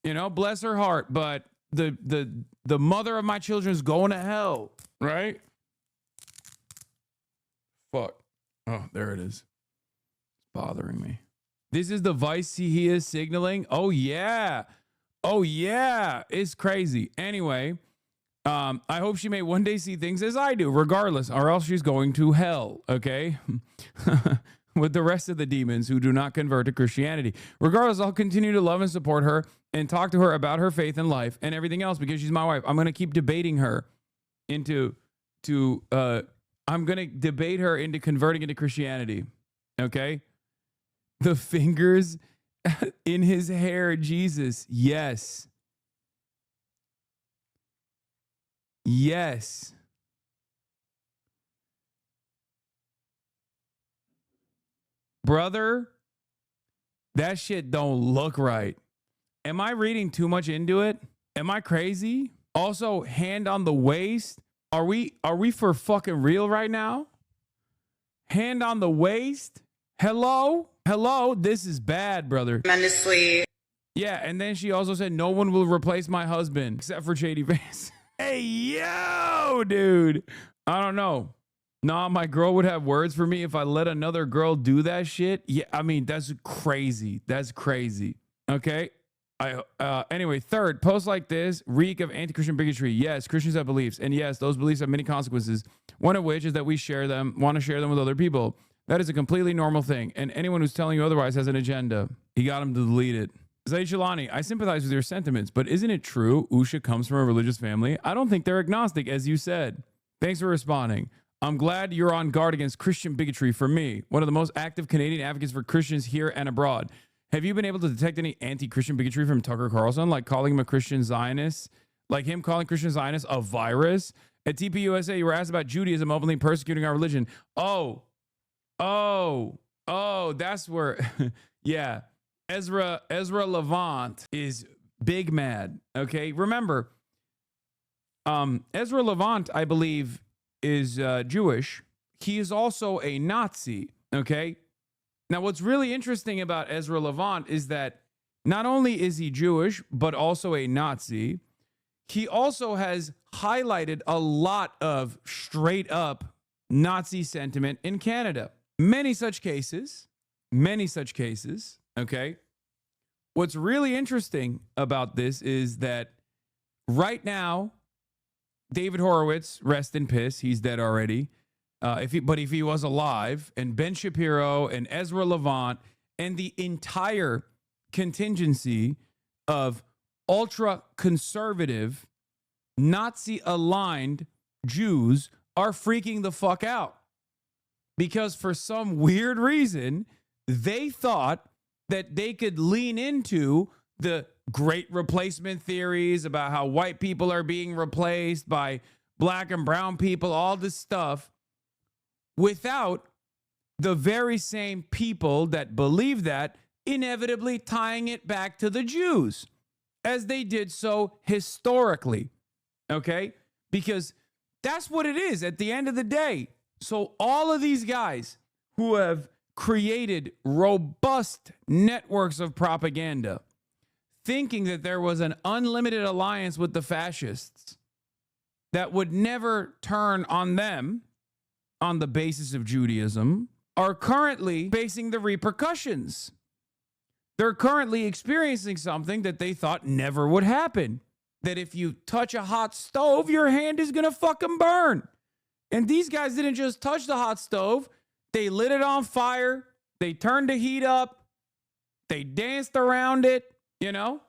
You know, bless her heart. But the mother of my children is going to hell, right? Fuck. Oh, there it is. It's bothering me. This is the vice he is signaling. Oh, yeah. Oh, yeah. It's crazy. Anyway, I hope she may one day see things as I do, regardless, or else she's going to hell, okay? With the rest of the demons who do not convert to Christianity. Regardless, I'll continue to love and support her and talk to her about her faith and life and everything else because she's my wife. I'm going to keep debating her into converting into Christianity, okay? The fingers in his hair, Jesus. Yes. Yes. Brother, that shit don't look right. Am I reading too much into it? Am I crazy? Also, hand on the waist. Are we for fucking real right now? Hand on the waist? Hello? Hello? This is bad, brother. Tremendously. Yeah, and then she also said, no one will replace my husband except for J.D. Vance. Hey, yo, dude. I don't know. Nah, my girl would have words for me if I let another girl do that shit. Yeah, I mean, that's crazy. That's crazy. Okay? Anyway, third, posts like this reek of anti-Christian bigotry. Yes, Christians have beliefs. And yes, those beliefs have many consequences. One of which is that we want to share them with other people. That is a completely normal thing. And anyone who's telling you otherwise has an agenda. He got him to delete it. Zaid Shalani, I sympathize with your sentiments, but isn't it true Usha comes from a religious family? I don't think they're agnostic, as you said. Thanks for responding. I'm glad you're on guard against Christian bigotry for me, one of the most active Canadian advocates for Christians here and abroad. Have you been able to detect any anti-Christian bigotry from Tucker Carlson, like calling him a Christian Zionist? Like him calling Christian Zionists a virus? At TPUSA, you were asked about Judaism openly persecuting our religion. Oh, that's where, yeah. Ezra Levant is big mad, okay? Remember, Ezra Levant, I believe, is Jewish. He is also a Nazi, okay? Now, what's really interesting about Ezra Levant is that not only is he Jewish, but also a Nazi, he also has highlighted a lot of straight up Nazi sentiment in Canada. Many such cases, okay? What's really interesting about this is that right now, David Horowitz, rest in piss, he's dead already. If he was alive, and Ben Shapiro and Ezra Levant and the entire contingency of ultra-conservative, Nazi-aligned Jews are freaking the fuck out. Because for some weird reason, they thought that they could lean into the great replacement theories about how white people are being replaced by black and brown people, all this stuff, without the very same people that believe that inevitably tying it back to the Jews, as they did so historically, okay? Because that's what it is at the end of the day. So all of these guys who have created robust networks of propaganda thinking that there was an unlimited alliance with the fascists that would never turn on them on the basis of Judaism, are currently facing the repercussions. They're currently experiencing something that they thought never would happen. That if you touch a hot stove, your hand is going to fucking burn. And these guys didn't just touch the hot stove. They lit it on fire. They turned the heat up. They danced around it, you know?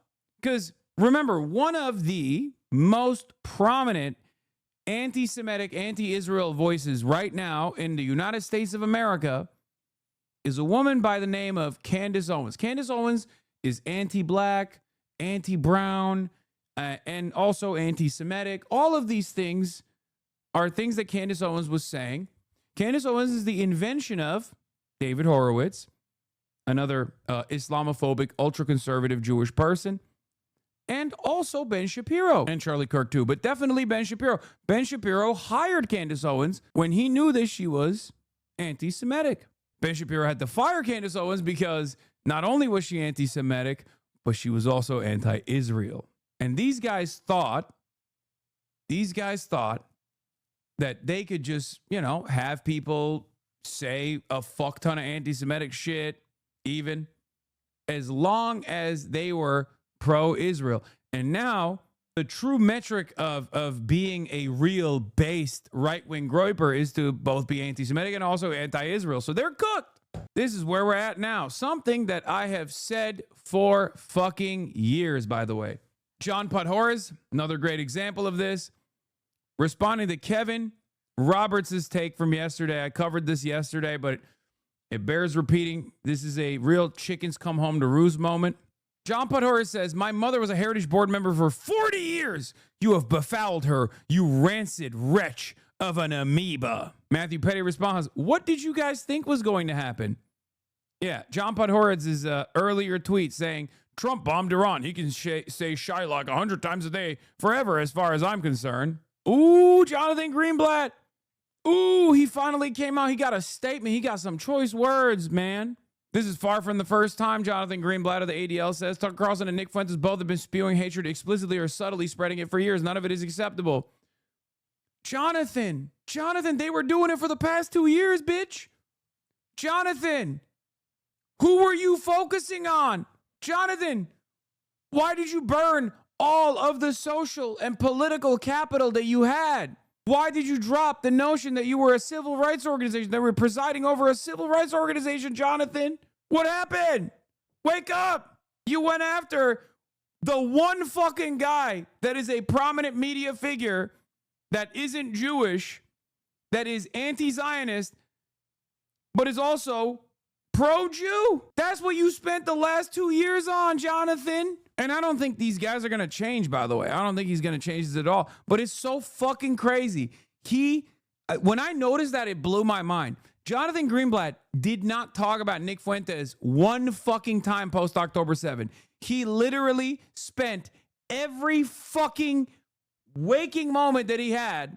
Because remember, one of the most prominent anti-Semitic, anti-Israel voices right now in the United States of America is a woman by the name of Candace Owens. Candace Owens is anti-black, anti-brown, and also anti-Semitic. All of these things are things that Candace Owens was saying. Candace Owens is the invention of David Horowitz, another Islamophobic, ultra-conservative Jewish person, and also Ben Shapiro and Charlie Kirk too, but definitely Ben Shapiro. Ben Shapiro hired Candace Owens when he knew that she was anti-Semitic. Ben Shapiro had to fire Candace Owens because not only was she anti-Semitic, but she was also anti-Israel. And these guys thought that they could just, you know, have people say a fuck ton of anti-Semitic shit, even as long as they were pro-Israel. And now the true metric of being a real based right-wing groyper is to both be anti-Semitic and also anti-Israel. So they're cooked. This is where we're at now. Something that I have said for fucking years, by the way. John Podhoretz, another great example of this, responding to Kevin Roberts' take from yesterday. I covered this yesterday, but it bears repeating. This is a real chickens come home to roost moment. John Podhoretz says, my mother was a Heritage Board member for 40 years. You have befouled her, you rancid wretch of an amoeba. Matthew Petty responds, what did you guys think was going to happen? Yeah, John Podhoretz's earlier tweet saying, Trump bombed Iran. He can say Shylock 100 times a day forever as far as I'm concerned. Ooh, Jonathan Greenblatt. Ooh, he finally came out. He got a statement. He got some choice words, man. This is far from the first time, Jonathan Greenblatt of the ADL says. Tucker Carlson and Nick Fuentes both have been spewing hatred explicitly or subtly spreading it for years. None of it is acceptable. Jonathan, they were doing it for the past 2 years, bitch. Jonathan, who were you focusing on? Jonathan, why did you burn all of the social and political capital that you had? Why did you drop the notion that you were a civil rights organization, that were presiding over a civil rights organization, Jonathan? What happened? Wake up. You went after the one fucking guy that is a prominent media figure that isn't Jewish, that is anti-Zionist, but is also pro-Jew. That's what you spent the last 2 years on, Jonathan. And I don't think these guys are going to change, by the way. I don't think he's going to change this at all. But it's so fucking crazy. When I noticed that, it blew my mind. Jonathan Greenblatt did not talk about Nick Fuentes one fucking time post October 7. He literally spent every fucking waking moment that he had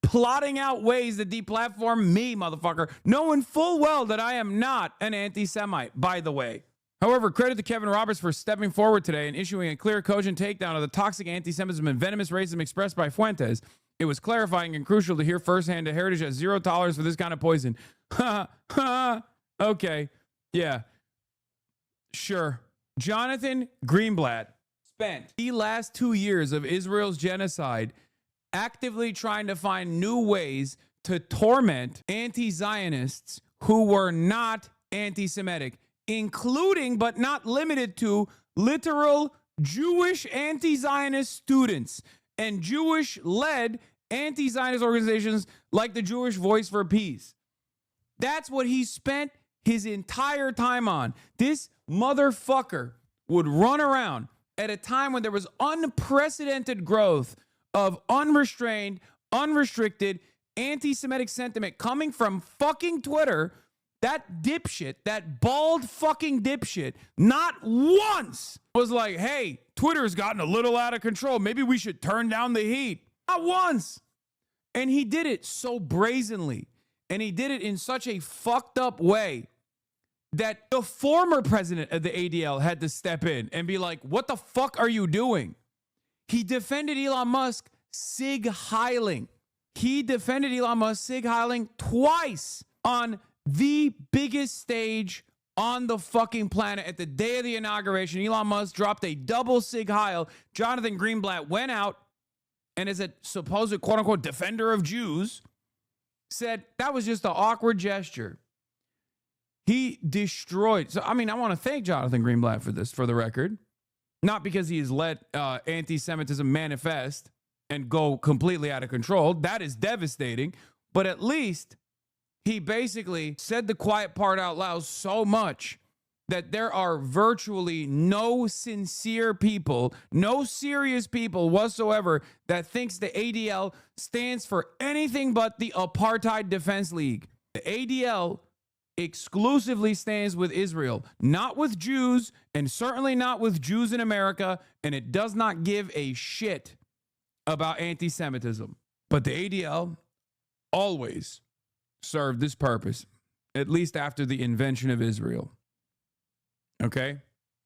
plotting out ways to deplatform me, motherfucker, knowing full well that I am not an anti-Semite, by the way. However, credit to Kevin Roberts for stepping forward today and issuing a clear, cogent takedown of the toxic anti-Semitism and venomous racism expressed by Fuentes. It was clarifying and crucial to hear firsthand that Heritage has zero tolerance for this kind of poison. Ha, ha, okay, yeah, sure. Jonathan Greenblatt spent the last 2 years of Israel's genocide actively trying to find new ways to torment anti-Zionists who were not anti-Semitic, including but not limited to literal Jewish anti-Zionist students and Jewish-led anti-Zionist organizations like the Jewish Voice for Peace. That's what he spent his entire time on. This motherfucker would run around at a time when there was unprecedented growth of unrestrained, unrestricted anti-Semitic sentiment coming from fucking Twitter. That dipshit, that bald fucking dipshit, not once was like, hey, Twitter's gotten a little out of control. Maybe we should turn down the heat. Not once. And he did it so brazenly. And he did it in such a fucked up way that the former president of the ADL had to step in and be like, what the fuck are you doing? He defended Elon Musk sig heiling. He defended Elon Musk sig heiling twice on the biggest stage on the fucking planet. At the day of the inauguration, Elon Musk dropped a double sig heil. Jonathan Greenblatt went out and, as a supposed quote unquote defender of Jews, said that was just an awkward gesture. He destroyed. So, I mean, I want to thank Jonathan Greenblatt for this, for the record. Not because he has let anti-Semitism manifest and go completely out of control. That is devastating. But at least he basically said the quiet part out loud so much that there are virtually no sincere people, no serious people whatsoever that thinks the ADL stands for anything but the Apartheid Defense League. The ADL exclusively stands with Israel, not with Jews, and certainly not with Jews in America, and it does not give a shit about anti-Semitism. But the ADL always served this purpose, at least after the invention of Israel. Okay?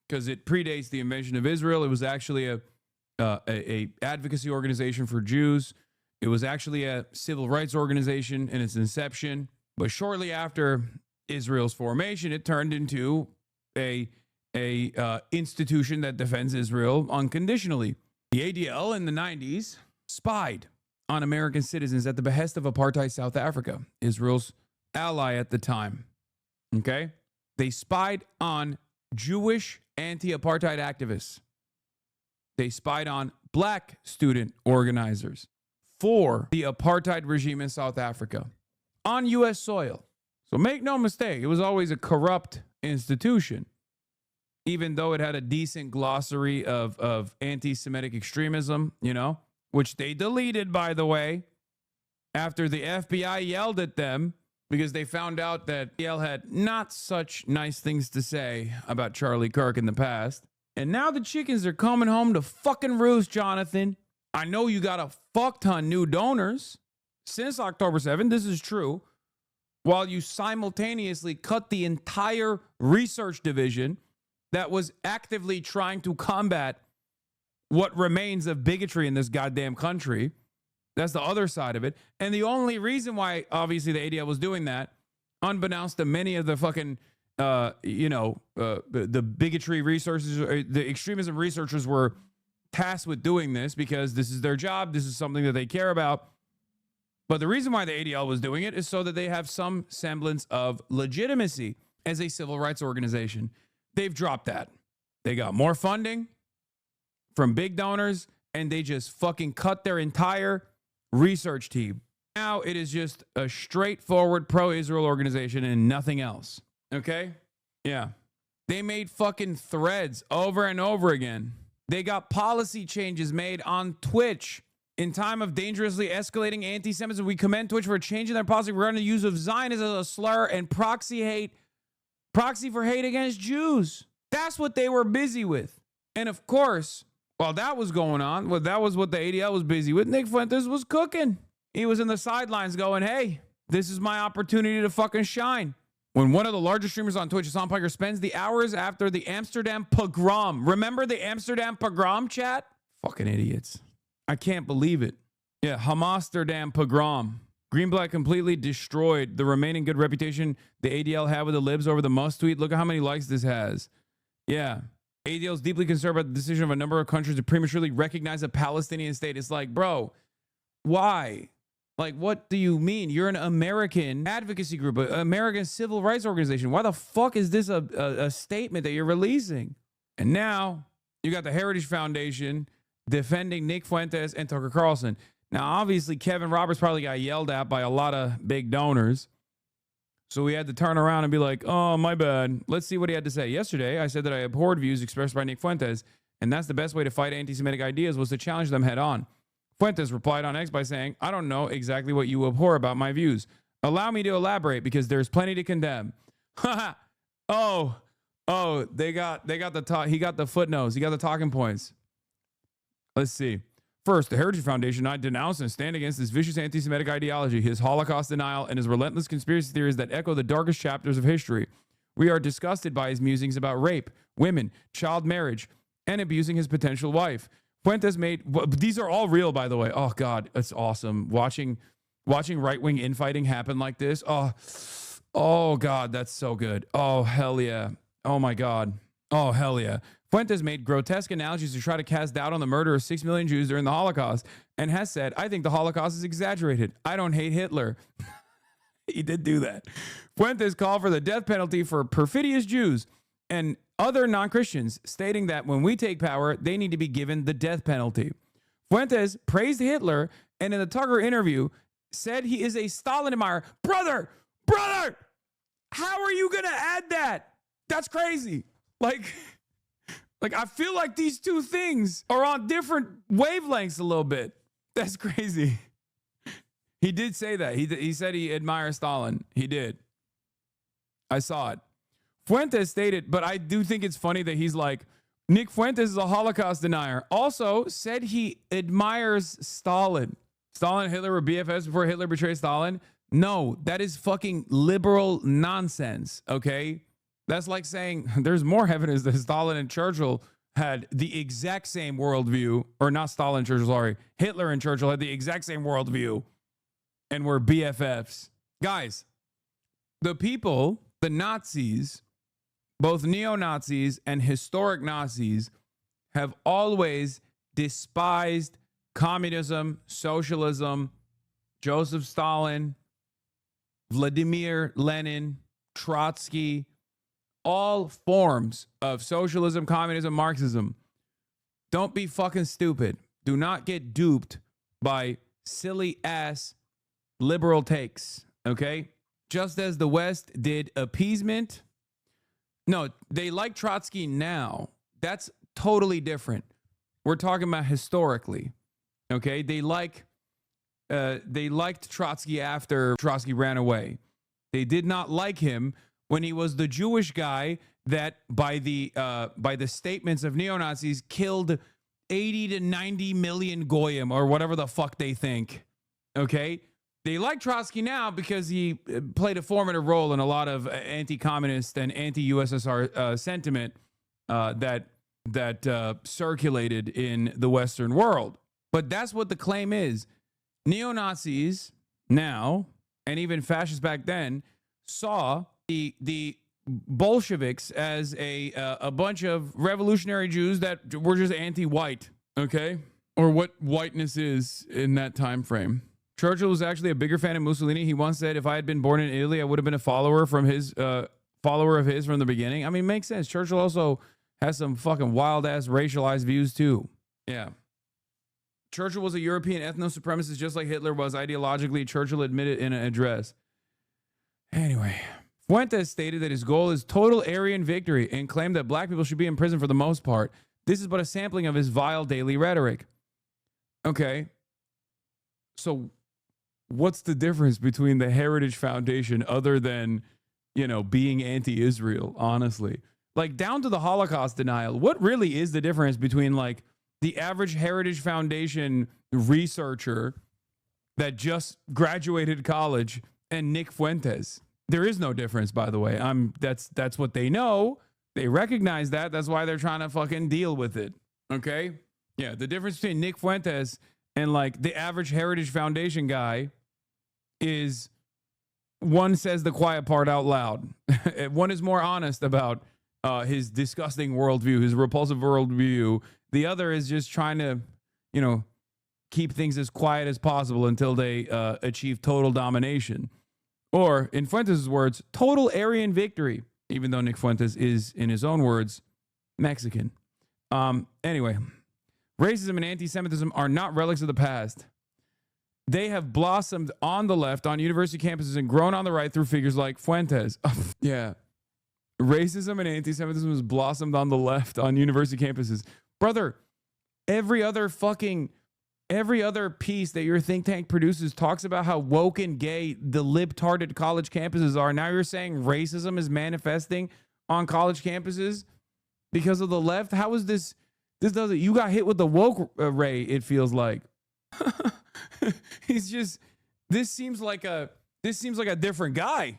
Because it predates the invention of Israel. It was actually a advocacy organization for Jews. It was actually a civil rights organization in its inception. But shortly after Israel's formation, it turned into a institution that defends Israel unconditionally. The ADL in the 90s spied on American citizens at the behest of apartheid South Africa, Israel's ally at the time. Okay? They spied on Jewish anti-apartheid activists. They spied on black student organizers for the apartheid regime in South Africa on U.S. soil. So make no mistake, it was always a corrupt institution, even though it had a decent glossary of anti-Semitic extremism, you know, which they deleted, by the way, after the FBI yelled at them because they found out that Yale had not such nice things to say about Charlie Kirk in the past. And now the chickens are coming home to fucking roost, Jonathan. I know you got a fuck ton new donors since October 7th. This is true. While you simultaneously cut the entire research division that was actively trying to combat what remains of bigotry in this goddamn country. That's the other side of it. And the only reason why, obviously, the ADL was doing that, unbeknownst to many of the fucking, the bigotry researchers, the extremism researchers were tasked with doing this because this is their job. This is something that they care about. But the reason why the ADL was doing it is so that they have some semblance of legitimacy as a civil rights organization. They've dropped that. They got more funding from big donors, and they just fucking cut their entire research team. Now it is just a straightforward pro-Israel organization and nothing else. Okay? Yeah. They made fucking threads over and over again. They got policy changes made on Twitch. In time of dangerously escalating anti-Semitism, we commend Twitch for changing their policy regarding the use of Zionism as a slur and proxy for hate against Jews. That's what they were busy with. And of course, while that was going on, that was what the ADL was busy with, Nick Fuentes was cooking. He was in the sidelines going, hey, this is my opportunity to fucking shine. When one of the largest streamers on Twitch, Hassan Piker, spends the hours after the Amsterdam pogrom. Remember the Amsterdam pogrom, chat? Fucking idiots. I can't believe it. Yeah, Hamasterdam pogrom. Greenblatt completely destroyed the remaining good reputation the ADL had with the libs over the Musk tweet. Look at how many likes this has. Yeah. ADL is deeply concerned about the decision of a number of countries to prematurely recognize a Palestinian state. It's like, bro, why? Like, what do you mean? You're an American advocacy group, an American civil rights organization. Why the fuck is this a statement that you're releasing? And now you got the Heritage Foundation defending Nick Fuentes and Tucker Carlson. Now, obviously, Kevin Roberts probably got yelled at by a lot of big donors. So we had to turn around and be like, oh, my bad. Let's see what he had to say. Yesterday, I said that I abhorred views expressed by Nick Fuentes, and that's the best way to fight anti-Semitic ideas was to challenge them head on. Fuentes replied on X by saying, I don't know exactly what you abhor about my views. Allow me to elaborate because there's plenty to condemn. oh, he got the footnotes. He got the talking points. Let's see. First, the Heritage Foundation and I denounce and stand against this vicious anti-Semitic ideology, his Holocaust denial, and his relentless conspiracy theories that echo the darkest chapters of history. We are disgusted by his musings about rape, women, child marriage, and abusing his potential wife. Fuentes made, these are all real, by the way. Oh God, it's awesome. Watching right-wing infighting happen like this. Oh God, that's so good. Oh, hell yeah. Oh my God. Oh, hell yeah. Fuentes made grotesque analogies to try to cast doubt on the murder of 6 million Jews during the Holocaust and has said, I think the Holocaust is exaggerated. I don't hate Hitler. He did do that. Fuentes called for the death penalty for perfidious Jews and other non-Christians, stating that when we take power, they need to be given the death penalty. Fuentes praised Hitler and in the Tucker interview said he is a Stalin admirer. Brother, how are you going to add that? That's crazy. Like I feel like these two things are on different wavelengths a little bit. That's crazy. He did say that. He said he admires Stalin. He did. I saw it. Fuentes stated, but I do think it's funny that he's like, Nick Fuentes is a Holocaust denier. Also said he admires Stalin. Stalin and Hitler were BFFs before Hitler betrayed Stalin. No, that is fucking liberal nonsense, okay? That's like saying there's more evidence that Stalin and Churchill had the exact same worldview, or not Stalin and Churchill, sorry. Hitler and Churchill had the exact same worldview and were BFFs. Guys, the people, the Nazis, both neo-Nazis and historic Nazis, have always despised communism, socialism, Joseph Stalin, Vladimir Lenin, Trotsky, all forms of socialism, communism, Marxism. Don't be fucking stupid. Do not get duped by silly ass liberal takes, okay? Just as the West did appeasement. No, they like Trotsky now. That's totally different. We're talking about historically, okay? They liked Trotsky after Trotsky ran away. They did not like him when he was the Jewish guy that, by the statements of neo-Nazis, killed 80 to 90 million goyim or whatever the fuck they think. Okay? They like Trotsky now because he played a formative role in a lot of anti-communist and anti-USSR sentiment that circulated in the Western world. But that's what the claim is. Neo-Nazis now, and even fascists back then, saw the Bolsheviks as a bunch of revolutionary Jews that were just anti-white, okay? Or what whiteness is in that time frame. Churchill was actually a bigger fan of Mussolini. He once said, if I had been born in Italy, I would have been a follower of his from the beginning. I mean, makes sense. Churchill also has some fucking wild-ass racialized views, too. Yeah. Churchill was a European ethno-supremacist just like Hitler was ideologically, Churchill admitted in an address. Anyway, Fuentes stated that his goal is total Aryan victory and claimed that black people should be in prison for the most part. This is but a sampling of his vile daily rhetoric. Okay. So what's the difference between the Heritage Foundation other than, being anti-Israel, honestly? Like, down to the Holocaust denial, what really is the difference between, like, the average Heritage Foundation researcher that just graduated college and Nick Fuentes? There is no difference, by the way. That's what they know. They recognize that. That's why they're trying to fucking deal with it. Okay? Yeah, the difference between Nick Fuentes and like the average Heritage Foundation guy is one says the quiet part out loud. One is more honest about his disgusting worldview, his repulsive worldview. The other is just trying to, keep things as quiet as possible until they achieve total domination. Or, in Fuentes' words, total Aryan victory, even though Nick Fuentes is, in his own words, Mexican. Anyway, racism and anti-Semitism are not relics of the past. They have blossomed on the left, on university campuses, and grown on the right through figures like Fuentes. Yeah. Racism and anti-Semitism has blossomed on the left, on university campuses. Brother, every other piece that your think tank produces talks about how woke and gay the libtarded college campuses are. Now you're saying racism is manifesting on college campuses because of the left? How is this? This doesn't. You got hit with the woke ray. It feels like. He's just. This seems like a different guy.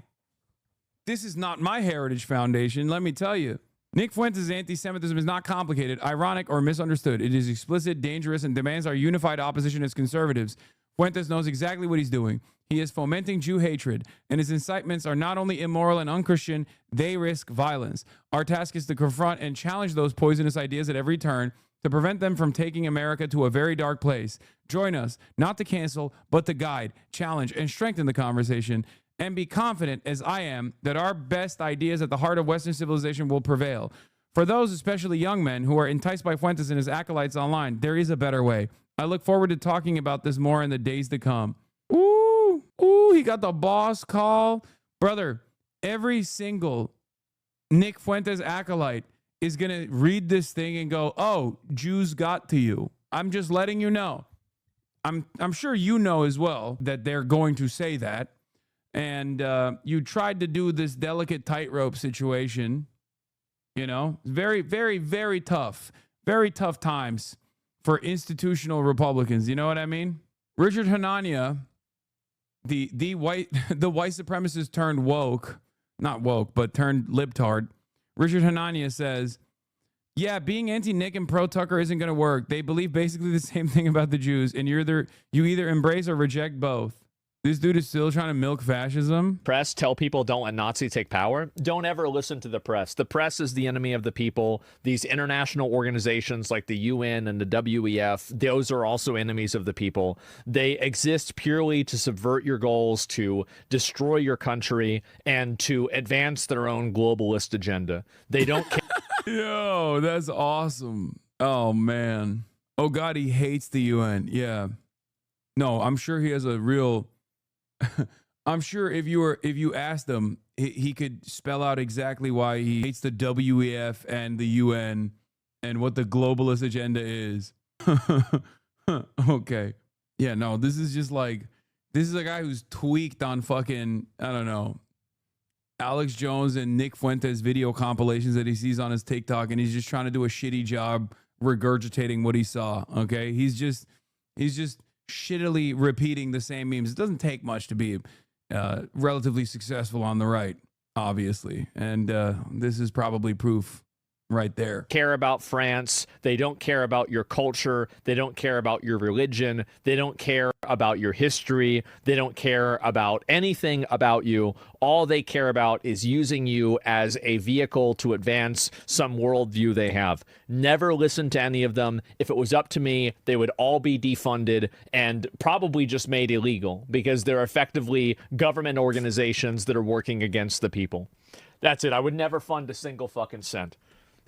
This is not my heritage foundation, let me tell you. Nick Fuentes' anti-Semitism is not complicated, ironic, or misunderstood. It is explicit, dangerous, and demands our unified opposition as conservatives. Fuentes knows exactly what he's doing. He is fomenting Jew hatred, and his incitements are not only immoral and unchristian, they risk violence. Our task is to confront and challenge those poisonous ideas at every turn to prevent them from taking America to a very dark place. Join us, not to cancel, but to guide, challenge, and strengthen the conversation, and be confident, as I am, that our best ideas at the heart of Western civilization will prevail. For those, especially young men, who are enticed by Fuentes and his acolytes online, there is a better way. I look forward to talking about this more in the days to come. Ooh, he got the boss call. Brother, every single Nick Fuentes acolyte is going to read this thing and go, oh, Jews got to you. I'm just letting you know. I'm sure you know as well that they're going to say that. And you tried to do this delicate tightrope situation. You know, very, very, very tough times for institutional Republicans. You know what I mean? Richard Hanania, the white supremacist turned woke, not woke, but turned libtard. Richard Hanania says, yeah, being anti-Nick and pro-Tucker isn't going to work. They believe basically the same thing about the Jews, and you either embrace or reject both. This dude is still trying to milk fascism. Press tell people don't let Nazis take power. Don't ever listen to the press. The press is the enemy of the people. These international organizations like the UN and the WEF, those are also enemies of the people. They exist purely to subvert your goals, to destroy your country, and to advance their own globalist agenda. They don't care. Yo, that's awesome. Oh, man. Oh, God, he hates the UN. Yeah. No, I'm sure he has a real... I'm sure if you asked him, he could spell out exactly why he hates the WEF and the UN and what the globalist agenda is. Okay. Yeah, no, this is a guy who's tweaked on fucking, I don't know, Alex Jones and Nick Fuentes video compilations that he sees on his TikTok, and he's just trying to do a shitty job regurgitating what he saw. Okay. He's just shittily repeating the same memes. It doesn't take much to be relatively successful on the right, obviously. And this is probably proof right there. Care about France. They don't care about your culture. They don't care about your religion. They don't care about your history. They don't care about anything about you. All they care about is using you as a vehicle to advance some worldview they have. Never listen to any of them. If it was up to me, they would all be defunded and probably just made illegal because they're effectively government organizations that are working against the people. That's it. I would never fund a single fucking cent.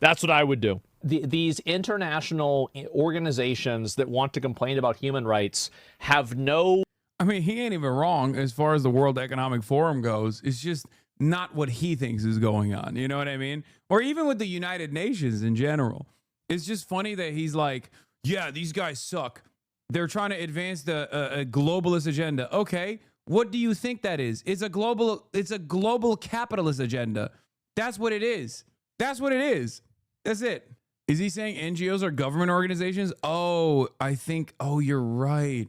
That's what I would do. These international organizations that want to complain about human rights have no... I mean, he ain't even wrong as far as the World Economic Forum goes. It's just not what he thinks is going on. You know what I mean? Or even with the United Nations in general. It's just funny that he's like, yeah, these guys suck. They're trying to advance a globalist agenda. Okay, what do you think that is? It's a global capitalist agenda. That's what it is. That's what it is. That's it. Is he saying NGOs are government organizations? Oh, you're right.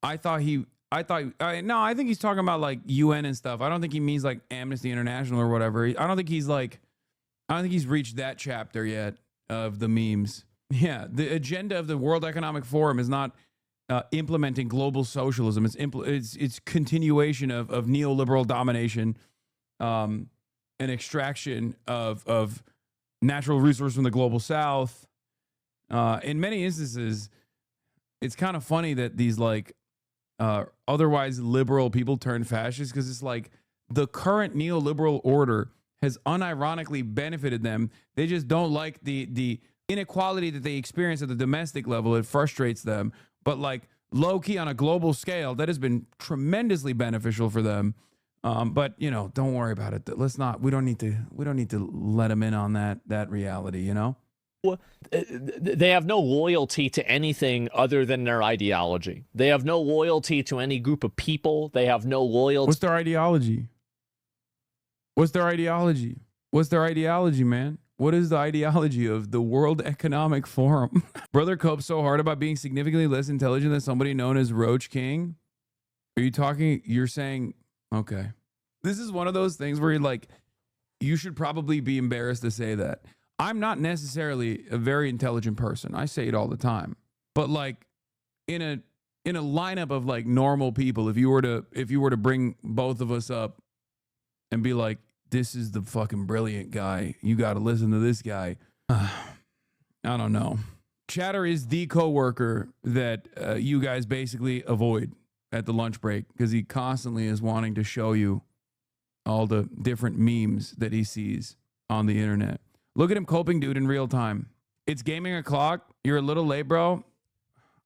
No, I think he's talking about like UN and stuff. I don't think he means like Amnesty International or whatever. I don't think he's reached that chapter yet of the memes. Yeah. The agenda of the World Economic Forum is not implementing global socialism. It's continuation of neoliberal domination, and extraction of natural resources from the global south. In many instances, it's kind of funny that these like otherwise liberal people turn fascist, because it's like the current neoliberal order has unironically benefited them. They just don't like the inequality that they experience at the domestic level. It frustrates them. But like low key on a global scale, that has been tremendously beneficial for them. But you know, don't worry about it. We don't need to let them in on that reality, you know? They have no loyalty to anything other than their ideology. They have no loyalty to any group of people. They have no loyalty. What's their ideology? What's their ideology, man? What is the ideology of the World Economic Forum? Brother copes so hard about being significantly less intelligent than somebody known as Roach King. You're saying, okay. This is one of those things where you're like, you should probably be embarrassed to say that. I'm not necessarily a very intelligent person. I say it all the time. But like in a lineup of like normal people, if you were to bring both of us up and be like, this is the fucking brilliant guy, you got to listen to this guy. I don't know. Chatter is the coworker that you guys basically avoid at the lunch break because he constantly is wanting to show you all the different memes that he sees on the internet. Look at him coping, dude, in real time. It's gaming o'clock. You're a little late, bro.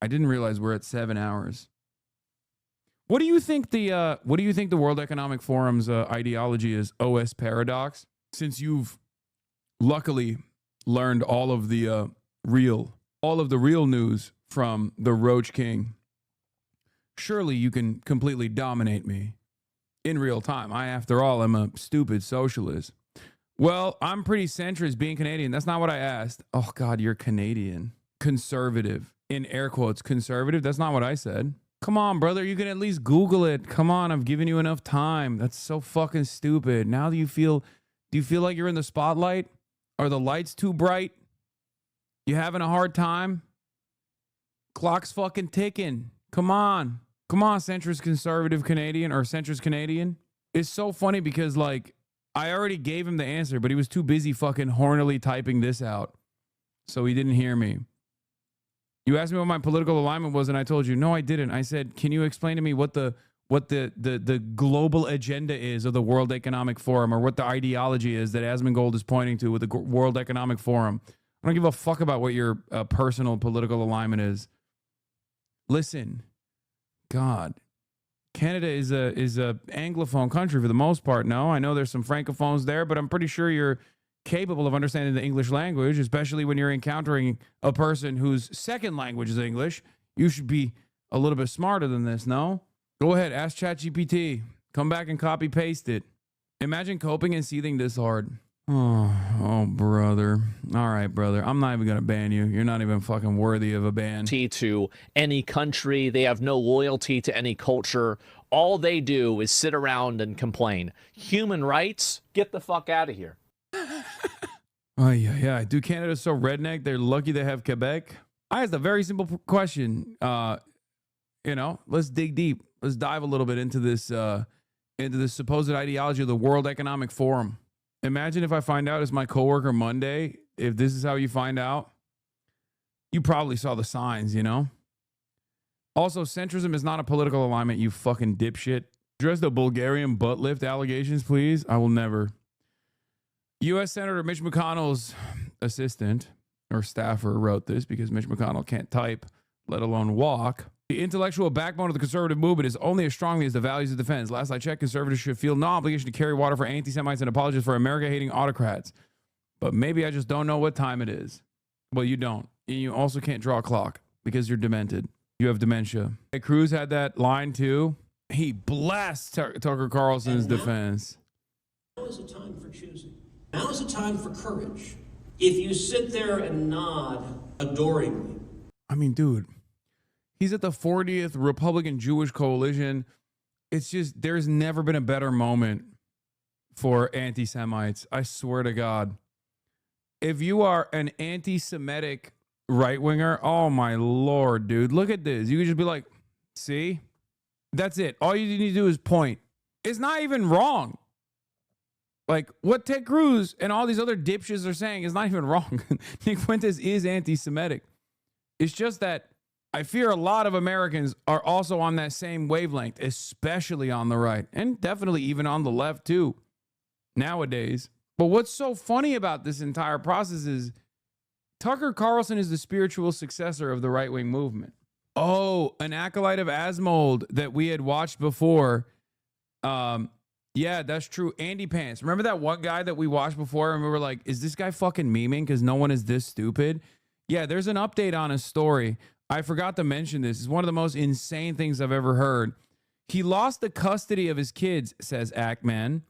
I didn't realize we're at 7 hours. What do you think the World Economic Forum's ideology is? OS paradox. Since you've luckily learned all of the real news from the Roach King, surely you can completely dominate me in real time. I, after all, am a stupid socialist. Well, I'm pretty centrist being Canadian. That's not what I asked. Oh, God, you're Canadian. Conservative. In air quotes, conservative. That's not what I said. Come on, brother. You can at least Google it. Come on. I've given you enough time. That's so fucking stupid. Now do you feel like you're in the spotlight? Are the lights too bright? You having a hard time? Clock's fucking ticking. Come on. Come on, centrist conservative Canadian or centrist Canadian. It's so funny because like, I already gave him the answer, but he was too busy fucking hornily typing this out. So he didn't hear me. You asked me what my political alignment was, and I told you, no, I didn't. I said, can you explain to me what the global agenda is of the World Economic Forum, or what the ideology is that Asmongold is pointing to with the World Economic Forum? I don't give a fuck about what your personal political alignment is. Listen, God. Canada is a Anglophone country for the most part. No, I know there's some Francophones there, but I'm pretty sure you're capable of understanding the English language, especially when you're encountering a person whose second language is English. You should be a little bit smarter than this, no? Go ahead, ask ChatGPT. Come back and copy paste it. Imagine coping and seething this hard. Oh, brother. All right, brother. I'm not even going to ban you. You're not even fucking worthy of a ban. To any country. They have no loyalty to any culture. All they do is sit around and complain. Human rights? Get the fuck out of here. Oh, yeah. Dude, Canada's so redneck. They're lucky they have Quebec. I asked a very simple question. Let's dig deep. Let's dive a little bit into this supposed ideology of the World Economic Forum. Imagine if I find out as my coworker Monday, if this is how you find out. You probably saw the signs, you know? Also, centrism is not a political alignment, you fucking dipshit. Address the Bulgarian butt lift allegations, please. I will never. U.S. Senator Mitch McConnell's assistant or staffer wrote this because Mitch McConnell can't type, let alone walk. The intellectual backbone of the conservative movement is only as strongly as the values it defends. Last I checked, conservatives should feel no obligation to carry water for anti-Semites and apologists for America-hating autocrats. But maybe I just don't know what time it is. Well, you don't. And you also can't draw a clock because you're demented. You have dementia. Hey, Cruz had that line too. He blasts Tucker Carlson's defense. Now is the time for choosing. Now is the time for courage. If you sit there and nod adoringly. I mean, dude. He's at the 40th Republican Jewish Coalition. It's just, there's never been a better moment for anti-Semites. I swear to God. If you are an anti-Semitic right-winger, oh my Lord, dude, look at this. You could just be like, see? That's it. All you need to do is point. It's not even wrong. Like, what Ted Cruz and all these other dipshits are saying is not even wrong. Nick Fuentes is anti-Semitic. It's just that I fear a lot of Americans are also on that same wavelength, especially on the right, and definitely even on the left too, nowadays. But what's so funny about this entire process is Tucker Carlson is the spiritual successor of the right-wing movement. Oh, an acolyte of Asmold that we had watched before. Yeah, that's true. Andy Pants. Remember that one guy that we watched before and we were like, is this guy fucking memeing because no one is this stupid? Yeah, there's an update on his story. I forgot to mention this. It's one of the most insane things I've ever heard. He lost the custody of his kids, says Ackman.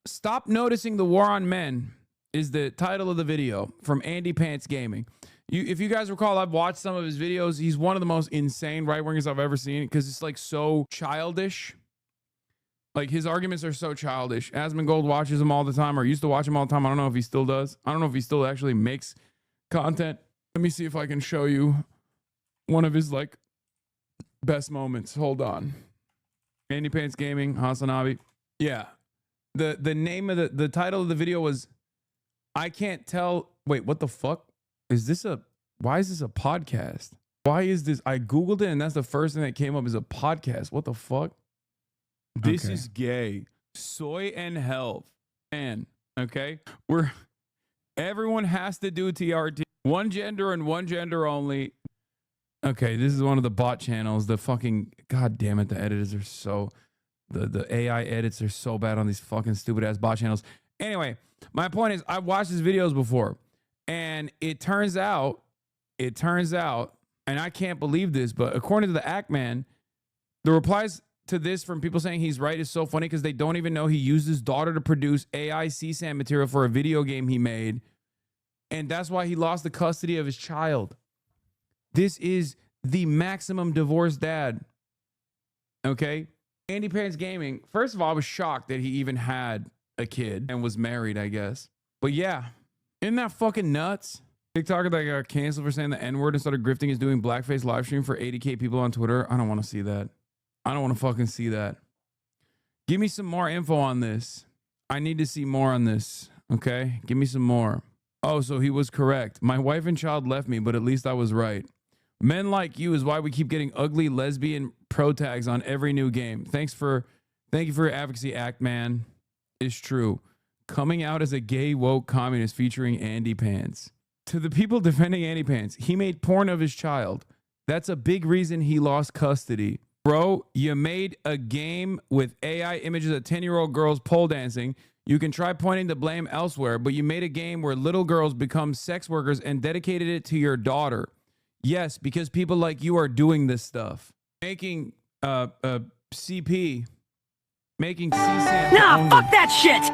Stop Noticing the War on Men is the title of the video from Andy Pants Gaming. If you guys recall, I've watched some of his videos. He's one of the most insane right-wingers I've ever seen because it's like so childish. Like, his arguments are so childish. Asmongold watches him all the time, or used to watch him all the time. I don't know if he still does. I don't know if he still actually makes content. Let me see if I can show you one of his, like, best moments. Hold on. Andy Pants Gaming, Hasanabi. Yeah. The name of the title of the video was, I can't tell. Wait, what the fuck? Why is this a podcast? Why is this? I Googled it and that's the first thing that came up is a podcast. What the fuck? This is gay. Soy and health. And, okay? Everyone has to do TRT. One gender and one gender only. Okay, this is one of the bot channels. The fucking, god damn it, the editors are so, the AI edits are so bad on these fucking stupid ass bot channels. Anyway, my point is, I've watched his videos before, and it turns out, and I can't believe this, but according to the Act Man, the replies to this from people saying he's right is so funny because they don't even know he used his daughter to produce AI CSAM material for a video game he made, and that's why he lost the custody of his child. This is the maximum divorce dad. Okay? Andy Pants Gaming. First of all, I was shocked that he even had a kid and was married, I guess. But yeah, isn't that fucking nuts? TikToker that got canceled for saying the N-word and started grifting is doing blackface live stream for 80K people on Twitter. I don't want to see that. I don't want to fucking see that. Give me some more info on this. I need to see more on this. Okay? Give me some more. Oh, so he was correct. My wife and child left me, but at least I was right. Men like you is why we keep getting ugly lesbian pro tags on every new game. Thank you for your advocacy, Act Man. It's true. Coming out as a gay woke communist featuring Andy Pants. To the people defending Andy Pants, he made porn of his child. That's a big reason he lost custody. Bro, you made a game with AI images of 10-year-old girls pole dancing. You can try pointing the blame elsewhere, but you made a game where little girls become sex workers and dedicated it to your daughter. Yes, because people like you are doing this stuff. Making CP. Making CSAM. Nah, fuck that shit!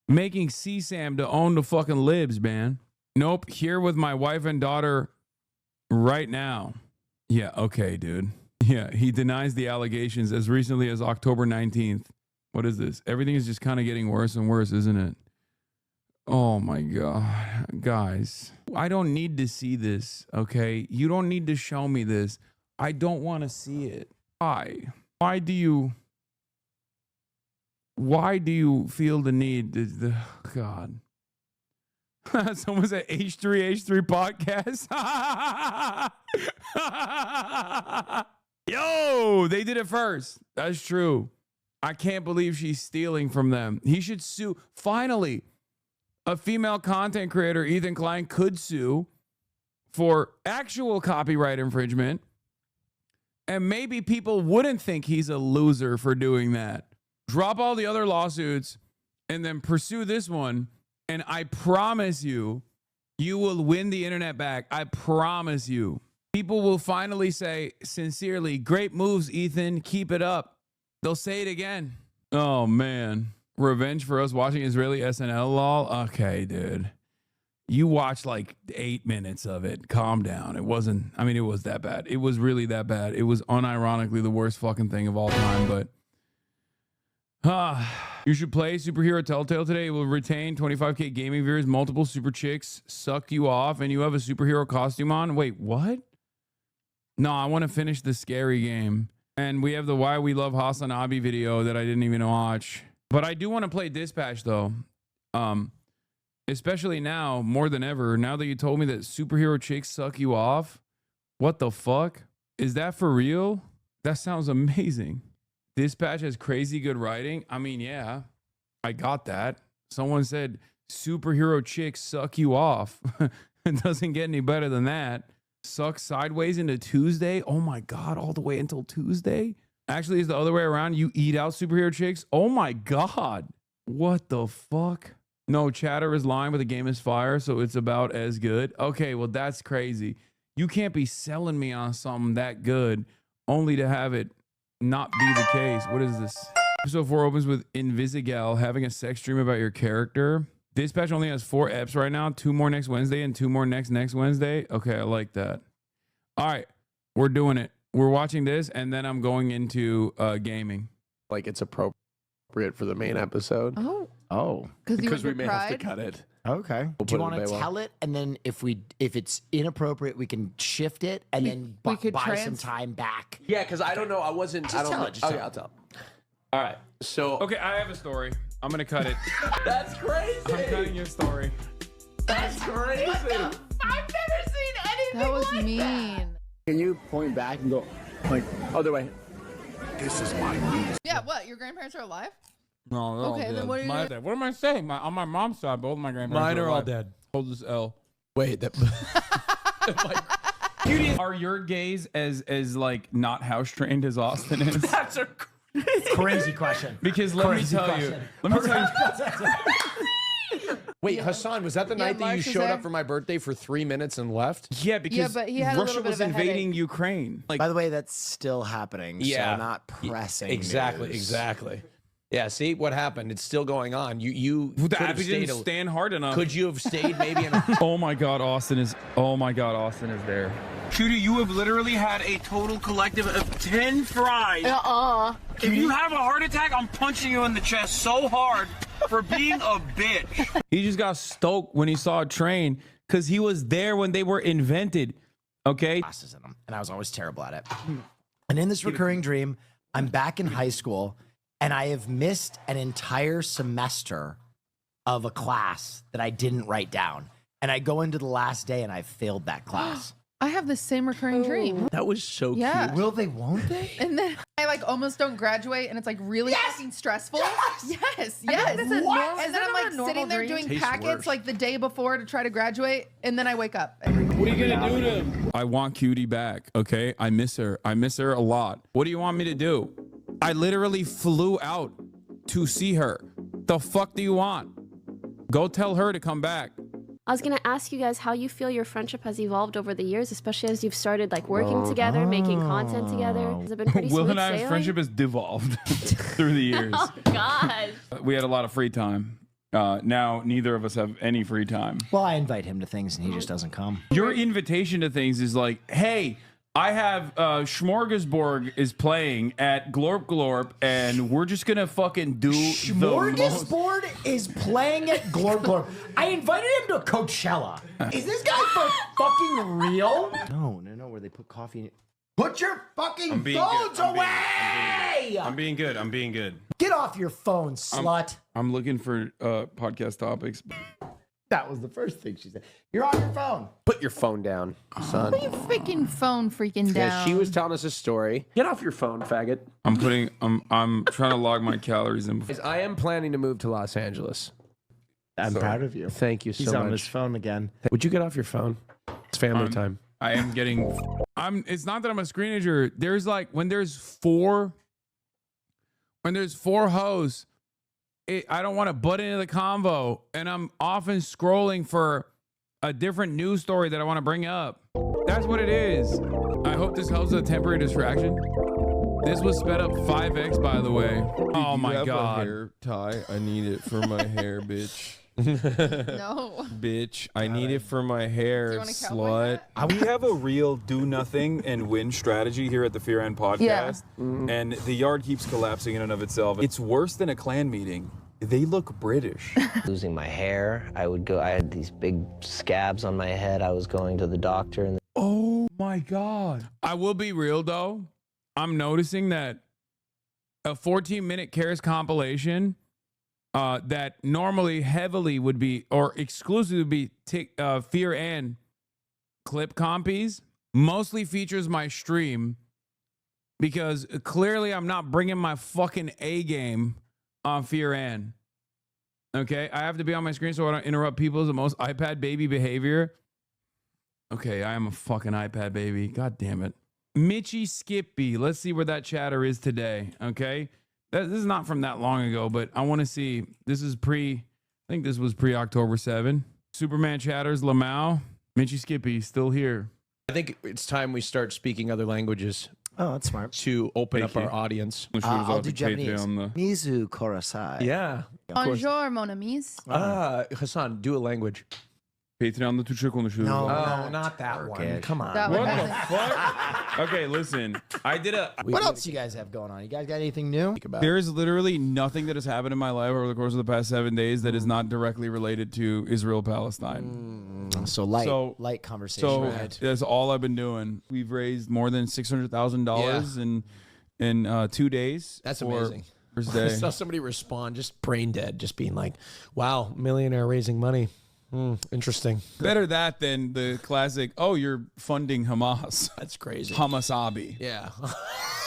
Making CSAM to own the fucking libs, man. Nope, here with my wife and daughter right now. Yeah, okay, dude. Yeah, he denies the allegations as recently as October 19th. What is this? Everything is just kind of getting worse and worse, isn't it? Oh my God. Guys, I don't need to see this, okay? You don't need to show me this. I don't want to see it. Why? Why do you feel the need to, God. Someone said H3 podcast. Yo, they did it first. That's true. I can't believe she's stealing from them. He should sue. Finally, a female content creator, Ethan Klein, could sue for actual copyright infringement. And maybe people wouldn't think he's a loser for doing that. Drop all the other lawsuits and then pursue this one. And I promise you, you will win the internet back. I promise you. People will finally say, sincerely, great moves, Ethan. Keep it up. They'll say it again. Oh, man. Revenge for us watching Israeli SNL lol. Okay, dude. You watched like 8 minutes of it. Calm down. It wasn't, I mean, it was that bad. It was really that bad. It was unironically the worst fucking thing of all time, but you should play Superhero Telltale today. It will retain 25K gaming viewers, multiple super chicks suck you off, and you have a superhero costume on. Wait, what? No, I want to finish the scary game. And we have the Why We Love Hasanabi video that I didn't even watch. But I do want to play Dispatch, though. Especially now, more than ever, now that you told me that superhero chicks suck you off. What the fuck? Is that for real? That sounds amazing. Dispatch has crazy good writing. I mean, yeah, I got that. Someone said superhero chicks suck you off. It doesn't get any better than that. Suck sideways into Tuesday. Oh my God, all the way until Tuesday. Actually, it's the other way around. You eat out superhero chicks. Oh my God. What the fuck? No, chatter is lying, but the game is fire, so it's about as good. Okay, well, that's crazy. You can't be selling me on something that good only to have it not be the case. What is this? Episode 4 opens with Invisigal having a sex dream about your character. Dispatch only has 4 eps right now. 2 more next Wednesday and 2 more next Wednesday. Okay, I like that. All right, we're doing it. We're watching this, and then I'm going into gaming. Like, it's appropriate. appropriate for the main episode. Oh. Because we may have to cut it. Okay. We'll Do you put it want in to Baywatch. tell it, and then if it's inappropriate, we can shift it and then buy some time back? Yeah, because I don't know. I wasn't. Just I don't tell know. it, just Okay, tell I'll tell. All right. So. Okay, I have a story. I'm gonna cut it. That's crazy. I'm cutting your story. That's crazy. I've never seen anything That was like mean. Can you point back and go like other way? This is my news. Yeah, what? Your grandparents are alive? No, they're all Okay, then dead. what are you My gonna- dad. What am I saying? On my mom's side, both of my grandparents. Mine are all alive. dead. Hold this L. Wait, that. Are your gays as like not house trained as Austin is? That's a Crazy question. Because let me Crazy tell question. you. Let me tell you. Wait, Hassan, was that the night that you Mark was showed there. up for my birthday for 3 minutes and left? Yeah, because but he had a Russia little bit was of a invading headache. Ukraine. Like, By the way, that's still happening. Yeah. So not pressing. Exactly, news. exactly. Yeah, see what happened? It's still going on. You the could have Abby stayed. didn't stand hard enough. Could you have stayed maybe in a Oh my God, Austin is. Oh my God, Austin is there. Cutie, you have literally had a total collective of 10 fries. If you have a heart attack, I'm punching you in the chest so hard for being a bitch. He just got stoked when he saw a train because he was there when they were invented. Okay. Classes in them, and I was always terrible at it. And in this recurring dream, I'm back in high school, and I have missed an entire semester of a class that I didn't write down. And I go into the last day, and I've failed that class. I have the same recurring dream. That was so Yeah. cute. Will they? Won't they? And then I like almost don't graduate, and it's like really fucking stressful. Yes, yes. that's a normal- And is then that I'm not like a normal sitting there dream? doing Tastes packets worse. like the day before to try to graduate, and then I wake up. What are you gonna do to him? I want Cutie back. Okay, I miss her. I miss her a lot. What do you want me to do? I literally flew out to see her. The fuck do you want? Go tell her to come back. I was gonna ask you guys how you feel your friendship has evolved over the years, especially as you've started like working together, making content together. Has it been pretty Will smooth and I's sailing? friendship has devolved through the years. Oh God. We had a lot of free time. Now neither of us have any free time. Well, I invite him to things, and he just doesn't come. Your invitation to things is like, hey, I have Smorgasbord is playing at Glorp Glorp, and we're just gonna fucking do the most. Smorgasbord is playing at Glorp Glorp. I invited him to Coachella. Is this guy for fucking real? No, where they put coffee in it. Put your fucking I'm being phones good. away! I'm being good. I'm being good. Get off your phone, slut. I'm looking for podcast topics. That was the first thing she said. You're on your phone. Put your phone down, son. Put your freaking phone freaking down. Yeah, she was telling us a story. Get off your phone, faggot. I'm trying to log my calories in. I am planning to move to Los Angeles. I'm proud of you. Thank you so He's much. on his phone again. Would you get off your phone? It's family time. I am getting. It's not that I'm a screenager. There's like when there's four hoes. I don't want to butt into the convo, and I'm often scrolling for a different news story that I want to bring up. That's what it is. I hope this helps with a temporary distraction. This was sped up 5x, by the way. Oh my God. Hair tie. I need it for my hair, bitch. No. Bitch, I need it for my hair, want a slut. We have a real do nothing and win strategy here at the Fear End podcast. And the yard keeps collapsing in and of itself. It's worse than a clan meeting. They look British. Losing my hair, I had these big scabs on my head. I was going to the doctor and Oh my God. I will be real though. I'm noticing that a 14-minute Cares compilation that normally heavily would be or exclusively would be Fear and clip compies mostly features my stream because clearly I'm not bringing my fucking A game on Fear and. Okay, I have to be on my screen so I don't interrupt people's the most iPad baby behavior. Okay, I am a fucking iPad baby. God damn it. Mitchy Skippy. Let's see where that chatter is today. Okay. This is not from that long ago, but I want to see. This is I think this was pre-October 7. Superman chatters, Lamau. Mitchy Skippy still here. I think it's time we start speaking other languages. Oh, that's smart. To open Thank up you. our audience. I'll do Japanese. Mizu Korosai. Yeah. Of course. Bonjour, mon amis. Hassan, do a language. Patreon'da Türkçe konuşuyoruz. No, not that one. Come on. That What one the hasn't- fuck? Okay, listen. I did a. What else you guys have going on? You guys got anything new? There is literally nothing that has happened in my life over the course of the past 7 days that is not directly related to Israel-Palestine. So light conversation. So that's all I've been doing. We've raised more than $600,000 in 2 days. That's for amazing. First I day. saw somebody respond, just brain dead, just being like, "Wow, millionaire raising money. Interesting." Better that than the classic, oh, you're funding Hamas. That's crazy. Hasanabi. Yeah.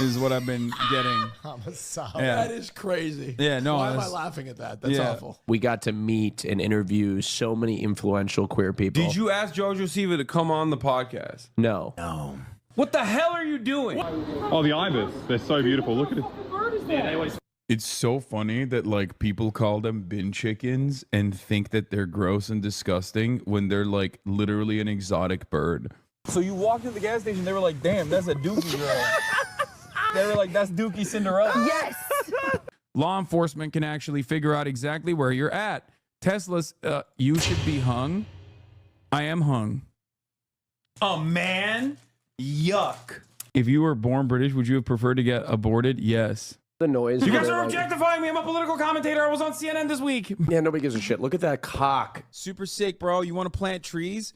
Is what I've been getting. Hamas. Yeah. That is crazy. Yeah, no. Why am I that's- laughing at that? That's Yeah. awful. We got to meet and interview so many influential queer people. Did you ask Jojo Siva to come on the podcast? No. No. What the hell are you doing? Oh, the ibis. They're so beautiful. Look at it. It's so funny that like people call them bin chickens and think that they're gross and disgusting when they're like literally an exotic bird. So you walked into the gas station, they were like, damn, that's a Dookie girl. They were like, that's Dookie Cinderella. Yes. Law enforcement can actually figure out exactly where you're at. Tesla's, you should be hung. I am hung. Oh, man. Yuck. If you were born British, would you have preferred to get aborted? Yes. The noise. You guys are objectifying me. I'm a political commentator. I was on CNN this week. Yeah, nobody gives a shit. Look at that cock. Super sick, bro. You want to plant trees?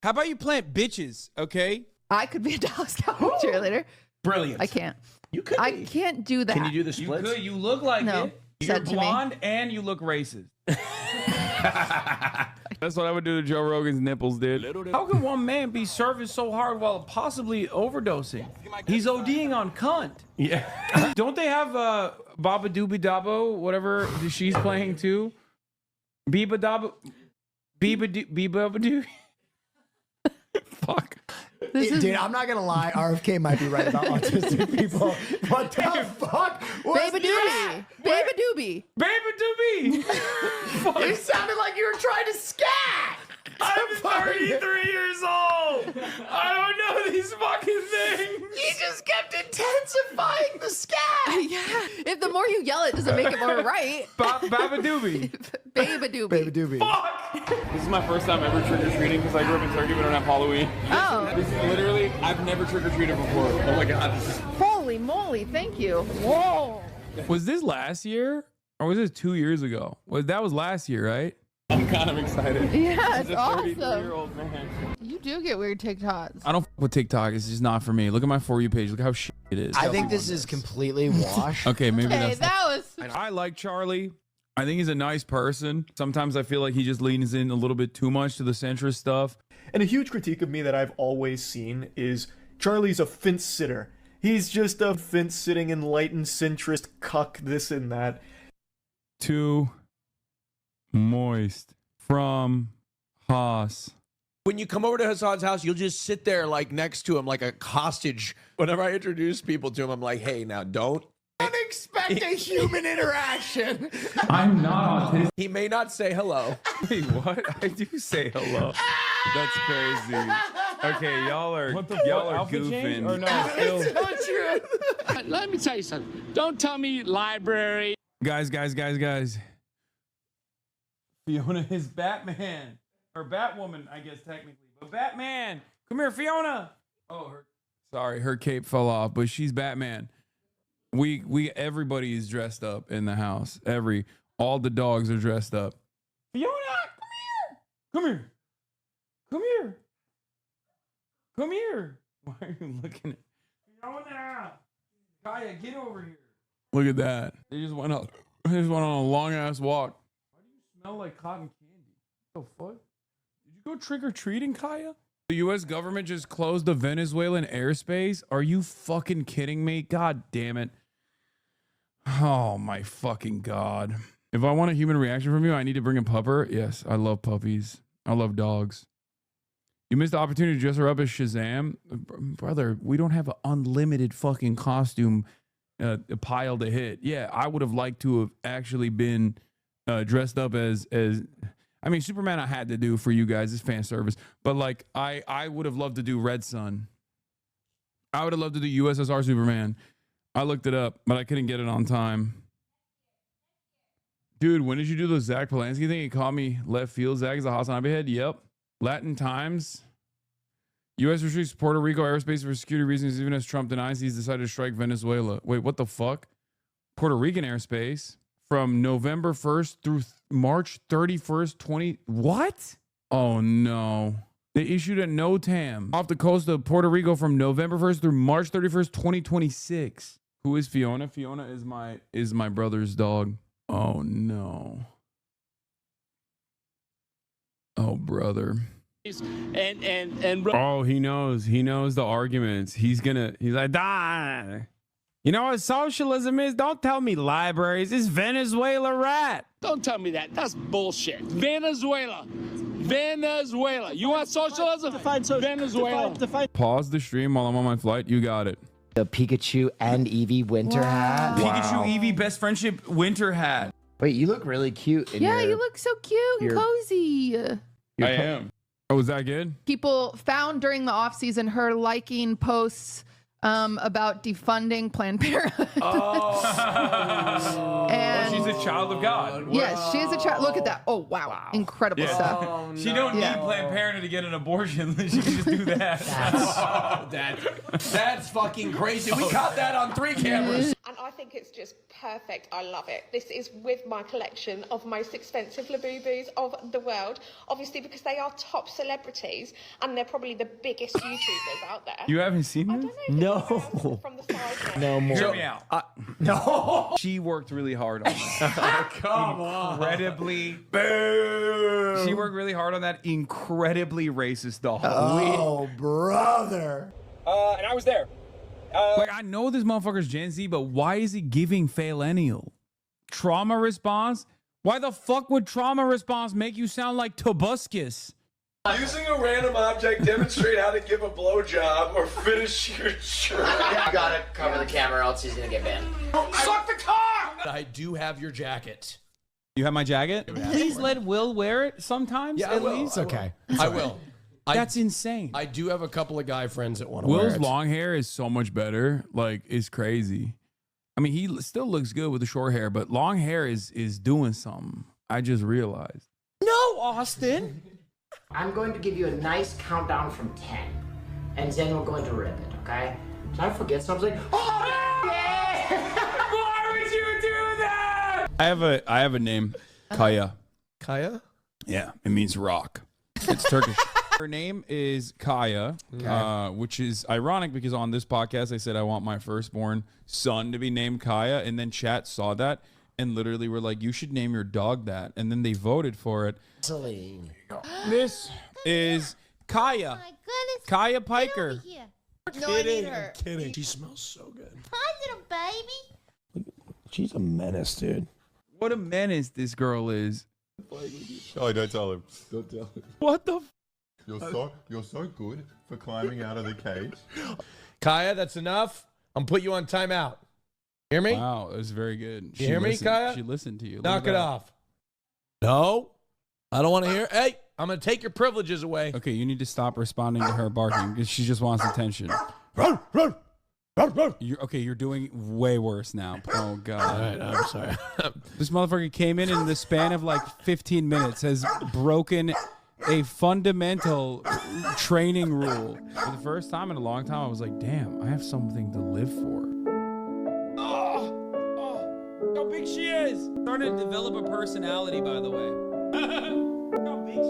How about you plant bitches, okay? I could be a Dallas Cowboy cheerleader. Brilliant. I can't. You could I be. can't do that. Can you do the You splits? could. You look like No. it. Said You're to me. blonde and you look racist. That's what I would do to Joe Rogan's nipples, dude. How can one man be serving so hard while possibly overdosing? He's ODing on cunt. Yeah. Don't they have Baba Doobie Dabo, whatever she's playing too? Biba Dabo. Biba Doo. Fuck. Dude, I'm not gonna lie. RFK might be right about autistic people. What the fuck? Baby Doobie. Baby Doobie. Baby Doobie. You sounded like you were trying to scat. I'm 33 years old. I don't know these fucking things. You just kept intensifying the scat. Yeah. If the more you yell it, doesn't make it more right. Baba Doobie. Baby Doobie. Baby doobie. Fuck. This is my first time ever trick-or-treating because I grew up in Turkey. We don't have Halloween. Oh. This is literally, I've never trick-or-treated before. Oh my God. This is... Holy moly. Thank you. Whoa. Was this last year or was this 2 years ago? That was last year, right? I'm kind of excited. Yeah, it's As a awesome. 33-year-old man. You do get weird TikToks. I don't f with TikTok. It's just not for me. Look at my For You page. Look how shit it is. I think this is completely washed. Okay, maybe Okay, that's. that was. I like Charlie. I think he's a nice person. Sometimes I feel like he just leans in a little bit too much to the centrist stuff. And a huge critique of me that I've always seen is Charlie's a fence sitter. He's just a fence sitting enlightened centrist cuck, this and that. Too moist from Haas. When you come over to Hassan's house, you'll just sit there like next to him like a hostage. Whenever I introduce people to him, I'm like, hey, now don't Expect a human interaction. I'm not autistic. He may not say hello. Wait, what? I do say hello. That's crazy. Okay, y'all are goofing. Or no, still. So true. Let me tell you something. Don't tell me library. Guys. Fiona is Batman. Or Batwoman, I guess, technically. But Batman. Come here, Fiona. Oh, her cape fell off, but she's Batman. Everybody is dressed up in the house. All the dogs are dressed up. Fiona, come here. Come here. Why are you looking at Fiona? Kaya, get over here. Look at that. They just went on a long ass walk. Why do you smell like cotton candy? What the fuck? Did you go trick or treating, Kaya? The U.S. government just closed the Venezuelan airspace? Are you fucking kidding me? God damn it. Oh my fucking God. If I want a human reaction from you, I need to bring a pupper. Yes, I love puppies. I love dogs. You missed the opportunity to dress her up as Shazam. Brother, we don't have an unlimited fucking costume pile to hit. Yeah, I would have liked to have actually been dressed up as I mean, Superman I had to do for you guys. It's fan service. But like, I would have loved to do Red Sun. I would have loved to do USSR Superman. I looked it up, but I couldn't get it on time. Dude, when did you do the Zach Polanski thing? He called me left field Zach as a Hasanabi head. Yep. Latin Times. U.S. restricts Puerto Rico airspace for security reasons, even as Trump denies he's decided to strike Venezuela. Wait, what the fuck? Puerto Rican airspace from November 1st through March 31st, What? Oh, no. They issued a NOTAM off the coast of Puerto Rico from November 1st through March 31st, 2026. Who is Fiona? Fiona is my brother's dog. Oh, no. Oh, brother. Oh, he knows the arguments. He's like, die. You know what socialism is? Don't tell me libraries. It's Venezuela rat. Don't tell me that. That's bullshit. Venezuela. You want socialism? Define Venezuela. Pause the stream while I'm on my flight. You got it. The Pikachu and Eevee winter hat. Pikachu Eevee best friendship winter hat. Wait, you look really cute. Yeah, you look so cute and cozy. I am. Oh, was that good? People found during the off season her liking posts about defunding Planned Parenthood. And she's a child of God. Yes, she is a child. Look at that. Oh, wow. Incredible stuff. She don't need Planned Parenthood to get an abortion. She can just do that. That's fucking crazy. We caught that on 3 cameras. And I think it's just perfect. I love it. This is with my collection of most expensive Labubus of the world. Obviously, because they are top celebrities and they're probably the biggest YouTubers out there. You haven't seen this? No. From the side. No more. Hear me out. No. She worked really hard on that. Come on. Incredibly. Boo. She worked really hard on that incredibly racist doll. Oh, brother. And I was there. Like, I know this motherfucker's Gen Z, but why is he giving Faillennial? Trauma response? Why the fuck would trauma response make you sound like Tobuscus? Using a random object, demonstrate how to give a blowjob or finish your shirt. You gotta cover the camera, else he's gonna get banned. Suck the cock! I do have your jacket. You have my jacket? Please let Will wear it sometimes. Yeah, at I will. least. It's okay. I will. That's insane. I do have a couple of guy friends that want to wear Will's it. long hair is so much better. Like, it's crazy. I mean, he still looks good with the short hair, but long hair is doing something. I just realized. No, Austin. I'm going to give you a nice countdown from 10, and then we're going to rip it, okay? Did I forget something? Oh, yeah! Why would you do that? I have a name. Kaya. Kaya? Yeah, it means rock. It's Turkish. Her name is Kaya, which is ironic because on this podcast I said I want my firstborn son to be named Kaya, and then chat saw that and literally were like, you should name your dog that, and then they voted for it. Celine. This is Kaya. Oh my goodness. Kaya Piker. No, I need her. Kidding. She smells so good. Hi, little baby. She's a menace, dude. What a menace this girl is. Oh, don't tell him. Don't tell him. What the? You're so good for climbing out of the cage. Kaya, that's enough. I'm put you on timeout. Hear me? Wow, that was very good. You hear me, Kaya? She listened to you. Look Knock at it that. off. No, I don't want to hear. Hey, I'm going to take your privileges away. Okay, you need to stop responding to her barking because she just wants attention. You're doing way worse now. Oh, God. All right, I'm sorry. This motherfucker came in the span of like 15 minutes, has broken a fundamental training rule. For the first time in a long time, I was like, damn, I have something to live for. Oh, how big she is. Starting to develop a personality, by the way. How big she is.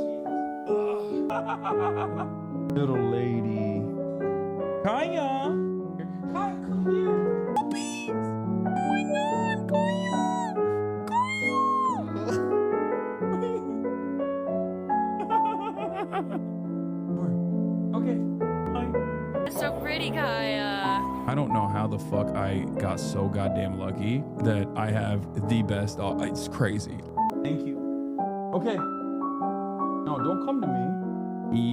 Little lady. Kaya. Kaya, come here. Puppies. Oh my God, Okay. It's so pretty, Kaya. I don't know how the fuck I got so goddamn lucky that I have the best dog. It's crazy. Thank you. Okay. No, don't come to me.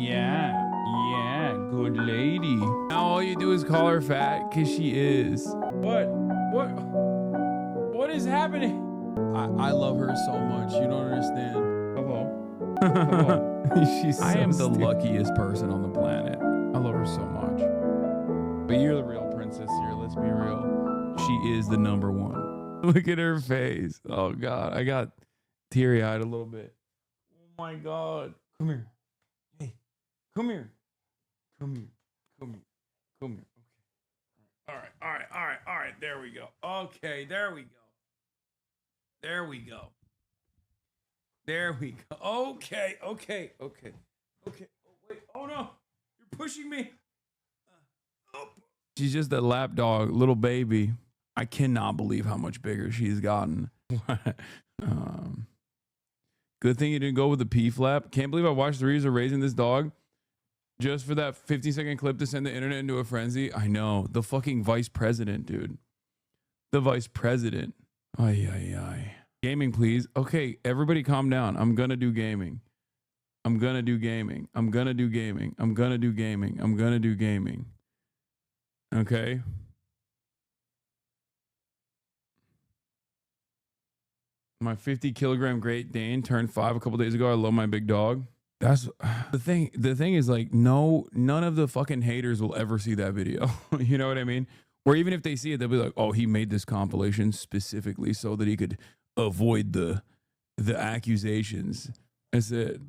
Yeah, good lady. Now all you do is call her fat because she is. What is happening? I love her so much. You don't understand. Hello. She's I am the luckiest person on the planet. I love her so much. But you're the real princess here. Let's be real. She is the number one. Look at her face. Oh, God. I got teary-eyed a little bit. Oh, my God. Come here. Hey. Come here. Come here. Come here. Come here. Okay. All right. There we go. Okay, there we go. There we go. There we go. Okay. Oh, wait. Oh, no. You're pushing me. She's just a lap dog, little baby. I cannot believe how much bigger she's gotten. Good thing you didn't go with the P flap. Can't believe I watched the reason of raising this dog just for that 15-second clip to send the internet into a frenzy. I know. The fucking vice president, dude. The vice president. Ay. Gaming, please. Okay, everybody calm down. I'm gonna do gaming. I'm gonna do gaming. Okay. My 50-kilogram Great Dane turned 5 a couple days ago. I love my big dog. That's the thing. The thing is, like, none of the fucking haters will ever see that video. You know what I mean? Or even if they see it, they'll be like, oh, he made this compilation specifically so that he could avoid the accusations. That's it.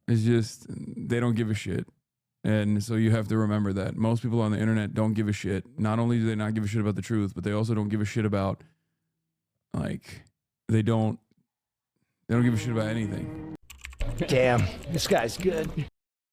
It's just, they don't give a shit. And so you have to remember that. Most people on the internet don't give a shit. Not only do they not give a shit about the truth, but they also don't give a shit about, like, they don't give a shit about anything. Damn, this guy's good.